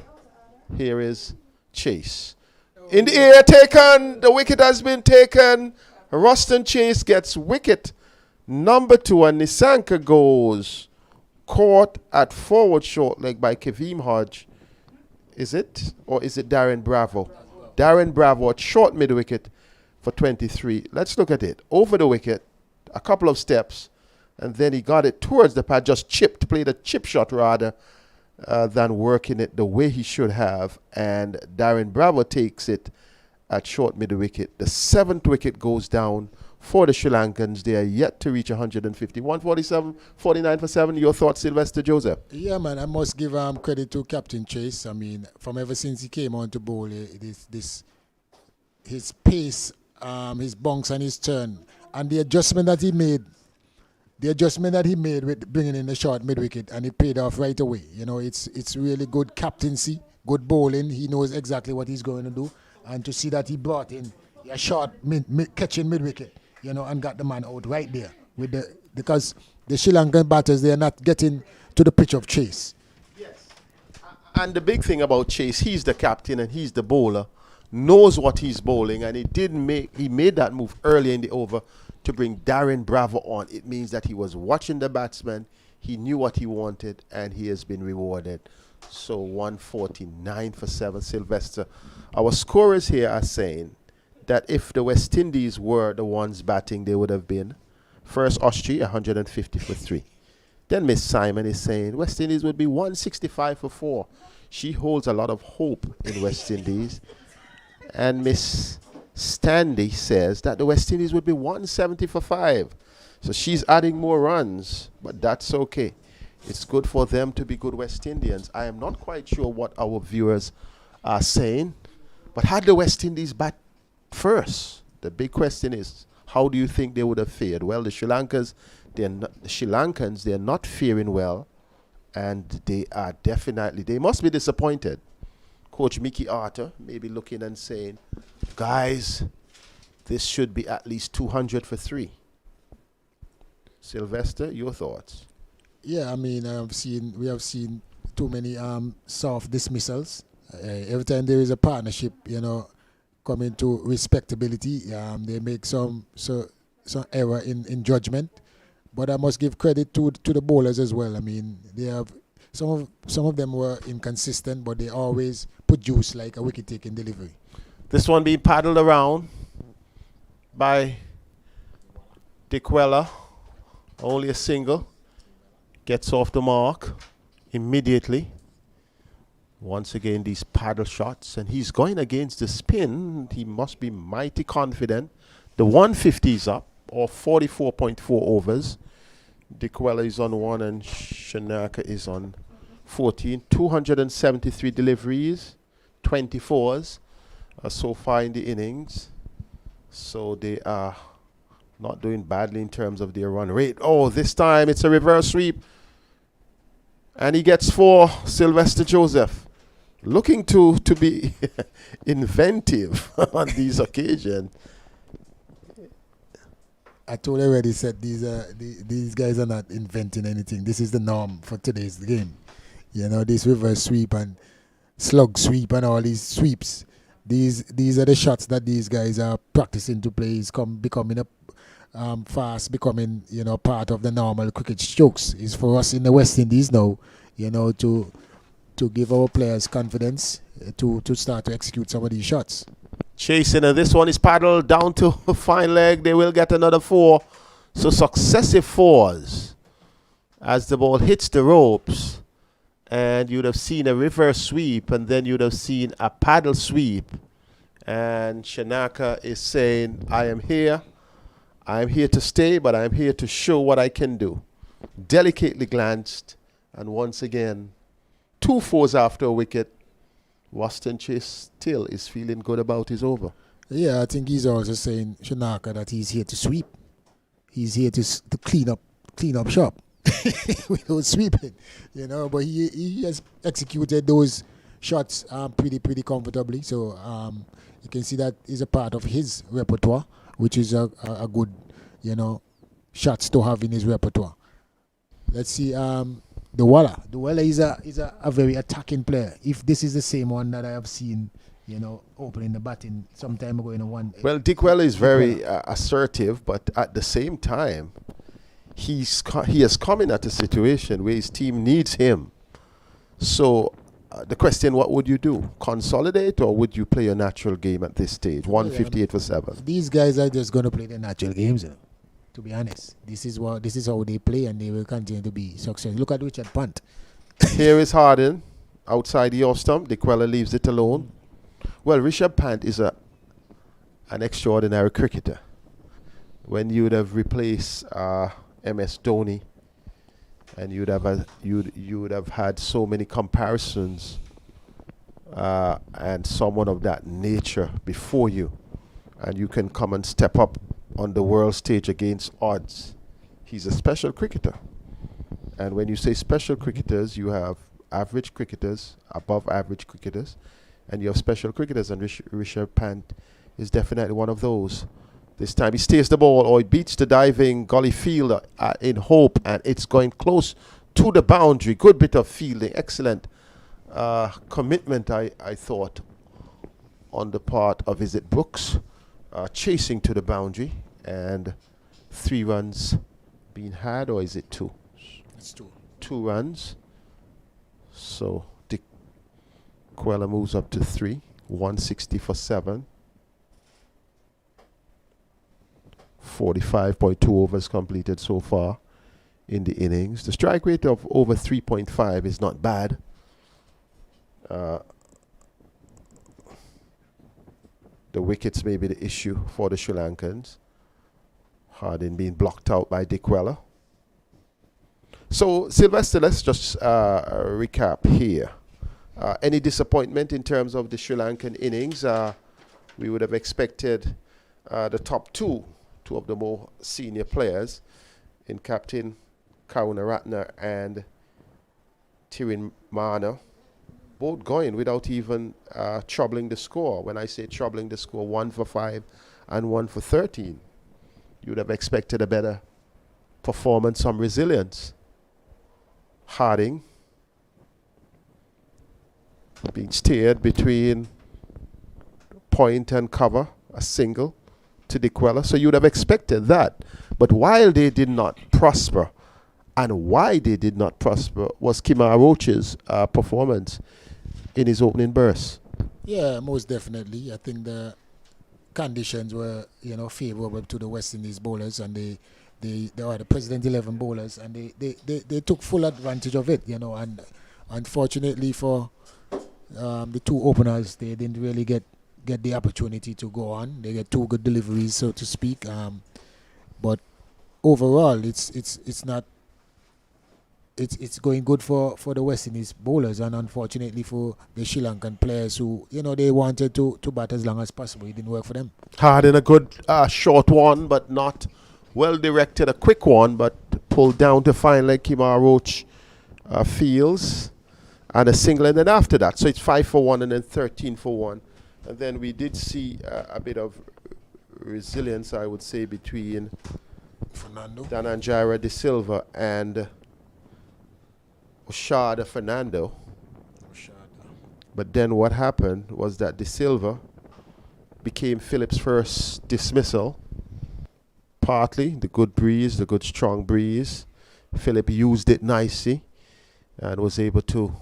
here is Chase. In the air, taken. The wicket has been taken. Ruston Chase gets wicket number 2, and Nisanka goes caught at forward short leg by Kaveem Hodge. Is it? Or is it Darren Bravo? Darren Bravo at short mid-wicket for 23. Let's look at it. Over the wicket, a couple of steps, and then he got it towards the pad, just chipped, played a chip shot rather than working it the way he should have. And Darren Bravo takes it at short mid-wicket. The 7th wicket goes down for the Sri Lankans. They are yet to reach 150. 147, 49 for 7. Your thoughts, Sylvester Joseph? Yeah, man, I must give credit to Captain Chase. I mean, from ever since he came on to bowl, his pace, his bunks and his turn, and the adjustment that he made with bringing in the short mid-wicket, and it paid off right away. You know, it's really good captaincy, good bowling. He knows exactly what he's going to do, and to see that he brought in a short catching mid-wicket, you know, and got the man out right there because the Sri Lankan batters, they are not getting to the pitch of Chase. Yes. And the big thing about Chase, he's the captain and he's the bowler, knows what he's bowling, and he made that move early in the over to bring Darren Bravo on. It means that he was watching the batsman, he knew what he wanted, and he has been rewarded. So 149 for 7, Sylvester. Our scorers here are saying that if the West Indies were the ones batting, they would have been first Austria 150 for 3. Then Miss Simon is saying West Indies would be 165 for 4. She holds a lot of hope in West Indies. And Miss Standy says that the West Indies would be 170 for 5. So she's adding more runs, but that's okay. It's good for them to be good West Indians. I am not quite sure what our viewers are saying, but had the West Indies bat first, the big question is, how do you think they would have fared? Well, the Sri Lankans, they're not faring well, and they must be disappointed. Coach Mickey Arthur may be looking and saying, guys, this should be at least 200 for 3. Sylvester, your thoughts? Yeah, I mean, we have seen too many soft dismissals. Every time there is a partnership, you know, coming to respectability, they make some error in judgment. But I must give credit to the bowlers as well. I mean, they have some of them were inconsistent, but they always produce like a wicket-taking delivery. This one being paddled around by Dikwela. Only a single. Gets off the mark immediately. Once again, these paddle shots. And he's going against the spin. He must be mighty confident. The 150 is up, or 44.4 overs. Dikwela is on 1 and Shanaka is on 14. 273 deliveries, 24s so far in the innings. So they are not doing badly in terms of their run rate. Oh, this time it's a reverse sweep. And he gets 4, Sylvester Joseph. Looking to be inventive on these occasions. I told you already, said these guys are not inventing anything. This is the norm for today's game. You know, this reverse sweep and slug sweep and all these sweeps. These are the shots that these guys are practicing to play. It's becoming fast, becoming, you know, part of the normal cricket strokes. It's for us in the West Indies now, you know, to give our players confidence to start to execute some of these shots. Chasing, and this one is paddled down to fine leg. They will get another 4. So successive 4s as the ball hits the ropes. And you'd have seen a reverse sweep, and then you'd have seen a paddle sweep. And Shanaka is saying, I am here to stay, but I'm here to show what I can do. Delicately glanced, and once again, 2 4s after a wicket. Waston Chase still is feeling good about his over. Yeah, I think he's also saying, Shanaka, that he's here to sweep. He's here to clean up shop without sweeping, you know. But he has executed those shots pretty comfortably. So you can see that is a part of his repertoire, which is a good, you know, shots to have in his repertoire. Let's see. Dewala is a very attacking player. If this is the same one that I have seen, you know, opening the batting some time ago in a one. Well, Dikwela is very assertive, but at the same time, he has come in at a situation where his team needs him. So the question, what would you do? Consolidate, or would you play a natural game at this stage? 158 for 7. These guys are just going to play their natural games, you know, to be honest. This is how they play, and they will continue to be successful. Look at Richard Punt. Here is Harden outside the off stump. Dikwela leaves it alone. Well, Rishabh Pant is an extraordinary cricketer. when you would have replaced MS Dhoni, and you would have had so many comparisons and someone of that nature before you, and you can come and step up on the world stage against odds. He's a special cricketer. And when you say special cricketers, you have average cricketers, above average cricketers, and you have special cricketers, and Rishabh Pant is definitely one of those. This time he stays the ball, or he beats the diving gully fielder in hope, and it's going close to the boundary. Good bit of fielding, excellent commitment, I thought, on the part of, is it Brooks, chasing to the boundary, and 3 runs being had, or is it 2? It's 2. 2 runs. So Dick Queller moves up to 3, 160 for 7. 45.2 overs completed so far in the innings. The strike rate of over 3.5 is not bad. The wickets may be the issue for the Sri Lankans. Harding being blocked out by Dick Queller. So, Sylvester, let's just recap here. Any disappointment in terms of the Sri Lankan innings? We would have expected the top two of the more senior players in Captain Karunaratne and Tirin Mana, both going without even troubling the score. When I say troubling the score, 1 for 5 and 1 for 13. You would have expected a better performance, some resilience. Harding being steered between point and cover, a single to Dick Queller. So you would have expected that. But while they did not prosper, and why they did not prosper, was Kemar Roach's performance in his opening burst. Yeah, most definitely. I think the conditions were, favorable to the West Indies bowlers, and they are the President 11 bowlers, and they took full advantage of it, and unfortunately for the 2 openers, they didn't really get the opportunity to go on. They get 2 good deliveries, so to speak. But overall, it's not. It's going good for the West Indies bowlers, and unfortunately for the Sri Lankan players who, they wanted to bat as long as possible. It didn't work for them. Harding a good short one, but not well directed. A quick one, but pulled down to finally Kemar Roach fields, and a single, and then after that, so it's 5 for 1 and then 13 for 1. And then we did see a bit of resilience, I would say, between Dhananjaya De Silva and Oshada Fernando. But then what happened was that De Silva became Phillips' first dismissal. Partly the good breeze, the good strong breeze. Phillip used it nicely and was able to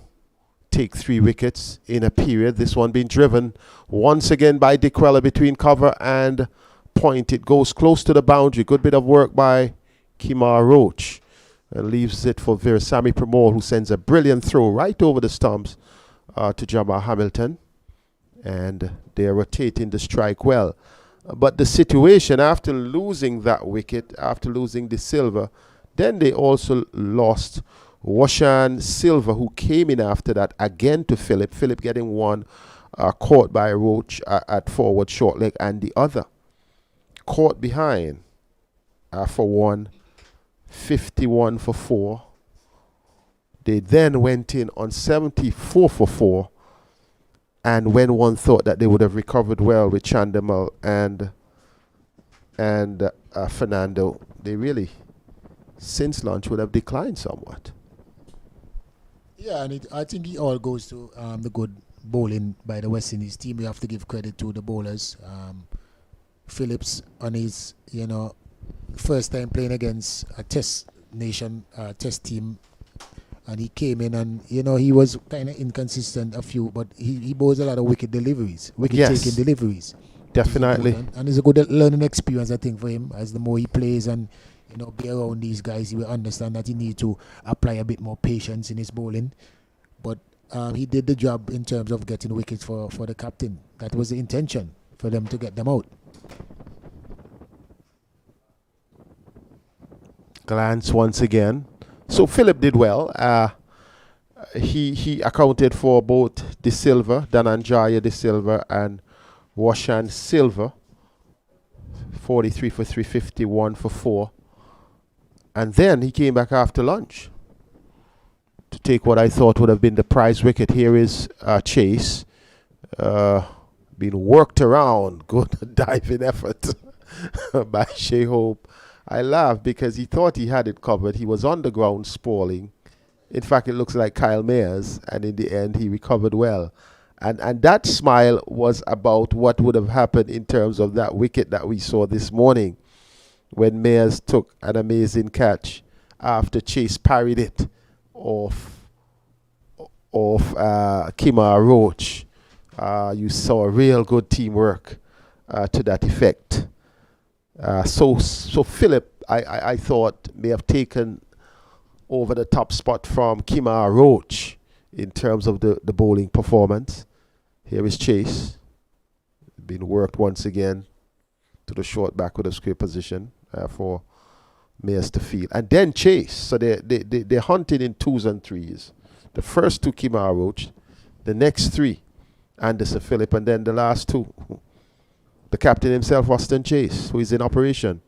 take 3 wickets in a period. This one being driven once again by Dick Queller between cover and point. It goes close to the boundary. Good bit of work by Kemar Roach. And leaves it for Veerasamy Pramod, who sends a brilliant throw right over the stumps to Jamal Hamilton. And they are rotating the strike well. But the situation, after losing that wicket, after losing De Silva, then they also lost Washan Silva, who came in after that again to Phillip. Phillip getting one caught by Roach at forward short leg, and the other caught behind for 1. 51 for 4. They then went in on 74 for 4. And when one thought that they would have recovered well with Chandimal and Fernando, they really, since lunch, would have declined somewhat. Yeah, and I think it all goes to the good bowling by the West Indies team. We have to give credit to the bowlers. Phillips on his, first time playing against a test team, and he came in and he was kind of inconsistent but he bowls a lot of wicket taking deliveries. Definitely. And it's a good learning experience, I think, for him. As the more he plays and be around these guys, he will understand that he needs to apply a bit more patience in his bowling. But he did the job in terms of getting wickets for the captain. That was the intention, for them to get them out. glance once again. So Philip did well. He accounted for both De Silva, Dananjaya De Silva, and Washan Silva. 43 for 351 for 4. And then he came back after lunch to take what I thought would have been the prize wicket. Here is Chase. Being worked around. Good diving effort by Shea Hope. I laughed because he thought he had it covered. He was on the ground sprawling. In fact, it looks like Kyle Mayers, and in the end, he recovered well. And that smile was about what would have happened in terms of that wicket that we saw this morning when Mayers took an amazing catch after Chase parried it off Kimar Roach. You saw real good teamwork to that effect. So Philip, I thought, may have taken over the top spot from Kimar Roach in terms of the bowling performance. Here is Chase, being worked once again to the short back with a square position for Mayers to field. And then Chase, so they're hunting in 2s and 3s. The first 2 Kimar Roach, the next 3 Anderson Phillip, and then the last 2 the captain himself, Austin Chase, who is in operation.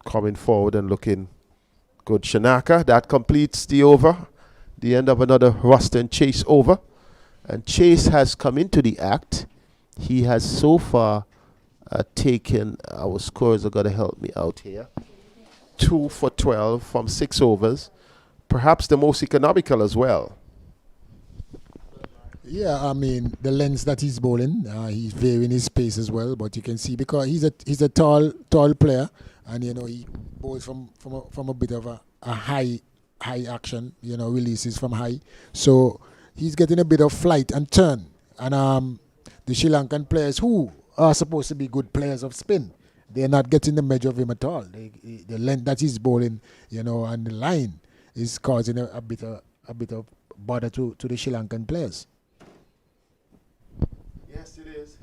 Coming forward and looking good. Shanaka, that completes the over. The end of another Ruston Chase over. And Chase has come into the act. He has so far taken, our scores are going to help me out here, 2 for 12 from 6 overs. Perhaps the most economical as well. Yeah, I mean the length that he's bowling, he's varying his pace as well. But you can see because he's a tall player, and he bowls from a bit of a high action. Releases from high, so he's getting a bit of flight and turn. And the Sri Lankan players who are supposed to be good players of spin, they're not getting the measure of him at all. The length that he's bowling, and the line is causing a bit of bother to the Sri Lankan players. Yes, it is.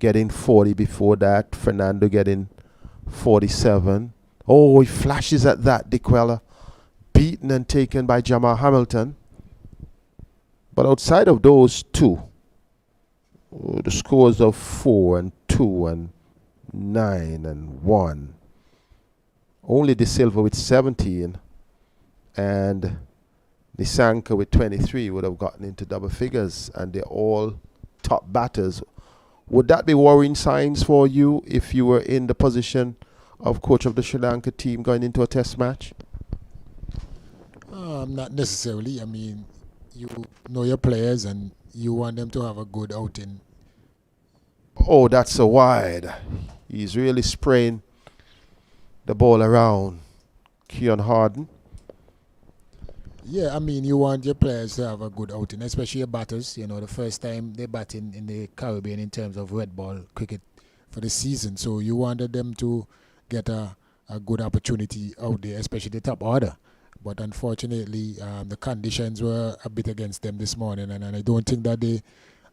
Getting 40 before that. Fernando getting 47. Oh, he flashes at that, Dikwela. Beaten and taken by Jamal Hamilton. But outside of those 2, the scores of 4 and 2 and 9 and 1. Only De Silva with 17 and Nisanka with 23 would have gotten into double figures, and they're all top batters. Would that be worrying signs for you if you were in the position of coach of the Sri Lanka team going into a test match? Not necessarily. I mean, you know your players and you want them to have a good outing. Oh, that's a wide. He's really spraying the ball around. Keon Harden. Yeah, I mean, you want your players to have a good outing, especially your batters. You know, the first time they bat in the Caribbean in terms of red ball cricket for the season. So you wanted them to get a good opportunity out there, especially the top order. But unfortunately, the conditions were a bit against them this morning, and I don't think that they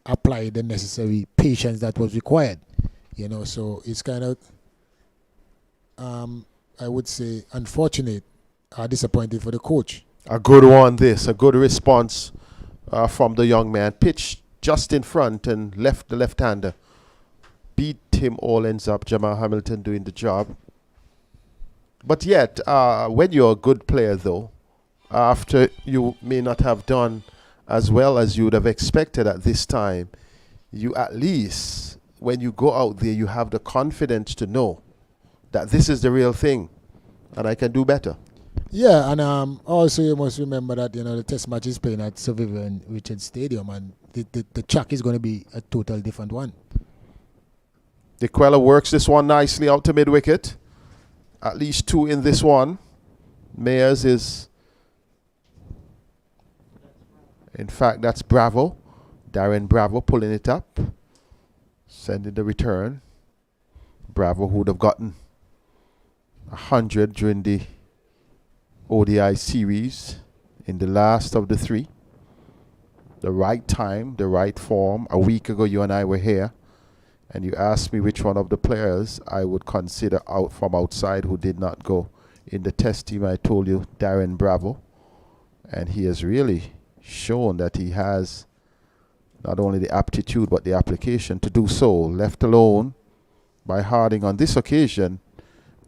applied the necessary patience that was required. You know, so it's kind of, I would say, unfortunate, disappointing for the coach. A good one, this. A good response from the young man. Pitched just in front and left the left-hander. Beat him all ends up. Jamal Hamilton doing the job. But yet, when you're a good player, though, after you may not have done as well as you would have expected at this time, you at least, when you go out there, you have the confidence to know that this is the real thing and I can do better. Yeah, and also you must remember that, you know, the test match is playing at Sir Vivian Richards Stadium, and the track is going to be a total different one. DeQuella works this one nicely out to mid-wicket. At least 2 in this one. Mayers is... In fact, that's Bravo. Darren Bravo pulling it up. Sending the return. Bravo, who would have gotten 100 during the ODI series in the last of the 3. The right time, the right form. A week ago, you and I were here, and you asked me which one of the players I would consider out from outside who did not go in the test team. I told you Darren Bravo, and he has really shown that he has not only the aptitude but the application to do so. Left alone by Harding on this occasion.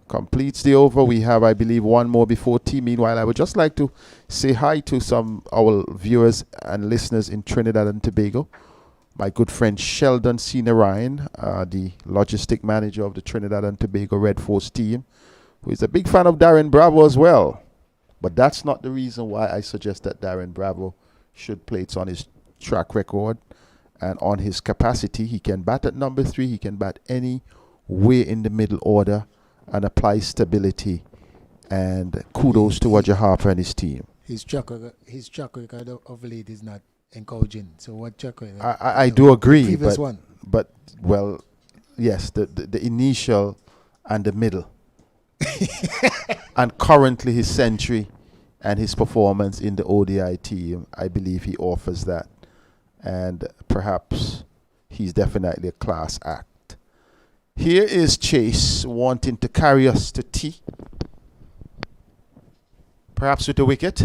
Completes the over. We have, I believe, one more before tea. Meanwhile, I would just like to say hi to some our viewers and listeners in Trinidad and Tobago. My good friend Sheldon Senior Ryan, the logistic manager of the Trinidad and Tobago Red Force team, who is a big fan of Darren Bravo as well. But that's not the reason why I suggest that Darren Bravo should play. It's on his track record and on his capacity. He can bat at number 3. He can bat any way in the middle order and apply stability. And kudos to Roger Harper and his team. His track record of late is not encouraging. So what track record? I do agree. Previous one. But, well, yes, the initial and the middle. And currently his century and his performance in the ODI team, I believe he offers that. And perhaps he's definitely a class act. Here is Chase wanting to carry us to tea. Perhaps with a wicket.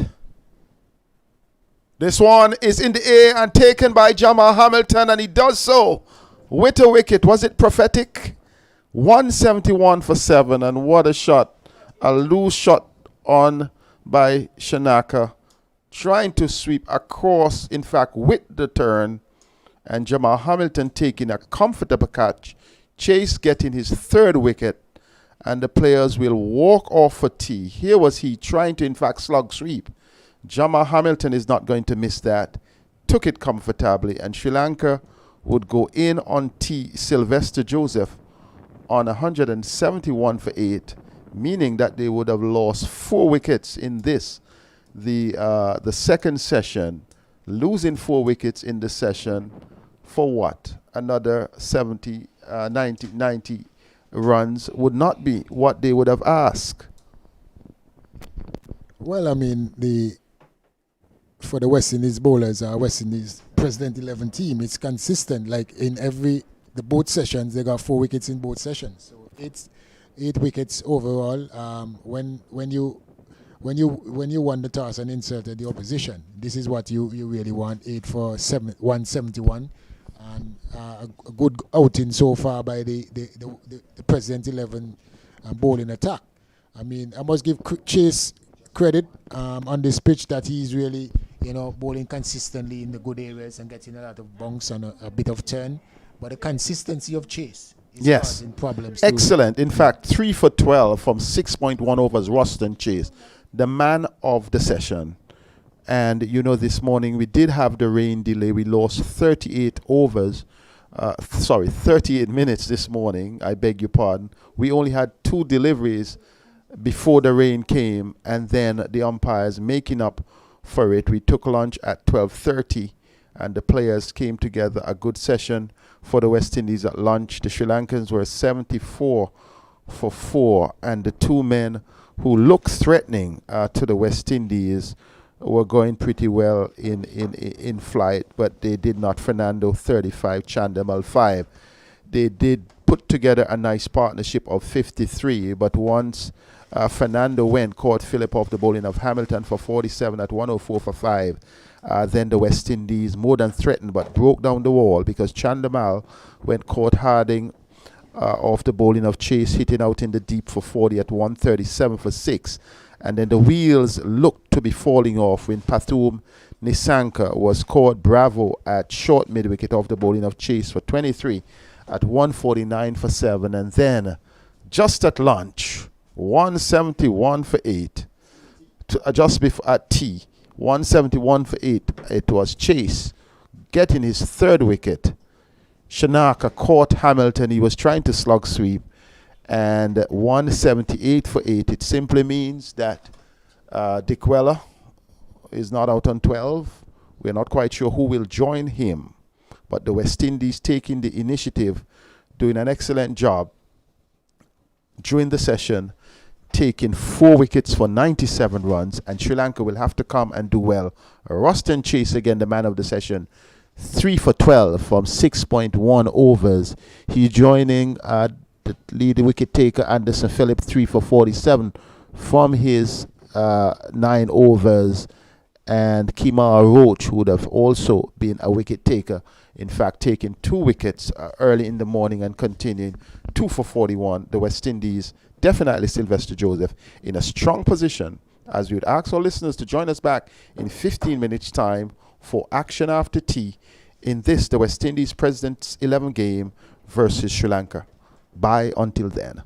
This one is in the air and taken by Jamal Hamilton, and he does so with a wicket. Was it prophetic? 171 for 7, and what a shot. A loose shot on by Shanaka, trying to sweep across, in fact, with the turn, and Jamal Hamilton taking a comfortable catch. Chase getting his 3rd wicket, and the players will walk off for tea. Here was he trying to, in fact, slug sweep. Jamal Hamilton is not going to miss that. Took it comfortably, and Sri Lanka would go in on tea. Sylvester Joseph on 171 for 8, meaning that they would have lost 4 wickets in this, the second session, losing 4 wickets in the session for what? Another 90 runs would not be what they would have asked. Well, I mean, for the West Indies bowlers, West Indies President 11 team, it's consistent. Like in both sessions, they got 4 wickets in both sessions. So it's 8 wickets overall. When you won the toss and inserted the opposition, this is what you really want. 8 for 171. And a good outing so far by the President 11 bowling attack. I mean, I must give Chase credit on this pitch that he's really, bowling consistently in the good areas and getting a lot of bunks and a bit of turn. But the consistency of Chase is causing problems. Excellent. In fact, 3 for 12 from 6.1 overs. Roston Chase, the man of the session. And, this morning we did have the rain delay. We lost 38 overs 38 minutes this morning. I beg your pardon. We only had 2 deliveries before the rain came, and then the umpires making up for it. We took lunch at 12:30, and the players came together. A good session for the West Indies at lunch. The Sri Lankans were 74 for 4, and the 2 men who looked threatening to the West Indies were going pretty well in flight, but they did not. Fernando 35, Chandamal 5. They did put together a nice partnership of 53, but once Fernando went, caught Phillip off the bowling of Hamilton for 47 at 104 for 5. Then the West Indies more than threatened but broke down the wall, because Chandamal went, caught Harding off the bowling of Chase, hitting out in the deep for 40 at 137 for 6. And then the wheels looked to be falling off when Pathum Nisanka was caught Bravo at short mid-wicket off the bowling of Chase for 23 at 149 for 7. And then just at lunch, 171 for 8. Just before at tea, 171 for 8. It was Chase getting his 3rd wicket. Shanaka caught Hamilton. He was trying to slug sweep, and 178 for 8. It simply means that Dick Weller is not out on 12. We're not quite sure who will join him, but the West Indies taking the initiative, doing an excellent job during the session, taking 4 wickets for 97 runs, and Sri Lanka will have to come and do well. Ruston Chase, again the man of the session, 3 for 12 from 6.1 overs. He's joining the leading wicket taker Anderson Phillip, 3 for 47 from his 9 overs, and Kimar Roach would have also been a wicket taker. In fact, taking 2 wickets early in the morning and continuing 2 for 41. The West Indies, definitely Sylvester Joseph, in a strong position, as we would ask our listeners to join us back in 15 minutes time for action after tea in this, the West Indies President's 11 game versus Sri Lanka. Bye until then.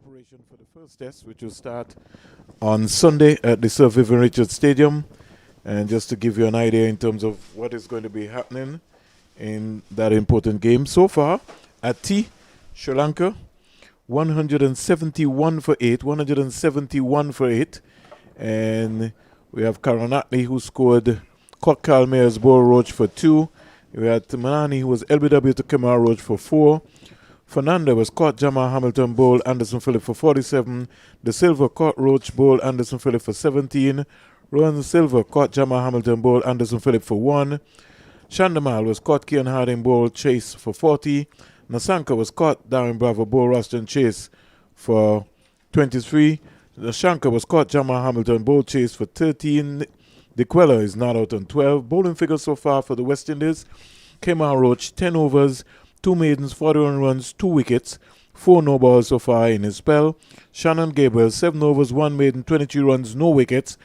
preparation for the first test, which will start on Sunday at the Sir Vivian Richards Stadium. And just to give you an idea in terms of what is going to be happening in that important game. So far, at T, Sri Lanka, 171 for 8, 171 for 8. And we have Karanatli, who scored Caught Kalmeer's ball Roach for 2. We had Manani, who was LBW to Kemar Roach for 4. Fernanda was caught Jamal Hamilton bowl Anderson Phillip for 47. De Silva caught Roach bowl Anderson Phillip for 17. Rowan Silva caught Jamal Hamilton bowl Anderson Phillip for 1. Shandamal was caught Kian Harding bowl Chase for 40. Nasanka was caught Darren Bravo bowl Ruston Chase for 23. Nashanka was caught Jamal Hamilton bowl Chase for 13. DeQuella is not out on 12. Bowling figures so far for the West Indies. Kemar Roach, 10 overs, 2 maidens, 41 runs, 2 wickets, 4 no balls so far in his spell. Shannon Gabriel, 7 overs, 1 maiden, 22 runs, no wickets.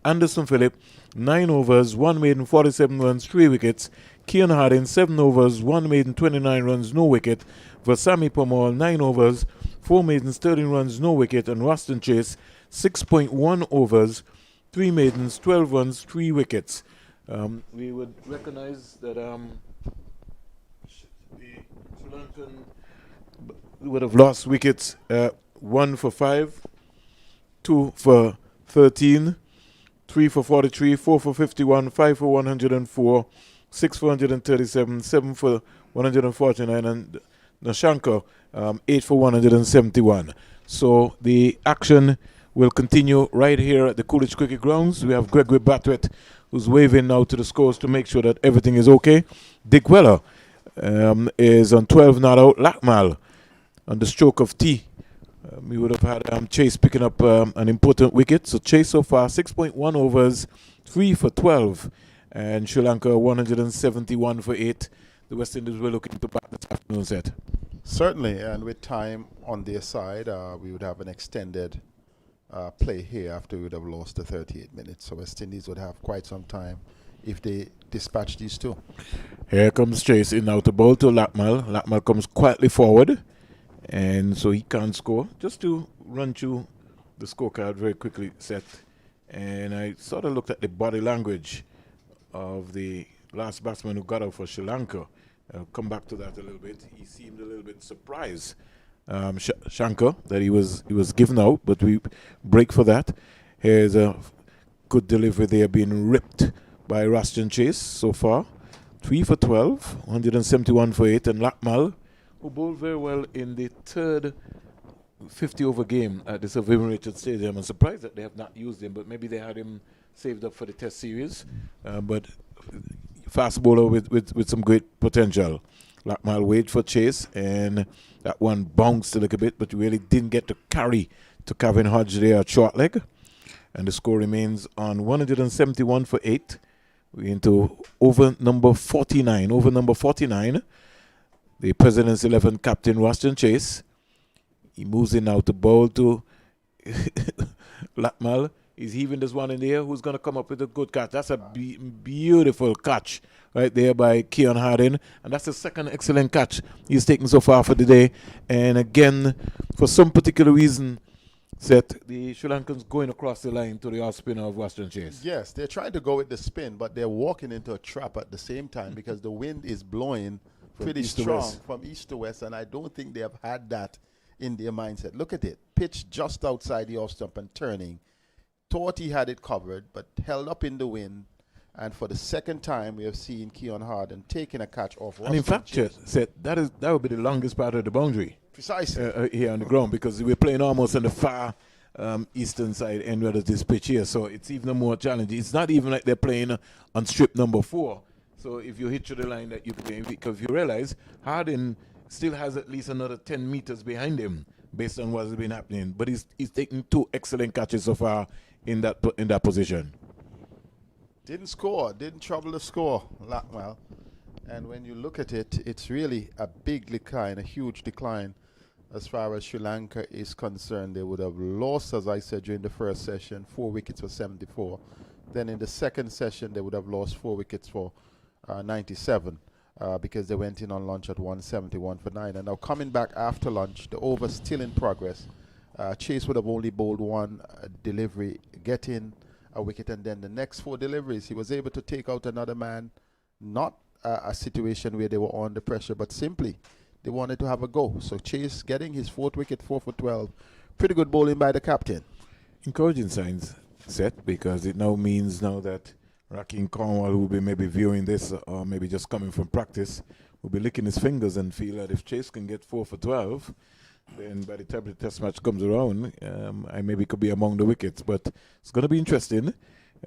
Anderson Phillip, 9 overs, 1 maiden, 47 runs, 3 wickets. Kian Harding, 7 overs, 1 maiden, 29 runs, no wicket. Vasami Pomal, 9 overs, 4 maidens, 13 runs, no wicket. And Ruston Chase, 6.1 overs, 3 maidens, 12 runs, 3 wickets. We would recognize that the Sri Lankan would have lost wickets 1 for 5, 2 for 13, 3 for 43, 4 for 51, 5 for 104, 6 for 137, 7 for 149, and Nashanka 8 for 171. So the action will continue right here at the Coolidge Cricket Grounds. We have Gregory Batwet, who's waving now to the scores to make sure that everything is okay. Dick Weller is on 12 not out. Lakmal on the stroke of T. We would have had Chase picking up an important wicket. So Chase so far 6.1 overs, 3 for 12. And Sri Lanka 171 for 8. The West Indies were looking to back this afternoon set. Certainly, and with time on their side, we would have an extended play here after we would have lost the 38 minutes. So West Indies would have quite some time if they dispatch these two. Here comes Chase in now to bowl to Lakmal. Lakmal comes quietly forward, and so he can't score. Just to run through the scorecard very quickly, set. And I sort of looked at the body language of the last batsman who got out for Sri Lanka. I'll come back to that a little bit. He seemed a little bit surprised, Shankar, that he was given out, but we break for that. Here's a good delivery there, being ripped by Ruston Chase so far. 3 for 12, 171 for 8, and Lakmal, who bowled very well in the third 50-over game at the Sir Vivian Richards Stadium. I'm surprised that they have not used him, but maybe they had him saved up for the Test series. But fast bowler with some great potential. Lakmal wait for Chase, and that one bounced a little bit, but really didn't get to carry to Kevin Hodge there at short leg. And the score remains on 171 for 8. We're into over number 49. Over number 49, the President's 11 captain Ruston Chase. He moves in now to bowl to Lakmal. He's heaving this one in the air. Who's going to come up with a good catch? That's a beautiful catch right there by Kian Harding. And that's the second excellent catch he's taken so far for the day. And again, for some particular reason, the Sri Lankans going across the line to the off spinner of Ruston Chase. Yes, they're trying to go with the spin, but they're walking into a trap at the same time because the wind is blowing pretty strong from east to west, and I don't think they have had that in their mindset. Look at it. Pitch just outside the off stump and turning. Thought he had it covered, but held up in the wind. And for the second time, we have seen Keon Harden taking a catch off. And in fact, that would be the longest part of the boundary. Precisely. Here on the ground, because we're playing almost on the far eastern side end of this pitch here. So it's even more challenging. It's not even like they're playing on strip number 4. So if you hit to the line that you play, because you realize Harden still has at least another 10 meters behind him based on what's been happening. But he's taking 2 excellent catches so far in that position. Didn't score, didn't trouble the score, Lakmal. And when you look at it, it's really a big decline, a huge decline as far as Sri Lanka is concerned. They would have lost, as I said, during the first session, 4 wickets for 74. Then in the second session, they would have lost 4 wickets for 97 because they went in on lunch at 171 for 9. And now coming back after lunch, the over's still in progress. Chase would have only bowled one delivery, get in a wicket, and then the next 4 deliveries, he was able to take out another man. Not a situation where they were under pressure, but simply they wanted to have a go. So Chase getting his 4th wicket, 4 for 12. Pretty good bowling by the captain. Encouraging signs, Seth, because it now means now that Rakim Cornwall, who will be maybe viewing this or maybe just coming from practice, will be licking his fingers and feel that if Chase can get 4 for 12, then by the time the test match comes around, I maybe could be among the wickets. But it's going to be interesting.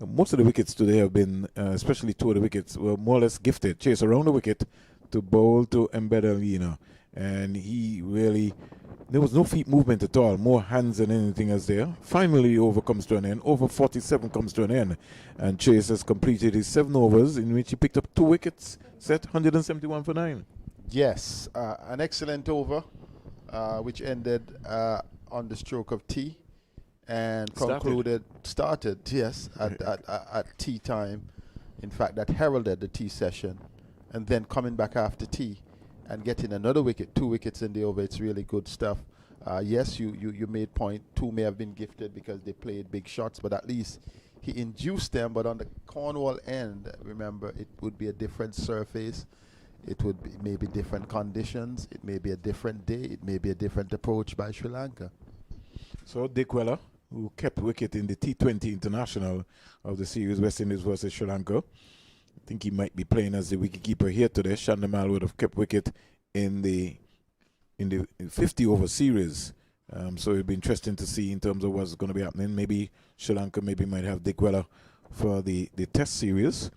Most of the wickets today have been, especially 2 of the wickets, were more or less gifted. Chase around the wicket to bowl to Mbedalina. And he really, there was no feet movement at all, more hands than anything else there. Finally, over comes to an end. Over 47 comes to an end. And Chase has completed his 7 overs in which he picked up 2 wickets, set 171 for 9. Yes, an excellent over, which ended on the stroke of tea and started at tea time. In fact, that heralded the tea session. And then coming back after tea and getting another wicket, 2 wickets in the over. It's really good stuff. Yes, you made point. 2 may have been gifted because they played big shots, but at least he induced them. But on the Cornwall end, remember, it would be a different surface. It would be maybe different conditions. It may be a different day. It may be a different approach by Sri Lanka. So Dick Weller, who kept wicket in the T20 International of the series West Indies versus Sri Lanka, I think he might be playing as the wicketkeeper here today. Chandimal would have kept wicket in the 50 over series. So it'd be interesting to see in terms of what's going to be happening. Maybe Sri Lanka might have Dick Weller for the test series.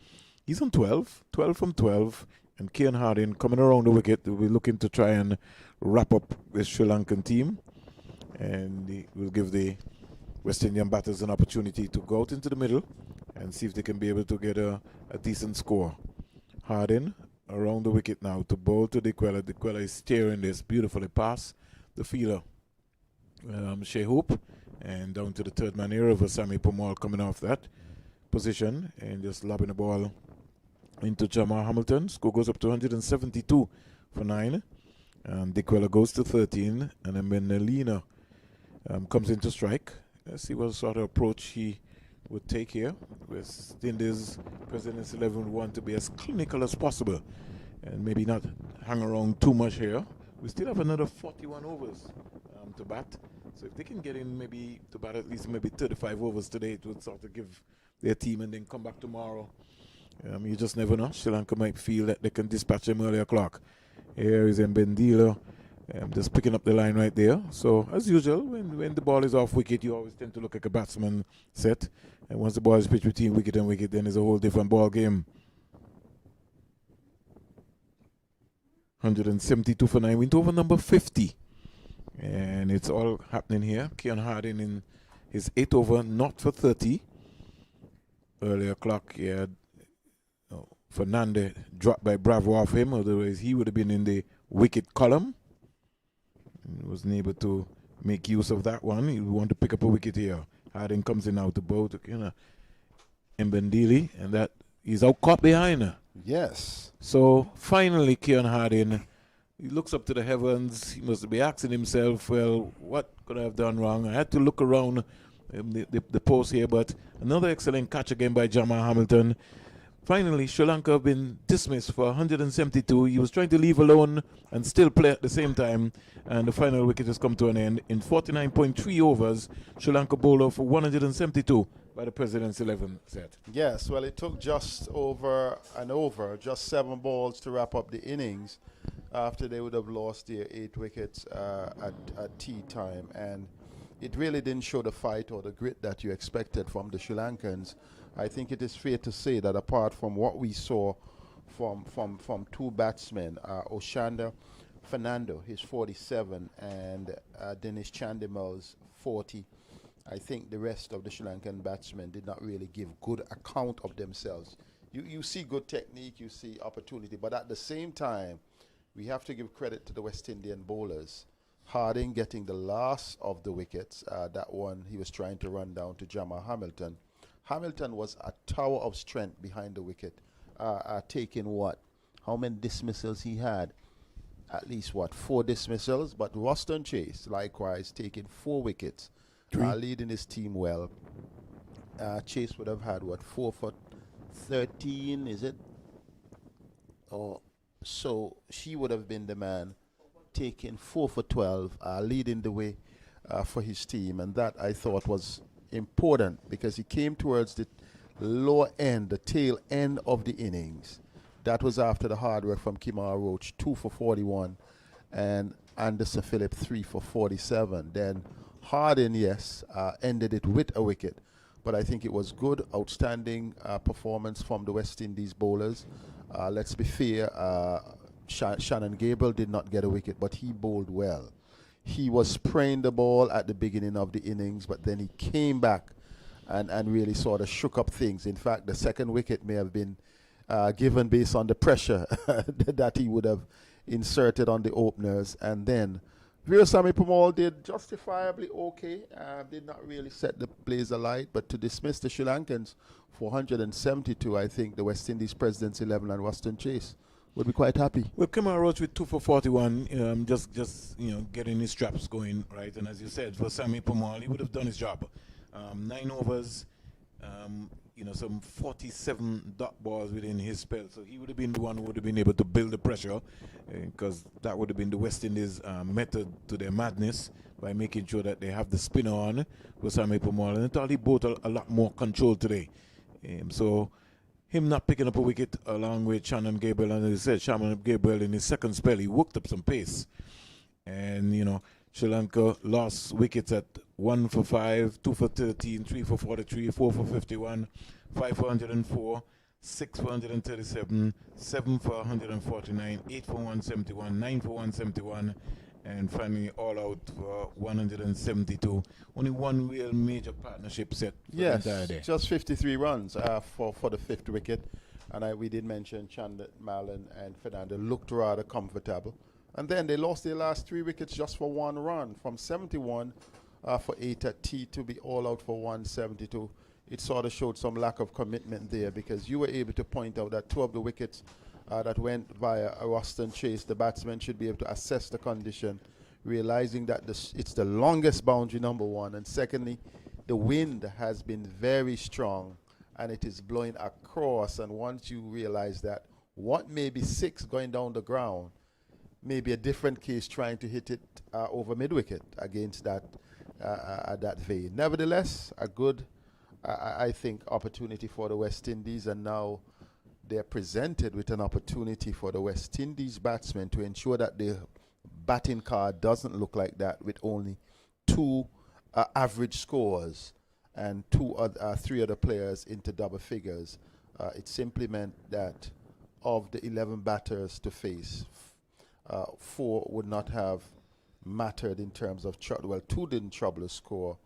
He's on 12 from 12. And Kian Harding coming around the wicket. We'll be looking to try and wrap up this Sri Lankan team. And we'll give the West Indian batters an opportunity to go out into the middle and see if they can be able to get a decent score. Harding around the wicket now to bowl to Dick Weller. Dick Weller is steering this beautifully past the fielder, Shea Hope, and down to the third man here over Sammy Pomal coming off that position and just lobbing the ball into Jamal Hamilton. Score goes up to 172 for 9. Dick Weller goes to 13. And then Benelina comes into strike. Let's see what sort of approach he would take here. West Indies President's 11 would want to be as clinical as possible and maybe not hang around too much here. We still have another 41 overs to bat. So if they can get in maybe to bat at least maybe 35 overs today, it would sort of give their team and then come back tomorrow. You just never know. Sri Lanka might feel that they can dispatch him early o'clock. Here is Mbendila, just picking up the line right there. So, as usual, when the ball is off wicket, you always tend to look like a batsman set. And once the ball is pitched between wicket and wicket, then it's a whole different ball game. 172 for 9, went over number 50. And it's all happening here. Kian Harding in his 8th over, not for 30. Early o'clock, he had Fernandez dropped by Bravo off him, otherwise he would have been in the wicket column. He wasn't able to make use of that one. He wanted to pick up a wicket here. Harding comes in now to bowl to Mbendili, and that he's out caught behind her. Yes. So finally, Kian Harding, he looks up to the heavens. He must be asking himself, well, what could I have done wrong? I had to look around the post here, but another excellent catch again by Jamal Hamilton. Finally, Sri Lanka have been dismissed for 172. He was trying to leave alone and still play at the same time. And the final wicket has come to an end. In 49.3 overs, Sri Lanka bowled off for 172 by the President's 11 set. Yes, well, it took just over and over, just 7 balls to wrap up the innings after they would have lost their 8 wickets at tea time. And it really didn't show the fight or the grit that you expected from the Sri Lankans. I think it is fair to say that apart from what we saw from 2 batsmen, Oshanda Fernando, he's 47, and Dinesh Chandimal's 40, I think the rest of the Sri Lankan batsmen did not really give good account of themselves. You see good technique, you see opportunity, but at the same time, we have to give credit to the West Indian bowlers. Harding getting the last of the wickets, that one he was trying to run down to Jamal Hamilton. Hamilton was a tower of strength behind the wicket, taking what? How many dismissals he had? at least, 4 dismissals. But Roston Chase, likewise, taking 4 wickets, 3. leading his team well. Chase would have had, 4 for 13, is it? Or so he would have been the man taking 4 for 12, leading the way for his team. And that, I thought, was important because he came towards the lower end, the tail end of the innings. That was after the hard work from Kimar Roach, 2 for 41, and Anderson Phillip, 3 for 47. Then Hardin, yes, ended it with a wicket. But I think it was good, outstanding performance from the West Indies bowlers. Let's be fair, Shannon Gabriel did not get a wicket, but he bowled well. He was spraying the ball at the beginning of the innings, but then he came back and really sort of shook up things. In fact, the second wicket may have been given based on the pressure that he would have inserted on the openers. And then Veerasamy Permaul did justifiably okay, did not really set the blaze alight, but to dismiss the Sri Lankans 472, I think the West Indies President's 11 and Ruston Chase would be quite happy. Well, Kemar Roach with 2 for 41, just getting his straps going, right? And as you said, for Sammy Permaul, he would have done his job. 9 overs, some 47 dot balls within his spell. So he would have been the one who would have been able to build the pressure, because that would have been the West Indies method to their madness, by making sure that they have the spinner on for Sammy Permaul. And I thought he brought a lot more control today. So him not picking up a wicket along with Shannon Gabriel, and as I said, Shannon Gabriel in his second spell, he worked up some pace. And, Sri Lanka lost wickets at 1 for 5, 2 for 13, 3 for 43, 4 for 51, 5 for 104, 6 for 137, 7 for 149, 8 for 171, 9 for 171, and finally all out for 172. Only one real major partnership set for the entire day. Yes, just 53 runs for the 5th wicket. And we did mention Chandler, Malin, and Fernando looked rather comfortable. And then they lost their last 3 wickets just for 1 run, from 71 for 8 at T to be all out for 172. It sort of showed some lack of commitment there, because you were able to point out that 2 of the wickets that went via a Ruston Chase, the batsman should be able to assess the condition, realizing that it's the longest boundary, number one, and secondly, the wind has been very strong and it is blowing across. And once you realize that, what may be 6 going down the ground may be a different case trying to hit it over mid-wicket against that vein. Nevertheless, a good, I think, opportunity for the West Indies, and now they're presented with an opportunity for the West Indies batsmen to ensure that the batting card doesn't look like that, with only 2 average scores and 3 other players into double figures. It simply meant that of the 11 batters to face, 4 would not have mattered in terms of trouble. Well, 2 didn't trouble the score.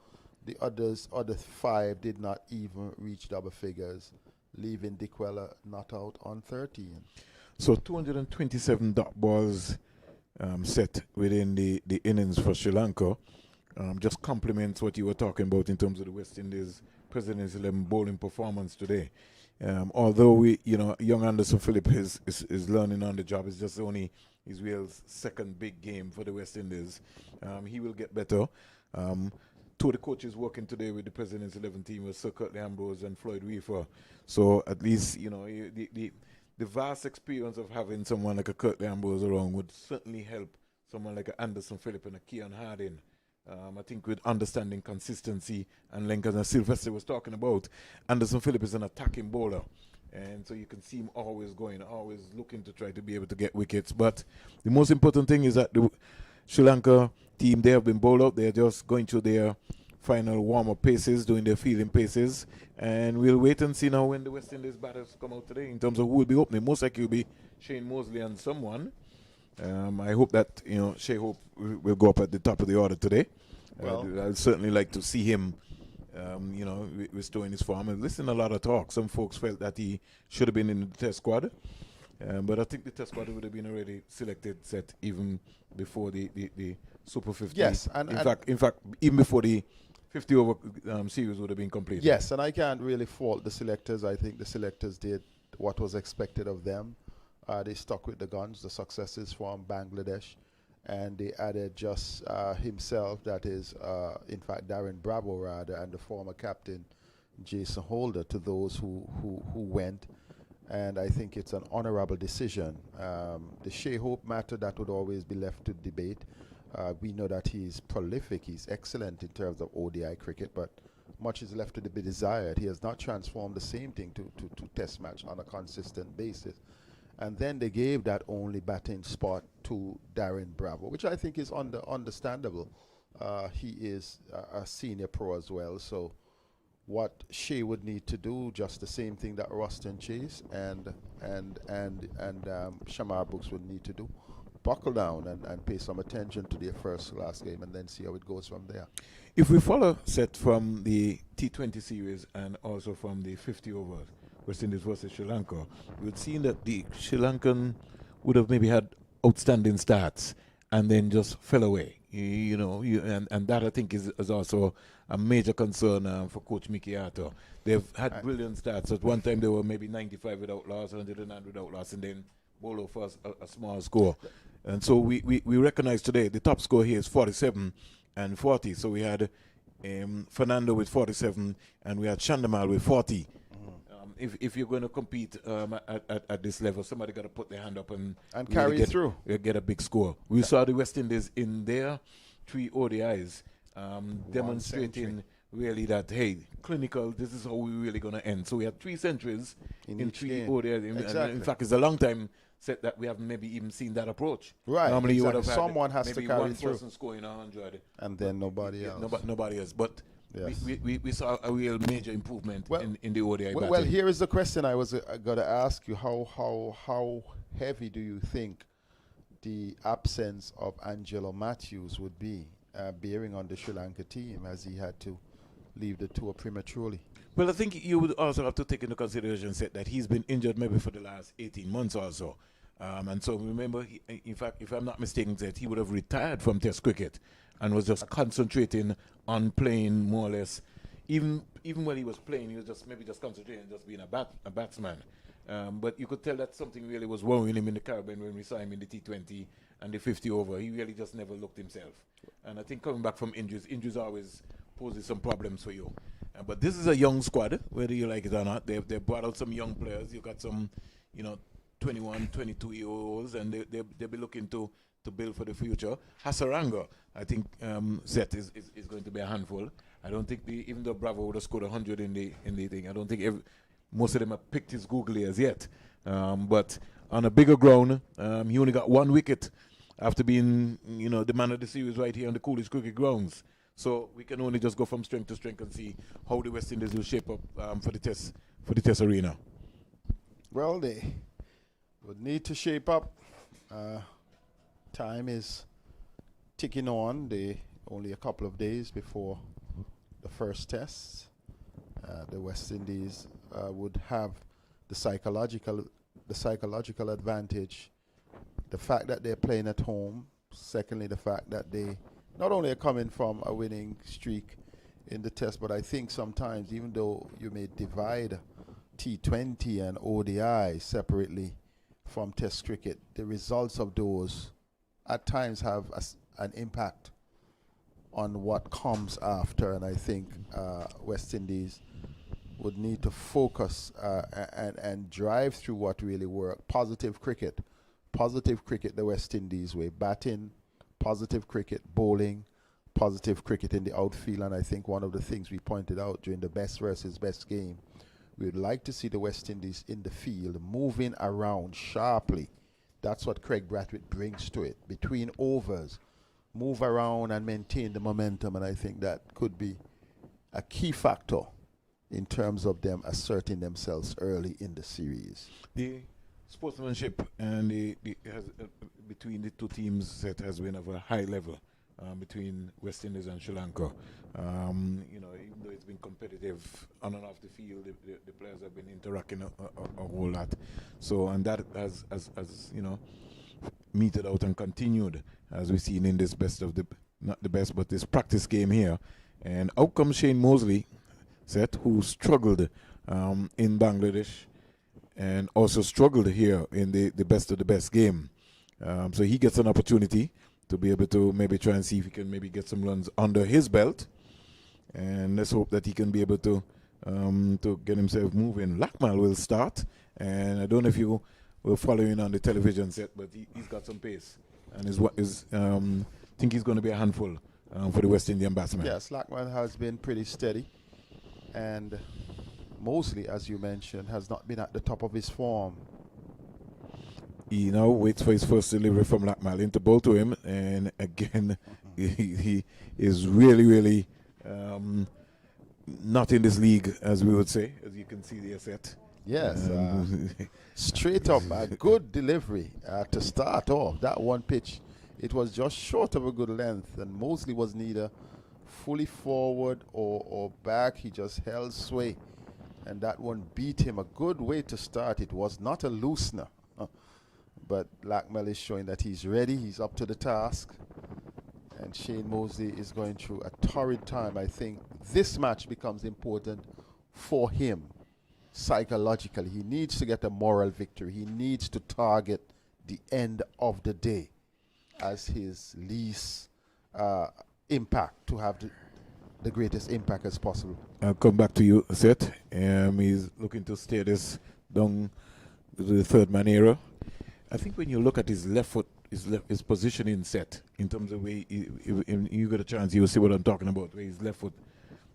The other 5 did not even reach double figures, leaving Dickwella not out on 13. So 227 dot balls set within the innings for Sri Lanka. Just complements what you were talking about in terms of the West Indies President's 11 bowling performance today. Although young Anderson Phillip is learning on the job, it's just only his real second big game for the West Indies. He will get better. 2 of the coaches working today with the President's 11 team was Sir Curtly Ambrose and Floyd Weaver. So at least the vast experience of having someone like a Curtly Ambrose around would certainly help someone like a Anderson Phillip and a Keon Harding. I think with understanding consistency and length, as Sylvester was talking about, Anderson Phillip is an attacking bowler, and so you can see him always going, always looking to try to be able to get wickets. But the most important thing is that the Sri Lanka team, they have been bowled out. They're just going through their final warm-up paces, doing their fielding paces, and we'll wait and see now when the West Indies batters come out today in terms of who will be opening. Most likely will be Shane Mosley and someone. I hope that Shea Hope will go up at the top of the order today. Well, I'd certainly like to see him, restoring his form. And listen, a lot of talk. Some folks felt that he should have been in the Test squad, but I think the Test squad would have been already selected, set even before the Super 50. Yes, in fact, even before the 50 over series would have been completed. Yes, and I can't really fault the selectors. I think the selectors did what was expected of them. They stuck with the guns, the successes from Bangladesh, and they added just himself, that is, in fact, Darren Bravo rather, and the former captain Jason Holder to those who went. And I think it's an honorable decision. The Shea Hope matter, that would always be left to debate. We know that he's prolific, he's excellent in terms of ODI cricket, but much is left to be desired. He has not transformed the same thing to test match on a consistent basis. And then they gave that only batting spot to Darren Bravo, which I think is understandable. He is a senior pro as well, so what Shea would need to do, just the same thing that Ruston Chase and Shamar Brooks would need to do. Buckle down and pay some attention to their first last game, and then see how it goes from there. If we follow set from the T20 series and also from the 50 overs, West Indies versus Sri Lanka, we would see that the Sri Lankan would have maybe had outstanding starts and then just fell away. And that I think is also a major concern for Coach Mickey Arthur. They've had brilliant starts. At one time they were maybe 95 without loss, 109 without loss, and then bowler for a small score. And so we recognize today the top score here is 47 and 40. So we had Fernando with 47 and we had Chandamal with 40. If you're going to compete at this level, somebody got to put their hand up and carry through. Get a big score. We saw the West Indies in their 3 ODIs demonstrating really that, hey, clinical, this is how we're really going to end. So we had 3 centuries in 3 ODIs. Exactly. In fact, it's a long time set that we haven't maybe even seen that approach. Right. Normally you would have someone had has maybe to carry one through. person scoring 100. And then nobody else. Nobody else. But yes. we saw a real major improvement in the ODI batting. Well, here is the question I was going to ask you. How heavy do you think the absence of Angelo Matthews would be bearing on the Sri Lanka team, as he had to leave the tour prematurely? Well, I think you would also have to take into consideration that he's been injured maybe for the last 18 months or so. And so remember, in fact, if I'm not mistaken, that he would have retired from Test cricket and was just concentrating on playing more or less. Even when he was playing, he was just concentrating on just being a batsman. But you could tell that something really was worrying him in the Caribbean when we saw him in the T20 and the 50 over. He really just never looked himself. And I think coming back from injuries always poses some problems for you. But this is a young squad, whether you like it or not. They've brought out some young players. You got some, 21, 22-year-olds, and they'll be looking to build for the future. Hasaranga, I think, set is going to be a handful. I don't think even though Bravo would have scored 100 in the thing, I don't think most of them have picked his googly as yet. But on a bigger ground, he only got 1 wicket after being, the man of the series right here on the Coolidge Cricket Grounds. So we can only just go from strength to strength and see how the West Indies will shape up for the test arena. Well, they would need to shape up. Time is ticking on. Only a couple of days before the first test. The West Indies would have the psychological advantage. The fact that they're playing at home. Secondly, the fact that they not only are coming from a winning streak in the test, but I think sometimes, even though you may divide T20 and ODI separately from test cricket, the results of those at times have an impact on what comes after. And I think West Indies would need to focus and drive through what really works. Positive cricket, the West Indies way. Batting, positive cricket, bowling, positive cricket in the outfield. And I think one of the things we pointed out during the best versus best game, we would like to see the West Indies in the field moving around sharply. That's what Craig Brathwaite brings to it. Between overs, move around and maintain the momentum. And I think that could be a key factor in terms of them asserting themselves early in the series. The sportsmanship and between the two teams that has been of a high level between West Indies and Sri Lanka. Even though it's been competitive on and off the field, the players have been interacting a whole lot. So, and that has meted out and continued, as we've seen in this not the best, but this practice game here. And out comes Shane Mosley, who struggled in Bangladesh. and also struggled here in the best of the best game. So he gets an opportunity to be able to maybe try and see if he can maybe get some runs under his belt. And let's hope that he can be able to get himself moving. Lakmal will start, and I don't know if you were following on the television set, but he's got some pace, and think he's going to be a handful for the West Indian batsman. Yes, Lakmal has been pretty steady, and Mosley, as you mentioned, has not been at the top of his form. He now waits for his first delivery from Lakmal into bowl to him, and again, he is really not in this league, as we would say, as you can see the set. Yes, straight up, a good delivery to start off. That one pitch, it was just short of a good length, and Mosley was neither fully forward or back. He just held sway, and that one beat him. A good way to start. It was not a loosener, but Lakmal is showing that he's ready. He's up to the task. And Shane Mosley is going through a torrid time. I think this match becomes important for him psychologically. He needs to get a moral victory. He needs to target the end of the day as his least impact, to have the greatest impact as possible. I'll come back to you, Seth. He's looking to steer this down to the third man era. I think when you look at his left foot, his positioning set in terms of way you got a chance, you will see what I'm talking about. Where his left foot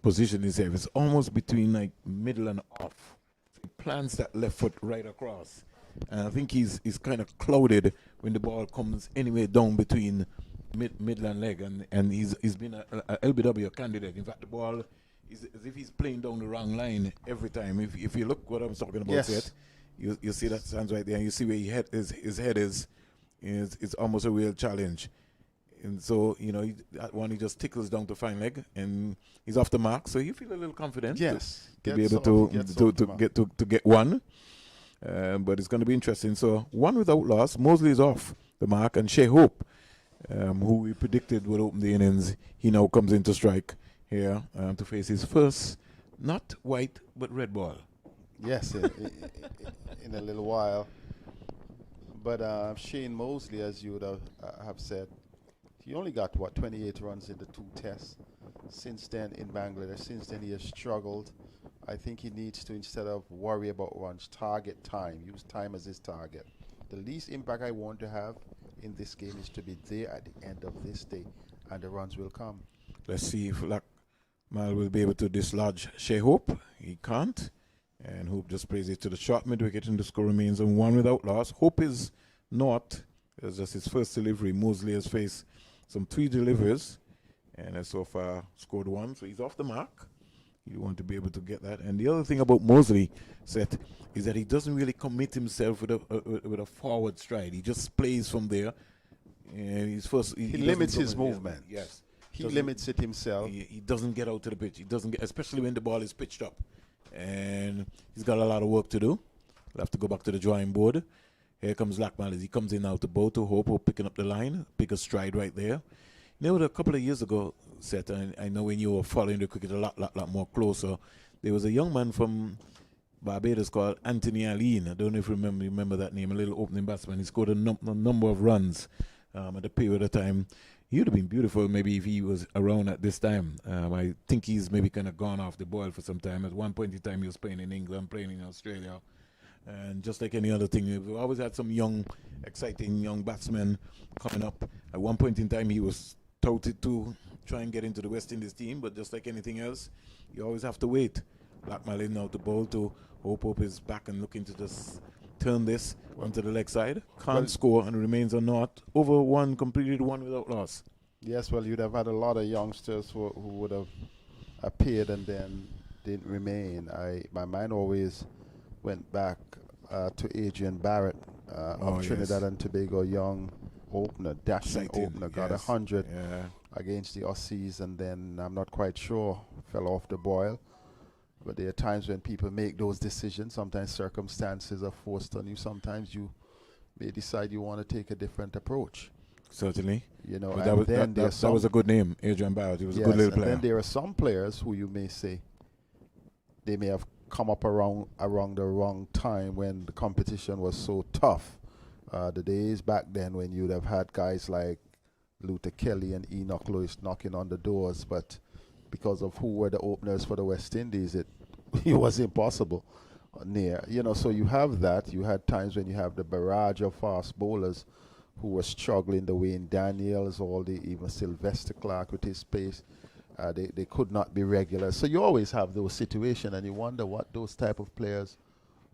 position is there. It's almost between like middle and off. So he plants that left foot right across, and I think he's kind of clouded when the ball comes anywhere down between middle and leg, and he's been a LBW candidate. In fact, the ball is as if he's playing down the wrong line every time. If you look what I'm talking about, yes. Seth, you see that stands right there, and you see where his head is. It's almost a real challenge, and so that one he just tickles down to fine leg, and he's off the mark. So you feel a little confident, yes, to be able to get one. But it's going to be interesting. So one without loss, Mosley is off the mark, and Shea Hope, who we predicted would open the innings, he now comes into strike here to face his first not white but red ball. Yes, in a little while. But Shane Mosley, as you would have said, he only got, 28 runs in the 2 tests. Since then in Bangladesh, he has struggled. I think he needs to, instead of worry about runs, target time, use time as his target. The least impact I want to have in this game is to be there at the end of this day, and the runs will come. Let's see if Lakmal will be able to dislodge Shea Hope. He can't. And Hope just plays it to the short mid wicket, and the score remains on 1 without loss. Hope is not. It's just his first delivery. Mosley has faced some 3 deliveries and has so far scored 1. So he's off the mark. You want to be able to get that. And the other thing about Mosley, Seth, is that he doesn't really commit himself with a forward stride. He just plays from there. And he limits his movement. Yes. He limits it himself. He doesn't get out to the pitch. He doesn't get, especially when the ball is pitched up. And he's got a lot of work to do. We'll have to go back to the drawing board. Here comes Lakmal as he comes in now to bowl to Hope picking up the line, pick a stride right there. A couple of years ago, Seth, I know when you were following the cricket a lot more closer, there was a young man from Barbados called Anthony Aline. I don't know if you remember that name, a little opening batsman. He scored a number of runs at a period of time. He would have been beautiful maybe if he was around at this time. I think he's maybe kind of gone off the boil for some time. At one point in time, he was playing in England, playing in Australia. And just like any other thing, we've always had some exciting young batsmen coming up. At one point in time, he was touted to try and get into the West Indies team, but just like anything else, you always have to wait. Lakmal in now to bowl to Hope is back and looking to just turn this onto the leg side. Can't score and remains on naught. Over 1, completed 1 without loss. Yes, well, you'd have had a lot of youngsters who would have appeared and then didn't remain. My mind always went back to Adrian Barrett of Trinidad and Tobago, young opener, dashing opener, got 100 against the Aussies, and then I'm not quite sure, fell off the boil. But there are times when people make those decisions. Sometimes circumstances are forced on you. Sometimes you may decide you want to take a different approach. Certainly. And that was a good name, Adrian Barrett. He was a good little player. And then there are some players who you may say they may have come up around the wrong time when the competition was so tough. The days back then when you'd have had guys like Luther Kelly and Enoch Lewis knocking on the doors, but because of who were the openers for the West Indies, it was impossible near. So you have that. You had times when you have the barrage of fast bowlers who were struggling, the Wayne Daniels, even Sylvester Clark with his pace. They could not be regular. So you always have those situations, and you wonder what those type of players,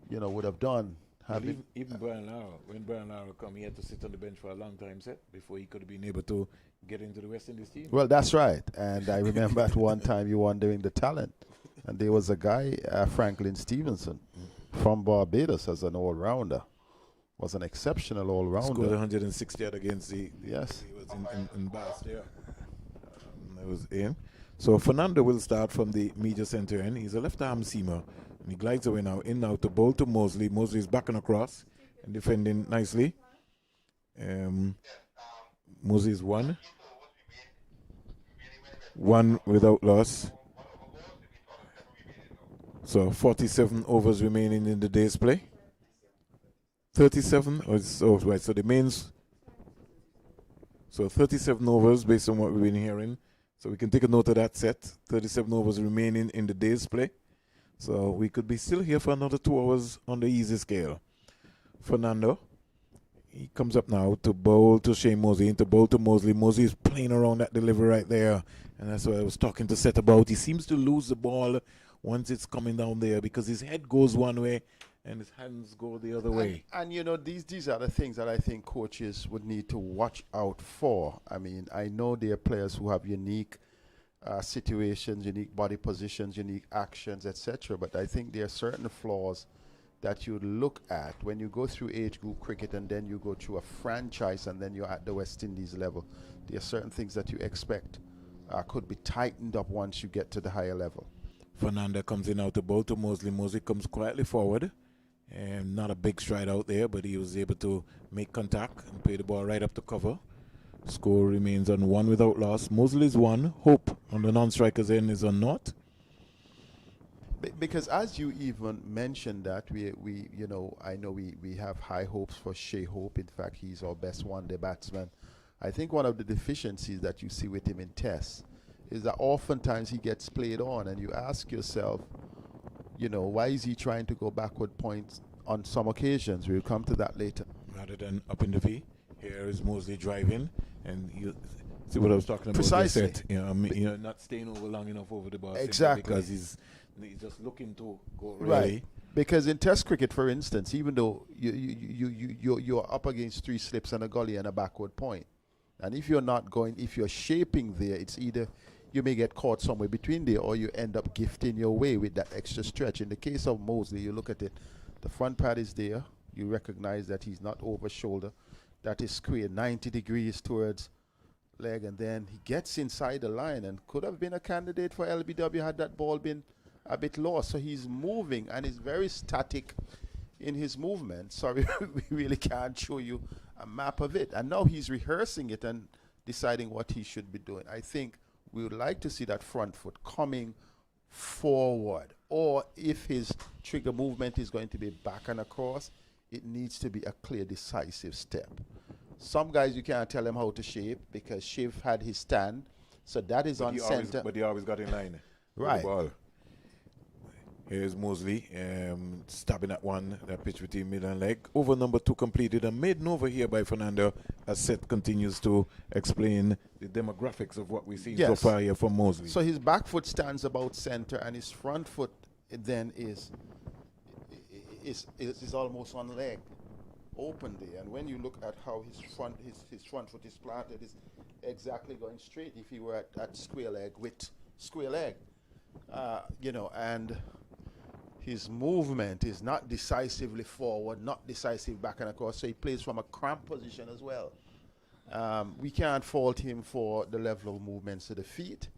would have done. Even Brian Lara, when Brian Lara come, he had to sit on the bench for a long time before he could have been able to get into the West Indies team. Well, that's right. And I remember at one time you wondering the talent. And there was a guy, Franklin Stevenson, from Barbados as an all-rounder. Was an exceptional all-rounder. Scored 160 against the... Yes. He was in Bath there. That was him. So Fernando will start from the media centre end. He's a left-arm seamer. And he glides away now, in now to bowl to Mosley. Mosley is backing across and defending nicely. Mosley is one without loss. So 47 overs remaining in the day's play. 37, right, so the mains. So 37 overs based on what we've been hearing. So we can take a note of that set. 37 overs remaining in the day's play. So we could be still here for another 2 hours on the easy scale. Fernando, he comes up now to bowl to Shane Mosley, into bowl to Mosley. Mosley is playing around that delivery right there. And that's what I was talking to Seth about. He seems to lose the ball once it's coming down there because his head goes one way and his hands go the other way. And these are the things that I think coaches would need to watch out for. I mean, I know there are players who have unique situations, unique body positions, unique actions, etc. But I think there are certain flaws that you look at when you go through age group cricket and then you go through a franchise and then you're at the West Indies level. There are certain things that you expect could be tightened up once you get to the higher level. Fernando comes in out to bowl to Mosley. Mosley comes quietly forward. And not a big stride out there, but he was able to make contact and play the ball right up to cover. Score remains on 1 without loss. Mosley is 1. Hope on the non-strikers end is on 0. Because as you even mentioned that, I know we have high hopes for Shea Hope. In fact, he's our best one-day batsman. I think one of the deficiencies that you see with him in tests is that oftentimes he gets played on, and you ask yourself, why is he trying to go backward points on some occasions? We'll come to that later. Rather than up in the V, here is Mosley driving, and you see what I was talking about. Precisely. Not staying over long enough over the ball. Exactly. Because he's just looking to go really. Right. Because in Test cricket, for instance, even though you're up against 3 slips and a gully and a backward point, and if you're shaping there, it's either you may get caught somewhere between there or you end up gifting your way with that extra stretch. In the case of Mosley, you look at it, the front pad is there. You recognize that he's not over shoulder. That is square 90 degrees towards leg, and then he gets inside the line and could have been a candidate for LBW had that ball been a bit low. So he's moving and he's very static in his movement. Sorry, we really can't show you a map of it. And now he's rehearsing it and deciding what he should be doing. I think we would like to see that front foot coming forward. Or if his trigger movement is going to be back and across, it needs to be a clear, decisive step. Some guys you can't tell him how to shape because Shiv had his stand. So that is on center. But he always got in line. Right. With the ball. Here's Mosley stabbing at one, that pitch between mid and leg. Over number 2 completed and made over here by Fernando as Seth continues to explain the demographics of what we've seen so far here from Mosley. So his back foot stands about center and his front foot then is almost on leg, open there. And when you look at how his front foot is planted, it's exactly going straight if he were at square leg with square leg. And his movement is not decisively forward, not decisive back and across, so he plays from a cramped position as well. We can't fault him for the level of movements to the feet,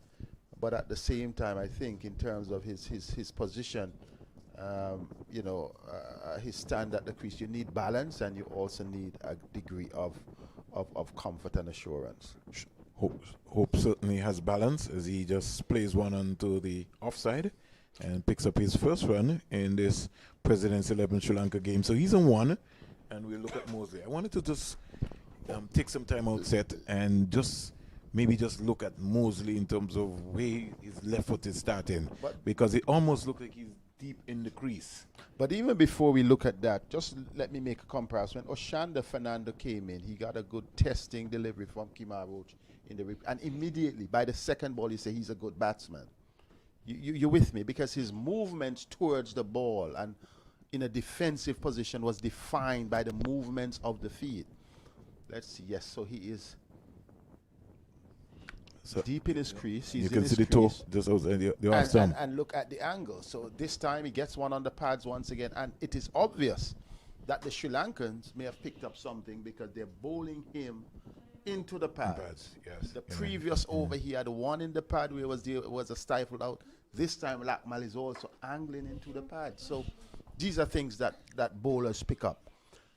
but at the same time, I think in terms of his position, his stand at the crease, you need balance and you also need a degree of comfort and assurance. Hope certainly has balance as he just plays one onto the offside and picks up his first run in this President's 11 Sri Lanka game. So he's on one, and we'll look at Mosley. I wanted to just take some time out set and just look at Mosley in terms of where his left foot is starting, because it almost looks like he's deep in the crease. But even before we look at that, just let me make a comparison. When Oshanda Fernando came in, he got a good testing delivery from Kemar Roach in the and immediately by the second ball, you say he's a good batsman. You're with me, because his movements towards the ball and in a defensive position was defined by the movements of the feet. Let's see. Yes, so he is deep in his crease. He's you can see the toe just outside the off stump. And look at the angle. So this time he gets one on the pads once again, and it is obvious that the Sri Lankans may have picked up something because they're bowling him into the pads. Yes. The previous over, he had one in the pad where it was a stifled out. This time Lakmal is also angling into the pad. So these are things that bowlers pick up.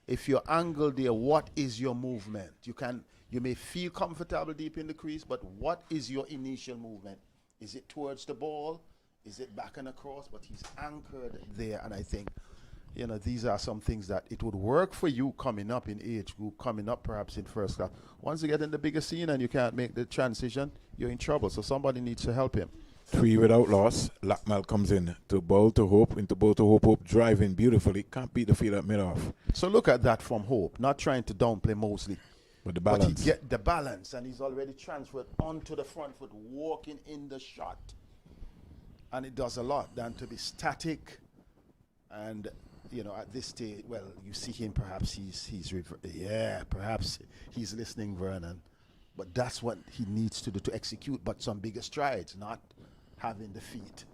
If you're angled there, what is your movement? You may feel comfortable deep in the crease, but what is your initial movement? Is it towards the ball? Is it back and across? But he's anchored there, and I think, these are some things that it would work for you coming up in age group, coming up perhaps in first class. Once you get in the bigger scene and you can't make the transition, you're in trouble. So somebody needs to help him. 3 without loss. Lakmal comes in to bowl to Hope, into bowl to Hope. Hope driving beautifully. Can't beat the field at mid-off. So look at that from Hope. Not trying to downplay Mosley. But the balance. But he get the balance, and he's already transferred onto the front foot, walking in the shot. And it does a lot than to be static. And, at this stage, well, you see him, perhaps perhaps he's listening, Vernon. But that's what he needs to do to execute, but some bigger strides, not having the feet,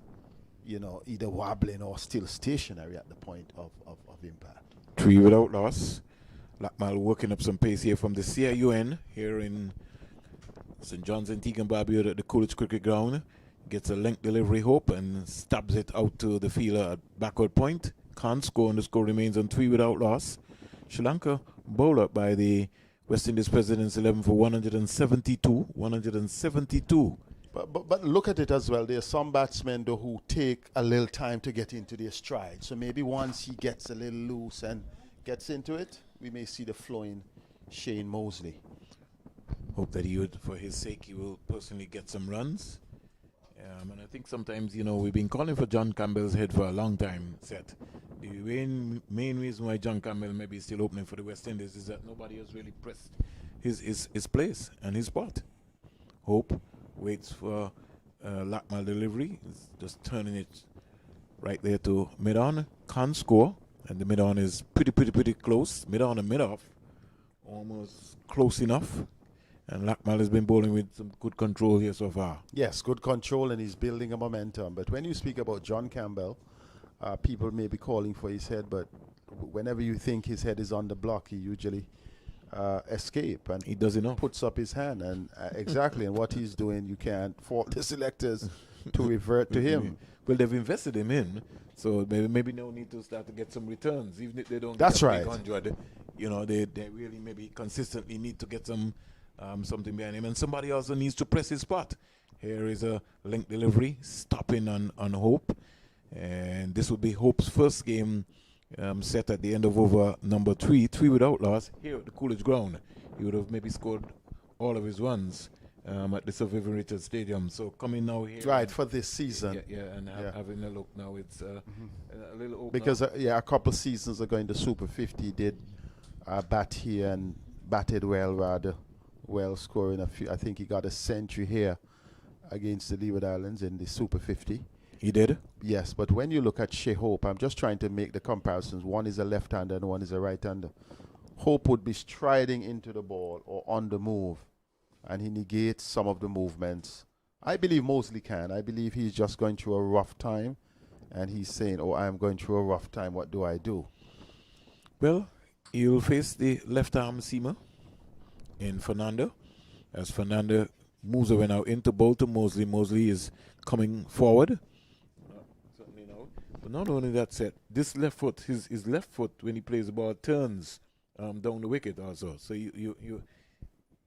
either wobbling or still stationary at the point of impact. 3 without loss. Lakmal working up some pace here from the CIUN here in St. John's Antigua and Barbuda at the Coolidge Cricket Ground. Gets a length delivery, Hope, and stabs it out to the fielder at backward point. Can't score, and the score remains on 3 without loss. Sri Lanka bowled up by the West Indies President's 11 for 172. 172. But look at it as well. There are some batsmen though who take a little time to get into their stride. So maybe once he gets a little loose and gets into it, we may see the flowing Shane Mosley. Hope that for his sake, he will personally get some runs. And I think sometimes, we've been calling for John Campbell's head for a long time, Seth. The main reason why John Campbell may be still opening for the West Indies is that nobody has really pressed his place and his spot. Hope waits for Lakmal delivery. He's just turning it right there to mid-on. Can't score. And the mid-on is pretty close. Mid-on and mid-off. Almost close enough. And Lakmal has been bowling with some good control here so far. Yes, good control, and he's building a momentum. But when you speak about John Campbell, people may be calling for his head, but whenever you think his head is on the block, he usually escape, and he does enough. Puts up his hand, and exactly, and what he's doing, you can't fault the selectors to revert to him. Well, they've invested him in, so maybe no need to start to get some returns, even if they don't. That's get right. 100, they really maybe consistently need to get some something behind him, and somebody also needs to press his spot. Here is a link delivery, stopping on Hope, and this would be Hope's first game set at the end of over number 3 without loss here at the Coolidge Ground. He would have maybe scored all of his runs at the Sir Vivian Richards Stadium. So coming now here, right, for this season, having a look now, it's a little open because a couple seasons ago in the Super 50 did bat here and batted well, scoring a few. I think he got a century here against the Leeward Islands in the Super 50. He did? Yes, but when you look at Shea Hope, I'm just trying to make the comparisons. One is a left-hander and one is a right-hander. Hope would be striding into the ball or on the move, and he negates some of the movements. I believe Mosley can. I believe he's just going through a rough time, and he's saying, I'm going through a rough time. What do I do? Well, he'll face the left-arm seamer in Fernando, as Fernando moves away now into bowl to Mosley. Mosley is coming forward. Certainly no. But not only that, set this left foot, his left foot when he plays the ball turns down the wicket also. So you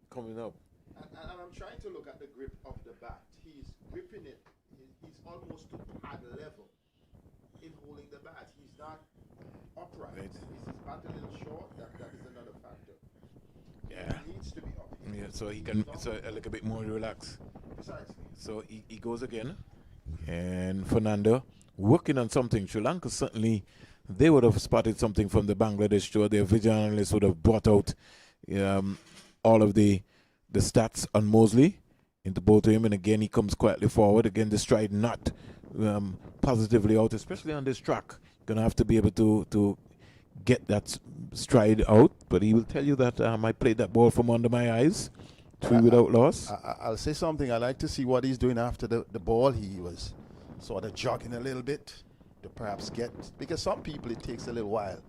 coming up. And I'm trying to look at the grip of the bat. He's gripping it. He's almost to paddle level in holding the bat. He's not upright. Right. Is his bat a little short? That is another factor. Yeah. He needs to be up. Yeah, so he can, so a little bit more relaxed. Precisely. So he goes again. And Fernando working on something. Sri Lanka certainly, they would have spotted something from the Bangladesh tour. Their video analysts would have brought out all of the stats on Mosley into both of him. And again, he comes quietly forward. Again, the stride not positively out, especially on this track. You're going to have to be able to get that stride out. But he will tell you that I played that ball from under my eyes. 3 without loss. I'll say something. I like to see what he's doing after the ball. He was sort of jogging a little bit to perhaps get, because some people it takes a little while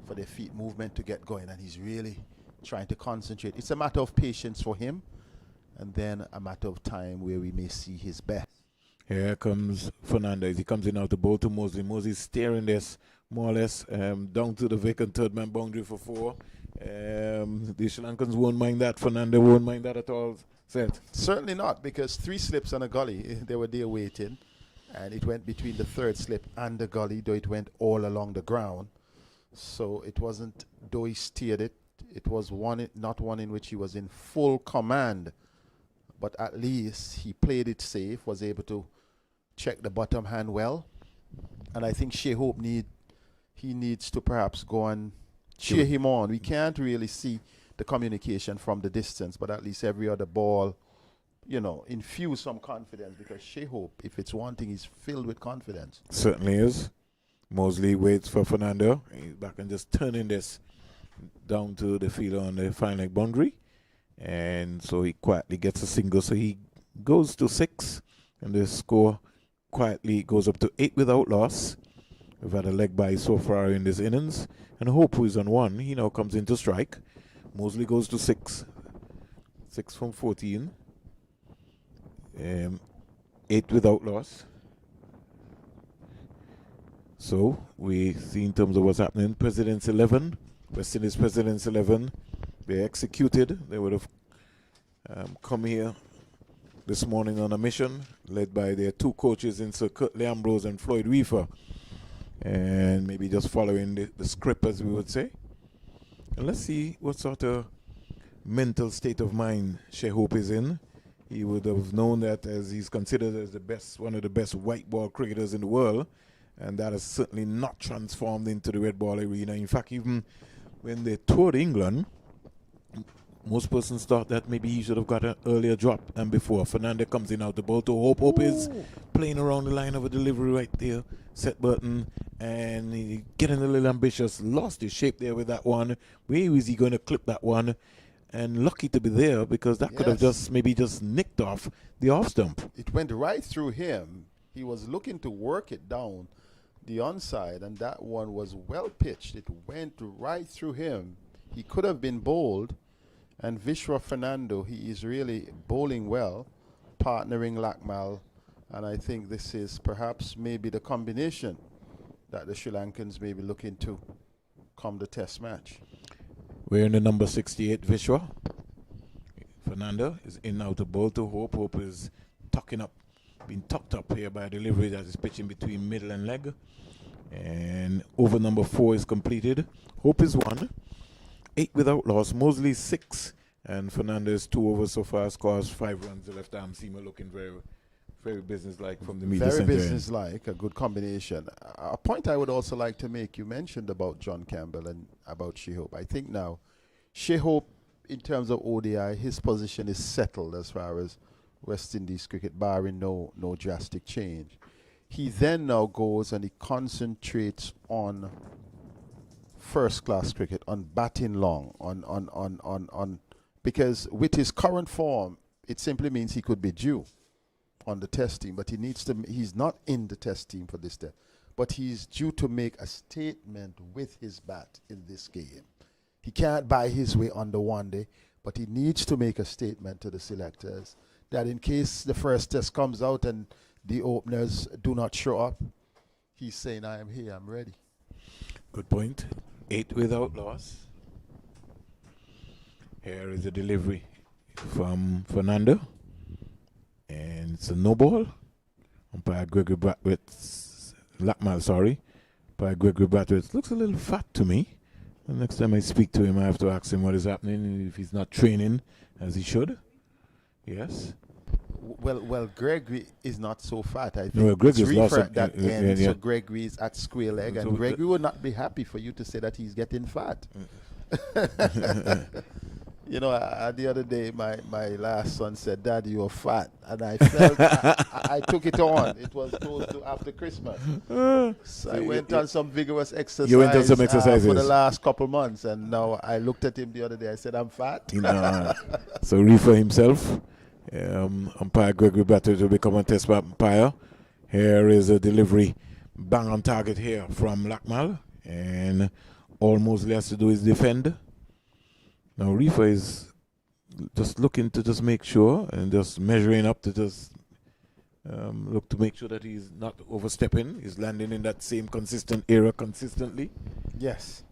for their feet movement to get going, and he's really trying to concentrate. It's a matter of patience for him, and then a matter of time where we may see his best. Here comes Fernandez. He comes in out the ball to Mosley. Mosley's steering this more or less down to the vacant third man boundary for 4. The Sri Lankans won't mind that. Fernandez won't mind that at all. Seth? Certainly not, because 3 slips on a gully, they were there waiting, and it went between the 3rd slip and the gully, though it went all along the ground. So it wasn't, though he steered it, it was not one in which he was in full command, but at least he played it safe, was able to check the bottom hand well, and I think Shea Hope needs to perhaps go and cheer him on. We can't really see the communication from the distance, but at least every other ball, infuse some confidence, because Shea Hope, if it's one thing, is filled with confidence. Certainly is. Mosley waits for Fernando. He's back and just turning this down to the field on the fine leg boundary. And so he quietly gets a single. So he goes to 6, and the score quietly goes up to 8 without loss. We've had a leg by so far in this innings. And Hope, who is on 1, he now comes into strike. Mosley goes to 6. 6 from 14. 8 without loss. So we see in terms of what's happening. President's 11. West Indies President's 11. They executed. They would have come here this morning on a mission led by their 2 coaches in Sir Curtly Ambrose and Floyd Reefer. And maybe just following the script, as we would say. And let's see what sort of mental state of mind Shea Hope is in. He would have known that, as he's considered as one of the best white ball cricketers in the world, and that has certainly not transformed into the red ball arena. In fact, even when they toured England, most persons thought that maybe he should have got an earlier drop than before. Fernandez comes in out the ball to Hope. Hope is playing around the line of a delivery right there. Set button, and he getting a little ambitious. Lost his shape there with that one. Where is he going to clip that one? And lucky to be there, because that could have just nicked off the off stump. It went right through him. He was looking to work it down the onside, and that one was well pitched. It went right through him. He could have been bowled. And Vishwa Fernando, he is really bowling well, partnering Lakmal, and I think this is perhaps maybe the combination that the Sri Lankans may be looking to come the test match. We're in the number 68, Vishwa. Fernando is in now to bowl to Hope. Hope is being tucked up here by a delivery that is pitching between middle and leg. And over number 4 is completed. Hope is 1. 8 without loss. Mosley 6, and Fernandez 2 overs so far, scores 5 runs. The left arm seamer looking very, very businesslike from the media Very center. businesslike, a good combination. A point I would also like to make, you mentioned about John Campbell and about Shea Hope. I think now Shea Hope, in terms of ODI, his position is settled as far as West Indies cricket, barring no drastic change. He then now goes and he concentrates on first-class cricket, on batting long, on because with his current form, it simply means he could be due on the test team, but he's not in the test team for this test, but he's due to make a statement with his bat in this game. He can't buy his way on the one day, but he needs to make a statement to the selectors that in case the first test comes out and the openers do not show up, he's saying, I am here, I'm ready. Good point. 8 without loss. Here is a delivery from Fernando. And it's a no ball. Umpire Gregory Bratwitz, Lackmal, sorry. Umpire Gregory Bratwitz looks a little fat to me. The next time I speak to him, I have to ask him what is happening, if he's not training as he should. Yes. Well, Gregory is not so fat. I think No, Gregory's lost at that yeah, end, yeah. so Gregory is at square leg, So and Gregory would not be happy for you to say that he's getting fat. You know, the other day, my last son said, "Dad, you're fat," and I felt I took it on. It was close to after Christmas, so I went on some vigorous exercise. You went on some exercises for the last couple months, and now I looked at him the other day. I said, "I'm fat." So Reefer himself, umpire Gregory Bratwitz will become a test umpire. Here is a delivery, bang on target here from Lackmal, and all Mosley has to do is defend. Now Reefer is just looking to just make sure and just measuring up to just look to make sure that he's not overstepping. He's landing in that same consistent area consistently. Yes.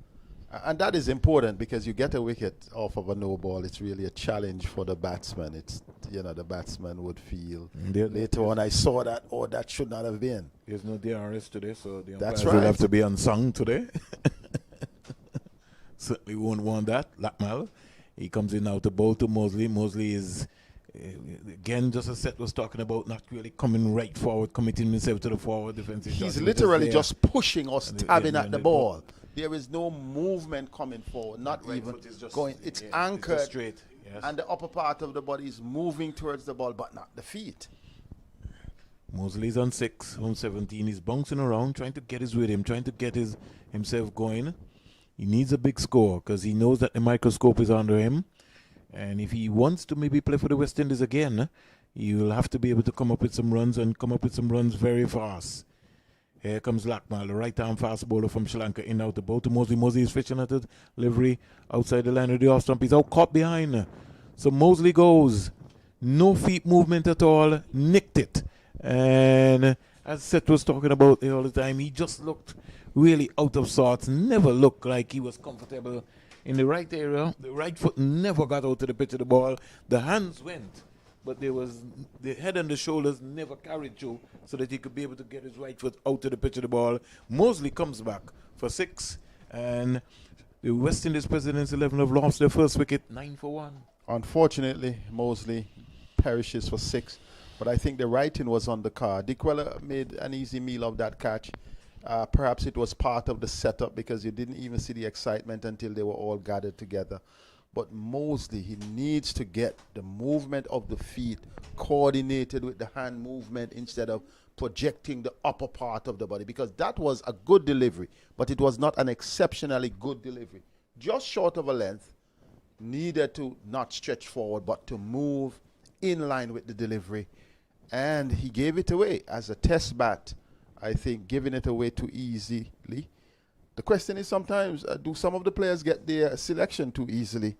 And that is important because you get a wicket off of a no ball. It's really a challenge for the batsman. It's, you know, the batsman would feel later on, I saw that, or that should not have been. There's no DRS today, so the That's umpires right. will have to be unsung today. Certainly won't want that. Lackmal, he comes in now to bowl to Mosley. Mosley is, again, just as Seth was talking about, not really coming right forward, committing himself to the forward defensive. He's literally just pushing or stabbing at the ball. There is no movement coming forward, not right even just going. It's anchored, it's straight, yes. And the upper part of the body is moving towards the ball, but not the feet. Mosley's on 6, home 17. He's bouncing around, trying to get his rhythm, trying to get himself going. He needs a big score because he knows that the microscope is under him. And if he wants to maybe play for the West Indies again, he will have to be able to come up with some runs and come up with some runs very fast. Here comes Lackmal, the right-arm fast bowler from Sri Lanka, in out the ball to Mosley. Mosley is fishing at it. Delivery outside the line of the off stump. He's out caught behind. So Mosley goes. No feet movement at all. Nicked it. And as Seth was talking about all the time, he just looked really out of sorts. Never looked like he was comfortable in the right area. The right foot never got out to the pitch of the ball. The hands went, but there was the head and the shoulders never carried through so that he could be able to get his right foot out to the pitch of the ball. Mosley comes back for 6, and the West Indies Presidents 11 have lost their first wicket, 9 for 1. Unfortunately, Mosley perishes for 6, but I think the writing was on the card. Dick Weller made an easy meal of that catch. Perhaps it was part of the setup because you didn't even see the excitement until they were all gathered together. But Mosley, he needs to get the movement of the feet coordinated with the hand movement instead of projecting the upper part of the body, because that was a good delivery, but it was not an exceptionally good delivery. Just short of a length, needed to not stretch forward, but to move in line with the delivery. And he gave it away as a test bat. I think giving it away too easily. The question is sometimes, do some of the players get their selection too easily?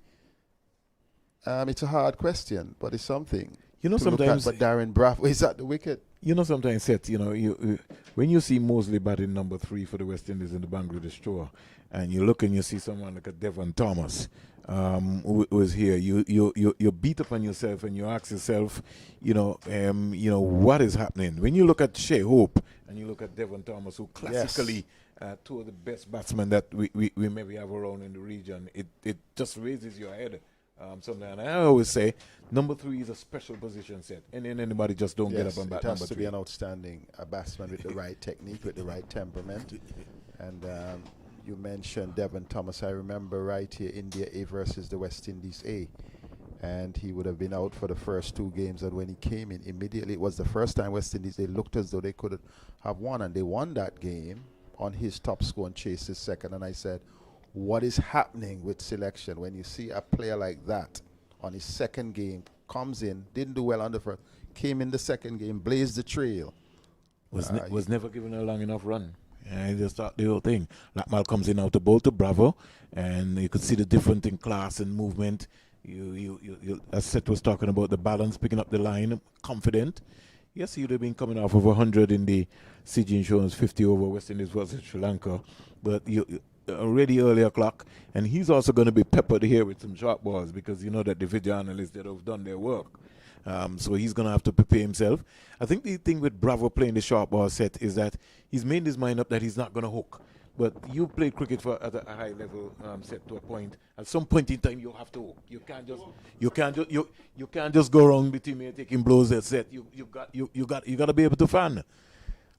It's a hard question, but it's something. You know, to look sometimes. at. But Darren Braff is at the wicket. You know, sometimes, Seth, you know, you when you see Mosley batting number 3 for the West Indies in the Bangladesh tour, and you look and you see someone like a Devon Thomas, who was here, you beat up on yourself and you ask yourself, you know, what is happening? When you look at Shea Hope and you look at Devon Thomas, who classically two of the best batsmen that we maybe have around in the region, it just raises your head. Sometimes I always say number 3 is a special position set, and then anybody just don't get up and bat it has number to 3. be an outstanding batsman with the right technique, with the right temperament. And you mentioned Devon Thomas. I remember right here, India A versus the West Indies A, and he would have been out for the first 2 games. And when he came in, immediately it was the first time West Indies, they looked as though they could have won, and they won that game on his top score and chased his second. And I said, what is happening with selection when you see a player like that on his second game, comes in, didn't do well on the first, came in the second game, blazed the trail. Was never given a long enough run. And just start the whole thing. Lackmal comes in out to bowl to Bravo, and you could see the difference in class and movement. You as Seth was talking about the balance, picking up the line, confident. Yes, he would have been coming off of 100 in the CG Insurance 50 over West Indies versus Sri Lanka, but already early o'clock, and he's also going to be peppered here with some short balls because you know that the video analysts that have done their work. So he's going to have to prepare himself. I think the thing with Bravo playing the short ball set is that he's made his mind up that he's not going to hook. But you play cricket at a high level set to a point. At some point in time, you have to hook. You can't just go around the team here taking blows at set. You got to be able to fan.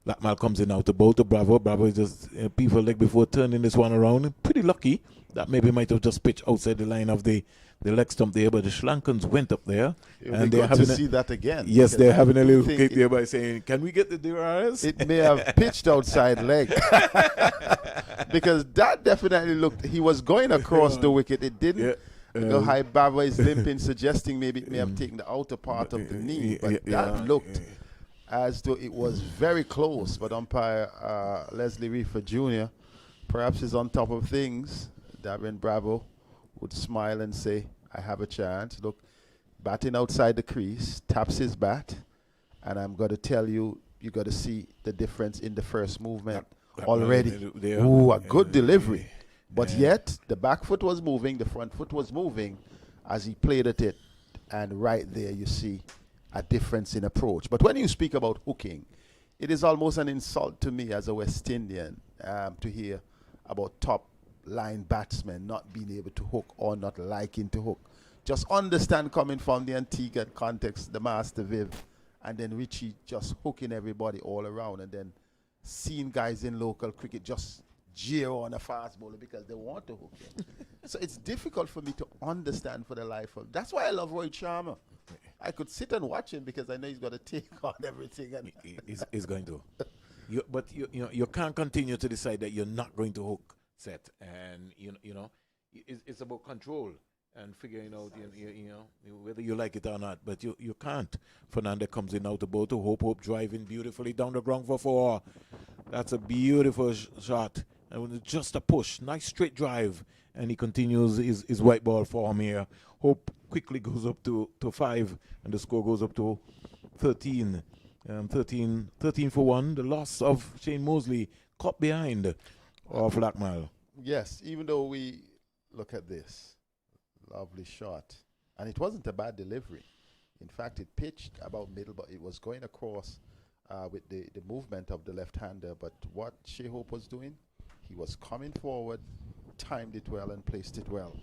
Lakmal comes in out to bowl to Bravo. Bravo is just people leg before turning this one around. Pretty lucky that maybe might have just pitched outside the line of the leg stump there, but the Sri Lankans went up there. And they're having to see that again. Yes, they're having a little kick there by saying, "Can we get the DRS?" It may have pitched outside leg. Because that definitely looked, he was going across the wicket. It didn't. High Bravo is limping, suggesting maybe it may have taken the outer part of the knee. But that looked as though it was very close. But umpire Leslie Reefer Jr. perhaps is on top of things. Darren Bravo would smile and say, I have a chance. Look, batting outside the crease, taps his bat. And I'm going to tell you, you got to see the difference in the first movement already. Ooh, a good delivery. But yet, the back foot was moving, the front foot was moving as he played at it. And right there, you see a difference in approach. But when you speak about hooking, it is almost an insult to me as a West Indian to hear about top line batsmen not being able to hook or not liking to hook. Just understand, coming from the Antigua context, the Master Viv, and then Richie just hooking everybody all around, and then seeing guys in local cricket just jeer on a fast bowler because they want to hook him. So it's difficult for me to understand for the life of. That's why I love Roy Charmer. I could sit and watch him because I know he's got to take on everything. And he's going to. But you can't continue to decide that you're not going to hook set, and it's about control and figuring out whether you like it or not. But you can't. Fernando comes in out the bowl to Hope driving beautifully down the ground for 4. That's a beautiful shot. And just a push, nice straight drive, and he continues his white ball form here. Hope quickly goes up to 5, and the score goes up to 13. 13 for 1. The loss of Shane Mosley caught behind of Lakmal. Yes, even though we look at this lovely shot, and it wasn't a bad delivery. In fact, it pitched about middle, but it was going across with the movement of the left-hander. But what Shea Hope was doing, he was coming forward, timed it well, and placed it well.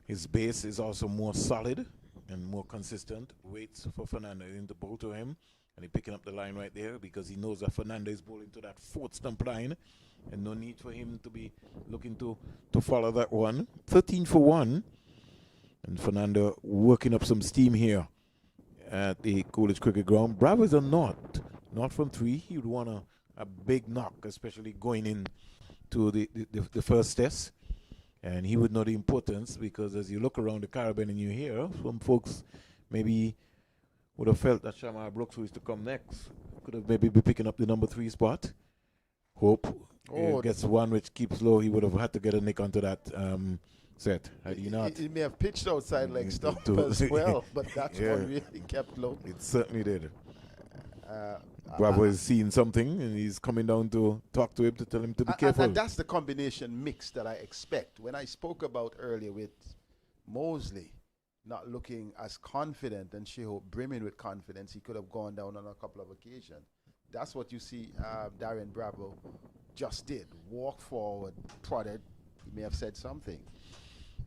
His base is also more solid and more consistent. Waits for Fernando in the bowl to him, and he's picking up the line right there because he knows that Fernando is bowling to that 4th stump line, and no need for him to be looking to follow that one. 13 for 1, and Fernando working up some steam here at the Coolidge Cricket Ground. Bravo is a not from 3. He would want a big knock, especially going in to the first test. And he would know the importance, because as you look around the Caribbean and you hear, some folks maybe would have felt that Shamar Brooks, who is to come next, could have maybe be picking up the number 3 spot. Hope gets one which keeps low. He would have had to get a nick onto that set. Had he not? He may have pitched outside leg stump as well, but that one really kept low. It certainly did. Bravo is seeing something, and he's coming down to talk to him to tell him to be careful. And that's the combination mix that I expect. When I spoke about earlier with Mosley not looking as confident and Shea Hope brimming with confidence, he could have gone down on a couple of occasions. That's what you see Darren Bravo just did. Walk forward, prodded. He may have said something.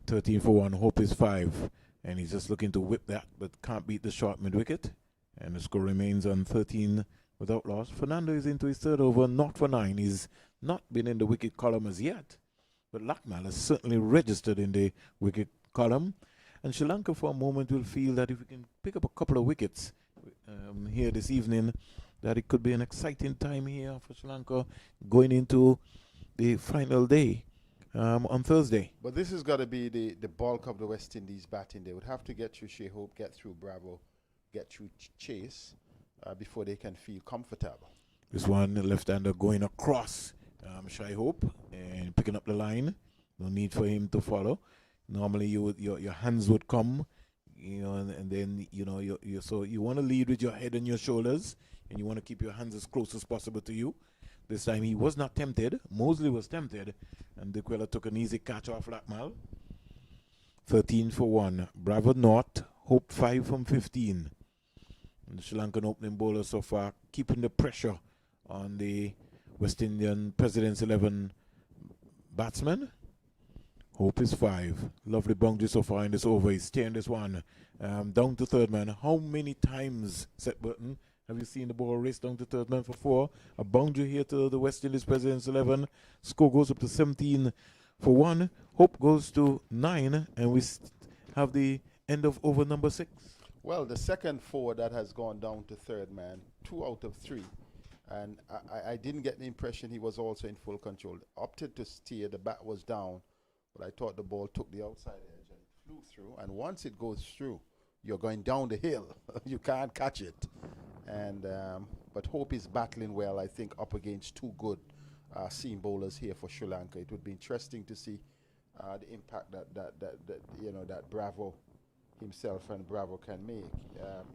13 for 1, Hope is 5. And he's just looking to whip that, but can't beat the short mid-wicket. And the score remains on 13 without loss. Fernando is into his 3rd over, not for 9. He's not been in the wicket column as yet. But Lakmal has certainly registered in the wicket column. And Sri Lanka for a moment will feel that if we can pick up a couple of wickets here this evening, that it could be an exciting time here for Sri Lanka going into the final day on Thursday. But this has got to be the bulk of the West Indies batting. They would have to get through Shea Hope, get through Bravo, get through Chase before they can feel comfortable. This one, the left-hander going across Shea Hope and picking up the line. No need for him to follow. Normally, your hands would come, and then so you want to lead with your head and your shoulders, and you want to keep your hands as close as possible to you. This time he was not tempted. Mosley was tempted, and Dikwela took an easy catch off Lakmal. 13 for 1. Bravo not. Hope 5 from 15. And the Sri Lankan opening bowler so far keeping the pressure on the West Indian President's 11 batsmen. Hope is 5. Lovely boundary so far in this over. He's staying this one. Down to third man. How many times, Seth Burton, have you seen the ball race down to third man for 4? A boundary here to the West Indies President's 11. Score goes up to 17 for 1. Hope goes to 9. And we have the end of over number 6. Well, the second 4 that has gone down to third man, 2 out of 3. And I didn't get the impression he was also in full control. Opted to steer, the bat was down. But I thought the ball took the outside edge and it flew through. And once it goes through, you're going down the hill. You can't catch it. And but Hope is battling well, I think, up against 2 good seam bowlers here for Sri Lanka. It would be interesting to see the impact that Bravo himself and Bravo can make.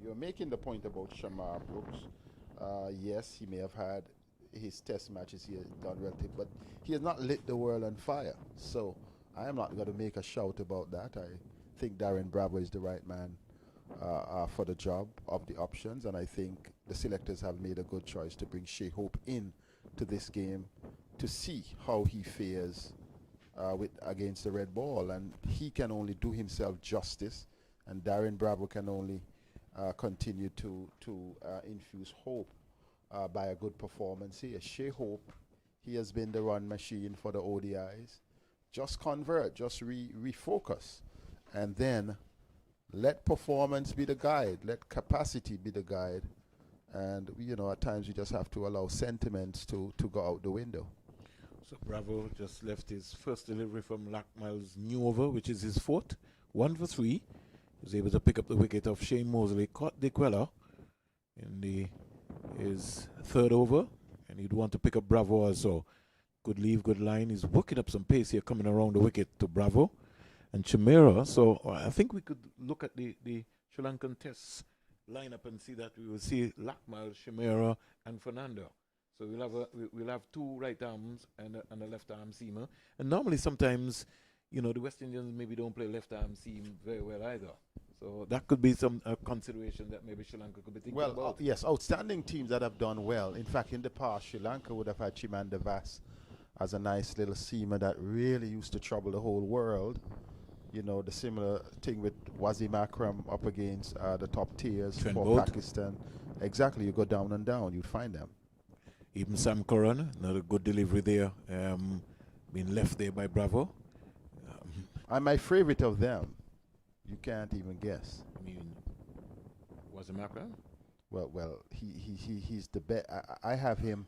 You're making the point about Shamar Brooks. Yes, he may have had his test matches he has done relative, but he has not lit the world on fire. So I am not going to make a shout about that. I think Darren Bravo is the right man for the job of the options, and I think the selectors have made a good choice to bring Shea Hope in to this game to see how he fares against the red ball, and he can only do himself justice, and Darren Bravo can only continue to infuse hope by a good performance here. Shea Hope, he has been the run machine for the ODIs. Just convert, just refocus, and then let performance be the guide, let capacity be the guide, and at times you just have to allow sentiments to go out the window. So Bravo just left his first delivery from Lakmal's new over, which is his 4th, 1 for 3. He was able to pick up the wicket of Shane Mosley, caught De Quella in his 3rd over, and he'd want to pick up Bravo also. Good leave, good line. He's working up some pace here coming around the wicket to Bravo and Chimera. So I think we could look at the Sri Lankan Test lineup and see that we will see Lakmal, Chimera, and Fernando. So we'll have 2 right arms and a left arm seamer. And normally sometimes, the West Indians maybe don't play left arm seam very well either. So that could be some consideration that maybe Sri Lanka could be thinking about. Yes, outstanding teams that have done well. In fact, in the past, Sri Lanka would have had Chimanda Vas as a nice little seamer that really used to trouble the whole world. The similar thing with Wasim Akram up against the top tiers Trent for Bolt. Pakistan. Exactly, you go down and down, you'd find them. Even Sam Curran, another good delivery there, being left there by Bravo. And my favorite of them, you can't even guess. Wasim Akram? Well, he's the best. I have him,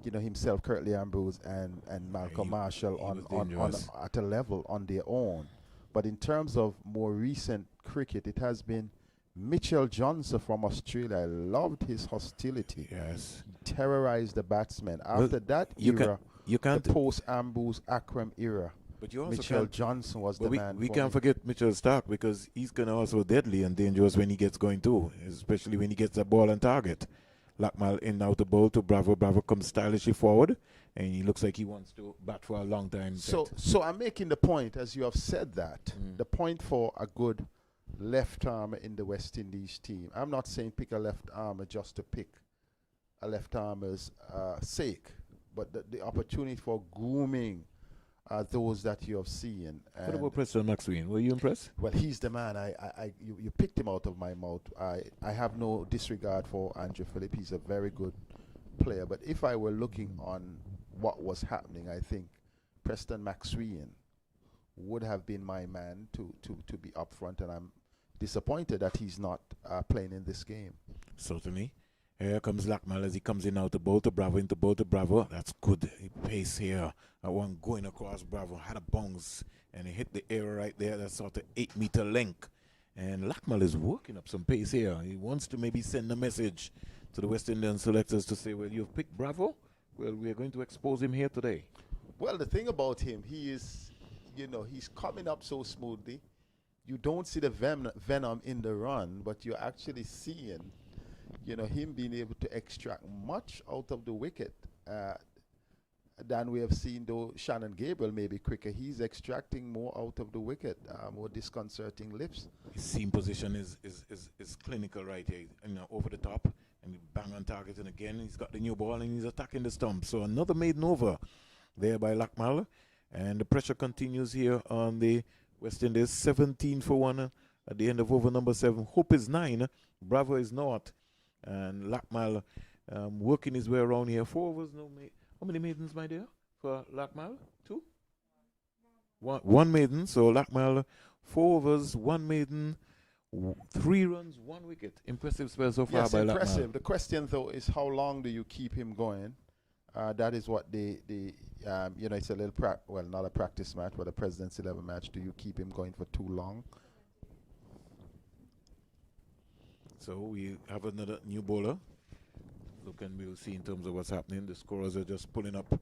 himself, Curtly Ambrose, and Malcolm Marshall on at a level on their own. But in terms of more recent cricket, it has been Mitchell Johnson from Australia. I loved his hostility. Yes. He terrorized the batsmen. After that era, the post-Ambrose Akram era, but you also Mitchell Johnson was the man. We can't forget Mitchell Stark, because he's kind of also deadly and dangerous when he gets going too, especially when he gets the ball on target. Lakmal in out the ball to Bravo. Bravo comes stylishly forward, and he looks like he wants to bat for a long time. So I'm making the point, as you have said that, the point for a good left armer in the West Indies team. I'm not saying pick a left armer just to pick a left armer's sake, but the opportunity for grooming those that you have seen. What about Preston Maxwell? Were you impressed? Well, he's the man. You picked him out of my mouth. I have no disregard for Andrew Phillip. He's a very good player. But if I were looking on what was happening, I think Preston Maxwell would have been my man to be up front, and I'm disappointed that he's not playing in this game. Certainly. Here comes Lakmal as he comes in out to bowl to Bravo, into bowl to Bravo. That's good pace here. One going across Bravo, had a bounce, and he hit the air right there. That's sort of 8-meter length. And Lakmal is working up some pace here. He wants to maybe send a message to the West Indian selectors to say, well, you've picked Bravo. Well, we are going to expose him here today. Well, the thing about him, he is, he's coming up so smoothly. You don't see the venom in the run, but you're actually seeing him being able to extract much out of the wicket. than we have seen, though Shannon Gabriel may be quicker. He's extracting more out of the wicket, more disconcerting lifts. His seam position is clinical right here, over the top, and he bang on target, and again he's got the new ball and he's attacking the stump. So another maiden over there by Lakmal, and the pressure continues here on the West Indies. 17 for 1 at the end of over number 7. Hope is 9, Bravo is not, and Lakmal working his way around here. 4 overs, how many maidens, my dear, for Lakmal? 2? One maiden, so Lakmal, 4 overs, 1 maiden, 3 runs, 1 wicket. Impressive spell so far by impressive. Lakmal. The question, though, is how long do you keep him going? That is what it's a little, not a practice match, but a President's 11 match. Do you keep him going for too long? So we have another new bowler. Look, and we'll see in terms of what's happening. The scorers are just pulling up.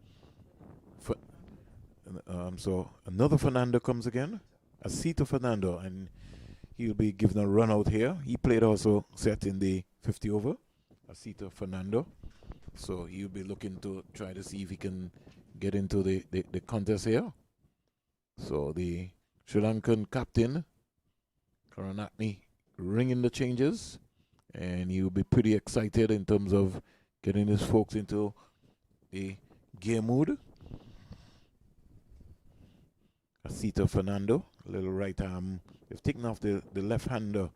So another Fernando comes again. Asito Fernando, and he'll be given a run out here. He played also set in the 50 over. Asito Fernando. So he'll be looking to try to see if he can get into the contest here. So the Sri Lankan captain, Karanatne, ringing the changes. And he will be pretty excited in terms of getting his folks into the game mood. Asito Fernando, a little right arm. They've taken off the left-hander,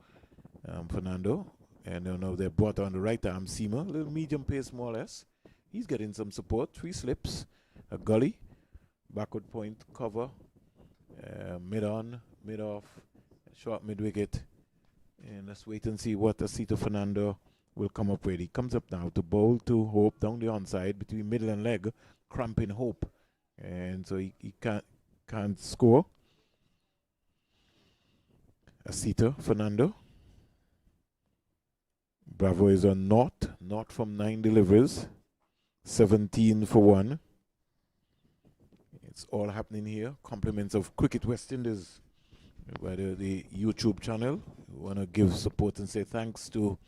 Fernando. And now they've brought on the right arm seamer, a little medium pace more or less. He's getting some support. 3 slips, a gully, backward point, cover, mid-on, mid-off, short mid-wicket. And let's wait and see what Asito Fernando will come up with. He comes up now to bowl to Hope down the onside between middle and leg, cramping Hope. And so he can't score. Asito Fernando. Bravo is on not from 9 deliveries. 17 for 1. It's all happening here. Compliments of Cricket West Indies by the YouTube channel. We want to give support and say thanks to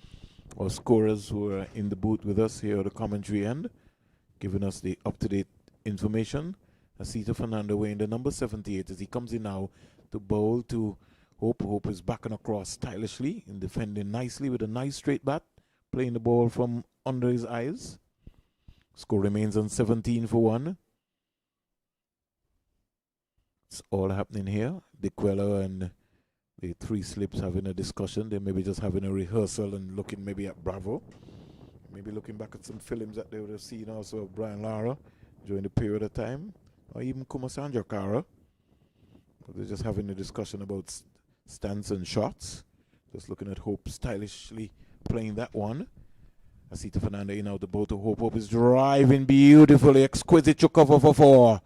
our scorers who are in the booth with us here at the commentary end, giving us the up-to-date information. Asito Fernando weighing the number 78 as he comes in now to bowl to Hope. Hope is backing across stylishly and defending nicely with a nice straight bat, playing the ball from under his eyes. Score remains on 17 for 1. It's all happening here. Dick Weller and the 3 slips having a discussion. They may be just having a rehearsal and looking maybe at Bravo. Maybe looking back at some films that they would have seen also of Brian Lara during the period of time. Or even Kumasandra Kara. But they're just having a discussion about stance and shots. Just looking at Hope stylishly playing that one. Asito Fernando in out the boat to Hope. Hope is driving beautifully. Exquisite to cover for 4.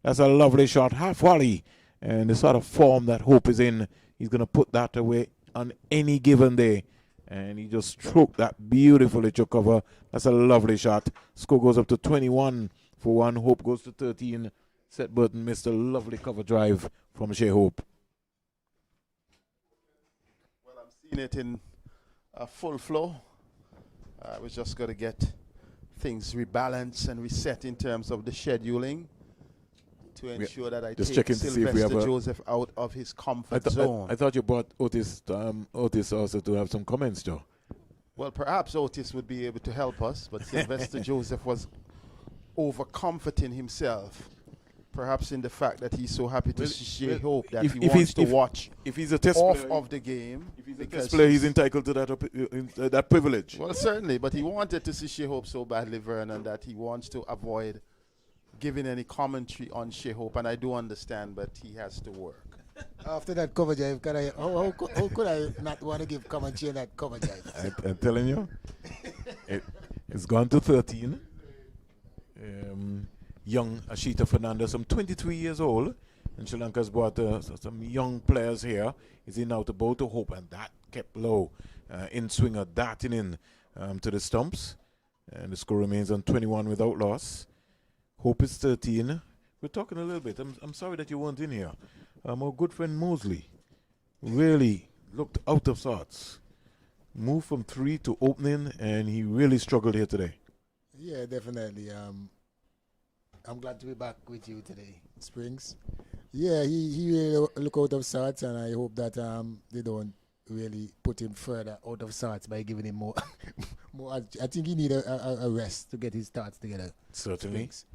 That's a lovely shot. Half volley. And the sort of form that Hope is in, he's going to put that away on any given day. And he just stroked that beautifully to cover. That's a lovely shot. Score goes up to 21 for 1. Hope goes to 13. Seth Burton missed a lovely cover drive from Shea Hope. Well, I'm seeing it in full flow. We're just going to get things rebalanced and reset in terms of the scheduling to ensure that I take Sylvester Joseph out of his comfort zone. I thought you brought Otis also to have some comments, Joe. Well, perhaps Otis would be able to help us, but Sylvester Joseph was over-comforting himself. Perhaps in the fact that he's so happy to see Hope that he wants to watch if he's a test off player, of the game. If he's a test player, he's entitled to that privilege. Well, certainly, but he wanted to see Shea Hope so badly, Vernon, that he wants to avoid giving any commentary on Shea Hope, and I do understand, but he has to work. After that cover drive, how could I not want to give commentary on that cover drive? I'm telling you, it's gone to 13. Young Asito Fernando, some 23 years old, and Sri Lanka's brought some young players here. He's in now to bowl to Hope, and that kept low. In swinger darting in to the stumps, and the score remains on 21 without loss. Hope is 13. We're talking a little bit. I'm sorry that you weren't in here. Our good friend Mosley really looked out of sorts. Moved from 3 to opening, and he really struggled here today. Yeah, definitely. I'm glad to be back with you today, Springs. Yeah, he really look out of sorts, and I hope that they don't really put him further out of sorts by giving him more. more. I think he need a rest to get his thoughts together. Certainly. Springs.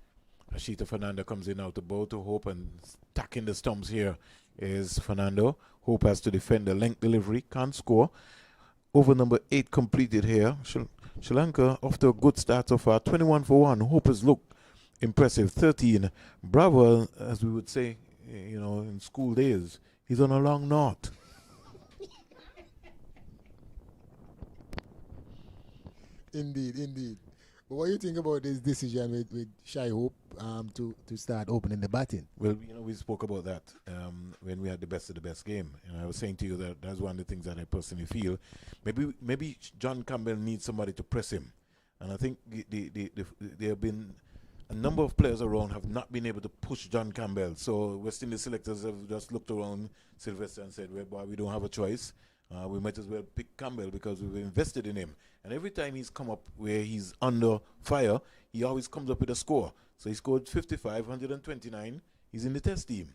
Ashita Fernando comes in out the bowl to Hope, and stacking the stumps here is Fernando. Hope has to defend the length delivery, can't score. Over number 8 completed here. Sri Lanka off to a good start so far. 21 for 1. Hope has looked impressive. 13. Bravo, as we would say, in school days. He's on a long knot. Indeed. But what do you think about this decision with Shy Hope to start opening the batting? Well, we spoke about that when we had the best of the best game. And I was saying to you that that's one of the things that I personally feel. Maybe John Campbell needs somebody to press him. And I think there have been a number of players around have not been able to push John Campbell. So West Indies selectors have just looked around Sylvester and said, well, boy, we don't have a choice. We might as well pick Campbell because we've invested in him. And every time he's come up where he's under fire, he always comes up with a score. So he scored 55, 129. He's in the test team.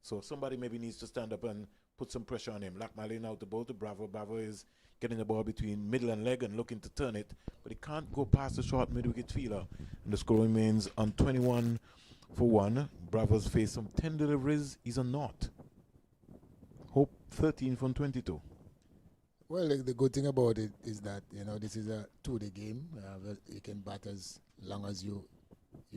So somebody maybe needs to stand up and put some pressure on him. Lakmalin out the ball to Bravo. Bravo is getting the ball between middle and leg and looking to turn it. But he can't go past the short mid-wicket fielder. And the score remains on 21 for 1. Bravo's faced some 10 deliveries. He's a naught. Hope 13 from 22. Well, the good thing about it is that this is a 2-day game. You can bat as long as you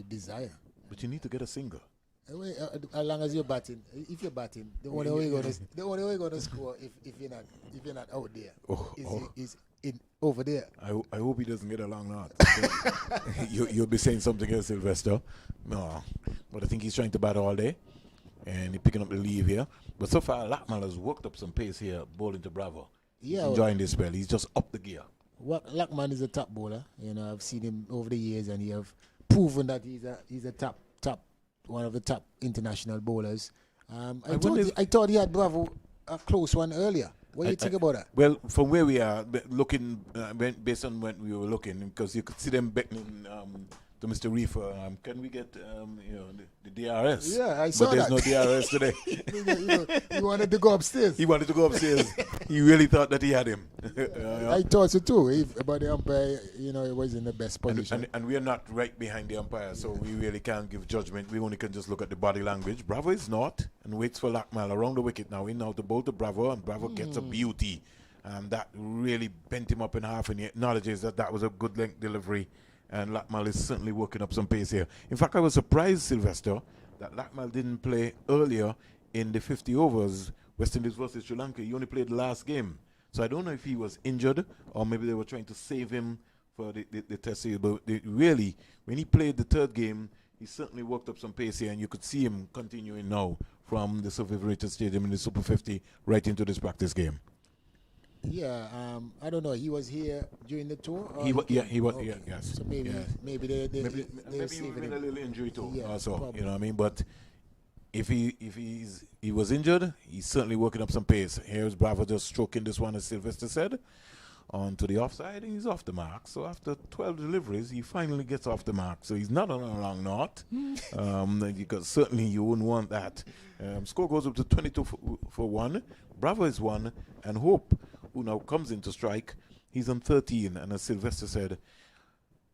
desire. But you need to get a single. As long as you're batting, if you're batting, the only way you're gonna score if you're not out there is in over there. I hope he doesn't get a long knot. You'll be saying something else, Sylvester. No, but I think he's trying to bat all day, and he's picking up the lead here. But so far, Lakmal has worked up some pace here, bowling to Bravo. Yeah, he's enjoying this spell. He's just up the gear. Lakman is a top bowler. I've seen him over the years, and he have proven that he's a top one of the top international bowlers. I thought he had Bravo a close one earlier. What do you think about that? Well, from where we are looking, based on when we were looking, because you could see them beckoning to Mr. Reefer. Can we get the DRS? Yeah, I saw that. But there's no DRS today. He wanted to go upstairs. He wanted to go upstairs. He really thought that he had him. I thought so too. But the umpire, he was in the best position. And we are not right behind the umpire, so we really can't give judgment. We only can just look at the body language. Bravo is not, and waits for Lakmal around the wicket now. In now to bowl to Bravo, and Bravo gets a beauty. And that really bent him up in half, and he acknowledges that was a good length delivery. And Lakmal is certainly working up some pace here. In fact, I was surprised, Sylvester, that Lakmal didn't play earlier in the 50 overs, West Indies versus Sri Lanka. He only played the last game. So I don't know if he was injured or maybe they were trying to save him for the test series. But really, when he played the third game, he certainly worked up some pace here. And you could see him continuing now from the Survivor Stadium in the Super 50 right into this practice game. Yeah, I don't know. He was here during the tour. He was. Okay. Yeah, yes. So maybe maybe they he been a little injury too. Yeah, also, probably. you know what I mean. But if he was injured, he's certainly working up some pace. Here's Bravo just stroking this one, as Sylvester said, onto the offside, and he's off the mark. So after 12 deliveries, he finally gets off the mark. So he's not on a long knot, because certainly you wouldn't want that. Score goes up to 22 for 1. Bravo is 1, and Hope, who now comes in to strike, he's on 13. And as Sylvester said,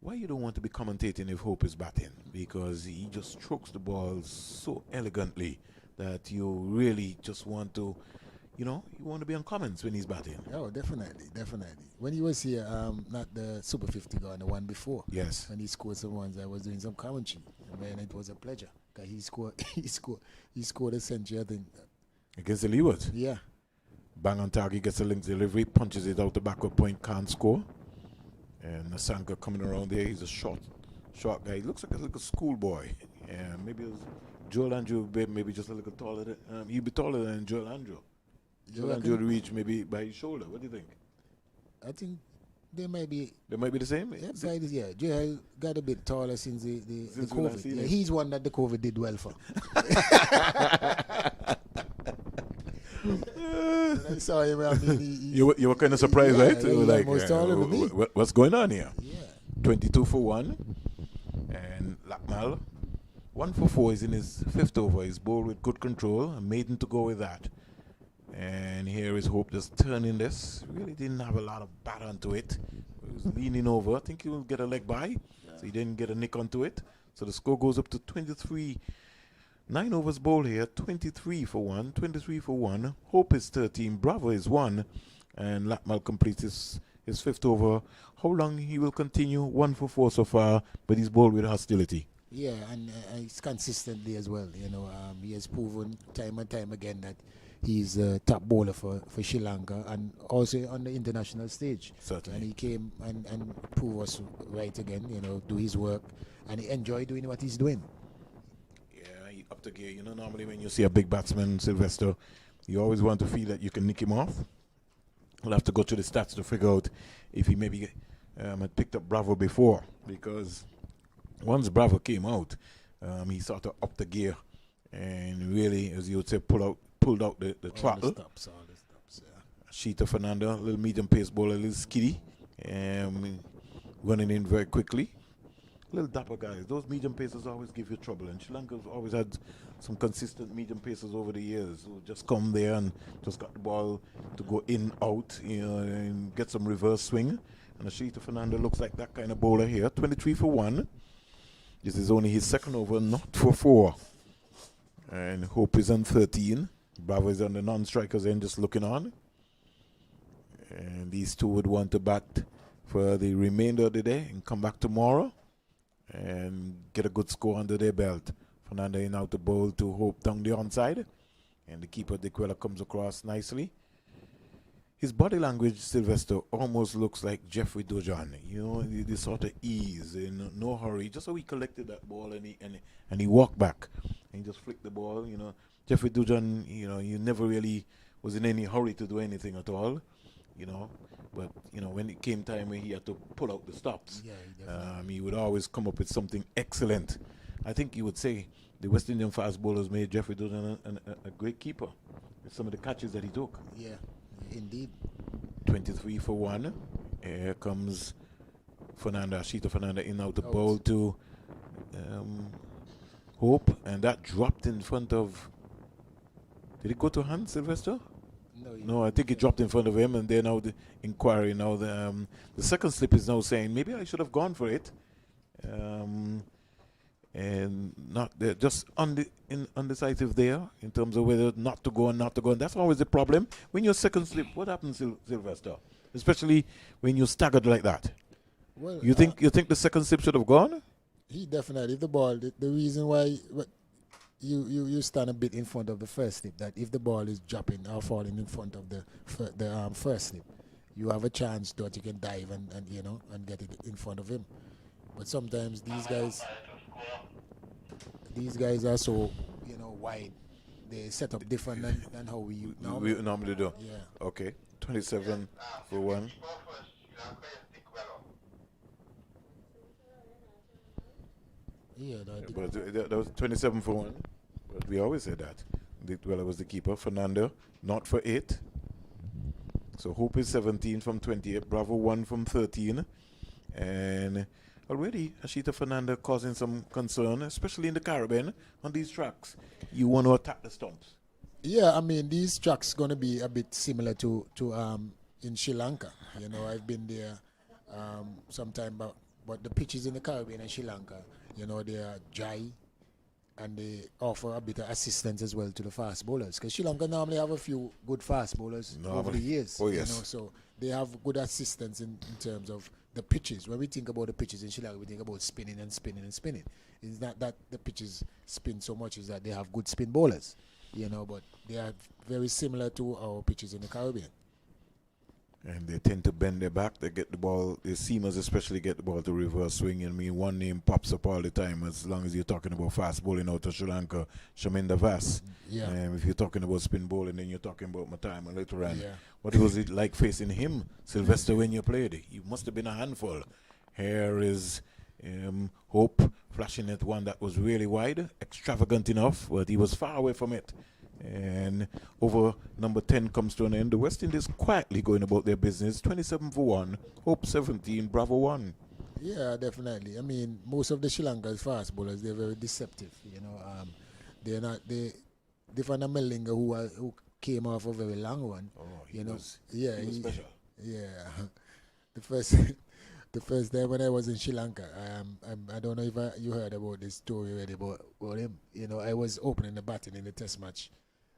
why you don't want to be commentating if Hope is batting? Because he just strokes the ball so elegantly that you really just want to, you want to be on comments when he's batting. Oh, definitely. When he was here, not the Super 50 guy, the one before. Yes. When he scored some ones, I was doing some commentary, and it was a pleasure. Cause he scored a century, I think. Against the Leeward. Yeah. Bang on target, gets a link delivery, punches it out the backward point, can't score. And Nasanka coming around there, he's a short guy. He looks like a little schoolboy. Yeah, maybe it was Joel Andrew, maybe just a little taller than, he'd be taller than Joel Andrew. Joel Andrew reach maybe by his shoulder. What do you think? I think they might be the same? Yeah, Joel got a bit taller since the COVID. Yeah, he's one that the COVID did well for. I saw him. I mean, you were kind of surprised, right? Yeah, like, what's going on here? Yeah. 22 for 1. And Lakmal 1 for 4 is in his 5th over. He's bowled with good control and maiden to go with that. And here is Hope just turning this. Really didn't have a lot of bat onto it. He was leaning over. I think he will get a leg by. So he didn't get a nick onto it. So the score goes up to 23. 9 overs bowled here. 23 for 1. 23 for 1. Hope is 13. Bravo is 1. And Lakmal completes his 5th over. How long he will continue? 1 for 4 so far. But he's bowled with hostility. Yeah, and it's consistently as well. He has proven time and time again that he's a top bowler for Sri Lanka and also on the international stage. Certainly. And he came and proved us right again, do his work. And he enjoyed doing what he's doing. Yeah, he upped the gear. Normally when you see a big batsman, Sylvester, you always want to feel that you can nick him off. We'll have to go to the stats to figure out if he maybe had picked up Bravo before. Because once Bravo came out, he sort of upped the gear and really, as you would say, pulled out the throttle. All the stops, yeah. Sheeta Fernanda, a little medium pace bowler, a little skiddy, running in very quickly. Little dapper guys. Those medium pacers always give you trouble, and Sri Lanka's always had some consistent medium pacers over the years who just come there and just got the ball to go in, out, and get some reverse swing. And Sheeta Fernanda looks like that kind of bowler here. 23 for 1. This is only his 2nd over, not for 4. And Hope is on 13. Bravo is on the non-strikers end, just looking on. And these two would want to bat for the remainder of the day and come back tomorrow and get a good score under their belt. Fernanda in out the bowl to Hope down the onside. And the keeper, Dick Weller, comes across nicely. His body language, Sylvester, almost looks like Jeffrey Dojan. This sort of ease, in no hurry. Just how he collected that ball and he walked back and he just flicked the ball. Jeffrey Dojan, you never really was in any hurry to do anything at all. But when it came time when he had to pull out the stops, he would always come up with something excellent. I think you would say the West Indian fast bowlers made Jeffrey Dojan a great keeper with some of the catches that he took. Yeah. Indeed. 23 for 1. Here comes Sheeta Fernanda in out the bowl to Hope, and that dropped in front of. Did it go to hand, Sylvester? No, I think it dropped in front of him, and then now the inquiry. Now the second slip is now saying maybe I should have gone for it, and not just undecisive there in terms of whether not to go and not to go. And that's always the problem when you're second slip. What happens, Sylvester? Especially when you're staggered like that. Well, you think the second slip should have gone? He definitely the ball. The reason why you stand a bit in front of the first slip, that if the ball is dropping or falling in front of the first slip, you have a chance that you can dive and get it in front of him. But sometimes these guys are so wide. They set up different than how we normally do. Yeah. Okay. 27 for 1. Yeah, but that was 27 for 1. But we always say that. Dick Weller was the keeper. Fernando, not for 8. So Hope is 17 from 28. Bravo 1 from 13. And already Ashita Fernanda causing some concern, especially in the Caribbean on these tracks. You want to attack the stumps. Yeah, I mean, these tracks going to be a bit similar to in Sri Lanka. I've been there some time back, but the pitches in the Caribbean and Sri Lanka, they are dry and they offer a bit of assistance as well to the fast bowlers. Because Sri Lanka normally have a few good fast bowlers over the years. Oh, yes. So they have good assistance in terms of the pitches. When we think about the pitches in Sri Lanka, we think about spinning and spinning and spinning. It's not that the pitches spin so much, is that they have good spin bowlers. But they are very similar to our pitches in the Caribbean. And they tend to bend their back. They get the ball, the seamers especially get the ball to reverse swing. One name pops up all the time as long as you're talking about fast bowling out of Sri Lanka, Shaminda Vas. Yeah. If you're talking about spin bowling, then you're talking about Matai Malituran. Yeah. What was it like facing him, Sylvester, when you played? You must have been a handful. Here is Hope flashing at one that was really wide, extravagant enough, but he was far away from it. And over number 10 comes to an end. The West Indies quietly going about their business. 27 for 1. Hope 17. Bravo 1. Yeah, definitely. I mean, most of the Sri Lanka's fast bowlers, they're very deceptive. They're not they find a Melinga who came off a very long one. Oh, Yeah, he was special. yeah. The first the first time when I was in Sri Lanka, I don't know if you heard about this story already about him. I was opening the batting in the Test match,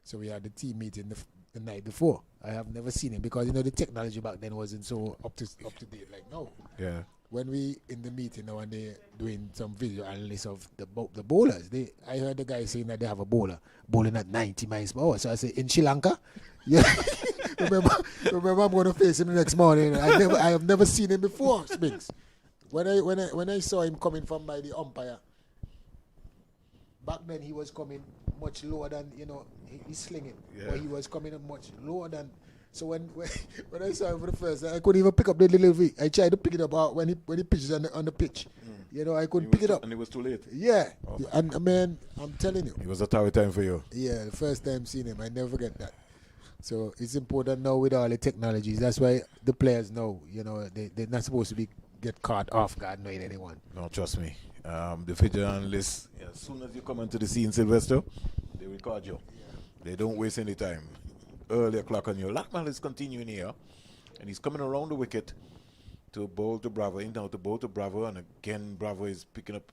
so we had the team meeting the night before. I have never seen him because the technology back then wasn't so up to date like now. Yeah. When we in the meeting now and they're doing some video analysis of the bowlers, I heard the guy saying that they have a bowler bowling at 90 miles per hour. So I say, in Sri Lanka, yeah. remember, I'm going to face him the next morning. I have never seen him before, Spinks. When I saw him coming from by the umpire, back then he was coming much lower than he's slinging, but he was coming much lower than. So when I saw him for the first time, I couldn't even pick up the delivery. I tried to pick it up out when he pitches on the pitch. I couldn't pick it up. And it was too late. Yeah. And man, I'm telling you. It was a tough time for you. Yeah, the first time seeing him, I never forget that. So it's important now with all the technologies. That's why the players know, they're not supposed to get caught off guard knowing anyone. No, trust me. The video analysts, as soon as you come onto the scene, Sylvester, they record you. They don't waste any time. Early o'clock on you. Lakmal is continuing here, and he's coming around the wicket to bowl to Bravo. In now to bowl to Bravo, and again Bravo is picking up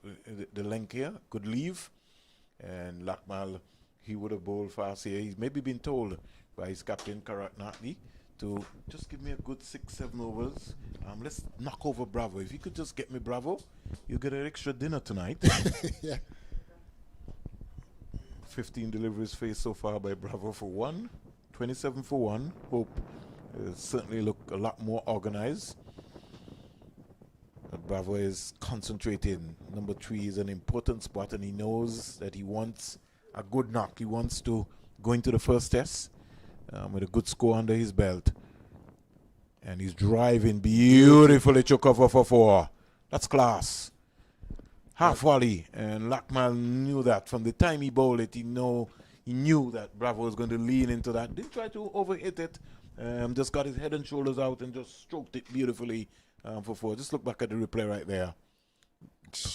the length here. Good leave, and Lakmal, he would have bowled fast here. He's maybe been told by his captain Karat Natli to just give me a good 6-7 overs. Let's knock over Bravo. If you could just get me Bravo, you get an extra dinner tonight. Yeah. 15 deliveries faced so far by Bravo for 1. 27 for 1. Hope certainly look a lot more organized. But Bravo is concentrating. Number 3 is an important spot, and he knows that he wants a good knock. He wants to go into the first test with a good score under his belt. And he's driving beautifully to cover for 4. That's class. Half volley, and Lakmal knew that from the time he bowled it. He knew that Bravo was going to lean into that. Didn't try to overhit it. Just got his head and shoulders out and just stroked it beautifully for 4. Just look back at the replay right there.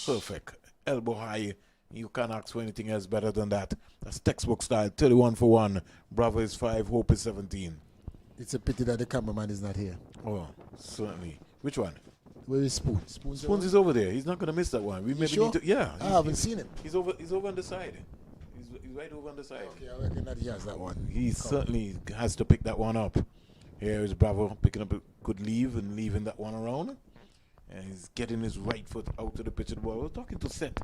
Perfect. Elbow high. You can't ask for anything else better than that. That's textbook style. 31 for 1. Bravo is 5. Hope is 17. It's a pity that the cameraman is not here. Oh, certainly. Which one? Where is Spoon? Spoons is over there. He's not going to miss that one. We maybe sure? need to. Yeah. I haven't seen him. He's over on the side. He's right over on the side. Okay, I reckon that he has that one. He certainly has to pick that one up. Here is Bravo picking up a good leave and leaving that one around. And he's getting his right foot out to the pitch of the ball. We're talking to Seth.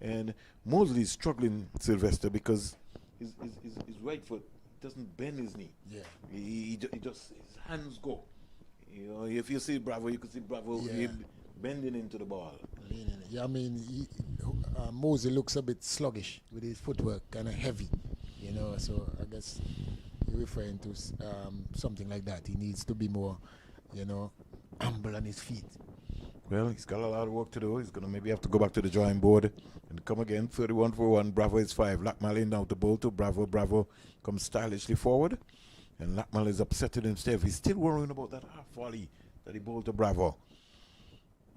And Mosley is struggling, Sylvester, because his right foot doesn't bend his knee. Yeah. He just, his hands go. If you see Bravo, you can see Bravo bending into the ball. Yeah, I mean, Mosley looks a bit sluggish with his footwork, kind of heavy, so I guess you're referring to something like that. He needs to be more, humble on his feet. Well, he's got a lot of work to do. He's going to maybe have to go back to the drawing board and come again. 31 for 1. Bravo is 5. Lakmal in now to bowl to Bravo. Bravo comes stylishly forward. And Lakmal is upsetting himself. He's still worrying about that half volley that he bowled to Bravo.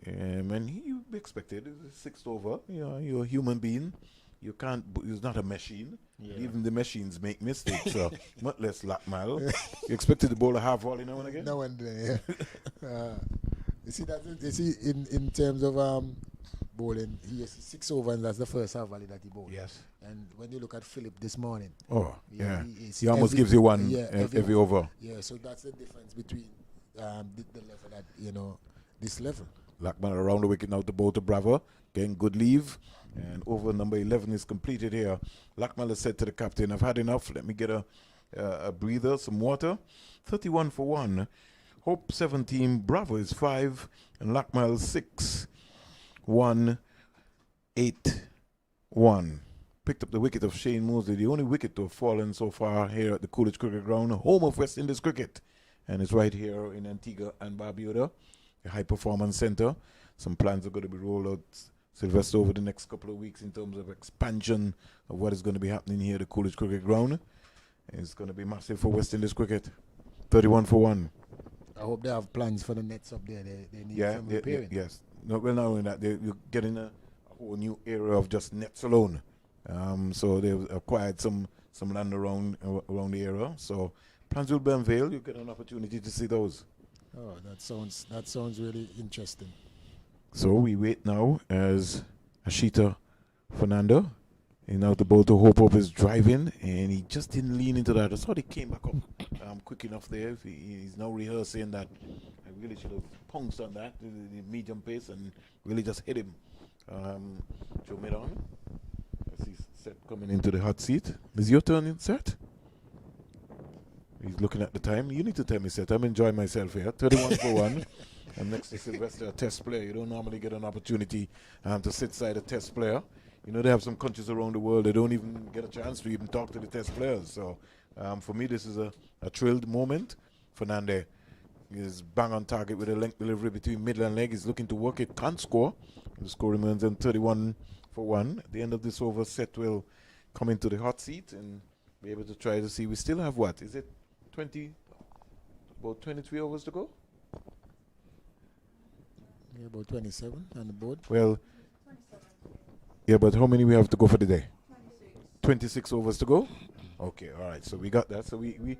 And you expected it. 6th over. You're a human being. You can't. You're not a machine. Yeah. Even the machines make mistakes. So much less Lakmal. You expected to bowl a half volley now and again. Now and then, yeah. You see in terms of bowling, he has 6 overs, and that's the first half volley that he bowled. Yes. And when you look at Philip this morning, he almost gives you one every over. Yeah, so that's the difference between the level that this level. Lakmal around the wicket now to bowl to Bravo, getting good leave, and over number 11 is completed here. Lakmal has said to the captain, "I've had enough. Let me get a breather, some water." 31 for 1. Hope 17, Bravo is 5, and Lakmal 6. 1, 8, 1. Picked up the wicket of Shane Mosley, the only wicket to have fallen so far here at the Coolidge Cricket Ground, home of West Indies cricket. And it's right here in Antigua and Barbuda, the high performance center. Some plans are going to be rolled out, Sylvester, over the next couple of weeks in terms of expansion of what is going to be happening here at the Coolidge Cricket Ground. It's going to be massive for West Indies cricket. 31 for 1. I hope they have plans for the nets up there. They need some repairing. Yes. not only that, you're getting a whole new era of just nets alone. So they've acquired some land around the area. So plans will be unveiled. You get an opportunity to see those. Oh, that sounds really interesting. So we wait now as Ashita Fernando. And now the ball to Hope is driving, and he just didn't lean into that. I thought he came back up quick enough there. He's now rehearsing that I really should have pounced on that, the medium pace, and really just hit him. Joe Midon, as he's set coming into the hot seat. Is your turn in set? He's looking at the time. You need to tell me, Seth. I'm enjoying myself here. 31 for 1. I'm next to Sylvester, a test player. You don't normally get an opportunity to sit side a test player. You know, they have some countries around the world, they don't even get a chance to even talk to the test players. So for me, this is a thrilled moment. Fernandez is bang on target with a length delivery between middle and leg. He's looking to work it, can't score. The score remains in 31 for 1. At the end of this over, Seth will come into the hot seat and be able to try to see. We still have what? Is it about 23 overs to go? Yeah, about 27 on the board. Well, yeah, but how many we have to go for the day? 26 overs to go? Okay, all right. So we got that. So we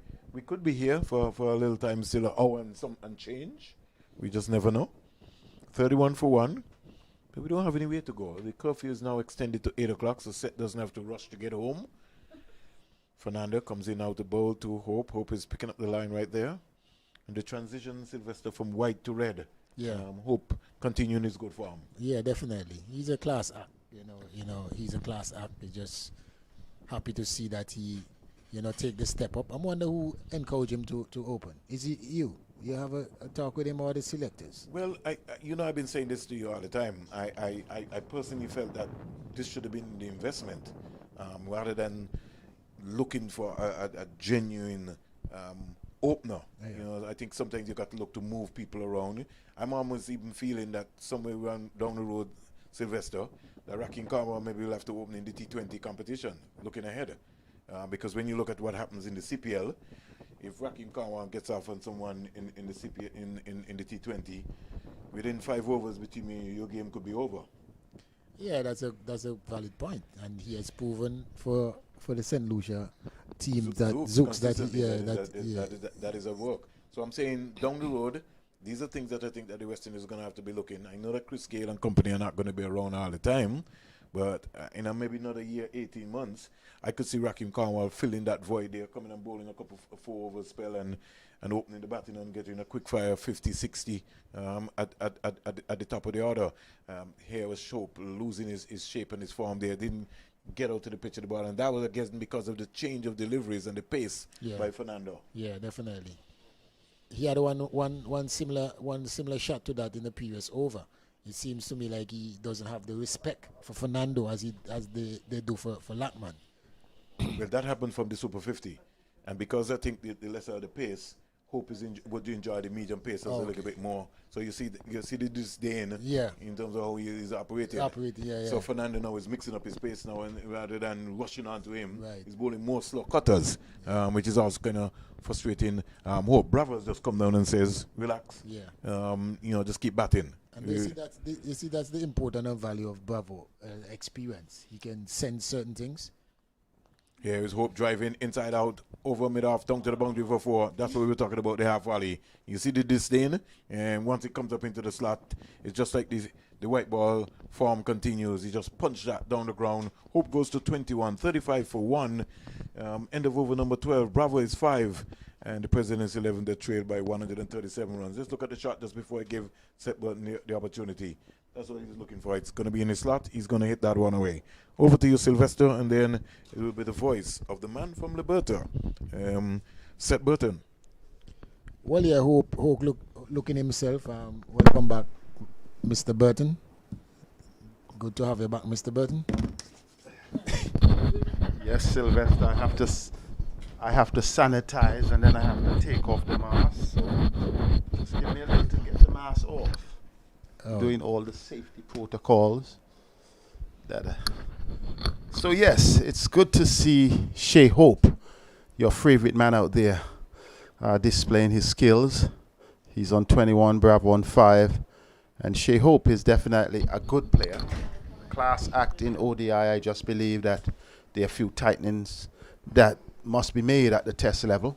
could be here for a little time, still an hour and change. We just never know. 31 for 1. But we don't have anywhere to go. The curfew is now extended to 8 o'clock, so Seth doesn't have to rush to get home. Fernando comes in out the bowl to Hope. Hope is picking up the line right there. And the transition, Sylvester, from white to red. Yeah. Hope continuing his good form. Yeah, definitely. He's a class act. You know, he's a class act. We're just happy to see that he, take the step up. I wonder who encouraged him to open. Is it you? You have a talk with him or the selectors? Well, I've been saying this to you all the time. I personally felt that this should have been the investment rather than looking for a genuine opener. Yeah. I think sometimes you got to look to move people around. I'm almost even feeling that somewhere down the road, Sylvester, that Rakim Karma maybe will have to open in the T20 competition, looking ahead. Because when you look at what happens in the CPL, if Rakim Karma gets off on someone in the CPL, in the T20, within 5 overs between me, your game could be over. Yeah, that's a valid point, and he has proven for the St. Lucia team that is at work. So I'm saying down the road, these are things that I think that the West Indies is going to have to be looking. I know that Chris Gale and company are not going to be around all the time, but in maybe another year, 18 months, I could see Rakim Cornwall filling that void there, coming and bowling a couple of 4 over spell and opening the batting and getting a quick fire 50, 60 at the top of the order. Here was Shope losing his shape and his form there, didn't get out to the pitch of the ball, and that was again because of the change of deliveries and the pace by Fernando. Yeah, definitely. He had one similar shot to that in the previous over. It seems to me like he doesn't have the respect for Fernando as they do for Lackman. Well, that happened from the Super 50, and because I think the lesser the pace, Hope would enjoy the medium pace a little bit more. So you see the disdain in terms of how he is operating. So Fernando now is mixing up his pace now, and rather than rushing onto him, he's bowling more slow cutters, which is also kind of frustrating. Hope Bravo has just come down and says, "Relax, just keep batting." And you see that's the important and value of Bravo experience. He can sense certain things. Here is Hope driving inside out, over mid-off, down to the boundary for 4. That's what we were talking about, the half volley. You see the disdain, and once it comes up into the slot, it's just like the white ball form continues. He just punched that down the ground. Hope goes to 21, 35 for 1. End of over number 12. Bravo is 5. And the President's 11, they trailed by 137 runs. Let's look at the shot just before I give Seth Burton the opportunity. That's what he was looking for. It's going to be in his slot. He's going to hit that one away. Over to you, Sylvester, and then it will be the voice of the man from Liberta, Seth Burton. Well, yeah, Hope looking himself. Welcome back, Mr. Burton. Good to have you back, Mr. Burton. Yes, Sylvester, I have to sanitize, and then I have to take off the mask. So just give me a little to get the mask off. Doing all the safety protocols. So yes, it's good to see Shea Hope, your favorite man out there, displaying his skills. He's on 21, Bravo on 5, And Shea Hope is definitely a good player. Class act in ODI. I just believe that there are a few tightenings that must be made at the test level.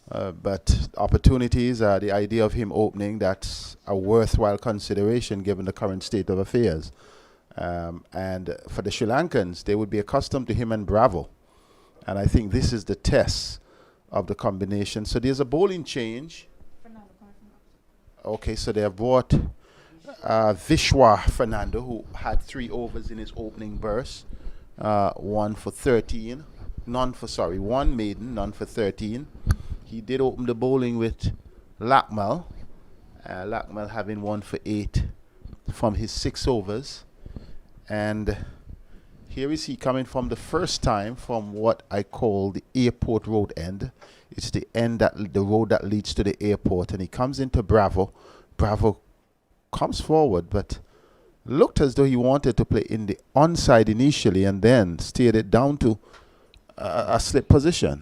But opportunities, the idea of him opening, that's a worthwhile consideration given the current state of affairs. And for the Sri Lankans, they would be accustomed to him and Bravo. And I think this is the test of the combination. So there's a bowling change. Okay, so they have brought Vishwa Fernando, who had 3 overs in his opening burst. One maiden, none for 13. He did open the bowling with Lakmal. Lakmal having 1 for 8 from his 6 overs. And here is he coming from the first time from what I call the airport road end. It's the road that leads to the airport. And he comes into Bravo. Bravo comes forward, but looked as though he wanted to play in the onside initially and then steered it down to a slip position.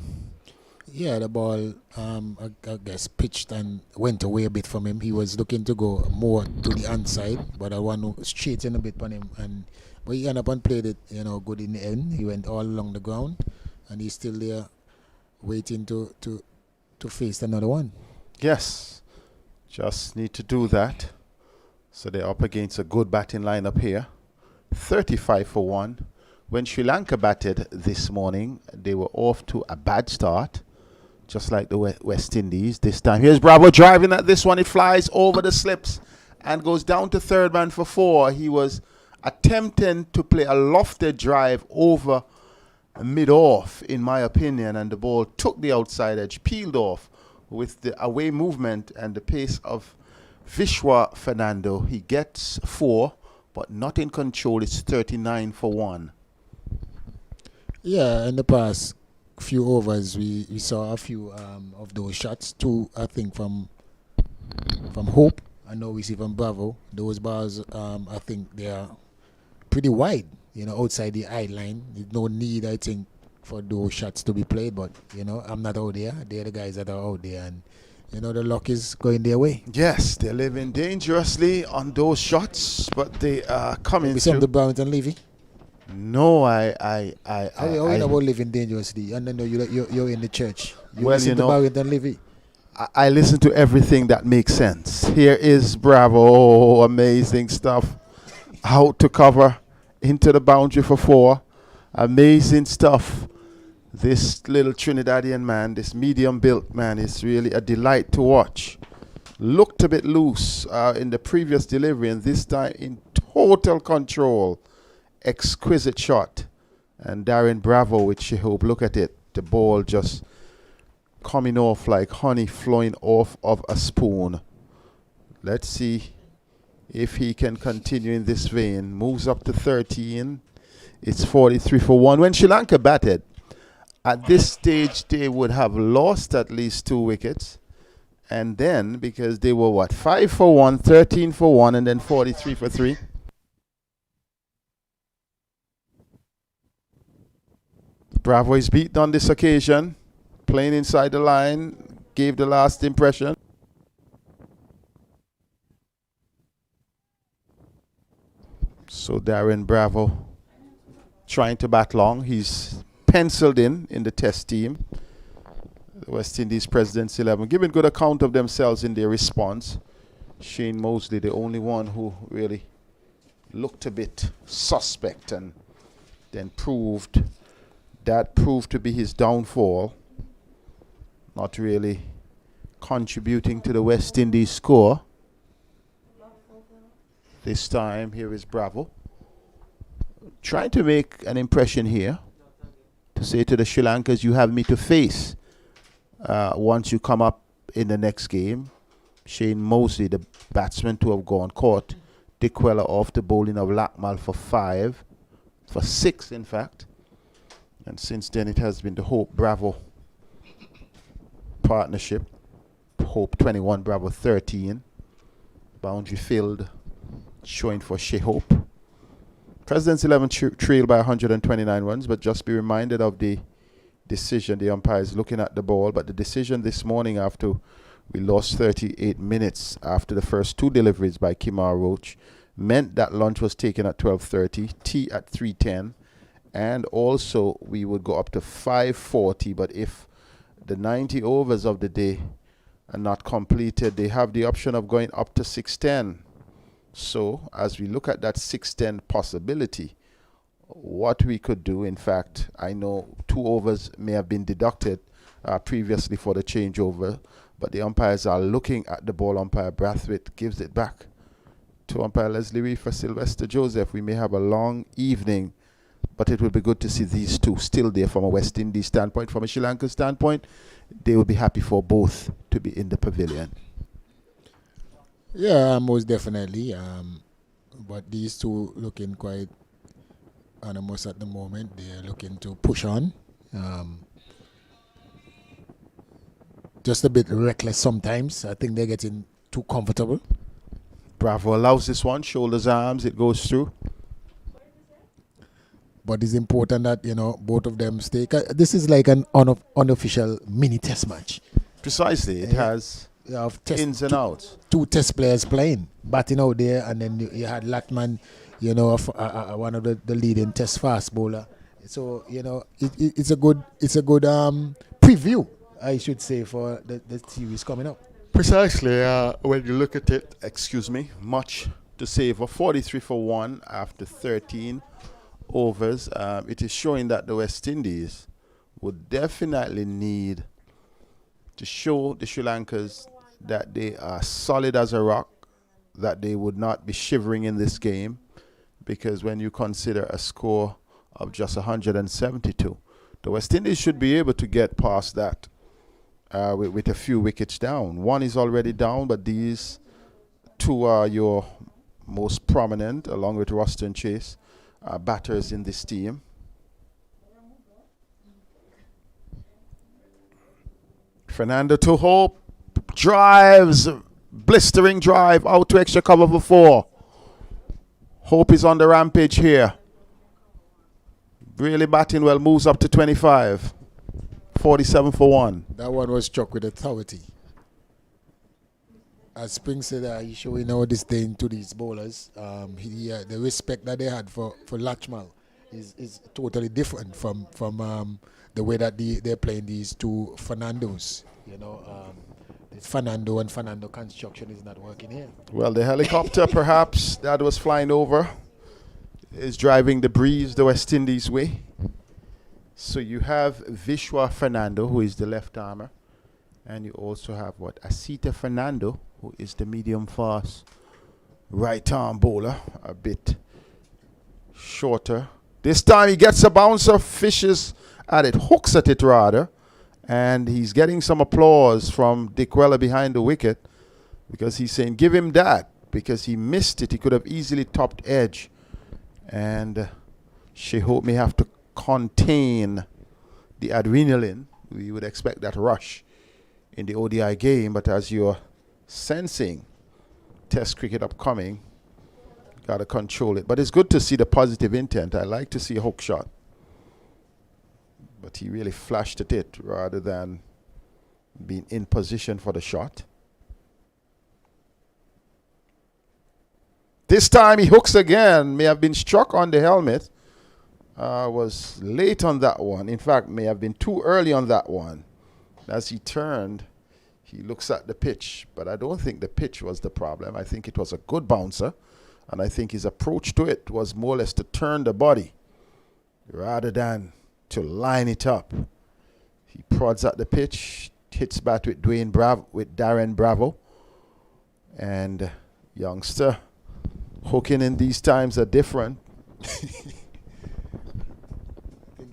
Yeah, the ball, I guess, pitched and went away a bit from him. He was looking to go more to the onside, but I want to straighten a bit on him. But he ended up and played it, good in the end. He went all along the ground, and he's still there waiting to face another one. Yes, just need to do that. So they're up against a good batting lineup here. 35 for 1. When Sri Lanka batted this morning, they were off to a bad start, just like the West Indies this time. Here's Bravo driving at this one. It flies over the slips and goes down to third man for 4. He was attempting to play a lofted drive over mid-off, in my opinion, and the ball took the outside edge, peeled off with the away movement and the pace of Vishwa Fernando. He gets 4, but not in control. It's 39 for 1. Yeah, in the past few overs, we saw a few of those shots. 2, I think, from Hope. I know we see from Bravo. Those balls, I think they are pretty wide, outside the eye line. There's no need, I think, for those shots to be played. But, I'm not out there. They're the guys that are out there. And, the luck is going their way. Yes, they're living dangerously on those shots, but they are coming We through. saw the Barrington Levy. No, How you know about living dangerously? And then you're in the church. Listen to Barrington Levy. I listen to everything that makes sense. Here is Bravo. Oh, amazing stuff. Out to cover, into the boundary for 4. Amazing stuff. This little Trinidadian man, this medium-built man, is really a delight to watch. Looked a bit loose in the previous delivery, and this time in total control. Exquisite shot. And Darren Bravo with Shea Hope. Look at it. The ball just coming off like honey flowing off of a spoon. Let's see if he can continue in this vein. Moves up to 13. It's 43 for 1. When Sri Lanka batted, at this stage they would have lost at least 2 wickets. And then, because they were 5 for 1, 13 for 1, and then 43 for 3. Bravo is beaten on this occasion. Playing inside the line. Gave the last impression. So Darren Bravo trying to bat long. He's penciled in the test team. The West Indies President's 11. Giving good account of themselves in their response. Shane Mosley, the only one who really looked a bit suspect and then proved to be his downfall. Not really contributing to the West Indies score. This time, here is Bravo. Trying to make an impression here. To say to the Sri Lankans, you have me to face once you come up in the next game. Shane Mosley, the batsman to have gone, caught Dick Weller off the bowling of Lakmal for 6 in fact. And since then it has been the Hope Bravo partnership. Hope 21, Bravo 13. Boundary filled, showing for Shea Hope. President's 11 trailed by 129 runs, but just be reminded of the decision. The umpire is looking at the ball, but the decision this morning after We lost 38 minutes after the first 2 deliveries by Kimar Roach. Meant that lunch was taken at 12:30, tea at 3:10, and also we would go up to 5:40. But if the 90 overs of the day are not completed, they have the option of going up to 6:10. So as we look at that 6:10 possibility, what we could do, in fact, I know 2 overs may have been deducted previously for the changeover, but the umpires are looking at the ball. Umpire Brathwaite gives it back to umpire Leslie Reed for Sylvester Joseph. We may have a long evening, but it will be good to see these two still there from a West Indies standpoint. From a Sri Lanka standpoint, they will be happy for both to be in the pavilion. Yeah, most definitely. But these two looking quite animous at the moment. They're looking to push on. Just a bit reckless sometimes. I think they're getting too comfortable. Bravo allows this one, shoulders, arms, it goes through. But it's important that, both of them stay. This is like an unofficial mini test match. Precisely, it has ins and outs. 2 test players playing, batting out there, and then you had Latman, one of the leading test fast bowler. So, it's a good preview, I should say, for the series coming up. Precisely, when you look at it, much to savor. 43 for 1 after 13 overs. It is showing that the West Indies would definitely need to show the Sri Lankans that they are solid as a rock, that they would not be shivering in this game, because when you consider a score of just 172, the West Indies should be able to get past that. With a few wickets down. 1 is already down, but these 2 are your most prominent, along with Ruston Chase, batters in this team. Fernando to Hope, drives, blistering drive, out to extra cover for 4. Hope is on the rampage here. Really batting well, moves up to 25. 47 for 1. That one was struck with authority. As Spring said, he's showing no disdain to these bowlers. The respect that they had for Lachmal is totally different from the way that they're playing these 2 Fernandos. This Fernando and Fernando construction is not working here. Well, the helicopter perhaps that was flying over is driving the breeze the West Indies way. So you have Vishwa Fernando, who is the left armer, and you also have Asita Fernando, who is the medium fast right arm bowler, a bit shorter. This time he gets a bouncer, fishes at it, hooks at it rather, and he's getting some applause from Dick Weller behind the wicket, because he's saying give him that, because he missed it. He could have easily topped edge, and Shehope may have to contain the adrenaline. We would expect that rush in the ODI game, but as you're sensing Test cricket upcoming, got to control it. But it's good to see the positive intent. I like to see a hook shot, but he really flashed at it rather than being in position for the shot. This time he hooks again, may have been struck on the helmet. Was late on that one. In fact, may have been too early on that one. As he turned, he looks at the pitch, but I don't think the pitch was the problem. I think it was a good bouncer, and I think his approach to it was more or less to turn the body rather than to line it up. He prods at the pitch, hits bat with Darren Bravo, and youngster hooking in these times are different.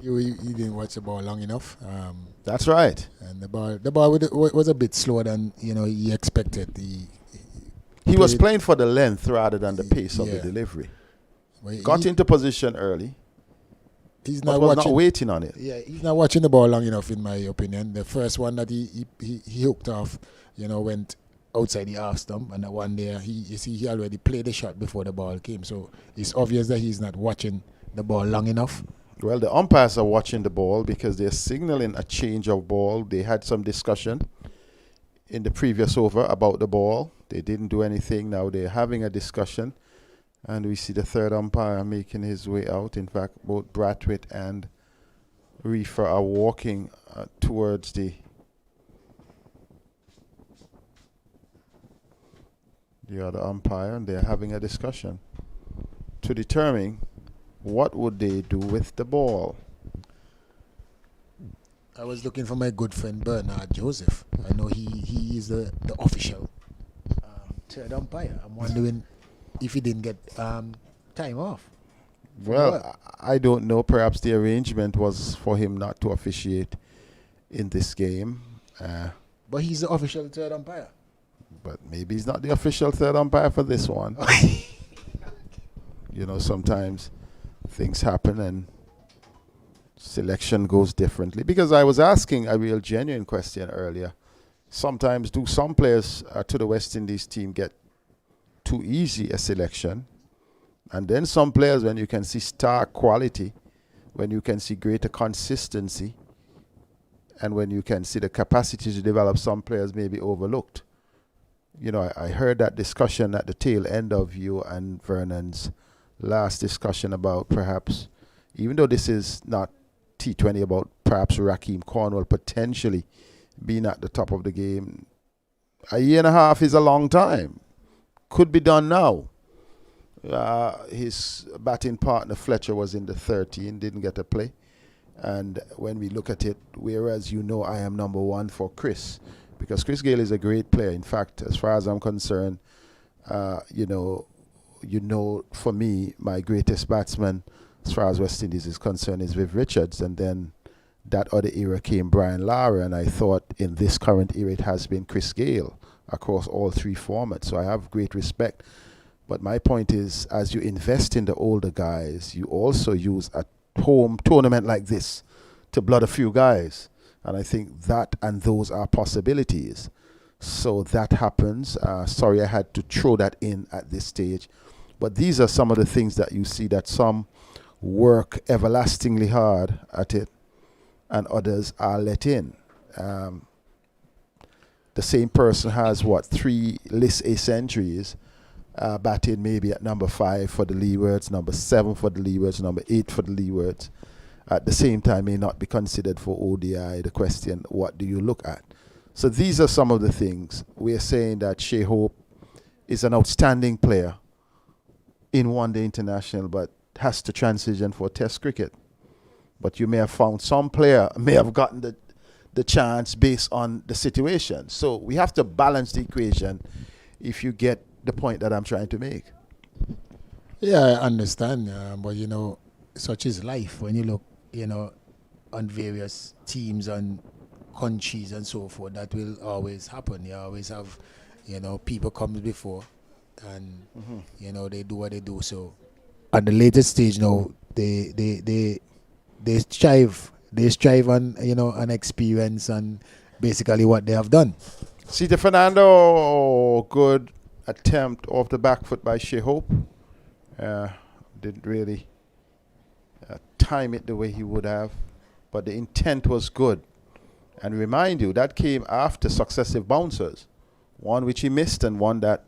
You didn't watch the ball long enough. That's right. And the ball was a bit slower than he expected. He was playing for the length rather than the pace of the delivery. Well, Got into position early. He's but not was watching, not waiting on it. Yeah, he's not watching the ball long enough, in my opinion. The first one that he hooked off, went outside the half stump, and the one there, he already played the shot before the ball came. So it's obvious that he's not watching the ball long enough. Well, the umpires are watching the ball because they're signaling a change of ball. They had some discussion in the previous over about the ball. They didn't do anything. Now they're having a discussion. And we see the third umpire making his way out. In fact, both Bradwit and Reefer are walking towards the other umpire, and they're having a discussion to determine what would they do with the ball. I was looking for my good friend Bernard Joseph. I know he is the official third umpire. I'm wondering if he didn't get time off. Well, I don't know. Perhaps the arrangement was for him not to officiate in this game. But he's the official third umpire. But maybe he's not the official third umpire for this one. Sometimes things happen and selection goes differently. Because I was asking a real genuine question earlier. Sometimes do some players to the West Indies team get too easy a selection? And then some players, when you can see star quality, when you can see greater consistency, and when you can see the capacity to develop, some players may be overlooked. I heard that discussion at the tail end of you and Vernon's last discussion about perhaps, even though this is not T20, about perhaps Rakeem Cornwall potentially being at the top of the game. A year and a half is a long time. Could be done now. His batting partner Fletcher was in the 13, didn't get a play. And when we look at it, whereas I am number one for Chris, because Chris Gayle is a great player. In fact, as far as I'm concerned, for me, my greatest batsman, as far as West Indies is concerned, is Viv Richards. And then that other era came Brian Lara, and I thought in this current era it has been Chris Gayle across all three formats. So I have great respect. But my point is, as you invest in the older guys, you also use a home tournament like this to blood a few guys. And I think that and those are possibilities. So that happens. Sorry, I had to throw that in at this stage. But these are some of the things that you see, that some work everlastingly hard at it and others are let in. The same person has, 3 List A centuries, batted maybe at number 5 for the Leewards, number 7 for the Leewards, number 8 for the Leewards. At the same time may not be considered for ODI. The question, what do you look at? So these are some of the things. We're saying that Shea Hope is an outstanding player in one-day international, but has to transition for Test cricket. But you may have found some player may have gotten the chance based on the situation. So we have to balance the equation, if you get the point that I'm trying to make. Yeah, I understand. But, such is life. When you look, on various teams and countries and so forth, that will always happen. You always have, people comes before and, they do what they do. So at the latest stage now, they strive on, on experience and basically what they have done. See the Fernando, good attempt off the back foot by Shea Hope. Didn't really time it the way he would have, but the intent was good. And remind you, that came after successive bouncers, one which he missed and one that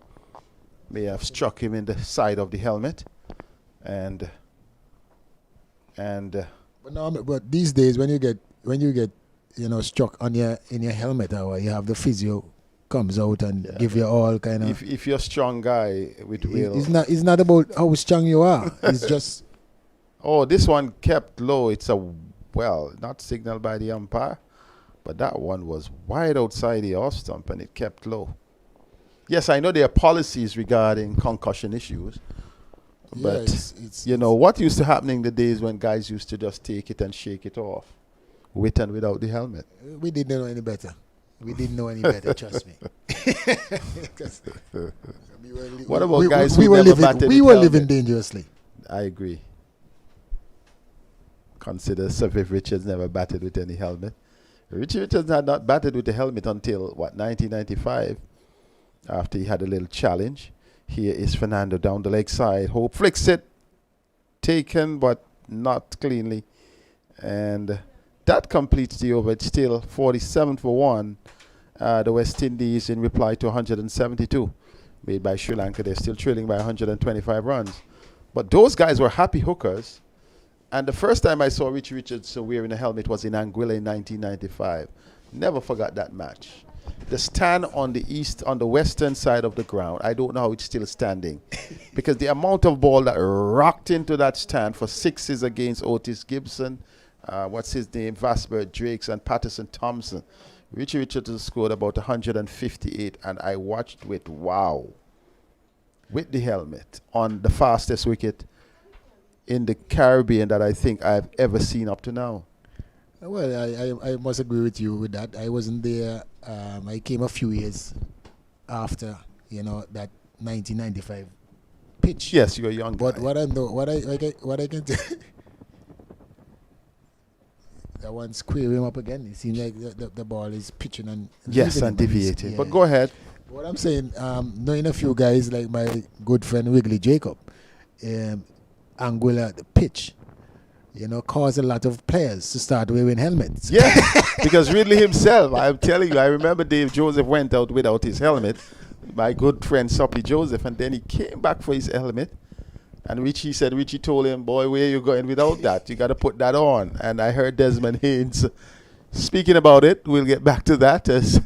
may have struck him in the side of the helmet. But these days, when you get struck on in your helmet, or you have the physio comes out and give you all kind of. If you're a strong guy with will, it's not about how strong you are. It's just. Oh, this one kept low. It's not signaled by the umpire, but that one was wide outside the off stump and it kept low. Yes, I know there are policies regarding concussion issues, but it's what used to happen in the days when guys used to just take it and shake it off, with and without the helmet. We didn't know any better. Trust me. What about guys who we were never batted? We were living dangerously. I agree. Consider Sir Viv Richards never batted with any helmet. Richie Richards had not batted with a helmet until 1995, after he had a little challenge. Here is Fernando down the leg side. Hope flicks it, taken but not cleanly, and that completes the over. It's still 47 for 1, The West Indies in reply to 172 made by Sri Lanka. They're still trailing by 125 runs. But those guys were happy hookers. And the first time I saw Richie Richardson wearing a helmet was in Anguilla in 1995. Never forgot that match. The stand on the western side of the ground, I don't know how it's still standing. Because the amount of ball that rocked into that stand for sixes against Otis Gibson, what's his name, Vasbert Drakes and Patterson Thompson. Richie Richardson scored about 158, and I watched with the helmet on the fastest wicket in the Caribbean that I think I've ever seen up to now. Well, I must agree with you with that. I wasn't there. I came a few years after, that 1995 pitch. Yes, you're young. But guy. what I can tell, that one square him up again. It seems like the ball is pitching and yes, and deviated. But go ahead. What I'm saying, knowing a few guys like my good friend Wiggly Jacob, Anguilla, the pitch, caused a lot of players to start wearing helmets. Yeah, because Ridley himself, I'm telling you, I remember Dave Joseph went out without his helmet. My good friend Soppy Joseph, and then he came back for his helmet. And Richie told him, boy, where you going without that? You got to put that on. And I heard Desmond Haynes speaking about it. We'll get back to that as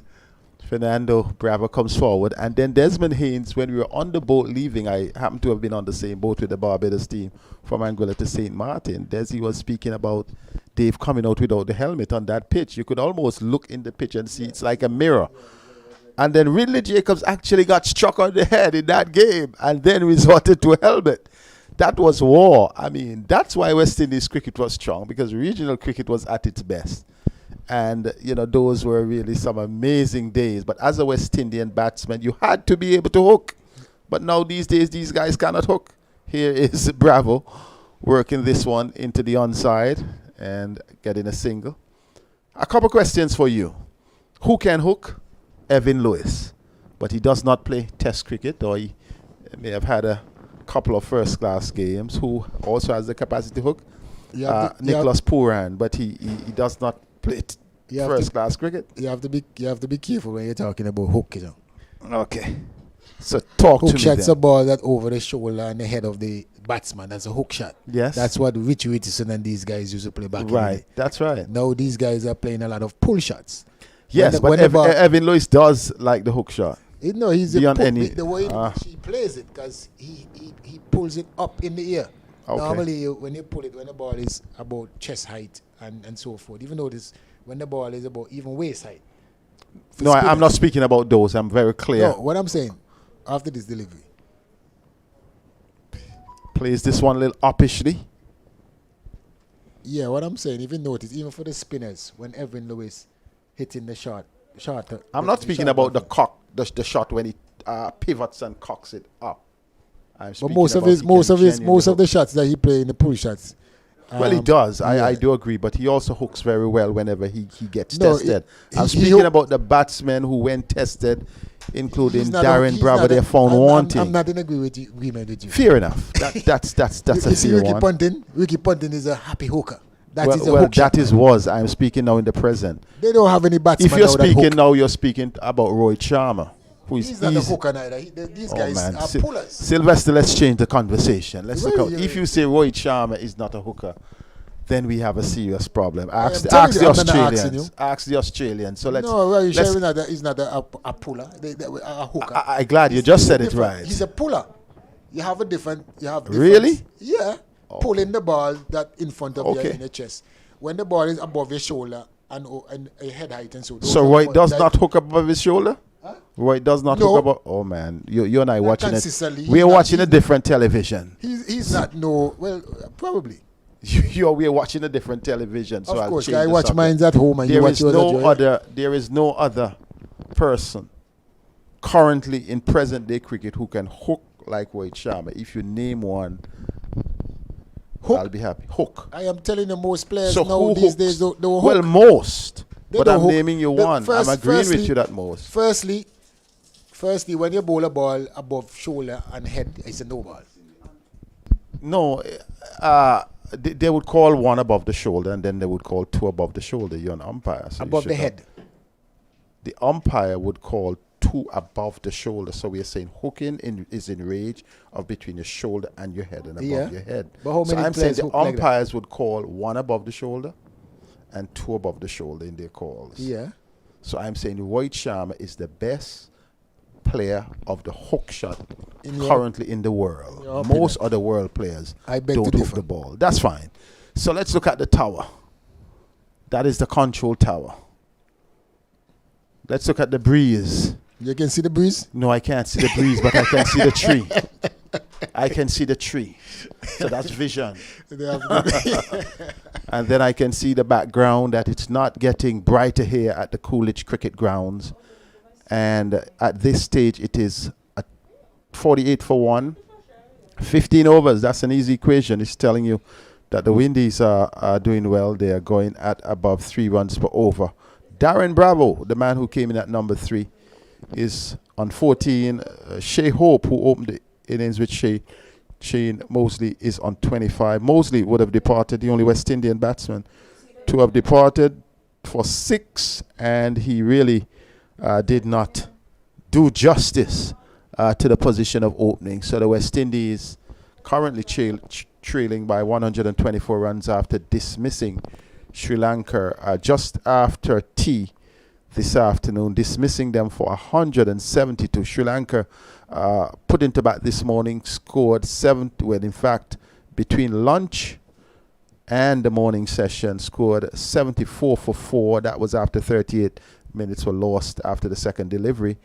Fernando Bravo comes forward. And then Desmond Haynes, when we were on the boat leaving, I happened to have been on the same boat with the Barbados team from Anguilla to St. Martin. Desi was speaking about Dave coming out without the helmet on that pitch. You could almost look in the pitch and see it's like a mirror. And then Ridley Jacobs actually got struck on the head in that game and then resorted to a helmet. That was war. I mean, that's why West Indies cricket was strong, because regional cricket was at its best. And, those were really some amazing days. But as a West Indian batsman, you had to be able to hook. But now these days, these guys cannot hook. Here is Bravo working this one into the onside and getting a single. A couple questions for you. Who can hook? Evan Lewis. But he does not play Test cricket, or he may have had a couple of first-class games. Who also has the capacity to hook? Nicholas Pooran, but he does not play first-class cricket. You have to be careful when you're talking about hook, Okay. So talk to me. Hook shot's then. a ball that over the shoulder and the head of the batsman. That's a hook shot. Yes. That's what Richie Richardson and these guys used to play back in the day. That's right. Now these guys are playing a lot of pull shots. Yes, but Evan Lewis does like the hook shot. He's Beyond the way he plays it, because he pulls it up in the air. Okay. Normally, when you pull it, when the ball is about chest height and so forth, even though when the ball is about even waist height. No, I'm not speaking about those. I'm very clear. No, what I'm saying, after this delivery. Plays this one a little uppishly. Yeah, what I'm saying, even notice, even for the spinners, when Evan Lewis hitting the shot. I'm not speaking about the shot when he pivots and cocks it up. But most of the shots that he play in the pull shots. Well, he does. Yeah. I do agree, but he also hooks very well whenever he gets tested. I'm speaking about the batsmen who, when tested, including Darren Bravo, they're found wanting. I'm not in agreement with you. Fair enough. That's a fair one. Ricky Ponting is a happy hooker. I'm speaking now in the present. They don't have any batsmen. If you're speaking now, you're speaking about Rohit Sharma. He's not a hooker neither. These guys are pullers. Sylvester, let's change the conversation. Let's look out. If you say Rohit Sharma is not a hooker, then we have a serious problem. Ask the Australians. Ask the Australians. So let's. No, well, he's not a puller. A hooker. I'm glad you just said it right. He's a puller. You have different. Really? Yeah. Pulling the ball that in front of you in the chest. When the ball is above your shoulder and a head height and so. So Roy does not hook above his shoulder? Huh? Roy does not hook above. Oh man, you and I watching it. We're watching a different television. He's not probably. We're watching a different television. So of course, I watch mine at home and you watch yours at home. There is no other person currently in present day cricket who can hook like Rohit Sharma. If you name one, hook? I'll be happy. Hook. I am telling you, most players now these days don't hook. Well, most. But I'm hook. naming you one. I'm agreeing with you that most. Firstly, when you bowl a ball above shoulder and head, it's a no ball. No, they would call one above the shoulder and then they would call two above the shoulder. You're an umpire. So above the head. the umpire would call 2 above the shoulder. So we are saying hooking is in range of between your shoulder and your head and above your head. But how So many I'm saying players the hook like that? umpires would call 1 above the shoulder and 2 above the shoulder in their calls. Yeah. So I'm saying Rohit Sharma is the best player of the hook shot currently in the world. Your Most opinion. other world players I beg don't to hook differ. the ball. That's fine. So let's look at the tower. That is the control tower. Let's look at the breeze. You can see the breeze? No, I can't see the breeze, but I can see the tree. I can see the tree. So that's vision. And then I can see the background that it's not getting brighter here at the Coolidge Cricket Grounds. And at this stage, it is at 48 for 1. 15 overs, that's an easy equation. It's telling you that the Windies are doing well. They are going at above 3 runs per over. Darren Bravo, the man who came in at number 3, is on 14. Shea Hope, who opened the innings with Shane Mosley, is on 25. Mosley would have departed, the only West Indian batsman to have departed, for 6, and he really did not do justice to the position of opening. So the West Indies currently trailing by 124 runs after dismissing Sri Lanka just after tea this afternoon, dismissing them for 172. Sri Lanka put into bat this morning, scored 70. Well, in fact, between lunch and the morning session, scored 74 for 4. That was after 38 minutes were lost after the second delivery.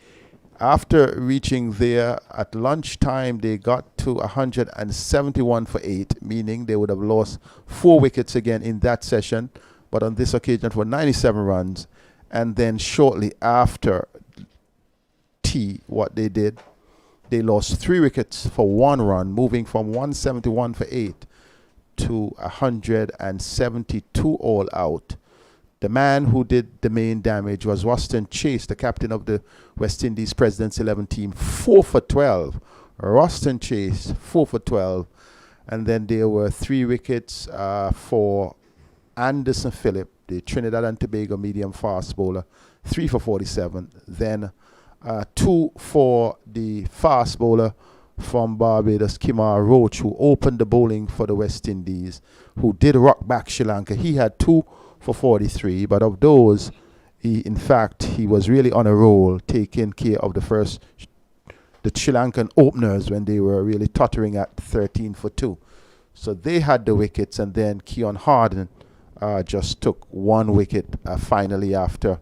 After reaching there at lunchtime, they got to 171 for 8, meaning they would have lost 4 wickets again in that session, but on this occasion for 97 runs. And then shortly after tea, what they did, they lost 3 wickets for 1 run, moving from 171 for 8 to 172 all out. The man who did the main damage was Ruston Chase, the captain of the West Indies President's 11 team, 4 for 12. Ruston Chase, 4 for 12. And then there were 3 wickets for Anderson Phillip, the Trinidad and Tobago medium fast bowler, 3 for 47. Then 2 for the fast bowler from Barbados, Kimar Roach, who opened the bowling for the West Indies, who did rock back Sri Lanka. He had 2 for 43, but of those, he was really on a roll, taking care of the Sri Lankan openers when they were really tottering at 13 for 2. So they had the wickets, and then Keon Harden just took 1 wicket finally after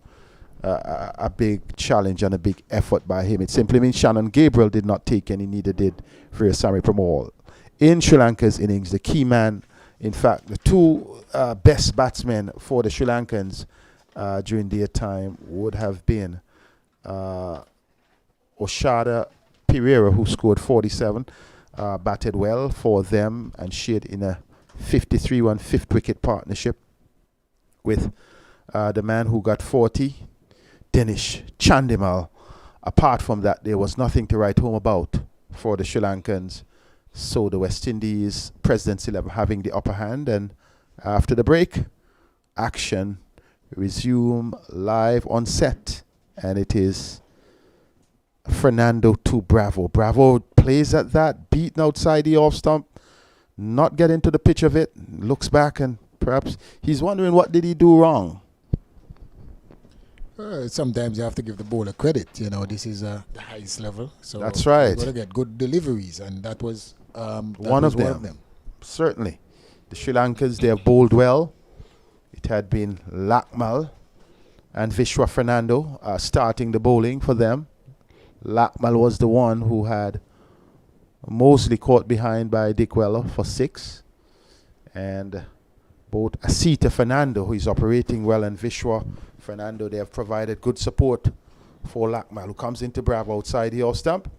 a big challenge and a big effort by him. It simply means Shannon Gabriel did not take any, neither did Virasamy Pramod. In Sri Lanka's innings, the key man, in fact, the 2 best batsmen for the Sri Lankans during their time would have been Oshada Pereira, who scored 47, batted well for them and shared in a 53-1 fifth wicket partnership with the man who got 40, Dinesh Chandimal. Apart from that, there was nothing to write home about for the Sri Lankans. So the West Indies President's 11 having the upper hand, and after the break, action resume live on set, and it is Fernando to Bravo. Bravo plays at that, beaten outside the off stump, not get into the pitch of it, looks back, and perhaps he's wondering what did he do wrong. Sometimes you have to give the bowler credit. You know, this is the highest level. So that's right. You've got to get good deliveries, and that was one of them. Certainly. The Sri Lankans, they have bowled well. It had been Lakmal and Vishwa Fernando starting the bowling for them. Lakmal was the one who had mostly caught behind by Dick Weller for 6. And both Asita Fernando, who is operating well, and Vishwa Fernando, they have provided good support for Lakmal, who comes into Bravo outside the off stump.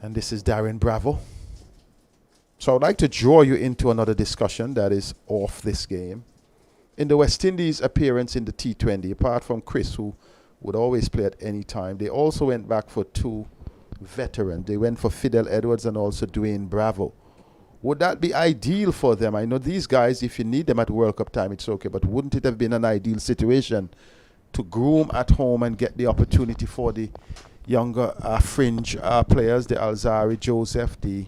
And this is Darren Bravo. So I'd like to draw you into another discussion that is off this game. In the West Indies appearance in the T20, apart from Chris, who would always play at any time, they also went back for 2 veterans. They went for Fidel Edwards and also Dwayne Bravo. Would that be ideal for them? I know these guys, if you need them at World Cup time, it's okay, but wouldn't it have been an ideal situation to groom at home and get the opportunity for the younger fringe players, the Alzari, Joseph, the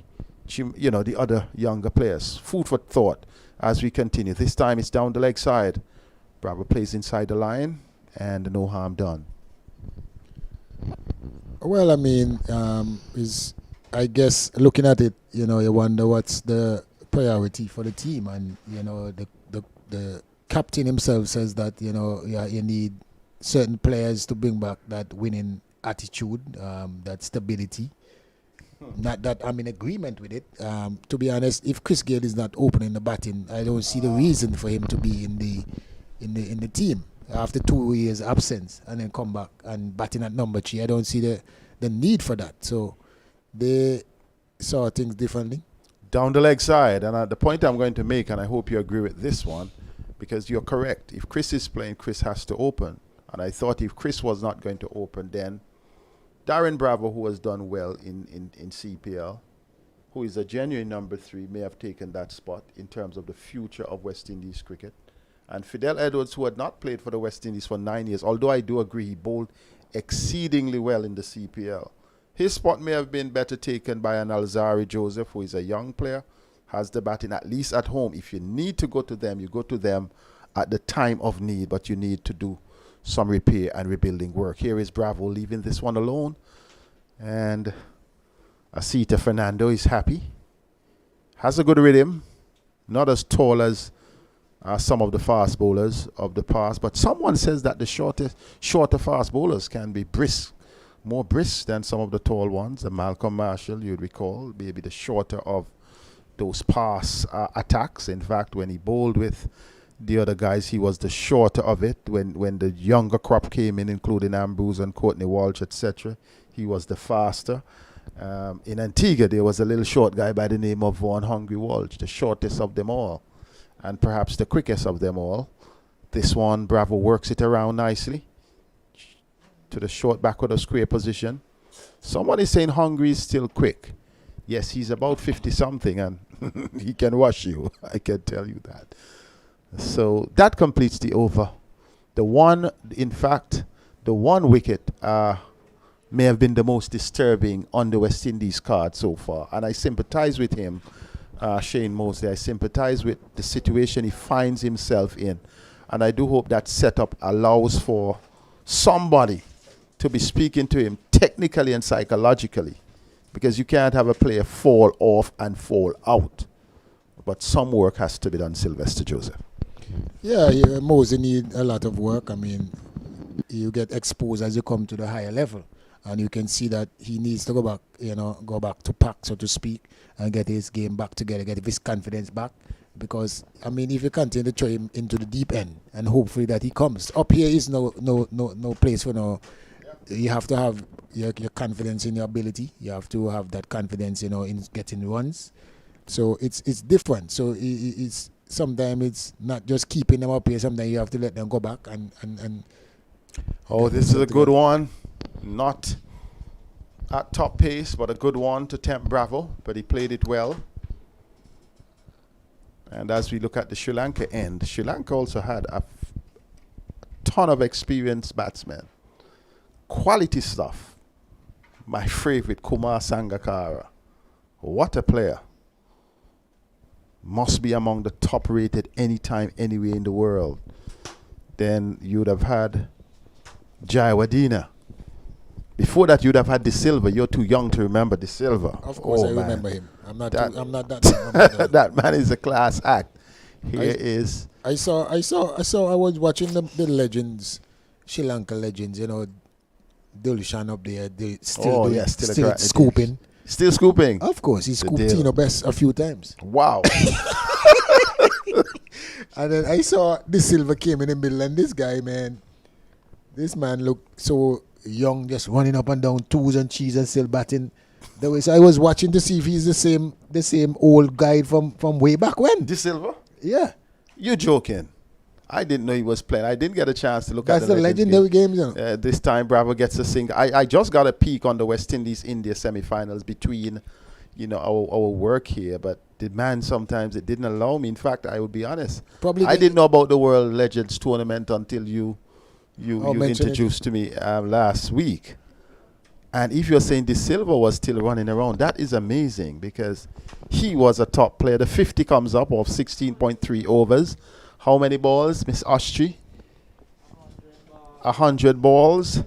other younger players. Food for thought as we continue. This time it's down the leg side. Bravo plays inside the line, and no harm done. Well, I mean, I guess looking at it, you wonder what's the priority for the team, and the captain himself says that you need certain players to bring back that winning attitude, that stability. Not that I'm in agreement with it. To be honest, if Chris Gayle is not opening the batting, I don't see the reason for him to be in the team after 2 years absence and then come back and batting at number 3. I don't see the need for that. So they saw things differently. Down the leg side, and the point I'm going to make, and I hope you agree with this one, because you're correct. If Chris is playing, Chris has to open. And I thought if Chris was not going to open, then Darren Bravo, who has done well in CPL, who is a genuine number 3, may have taken that spot in terms of the future of West Indies cricket. And Fidel Edwards, who had not played for the West Indies for 9 years, although I do agree he bowled exceedingly well in the CPL, his spot may have been better taken by an Alzari Joseph, who is a young player, has the batting at least at home. If you need to go to them, you go to them at the time of need, but you need to do some repair and rebuilding work. Here is Bravo leaving this one alone, and Asita Fernando is happy, has a good rhythm, not as tall as some of the fast bowlers of the past, but someone says that the shorter fast bowlers can be more brisk than some of the tall ones. The Malcolm Marshall, you'd recall, maybe the shorter of those pass attacks. In fact, when he bowled with the other guys, he was the shorter of it. When the younger crop came in, including Ambrose and Courtney Walsh, etc., he was the faster. In Antigua, there was a little short guy by the name of Vaughan Hungry Walsh, the shortest of them all, and perhaps the quickest of them all. This one, Bravo works it around nicely to the short backward of square position. Someone is saying Hungry is still quick. Yes, he's about 50-something, and he can rush you. I can tell you that. So that completes the over. The one wicket may have been the most disturbing on the West Indies card so far. And I sympathize with him, Shane Mosley. I sympathize with the situation he finds himself in. And I do hope that setup allows for somebody to be speaking to him technically and psychologically. Because you can't have a player fall off and fall out. But some work has to be done, Sylvester Joseph. Yeah, Mosley need a lot of work. I mean, you get exposed as you come to the higher level. And you can see that he needs to go back to pack, so to speak, and get his game back together, get his confidence back. Because, I mean, if you continue to throw him into the deep end, and hopefully that he comes. Up here is no place for no. You have to have your confidence in your ability. You have to have that confidence, in getting runs. So it's different. So it's sometimes it's not just keeping them up here. Sometimes you have to let them go back and. Oh, this is a good one. Not at top pace, but a good one to tempt Bravo. But he played it well. And as we look at the Sri Lanka end, Sri Lanka also had a ton of experienced batsmen. Quality stuff. My favorite, Kumar Sangakkara. What a player. Must be among the top rated anytime, anywhere in the world. Then you'd have had Jayawadena. Before that, you'd have had De Silva. You're too young to remember De Silva. Of course, I remember him. I'm not that. That man is a class act. I was watching the legends, Sri Lanka legends. Dilshan up there. They still scooping. Still scooping. Of course, he scooped Tino Best a few times. Wow. And then I saw De Silva came in the middle, and this man looked so young, just running up and down twos and cheese and still batting. So I was watching to see if he's the same old guy from way back when. De Silva? Yeah. You're joking. I didn't know he was playing. I didn't get a chance to look at the legendary game. This time Bravo gets a sing. I just got a peek on the West Indies-India semi-finals between, our work here. But the man sometimes it didn't allow me. In fact, I would be honest. I didn't know about the World Legends tournament until you you mention introduced to me last week. And if you're saying De Silva was still running around, that is amazing because he was a top player. The 50 comes up of 16.3 overs. How many balls, Miss Ostry? 100 balls,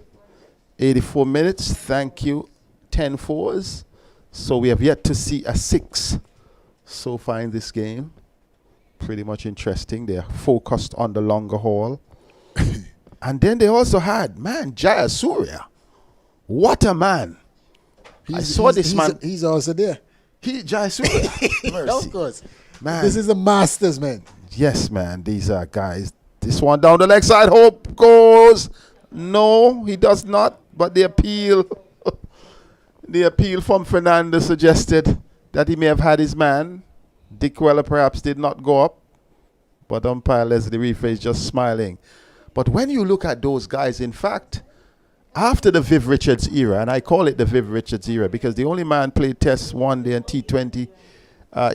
84 minutes. Thank you. 10 fours. So we have yet to see a 6 so far in this game. Pretty much interesting. They're focused on the longer haul. And then they also had, man, Jaya Surya. What a man. I saw this man. He's also there. Jaya Surya. Of course. Man. This is the Masters, man. Yes, man. These are guys. This one down the leg side. Hope goes. No, he does not. But the appeal from Fernando suggested that he may have had his man. Dick Weller perhaps did not go up. But umpire Leslie Reefer is just smiling. But when you look at those guys, in fact, after the Viv Richards era, and I call it the Viv Richards era because the only man played Test one day and T20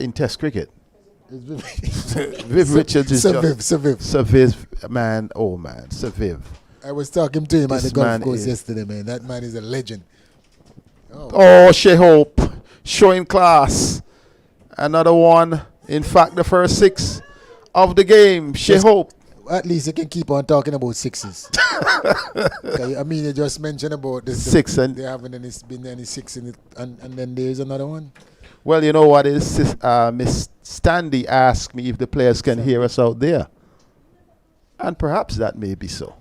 in Test cricket. Viv Richards is Sir Viv, man. Oh, man. Sir Viv. I was talking to him at the This golf man course is- yesterday, man. That man is a legend. Oh, Shea Hope. Showing class. Another one. In fact, the first 6 of the game. Shea Yes. Hope. At least you can keep on talking about sixes. Okay, I mean, you just mentioned about this. 6 and They haven't been any 6 in it, and then there's another one. well, you know what is Miss Standy asked me if the players can hear us out there. And perhaps that may be so.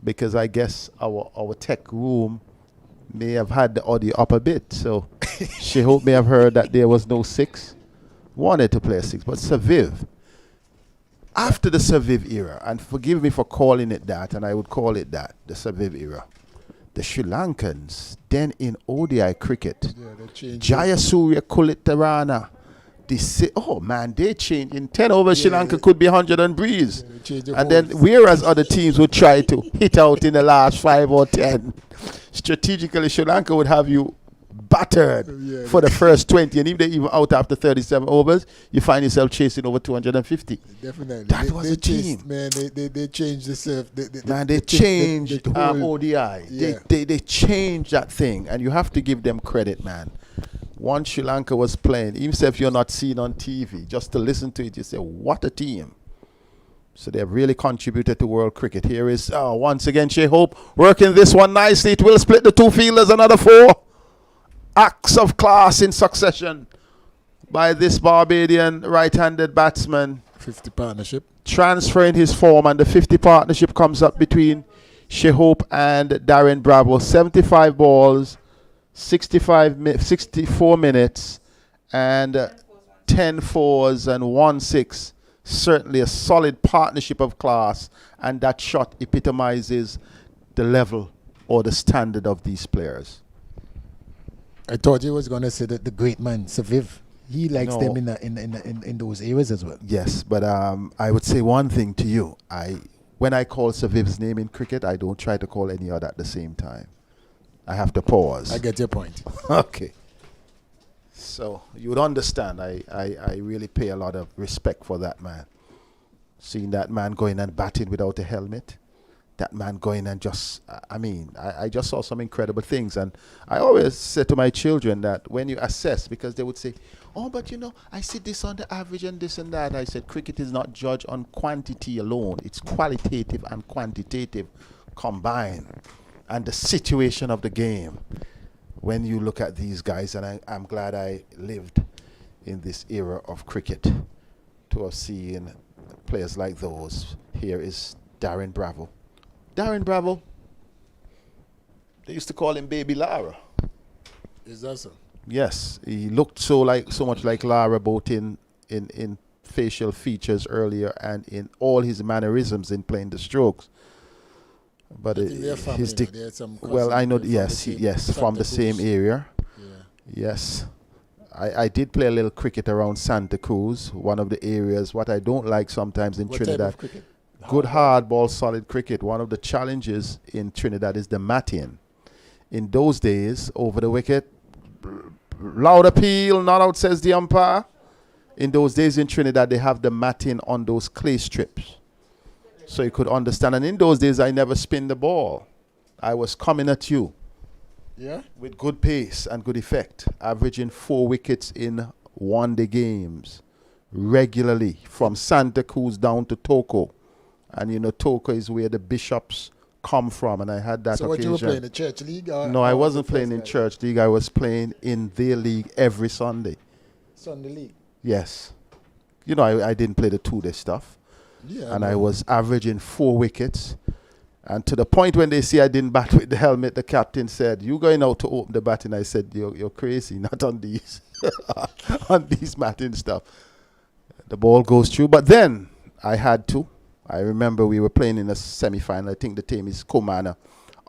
Because I guess our tech room may have had the audio up a bit. So she hope may have heard that there was no 6. Wanted to play a 6, but Sir Viv. After the Sir Viv era, and forgive me for calling it that, and I would call it that, the Sir Viv era, the Sri Lankans, then in ODI cricket, Yeah, they changed. Jayasuriya Kulitharana, oh man, they changed. In 10 overs, Sri Yeah, Lanka yeah. could be 100 and breeze. They changed the And then, whole- whereas other teams would try to hit out in the last 5 or 10, strategically, Sri Lanka would have you battered Yeah, for the first 20. And if they even out after 37 overs, you find yourself chasing over 250. Definitely. That was they a changed, team. Man, they changed the surf. Man, they changed the whole- ODI. Yeah. They changed that thing, and you have to give them credit, man. Once Sri Lanka was playing, even if you're not seen on TV, just to listen to it, you say, what a team. So they've really contributed to world cricket. Here is, once again, Shea Hope working this one nicely. It will split the 2 fielders, another 4. Acts of class in succession by this Barbadian right-handed batsman. 50 partnership. Transferring his form, and the 50 partnership comes up between Shea Hope and Darren Bravo. 75 balls, 64 minutes, and 10 fours and 1 6. Certainly a solid partnership of class, and that shot epitomizes the level or the standard of these players. I thought you was gonna say that the great man, Sir Viv, he likes No. them in those areas as well. Yes, but I would say one thing to you. When I call Sir Viv's name in cricket, I don't try to call any other at the same time. I have to pause. I get your point. Okay. So you would understand. I really pay a lot of respect for that man. Seeing that man going and batting without a helmet. That man going and just, I just saw some incredible things. And I always say to my children that when you assess, because they would say, oh, but I see this on the average and this and that. I said, cricket is not judged on quantity alone. It's qualitative and quantitative combined. And the situation of the game. When you look at these guys, and I'm glad I lived in this era of cricket to have seen players like those. Here is Darren Bravo. Darren Bravo, they used to call him Baby Lara. Is that so? Yes, he looked so much like Lara, both in facial features earlier and in all his mannerisms in playing the strokes. But I think they're family, his dic- they had some well, I know, cousins yes, from the Santa same Cruz. area. Yeah. Yes. I did play a little cricket around Santa Cruz, one of the areas. What I don't like sometimes in What type Trinidad, of cricket? good hardball, solid cricket. One of the challenges in Trinidad is the matting. In those days, over the wicket, loud appeal, not out, says the umpire. In those days in Trinidad, they have the matting on those clay strips. So you could understand. And in those days, I never spin the ball. I was coming at you. Yeah. With good pace and good effect, averaging 4 wickets in one-day games regularly from Santa Cruz down to Toko. And you know, Toko is where the bishops come from, and I had that So occasion. what you were playing, the church league? No, I wasn't playing in church league. I was playing in their league every Sunday. Sunday league. Yes. You know, I didn't play the 2-day stuff. Yeah. And I was averaging 4 wickets. And to the point when they see I didn't bat with the helmet, the captain said, "You going out to open the batting?" I said, you're crazy, not on these on these batting stuff. The ball goes through. But then I had to. I remember we were playing in a semi-final. I think the team is Komana,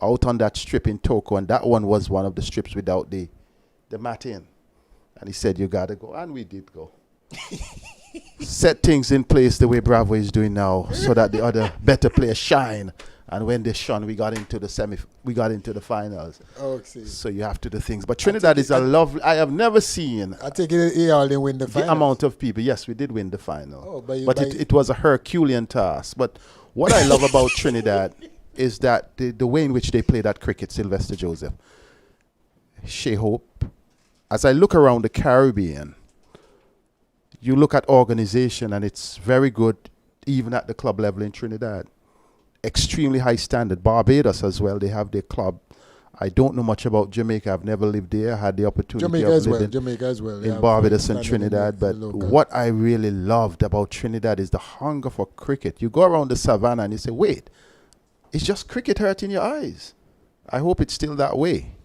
out on that strip in Toko, and that one was one of the strips without the mat in. And he said, "You got to go." And we did go. Set things in place the way Bravo is doing now so that the other better players shine. And when they shone, we got into the finals. Okay. So you have to do things. But Trinidad is a lovely. I have never seen. I think they all didn't win the final. The amount of people. Yes, we did win the final. Oh, but it was a Herculean task. But what I love about Trinidad is that the way in which they play that cricket, Sylvester Joseph, Shea Hope. As I look around the Caribbean, you look at organization, and it's very good, even at the club level in Trinidad. Extremely high standard. Barbados as well, they have their club. I don't know much about Jamaica. I've never lived there. I had the opportunity Jamaica of living in Barbados and Trinidad. But what I really loved about Trinidad is the hunger for cricket. You go around the savannah and you say, wait, it's just cricket hurting your eyes. I hope it's still that way.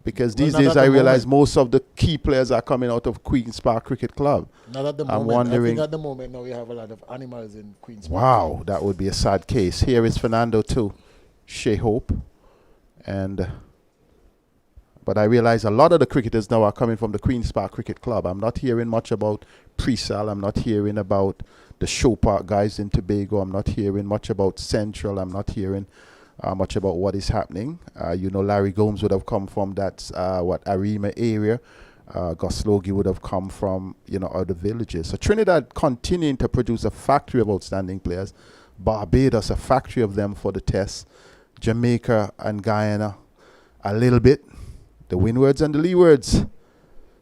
Because these days I realize most of the key players are coming out of Queen's Park Cricket Club. Not at the moment. I'm wondering. I think at the moment now we have a lot of animals in Queen's Park. Wow, that would be a sad case. Here is Fernando too, Shea Hope. But I realize a lot of the cricketers now are coming from the Queen's Park Cricket Club. I'm not hearing much about Presal. I'm not hearing about the Show Park guys in Tobago. I'm not hearing much about Central. I'm not hearing much about what is happening. You know, Larry Gomes would have come from that, Arima area. Gus Logie would have come from, other villages. So Trinidad continuing to produce a factory of outstanding players. Barbados, a factory of them for the test. Jamaica and Guyana, a little bit. The windwards and the leewards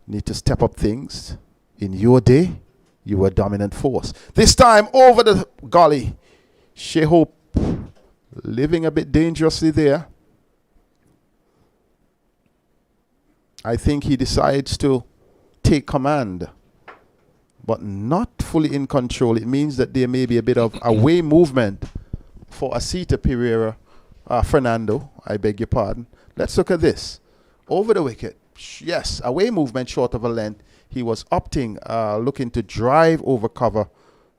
need to step up things. In your day, you were a dominant force. This time, over the gully, Shea Hope living a bit dangerously there. I think he decides to take command, but not fully in control. It means that there may be a bit of away movement for Asita Pereira. Fernando, I beg your pardon. Let's look at this. Over the wicket. Yes, away movement short of a length. He was opting, looking to drive over cover,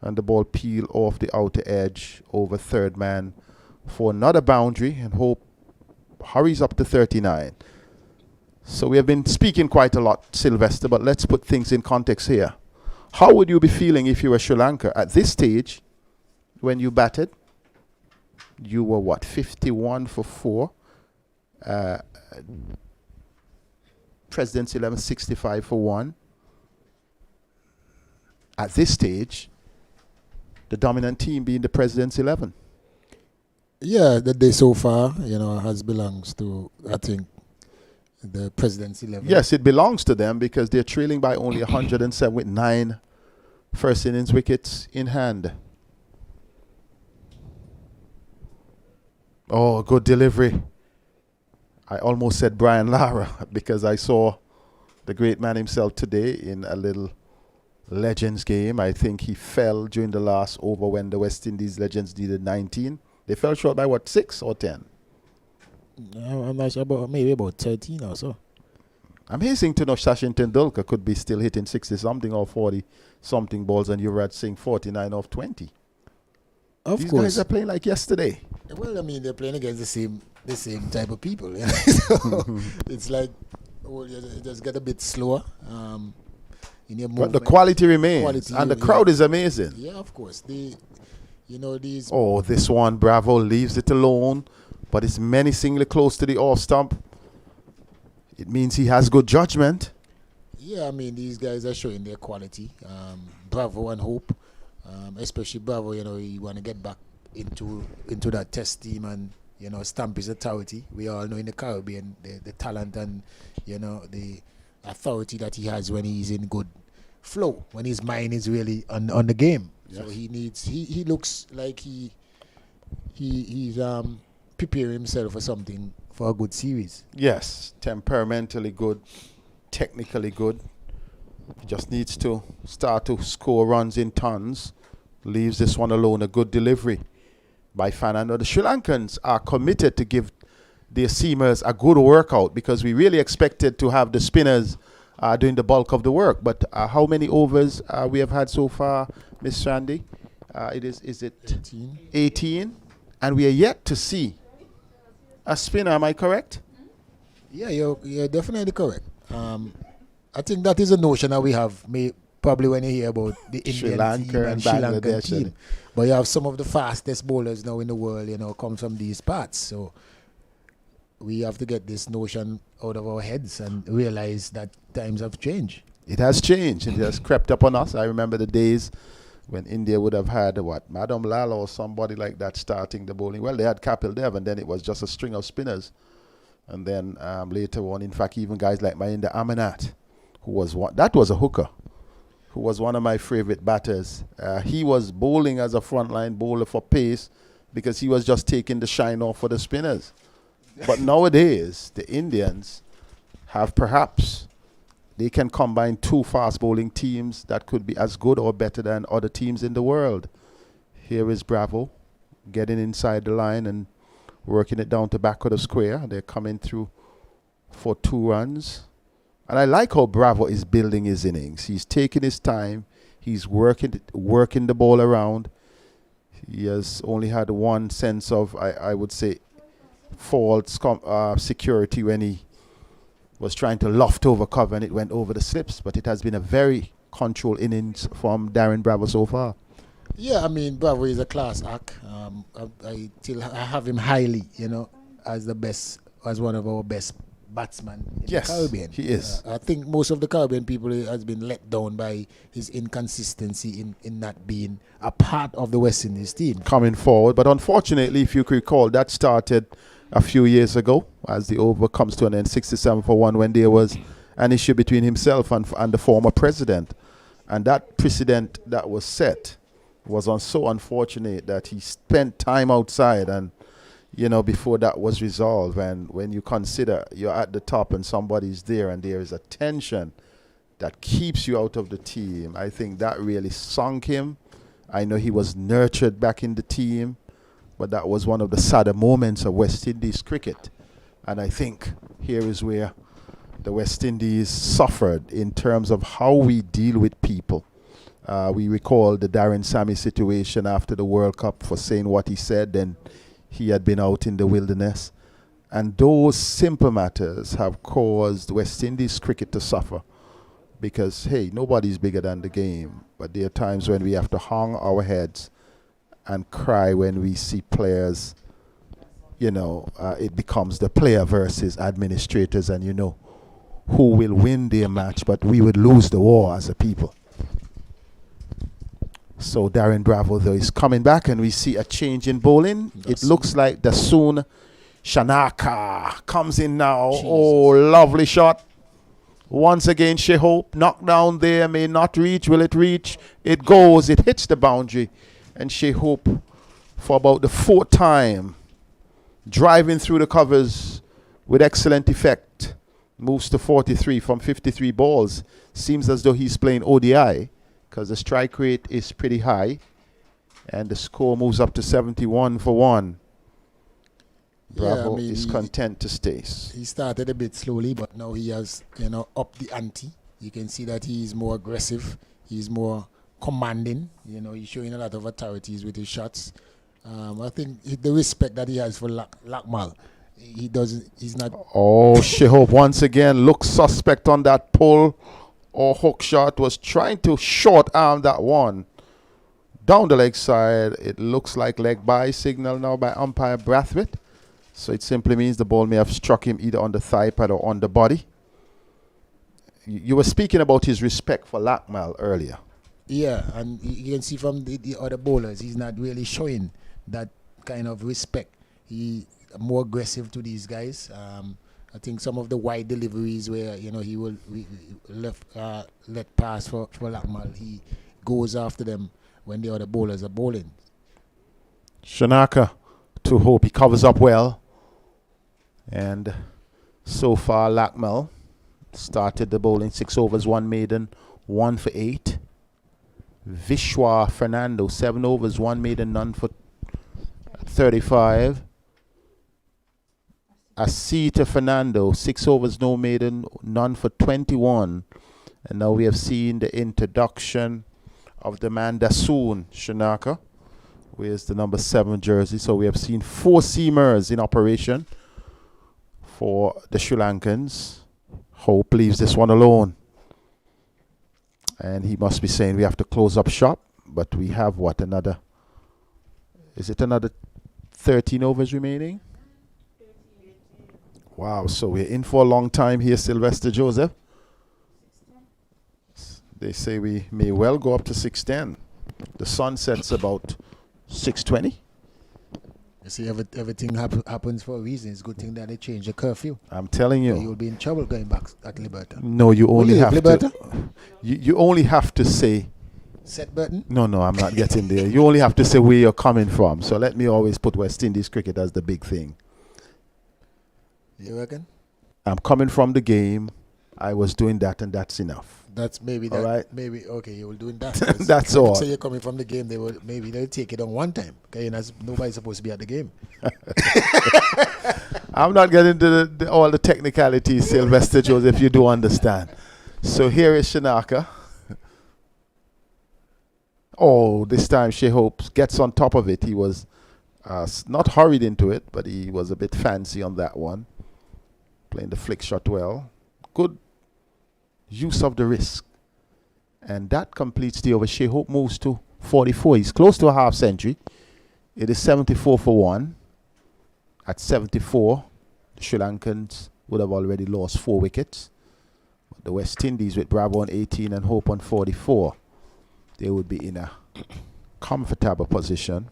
and the ball peel off the outer edge over third man for another boundary, and Hope hurries up to 39. So we have been speaking quite a lot, Sylvester, but let's put things in context here. How would you be feeling if you were Sri Lanka at this stage when you batted? You were 51 for 4. President's 11, 65 for 1. At this stage, the dominant team being the President's 11. Yeah, the day so far, has belongs to, I think, the President's 11. Yes, it belongs to them because they're trailing by only 107 with 9 first innings wickets in hand. Oh, good delivery. I almost said Brian Lara because I saw the great man himself today in a little Legends game. I think he fell during the last over when the West Indies Legends needed 19. They fell short by 6 or 10? I'm not sure, maybe about 13 or so. Amazing to know Sachin Tendulkar could be still hitting 60-something or 40-something balls, and Yuvraj Singh 49 off 20. These guys are playing like yesterday. Well, they're playing against the same type of people. So it's like, you just get a bit slower in your movement. But the quality remains, and the crowd is amazing. Yeah, of course. These. Oh, this one, Bravo leaves it alone, but it's menacingly close to the off stump. It means he has good judgment. Yeah, these guys are showing their quality. Bravo and Hope, especially Bravo. You want to get back into that test team and stamp his authority. We all know in the Caribbean the talent and the authority that he has when he's in good flow, when his mind is really on the game. Yes. So he looks like he's preparing himself for a good series. Yes, temperamentally good, technically good. He just needs to start to score runs in tons. Leaves this one alone. A good delivery by Fernando. The Sri Lankans are committed to give their seamers a good workout because we really expected to have the spinners doing the bulk of the work. But how many overs we have had so far, Miss Sandy? Is it 18? 18? And we are yet to see a spinner. Am I correct? Yeah, you're definitely correct. I think that is a notion that we have, probably when you hear about the Indian team and Sri Lankan team. But you have some of the fastest bowlers now in the world, come from these parts. So we have to get this notion out of our heads and realize that times have changed. It has changed. It has crept up on us. I remember the days when India would have had, Madam Lal or somebody like that starting the bowling. Well, they had Kapil Dev, and then it was just a string of spinners. And then later on, in fact, even guys like Mahinda Amanat, that was a hooker, who was one of my favorite batters. He was bowling as a frontline bowler for pace because he was just taking the shine off for the spinners. But nowadays, the Indians have they can combine two fast bowling teams that could be as good or better than other teams in the world. Here is Bravo getting inside the line and working it down to back of the square. They're coming through for 2 runs. And I like how Bravo is building his innings. He's taking his time. He's working the ball around. He has only had one sense of, I would say, false security when he was trying to loft over cover and it went over the slips. But it has been a very controlled innings from Darren Bravo so far. Yeah, I mean, Bravo is a class act. I have him highly, as one of our best batsman in the Caribbean. He is. I think most of the Caribbean people has been let down by his inconsistency in not being a part of the West Indies team. Coming forward. But unfortunately, if you recall, that started a few years ago as the over comes to an end, 67 for 1, when there was an issue between himself and the former president. And that precedent that was set was so unfortunate that he spent time outside and before that was resolved. And when you consider you're at the top and somebody's there and there is a tension that keeps you out of the team, I think that really sunk him. I know he was nurtured back in the team, but that was one of the sadder moments of West Indies cricket. And I think here is where the West Indies suffered in terms of how we deal with people. We recall the Darren Sammy situation after the World Cup for saying what he said, and he had been out in the wilderness. And those simple matters have caused West Indies cricket to suffer because, hey, nobody's bigger than the game. But there are times when we have to hang our heads and cry when we see players, it becomes the player versus administrators, and who will win their match, but we would lose the war as a people. So Darren Bravo, though, is coming back, and we see a change in bowling. It looks like Dasun Shanaka comes in now. Jesus. Oh, lovely shot. Once again, Shehope, knocked down there, may not reach. Will it reach? It goes. It hits the boundary. And Shehope, for about the 4th time, driving through the covers with excellent effect, moves to 43 from 53 balls. Seems as though he's playing ODI, because the strike rate is pretty high, and the score moves up to 71 for 1. Bravo is content to stay. He started a bit slowly, but now he has, upped the ante. You can see that he is more aggressive. He's more commanding. He's showing a lot of authorities with his shots. I think the respect that he has for Lakmal, he's not. Oh, Shehope once again looks suspect on that pull or hook shot. Was trying to short arm that one down the leg side. It looks like leg by signal now by umpire Brathwaite. So it simply means the ball may have struck him either on the thigh pad or on the body. You were speaking about his respect for Lakmal earlier. Yeah, and you can see from the other bowlers, he's not really showing that kind of respect. He more aggressive to these guys. I think some of the wide deliveries where he will let pass for Lakmal, he goes after them when the other bowlers are bowling. Shanaka to Hope. He covers up well. And so far, Lakmal started the bowling 6 overs, 1 maiden, 1 for 8. Vishwa Fernando, 7 overs, 1 maiden, none for 35. Asita Fernando, 6 overs, no maiden, none for 21. And now we have seen the introduction of the man Dasoon Shanaka. Where's the number 7 jersey? So we have seen 4 seamers in operation for the Sri Lankans. Hope leaves this one alone. And he must be saying we have to close up shop. But we have what, another... Is it another 13 overs remaining? Wow, so we're in for a long time here, Sylvester Joseph. They say we may well go up to 6:10. The sun sets about 6:20. You see, everything happens for a reason. It's a good thing that they change the curfew. I'm telling you. You'll be in trouble going back at Liberta. No, you only have Liberta? to. You only have to say. Set button? No, I'm not getting there. You only have to say where you're coming from. So let me always put West Indies cricket as the big thing. You reckon? I'm coming from the game. I was doing that, and that's enough. That's maybe that. All right. Maybe okay. You will doing that. That's all. So you're coming from the game. They'll take it on one time. Okay, and nobody's supposed to be at the game. I'm not getting into all the technicalities, Sylvester Joseph. You do understand. So here is Shanaka. Oh, this time Shea Hopes gets on top of it. He was not hurried into it, but he was a bit fancy on that one. Playing the flick shot well. Good use of the risk. And that completes the over. Shea Hope moves to 44. He's close to a half century. It is 74 for 1. At 74, the Sri Lankans would have already lost 4 wickets. But the West Indies with Bravo on 18 and Hope on 44, they would be in a comfortable position.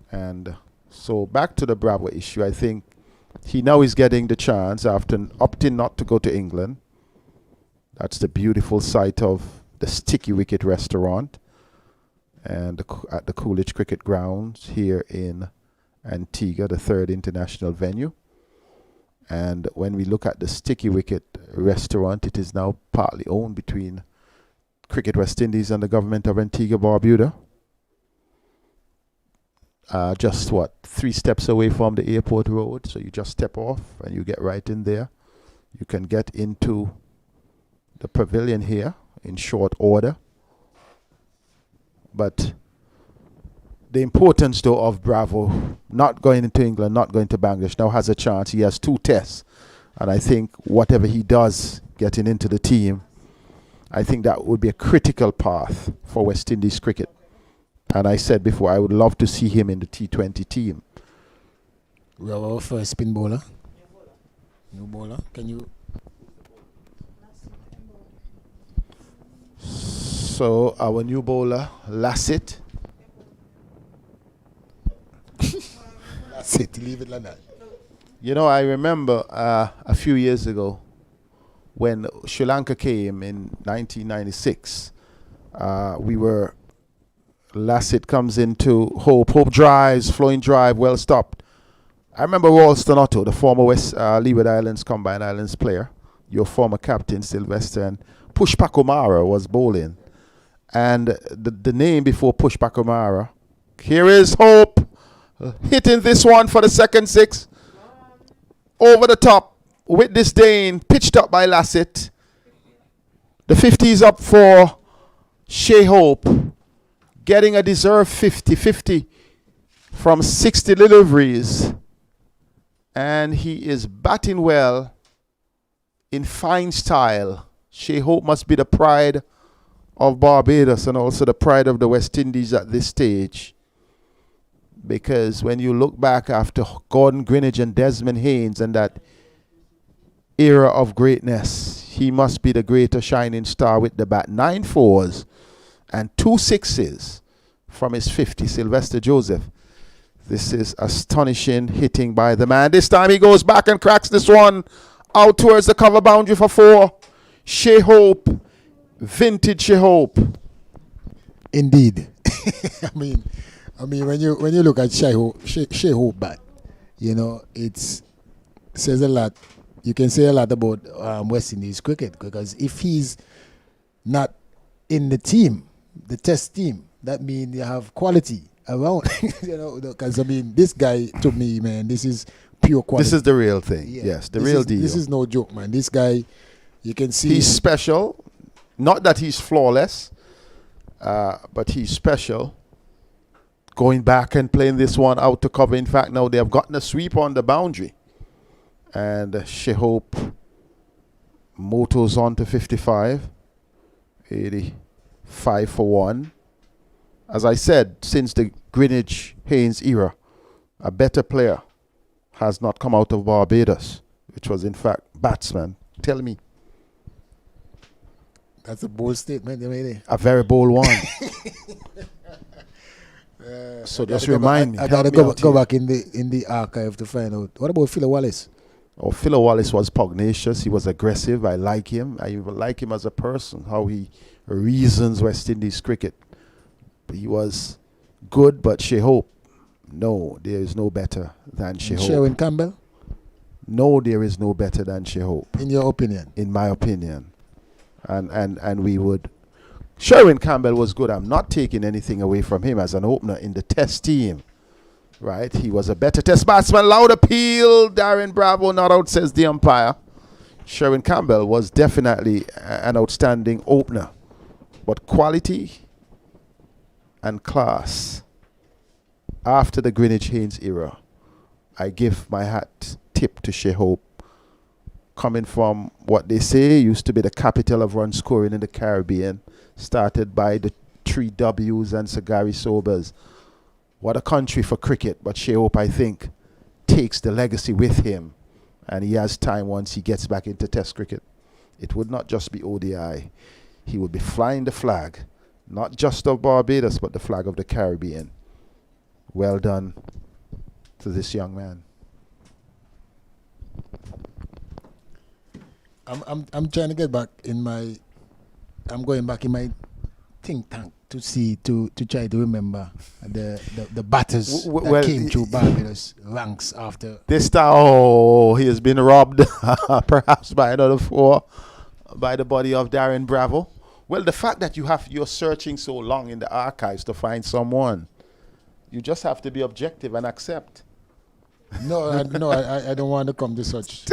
And so back to the Bravo issue. I think he now is getting the chance after opting not to go to England. That's the beautiful sight of the Sticky Wicket restaurant and at the Coolidge Cricket Grounds here in Antigua, the 3rd international venue. And when we look at the Sticky Wicket restaurant, it is now partly owned between Cricket West Indies and the government of Antigua Barbuda. Just 3 steps away from the airport road. So you just step off and you get right in there. You can get into the pavilion here in short order. But the importance though of Bravo not going into England, not going to Bangladesh, now has a chance. He has 2 tests. And I think whatever he does getting into the team, I think that would be a critical path for West Indies cricket. And I said before, I would love to see him in the T20 team. We have our first spin bowler. New bowler. Can you... So our new bowler, Lassit. That's it. Leave it like that. You know, I remember a few years ago when Sri Lanka came in 1996. Lassit comes into Hope drives, flowing drive, well stopped. I remember Ralston Otto, the former West Leeward Islands Combined Islands player, your former captain, Sylvester, and Pushpak Kumara was bowling. And the name before Pushpak Kumara, here is Hope, hitting this one for the second 6. Over the top, with disdain, pitched up by Lassit. The 50 is up for Shea Hope, getting a deserved 50 from 60 deliveries. And he is batting well in fine style. Shea Hope must be the pride of Barbados and also the pride of the West Indies at this stage. Because when you look back after Gordon Greenidge and Desmond Haynes and that era of greatness. He must be the greater shining star with the bat. 9 fours and 2 sixes from his 50, Sylvester Joseph. This is astonishing hitting by the man. This time he goes back and cracks this one out towards the cover boundary for 4. Shea Hope, vintage Shea Hope. Indeed. I mean, when you look at Shea Hope bat, you know, it says a lot. You can say a lot about West Indies cricket, because if he's not in the team, the test team, that means you have quality around. You know, because I mean, this guy, to me, man, this is pure quality. This is the real thing. Yeah. Yes, the real deal. This is no joke, man. This guy, you can see he's special. Not that he's flawless, but he's special. Going back and playing this one out to cover. In fact, now they have gotten a sweep on the boundary. And Shea Hope motos on to 55. 85 for 1. As I said, since the Greenwich-Haynes era, a better player has not come out of Barbados, which was in fact batsman. Tell me. That's a bold statement, really. A very bold one. So just remind me. I gotta go back in the archive to find out. What about Phil Wallace? Oh, Phil Wallace was pugnacious. He was aggressive. I like him. I even like him as a person, how he reasons West Indies cricket. He was good, but Shea Hope, no, there is no better than Shea Hope. Sherwin Campbell? No, there is no better than Shea Hope. In your opinion? In my opinion. And we would... Sherwin Campbell was good. I'm not taking anything away from him as an opener in the test team. Right? He was a better test batsman. Loud appeal. Darren Bravo not out, says the umpire. Sherwin Campbell was definitely an outstanding opener. But quality and class after the Greenwich-Haynes era, I give my hat tip to Shea Hope. Coming from what they say used to be the capital of run scoring in the Caribbean, started by the 3 W's and Sir Gary Sobers. What a country for cricket, but Shea Hope, I think, takes the legacy with him, and he has time once he gets back into test cricket. It would not just be ODI. He would be flying the flag, not just of Barbados, but the flag of the Caribbean. Well done to this young man. I'm trying to get back in my... I'm going back in my think tank to see, to try to remember the batters that came through Barbados ranks after. This time, he has been robbed, perhaps by another 4, by the body of Darren Bravo. Well, the fact that you're searching so long in the archives to find someone, you just have to be objective and accept. No, I don't want to come to such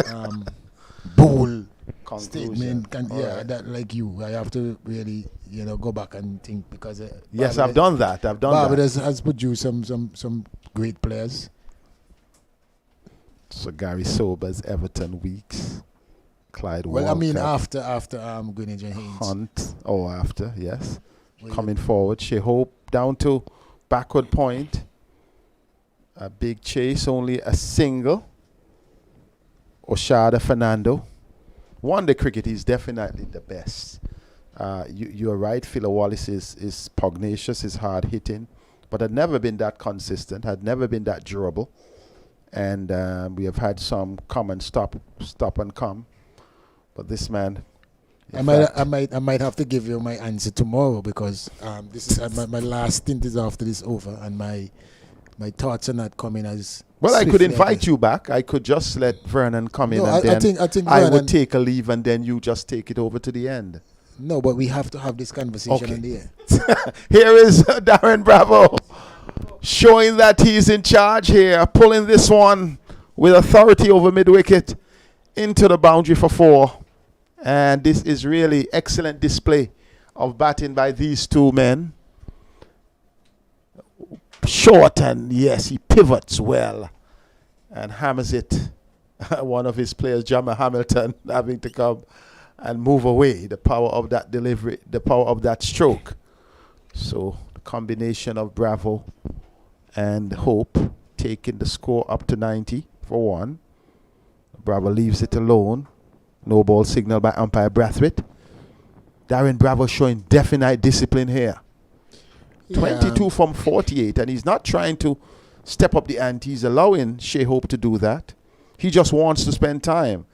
bold statement. That like you, I have to really, go back and think, because yes, I've done that. Barbados has produced some great players. So Gary Sobers, Everton, Weeks, Clyde Walker. Well, I mean after Greenwich and Haynes. Hunt. Oh, after, yes. Coming forward, Shea Hope down to backward point. A big chase, only a single. Oshada Fernando. One day cricket, he's definitely the best. You're right, Phil Wallace is pugnacious, is hard hitting, but had never been that consistent, had never been that durable. And we have had some come and stop and come. But this man, I might have to give you my answer tomorrow, because this is my last stint is after this over, and my thoughts are not coming as well. I could invite you back. I could just let Vernon come in, and I think Vernon, would take a leave, and then you just take it over to the end. No, but we have to have this conversation in the air. Here is Darren Bravo showing that he's in charge here, pulling this one with authority over mid-wicket into the boundary for 4. And this is really excellent display of batting by these two men. Short, and yes, he pivots well and hammers it. One of his players, Jammer Hamilton, having to come and move away. The power of that delivery, the power of that stroke. So the combination of Bravo and Hope taking the score up to 90 for 1. Bravo leaves it alone. No ball signal by umpire Brathwaite. Darren Bravo showing definite discipline here. 22 from 48, and he's not trying to step up the ante. He's allowing Shea Hope to do that. He just wants to spend time.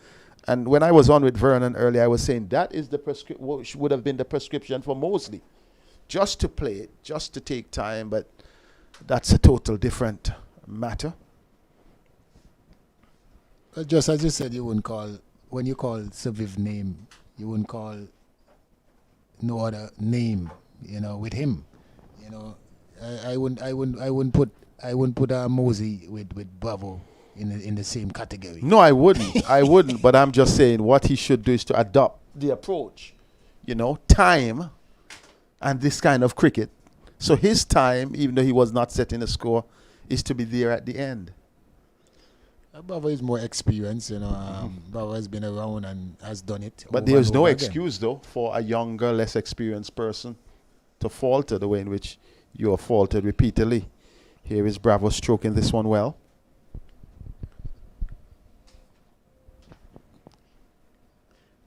And when I was on with Vernon earlier, I was saying that is the would have been the prescription for Mosley. Just to play it, just to take time, but that's a total different matter. Just as you said, you wouldn't call, when you call Saviv name, you wouldn't call no other name, with him. I wouldn't put Mosey with Bravo in the same category. No, I wouldn't. But I'm just saying what he should do is to adopt the approach, time, and this kind of cricket. So his time, even though he was not setting a score, is to be there at the end. Bravo is more experienced, Bravo has been around and has done it. But there's no excuse, though, for a younger, less experienced person to falter the way in which you have faltered repeatedly. Here is Bravo stroking this one well.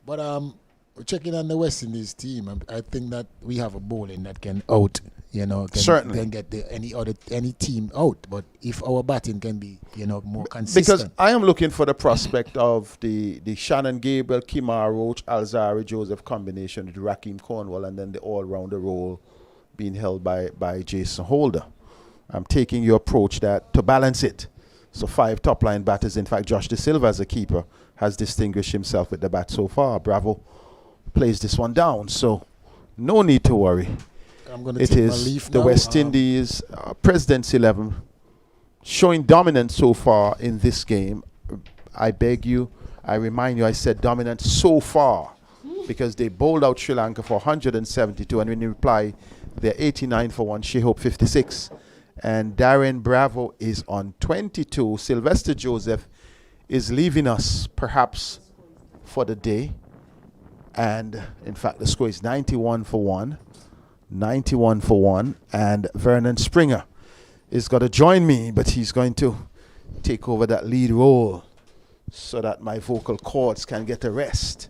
But checking on the West Indies team, I think that we have a bowling that can out, Certainly. can get any team out. But if our batting can be, more consistent. Because I am looking for the prospect of the Shannon Gabriel, Kimar Roach, Alzari Joseph combination with Raheem Cornwall, and then the all-rounder role being held by Jason Holder. I'm taking your approach that to balance it. So 5 top-line batters. In fact, Josh De Silva as a keeper has distinguished himself with the bat so far. Bravo plays this one down, so no need to worry. I'm going to It take my is leaf the now. West Indies President's 11 showing dominance so far in this game. I remind you, I said dominant so far because they bowled out Sri Lanka for 172, and when you reply, they're 89 for 1, Shea Hope 56. And Darren Bravo is on 22. Sylvester Joseph is leaving us perhaps for the day. And in fact, the score is 91 for 1. 91 for 1. And Vernon Springer is going to join me, but he's going to take over that lead role so that my vocal cords can get a rest.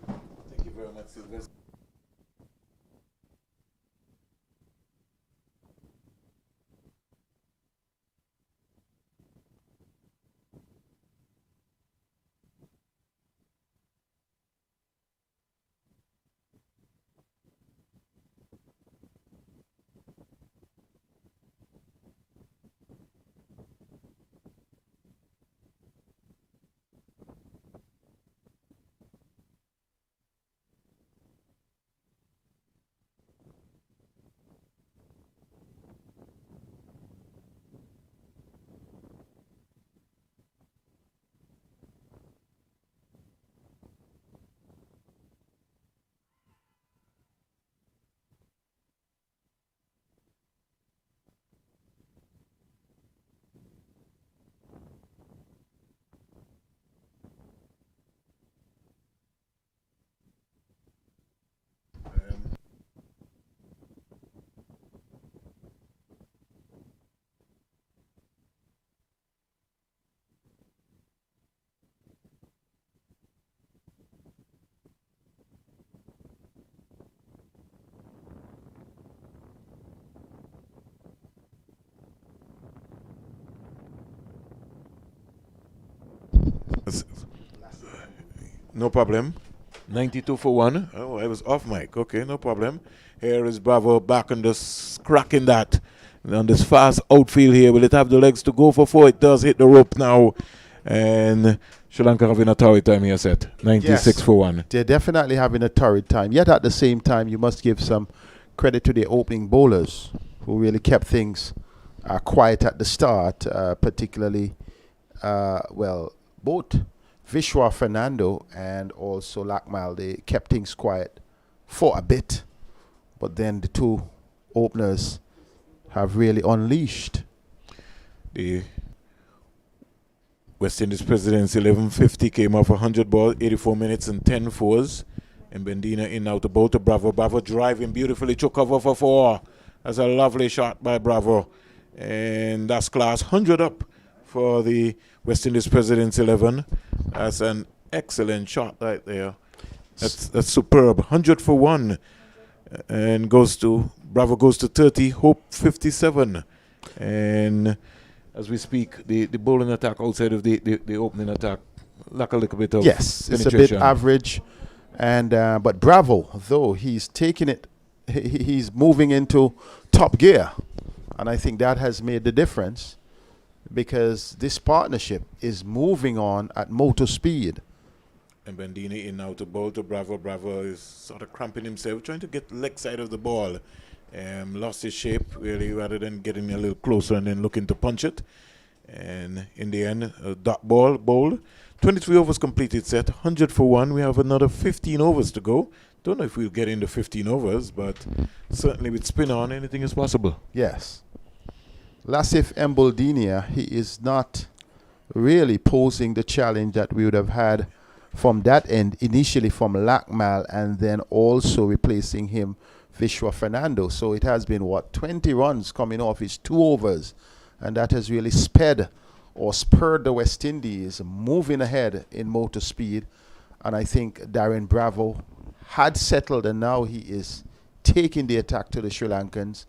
Thank you very much, Sylvester. No problem. 92 for 1. Oh, I was off mic. Okay, no problem. Here is Bravo back on this, cracking that. On this fast outfield here. Will it have the legs to go for 4? It does hit the rope now. And Sri Lanka having a torrid time here set. 96 for 1. They're definitely having a torrid time. Yet at the same time, you must give some credit to the opening bowlers who really kept things quiet at the start, particularly, both Vishwa Fernando and also Lakmal. They kept things quiet for a bit, but then the two openers have really unleashed. The West Indies President's 1150 came off 100 ball, 84 minutes and 10 fours. And Bendina in now to both to Bravo. Bravo driving beautifully, took cover for 4. That's a lovely shot by Bravo. And that's class 100 up for the West Indies President's 11. That's an excellent shot right there. That's superb. 100 for 1. And Bravo goes to 30, Hope 57. And as we speak, the bowling attack outside of the opening attack lack a little bit of yes, penetration. it's a bit average. And but Bravo, though, he's taking it, he's moving into top gear. And I think that has made the difference because this partnership is moving on at motor speed. And Bandini in now to bowl to Bravo. Bravo is sort of cramping himself, trying to get the leg side of the ball. Lost his shape, really, rather than getting a little closer and then looking to punch it. And in the end, a dot ball bowled. 23 overs completed set, 100 for 1. We have another 15 overs to go. Don't know if we'll get into 15 overs, but certainly with spin on, anything is possible. Yes. Lassif Mboldinia, he is not really posing the challenge that we would have had from that end, initially from Lakmal and then also replacing him, Vishwa Fernando. So it has been, 20 runs coming off his 2 overs. And that has really spurred the West Indies moving ahead in motor speed. And I think Darren Bravo had settled and now he is taking the attack to the Sri Lankans.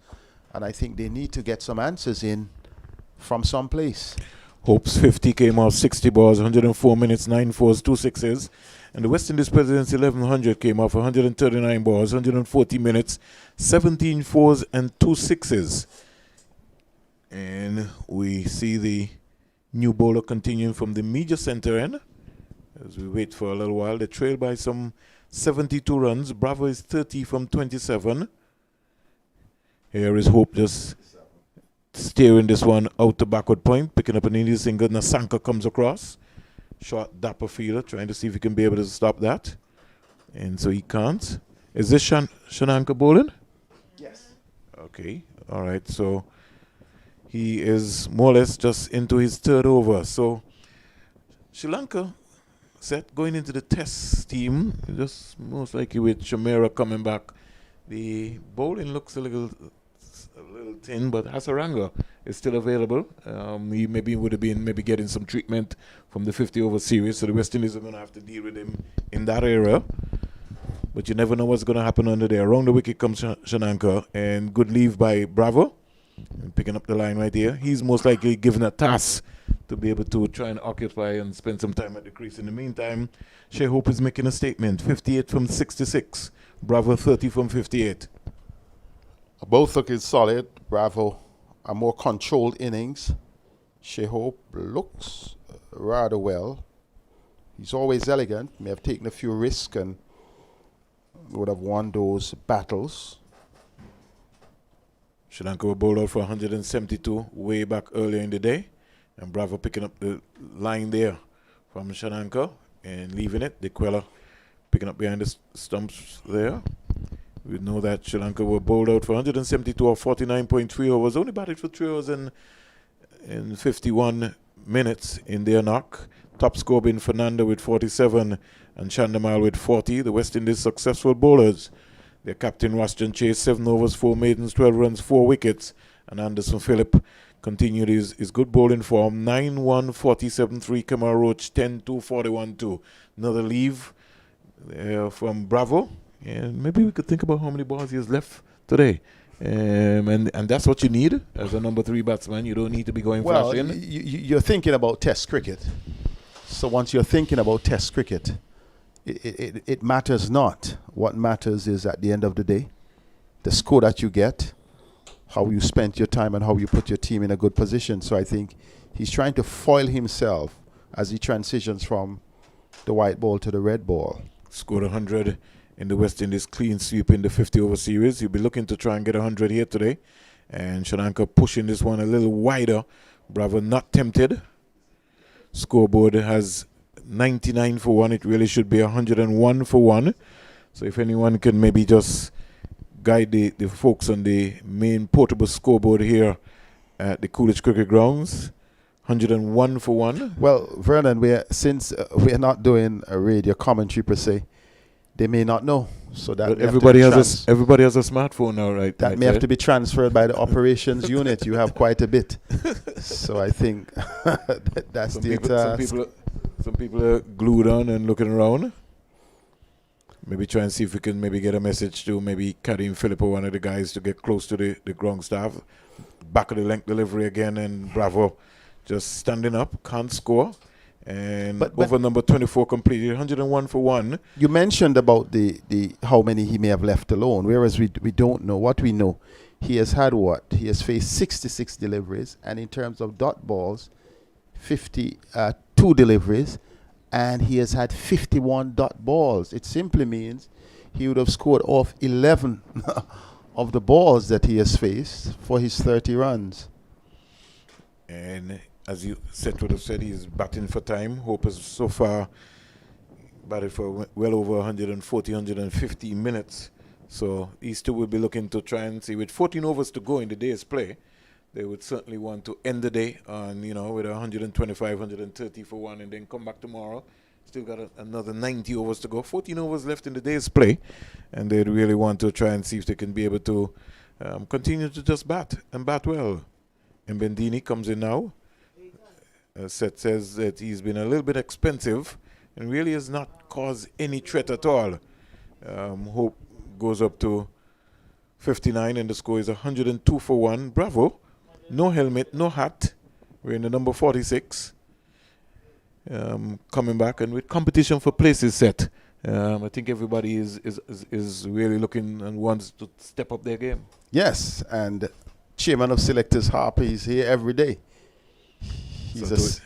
And I think they need to get some answers in from someplace. Hope's 50 came off 60 balls, 104 minutes, 9 fours, 2 sixes. And the West Indies President's 1100 came off 139 balls, 140 minutes, 17 fours and 2 sixes. And we see the new bowler continuing from the media center end. As we wait for a little while, they trail by some 72 runs. Bravo is 30 from 27. Here is Hope just steering this one out to backward point, picking up an Indian single. Nasanka comes across. Short dapper fielder, trying to see if he can be able to stop that. And so he can't. Is this Shananka bowling? Yes. Okay. All right. So he is more or less just into his 3rd over. So Sri Lanka set going into the test team, just most likely with Shamira coming back. The bowling looks a little thin, but Hasaranga is still available. He maybe would have been getting some treatment from the 50 over series, so the West Indies are going to have to deal with him in that era. But you never know what's going to happen under there. Around the wicket comes Shananka, and good leave by Bravo, and picking up the line right here. He's most likely given a task to be able to try and occupy and spend some time at the crease. In the meantime, Shea Hope is making a statement. 58 from 66. Bravo 30 from 58. Both looking solid. Bravo, a more controlled innings. Shea Hope looks rather well. He's always elegant. May have taken a few risks and would have won those battles. Sri Lanka were bowled out for 172 way back earlier in the day. And Bravo picking up the line there from Sri Lanka and leaving it. De Quella picking up behind the stumps there. We know that Sri Lanka were bowled out for 172 or 49.3 overs. Only batted for 3 hours and 51 minutes in their knock. Top score being Fernando with 47 and Chandamal with 40. The West Indies successful bowlers. Their captain Roston Chase, 7 overs, 4 maidens, 12 runs, 4 wickets. And Anderson Phillip continued his good bowling form. 9-1, 47-3, Kamar Roach, 10-2, 41-2. Another leave from Bravo. And maybe we could think about how many balls he has left today. And that's what you need as a number 3 batsman. You don't need to be going flashing. You're thinking about Test cricket. So once you're thinking about Test cricket, it matters not. What matters is at the end of the day, the score that you get, how you spent your time and how you put your team in a good position. So I think he's trying to foil himself as he transitions from the white ball to the red ball. Scored 100 in the West Indies clean sweep in the 50 over series. He'll be looking to try and get 100 here today. And Sri Lanka pushing this one a little wider. Bravo not tempted. Scoreboard has 99 for 1. It really should be 101 for 1. So if anyone can maybe just guide the folks on the main portable scoreboard here at the Coolidge Cricket Grounds. 101 for 1. Well, Vernon, since we're not doing a radio commentary per se, they may not know. So that but everybody has a smartphone now, right? That may have to be transferred by the operations unit. You have quite a bit. So I think that's the task. Some people are glued on and looking around. Maybe try and see if we can maybe get a message to maybe Karim Philip or one of the guys to get close to the ground staff. Back of the length delivery again, and Bravo just standing up, can't score. And But over number 24 completed, 101 for 1. You mentioned about the how many he may have left alone, whereas we don't know. What we know, he has had what? He has faced 66 deliveries, and in terms of dot balls, 52 deliveries, and he has had 51 dot balls. It simply means he would have scored off 11 of the balls that he has faced for his 30 runs. And as you would have said, he's batting for time. Hope has so far batted for well over 140, 150 minutes. So these two will be looking to try and see, with 14 overs to go in the day's play, they would certainly want to end the day on, with 125, 130 for 1, and then come back tomorrow. Still got another 90 overs to go. 14 overs left in the day's play, and they'd really want to try and see if they can be able to continue to just bat and bat well. And Bendini comes in now. Seth says that he's been a little bit expensive and really has not caused any threat at all. Hope goes up to 59, and the score is 102 for 1. Bravo. No helmet, no hat. We're in the number 46. Coming back, and with competition for places set. I think everybody is really looking and wants to step up their game. Yes, and chairman of selectors Harper is here every day.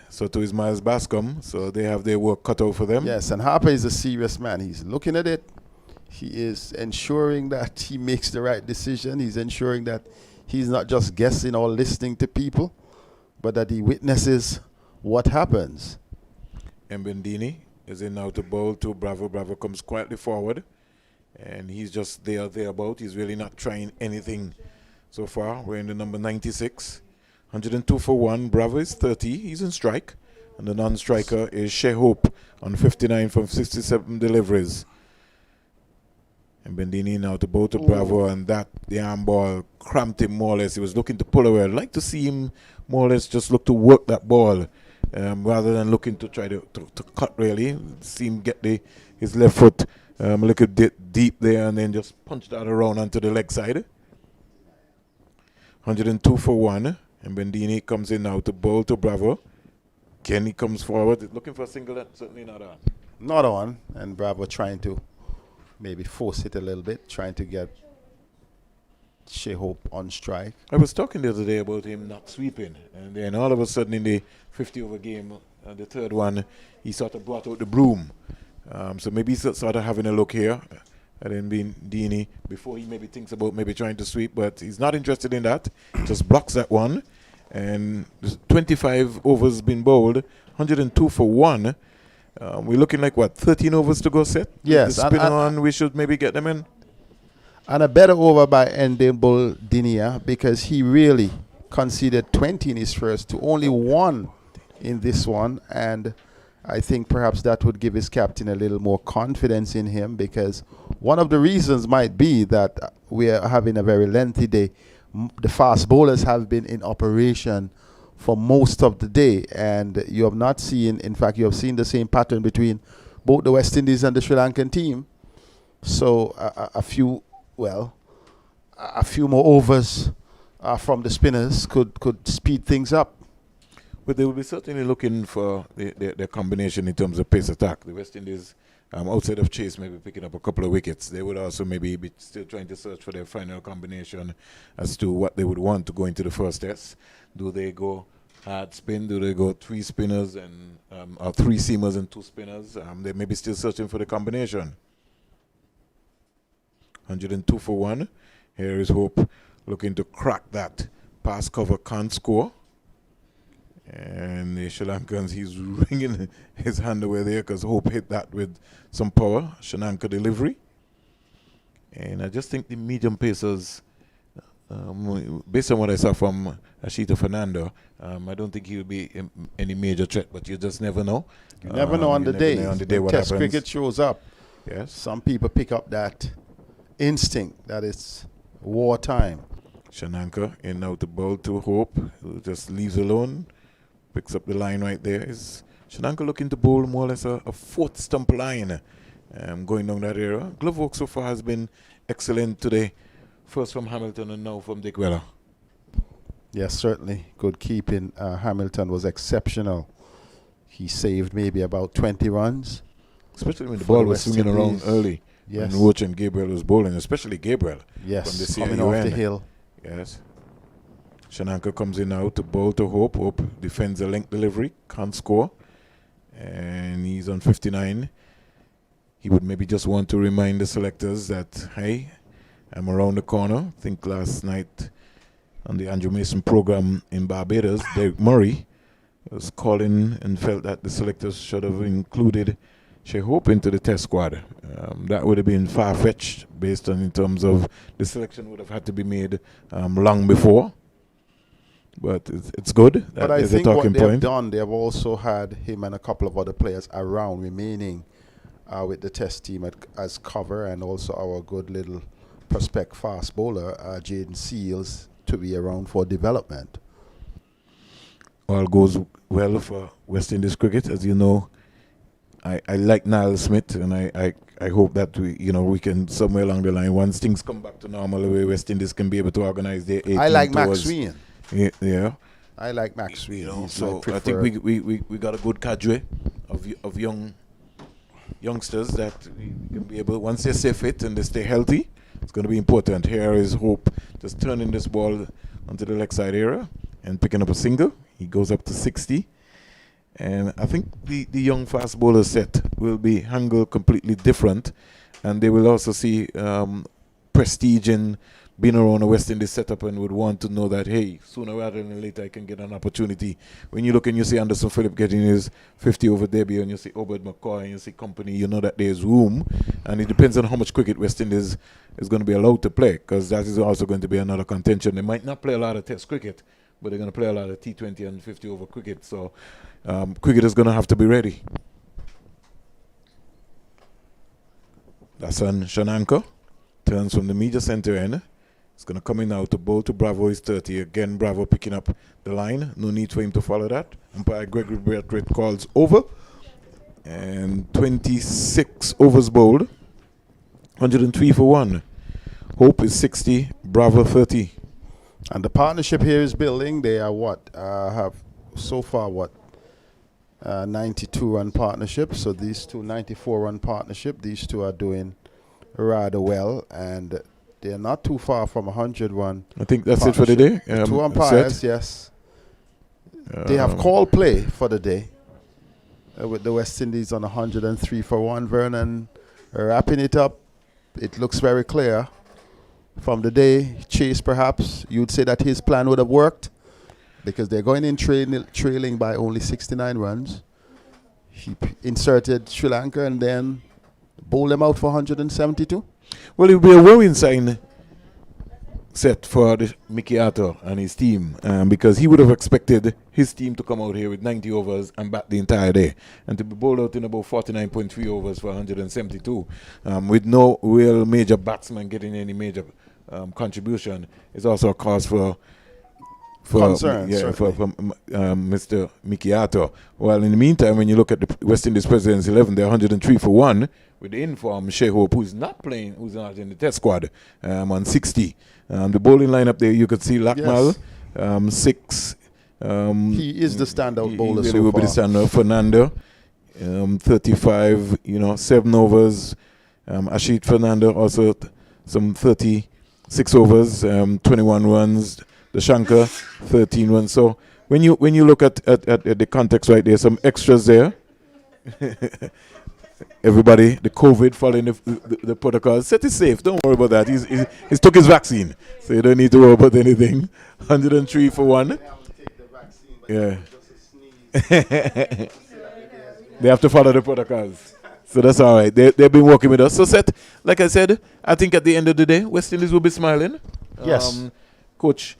So too is Miles Bascom, so they have their work cut out for them. Yes, and Harper is a serious man. He's looking at it. He is ensuring that he makes the right decision. He's ensuring that he's not just guessing or listening to people, but that he witnesses what happens. Mbendini is in now to bowl to Bravo. Bravo comes quietly forward, and he's just thereabout. He's really not trying anything so far. We're in the number 96. 102 for 1. Bravo is 30. He's in strike. And the non-striker is Shea Hope on 59 from 67 deliveries. And Bendini now to bowl to Bravo, and the arm ball cramped him more or less. He was looking to pull away. I'd like to see him more or less just look to work that ball rather than looking to try to cut, really. See him get his left foot a little bit deep there and then just punch that around onto the leg side. 102 for 1. And Bendini comes in now to bowl to Bravo. Kenny comes forward, looking for a single, and certainly not on. Not on, and Bravo trying to maybe force it a little bit, trying to get Shea Hope on strike. I was talking the other day about him not sweeping, and then all of a sudden in the 50-over game, the third one, he sort of brought out the broom. So maybe he's sort of having a look here. And then Bendini, before he maybe thinks about maybe trying to sweep, but he's not interested in that. Just blocks that one. And 25 overs been bowled, 102 for 1. We're looking like, 13 overs to go set? Yes. The spin on, we should maybe get them in. And a better over by Ndembo Dinia, because he really conceded 20 in his first to only 1 in this one. And I think perhaps that would give his captain a little more confidence in him, because one of the reasons might be that we are having a very lengthy day. The fast bowlers have been in operation for most of the day, and you have not seen, in fact, you have seen the same pattern between both the West Indies and the Sri Lankan team. So a few more overs from the spinners could speed things up. But they will be certainly looking for their combination in terms of pace attack. The West Indies, outside of Chase, maybe picking up a couple of wickets. They would also maybe be still trying to search for their final combination as to what they would want to go into the first test. Do they go hard spin? Do they go 3 spinners and or 3 seamers and 2 spinners? They may be still searching for the combination. 102 for 1. Here is Hope looking to crack that. Pass cover, can't score. And the Sri Lankans, he's wringing his hand away there because Hope hit that with some power. Sri Lanka delivery. And I just think the medium pacers, based on what I saw from Ashita Fernando, I don't think he'll be any major threat, but you just never know. You never know on the day. What Test happens. cricket shows up. Yes. Some people pick up that instinct that it's wartime. Sri Lanka in now to bowl to Hope, who just leaves alone. Picks up the line right there. Is Sri Lanka looking to bowl more or less a fourth stump line going down that area. Glove work so far has been excellent today. First from Hamilton and now from Dick Weller. Yes, certainly. Good keeping. Hamilton was exceptional. He saved maybe about 20 runs. Especially when the For ball the was West swinging around Indies. early. Yes. When Roach and Gabriel was bowling, especially Gabriel. Yes, From the coming off the CIUN. hill. Yes. Sri Lanka comes in now to bowl to Hope. Hope defends a length delivery, can't score. And he's on 59. He would maybe just want to remind the selectors that, hey, I'm around the corner. I think last night on the Andrew Mason program in Barbados, Derek Murray was calling and felt that the selectors should have included Shea Hope into the test squad. That would have been far-fetched based on in terms of the selection would have had to be made long before. But it's good. That But I is a think what talking they've point. done, they have also had him and a couple of other players around remaining with the test team as cover, and also our good little prospect fast bowler, Jaden Seals, to be around for development. All goes well for West Indies cricket. As you know, I like Niall Smith, and I hope that we can somewhere along the line, once things come back to normal, the way West Indies can be able to organize their 18 I like Max tours. Sween. Yeah. I like Max Sween. He's my So I preferred. think we got a good cadre of youngsters that we can be able, once they stay fit and they stay healthy, it's going to be important. Here is Hope just turning this ball onto the leg side area and picking up a single. He goes up to 60. And I think the young fast bowler set will be handled completely different. And they will also see prestige in being around a West Indies setup and would want to know that, hey, sooner rather than later I can get an opportunity. When you look and you see Anderson Phillip getting his 50 over debut, and you see Obed McCoy and you see company, you know that there's room. And it depends on how much cricket West Indies is going to be allowed to play, because that is also going to be another contention. They might not play a lot of test cricket, but they're going to play a lot of T20 and 50 over cricket. So cricket is going to have to be ready. That's on Sri Lanka. Turns from the media center end. It's going to come in now to bowl to Bravo is 30. Again, Bravo picking up the line. No need for him to follow that. Umpire Gregory Bertrand calls over. And 26 overs bowled. 103 for 1. Hope is 60. Bravo 30. And the partnership here is building. They are have so far 92-run partnership. So these two 94-run partnership. These two are doing rather well, and they're not too far from 100-run. I think that's it for the day. The two umpires, set. yes. They have called play for the day with the West Indies on 103 for 1. Vernon wrapping it up. It looks very clear. From the day, Chase, perhaps, you'd say that his plan would have worked, because they're going in trailing by only 69 runs. He inserted Sri Lanka and then bowled them out for 172. Well, it will be a worrying sign set for Mickey Arthur and his team, because he would have expected his team to come out here with 90 overs and bat the entire day, and to be bowled out in about 49.3 overs for 172 with no real major batsman getting any major contribution is also a cause for concern, for Mr. Mickey Arthur. Well, in the meantime, when you look at the West Indies Presidents 11, they're 103 for 1 with the informed Shea Hope, who's not in the test squad, on 60. The bowling lineup there, you could see Lakmal, 6. He is the standout bowler He really so will be the far. standout. Fernando, 35, 7 overs. Ashit Fernando also some 36 overs, 21 runs. The Shankar, 13 runs. So when you look at the context right there, some extras there. Everybody, the COVID following the protocol. Set it safe. Don't worry about that. He's took his vaccine, so you don't need to worry about anything. 103 for 1. Yeah. They have to follow the protocols. So that's all right. They've been working with us. So, Seth, like I said, I think at the end of the day, West Indies will be smiling. Yes. Coach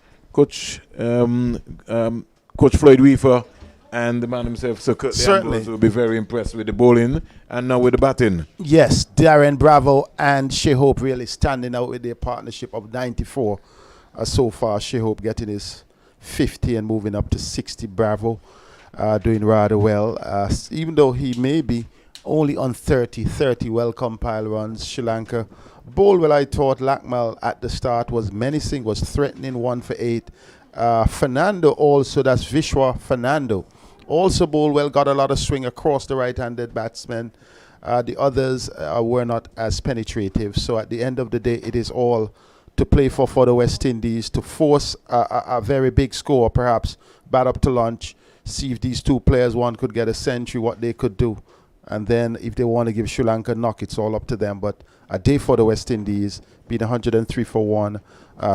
Floyd Weaver and the man himself, Sir Kurt Certainly. Ambrose, will be very impressed with the bowling and now with the batting. Yes, Darren Bravo and Shea Hope really standing out with their partnership of 94. So far, Shea Hope getting his 50 and moving up to 60. Bravo. doing rather well. Even though he may be only on 30 well compiled runs, Sri Lanka bowled well. I thought Lakmal at the start was menacing, was threatening, 1 for 8. Fernando also, that's Vishwa Fernando, also bowled well, got a lot of swing across the right-handed batsman. The others were not as penetrative. So at the end of the day, it is all to play for the West Indies, to force a very big score, perhaps bat up to lunch, see if these two players, one could get a century, what they could do. And then if they want to give Sri Lanka a knock, it's all up to them. But a day for the West Indies, being 103 for 1,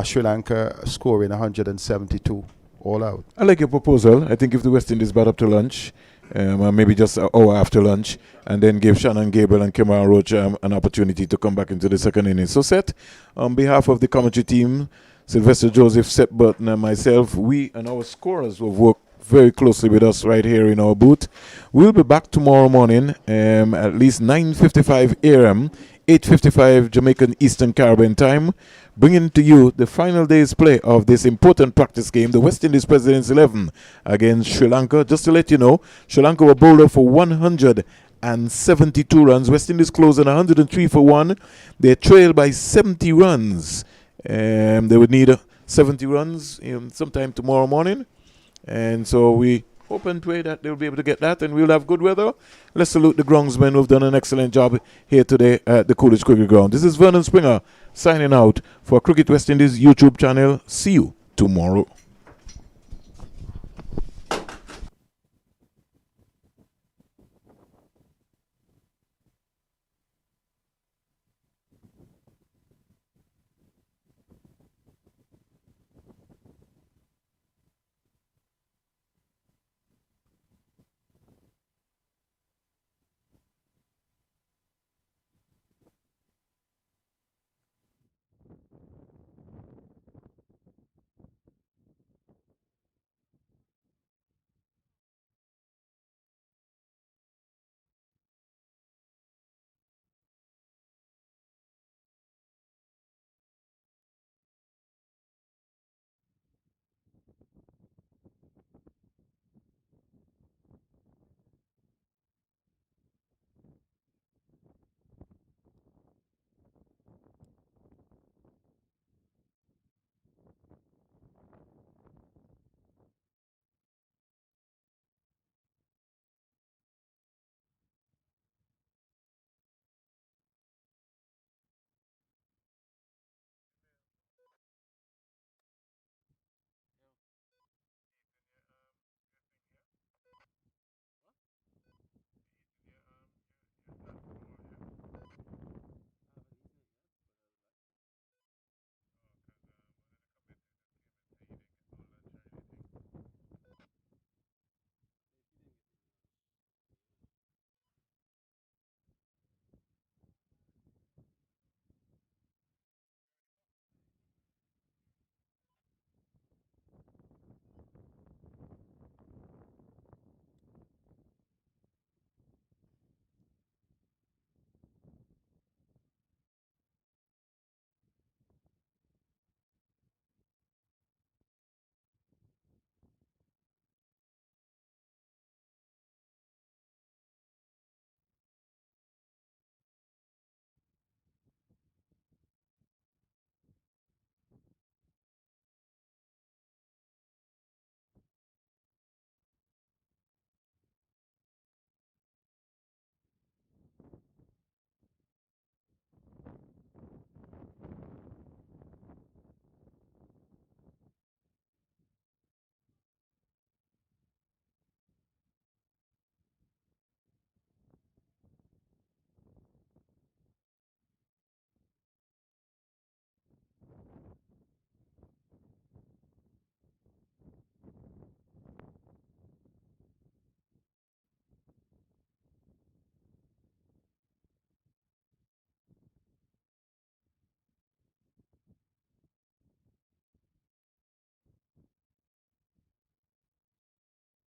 Sri Lanka scoring 172, all out. I like your proposal. I think if the West Indies bat up to lunch, maybe just an hour after lunch, and then give Shannon Gable and Kemar Roach an opportunity to come back into the second innings. So, Seth, on behalf of the commentary team, Sylvester Joseph, Seth Burton, and myself, we and our scorers who have worked very closely with us right here in our booth. We'll be back tomorrow morning at least 9:55 a.m., 8:55 Jamaican Eastern Caribbean time, bringing to you the final day's play of this important practice game, the West Indies Presidents 11 against Sri Lanka. Just to let you know, Sri Lanka were bowled out for 172 runs. West Indies closing 103 for 1. They trailed by 70 runs. They would need 70 runs sometime tomorrow morning. And so we hope and pray that they'll be able to get that, and we'll have good weather. Let's salute the groundsmen who've done an excellent job here today at the Coolidge Cricket Ground. This is Vernon Springer signing out for Cricket West Indies YouTube channel. See you tomorrow.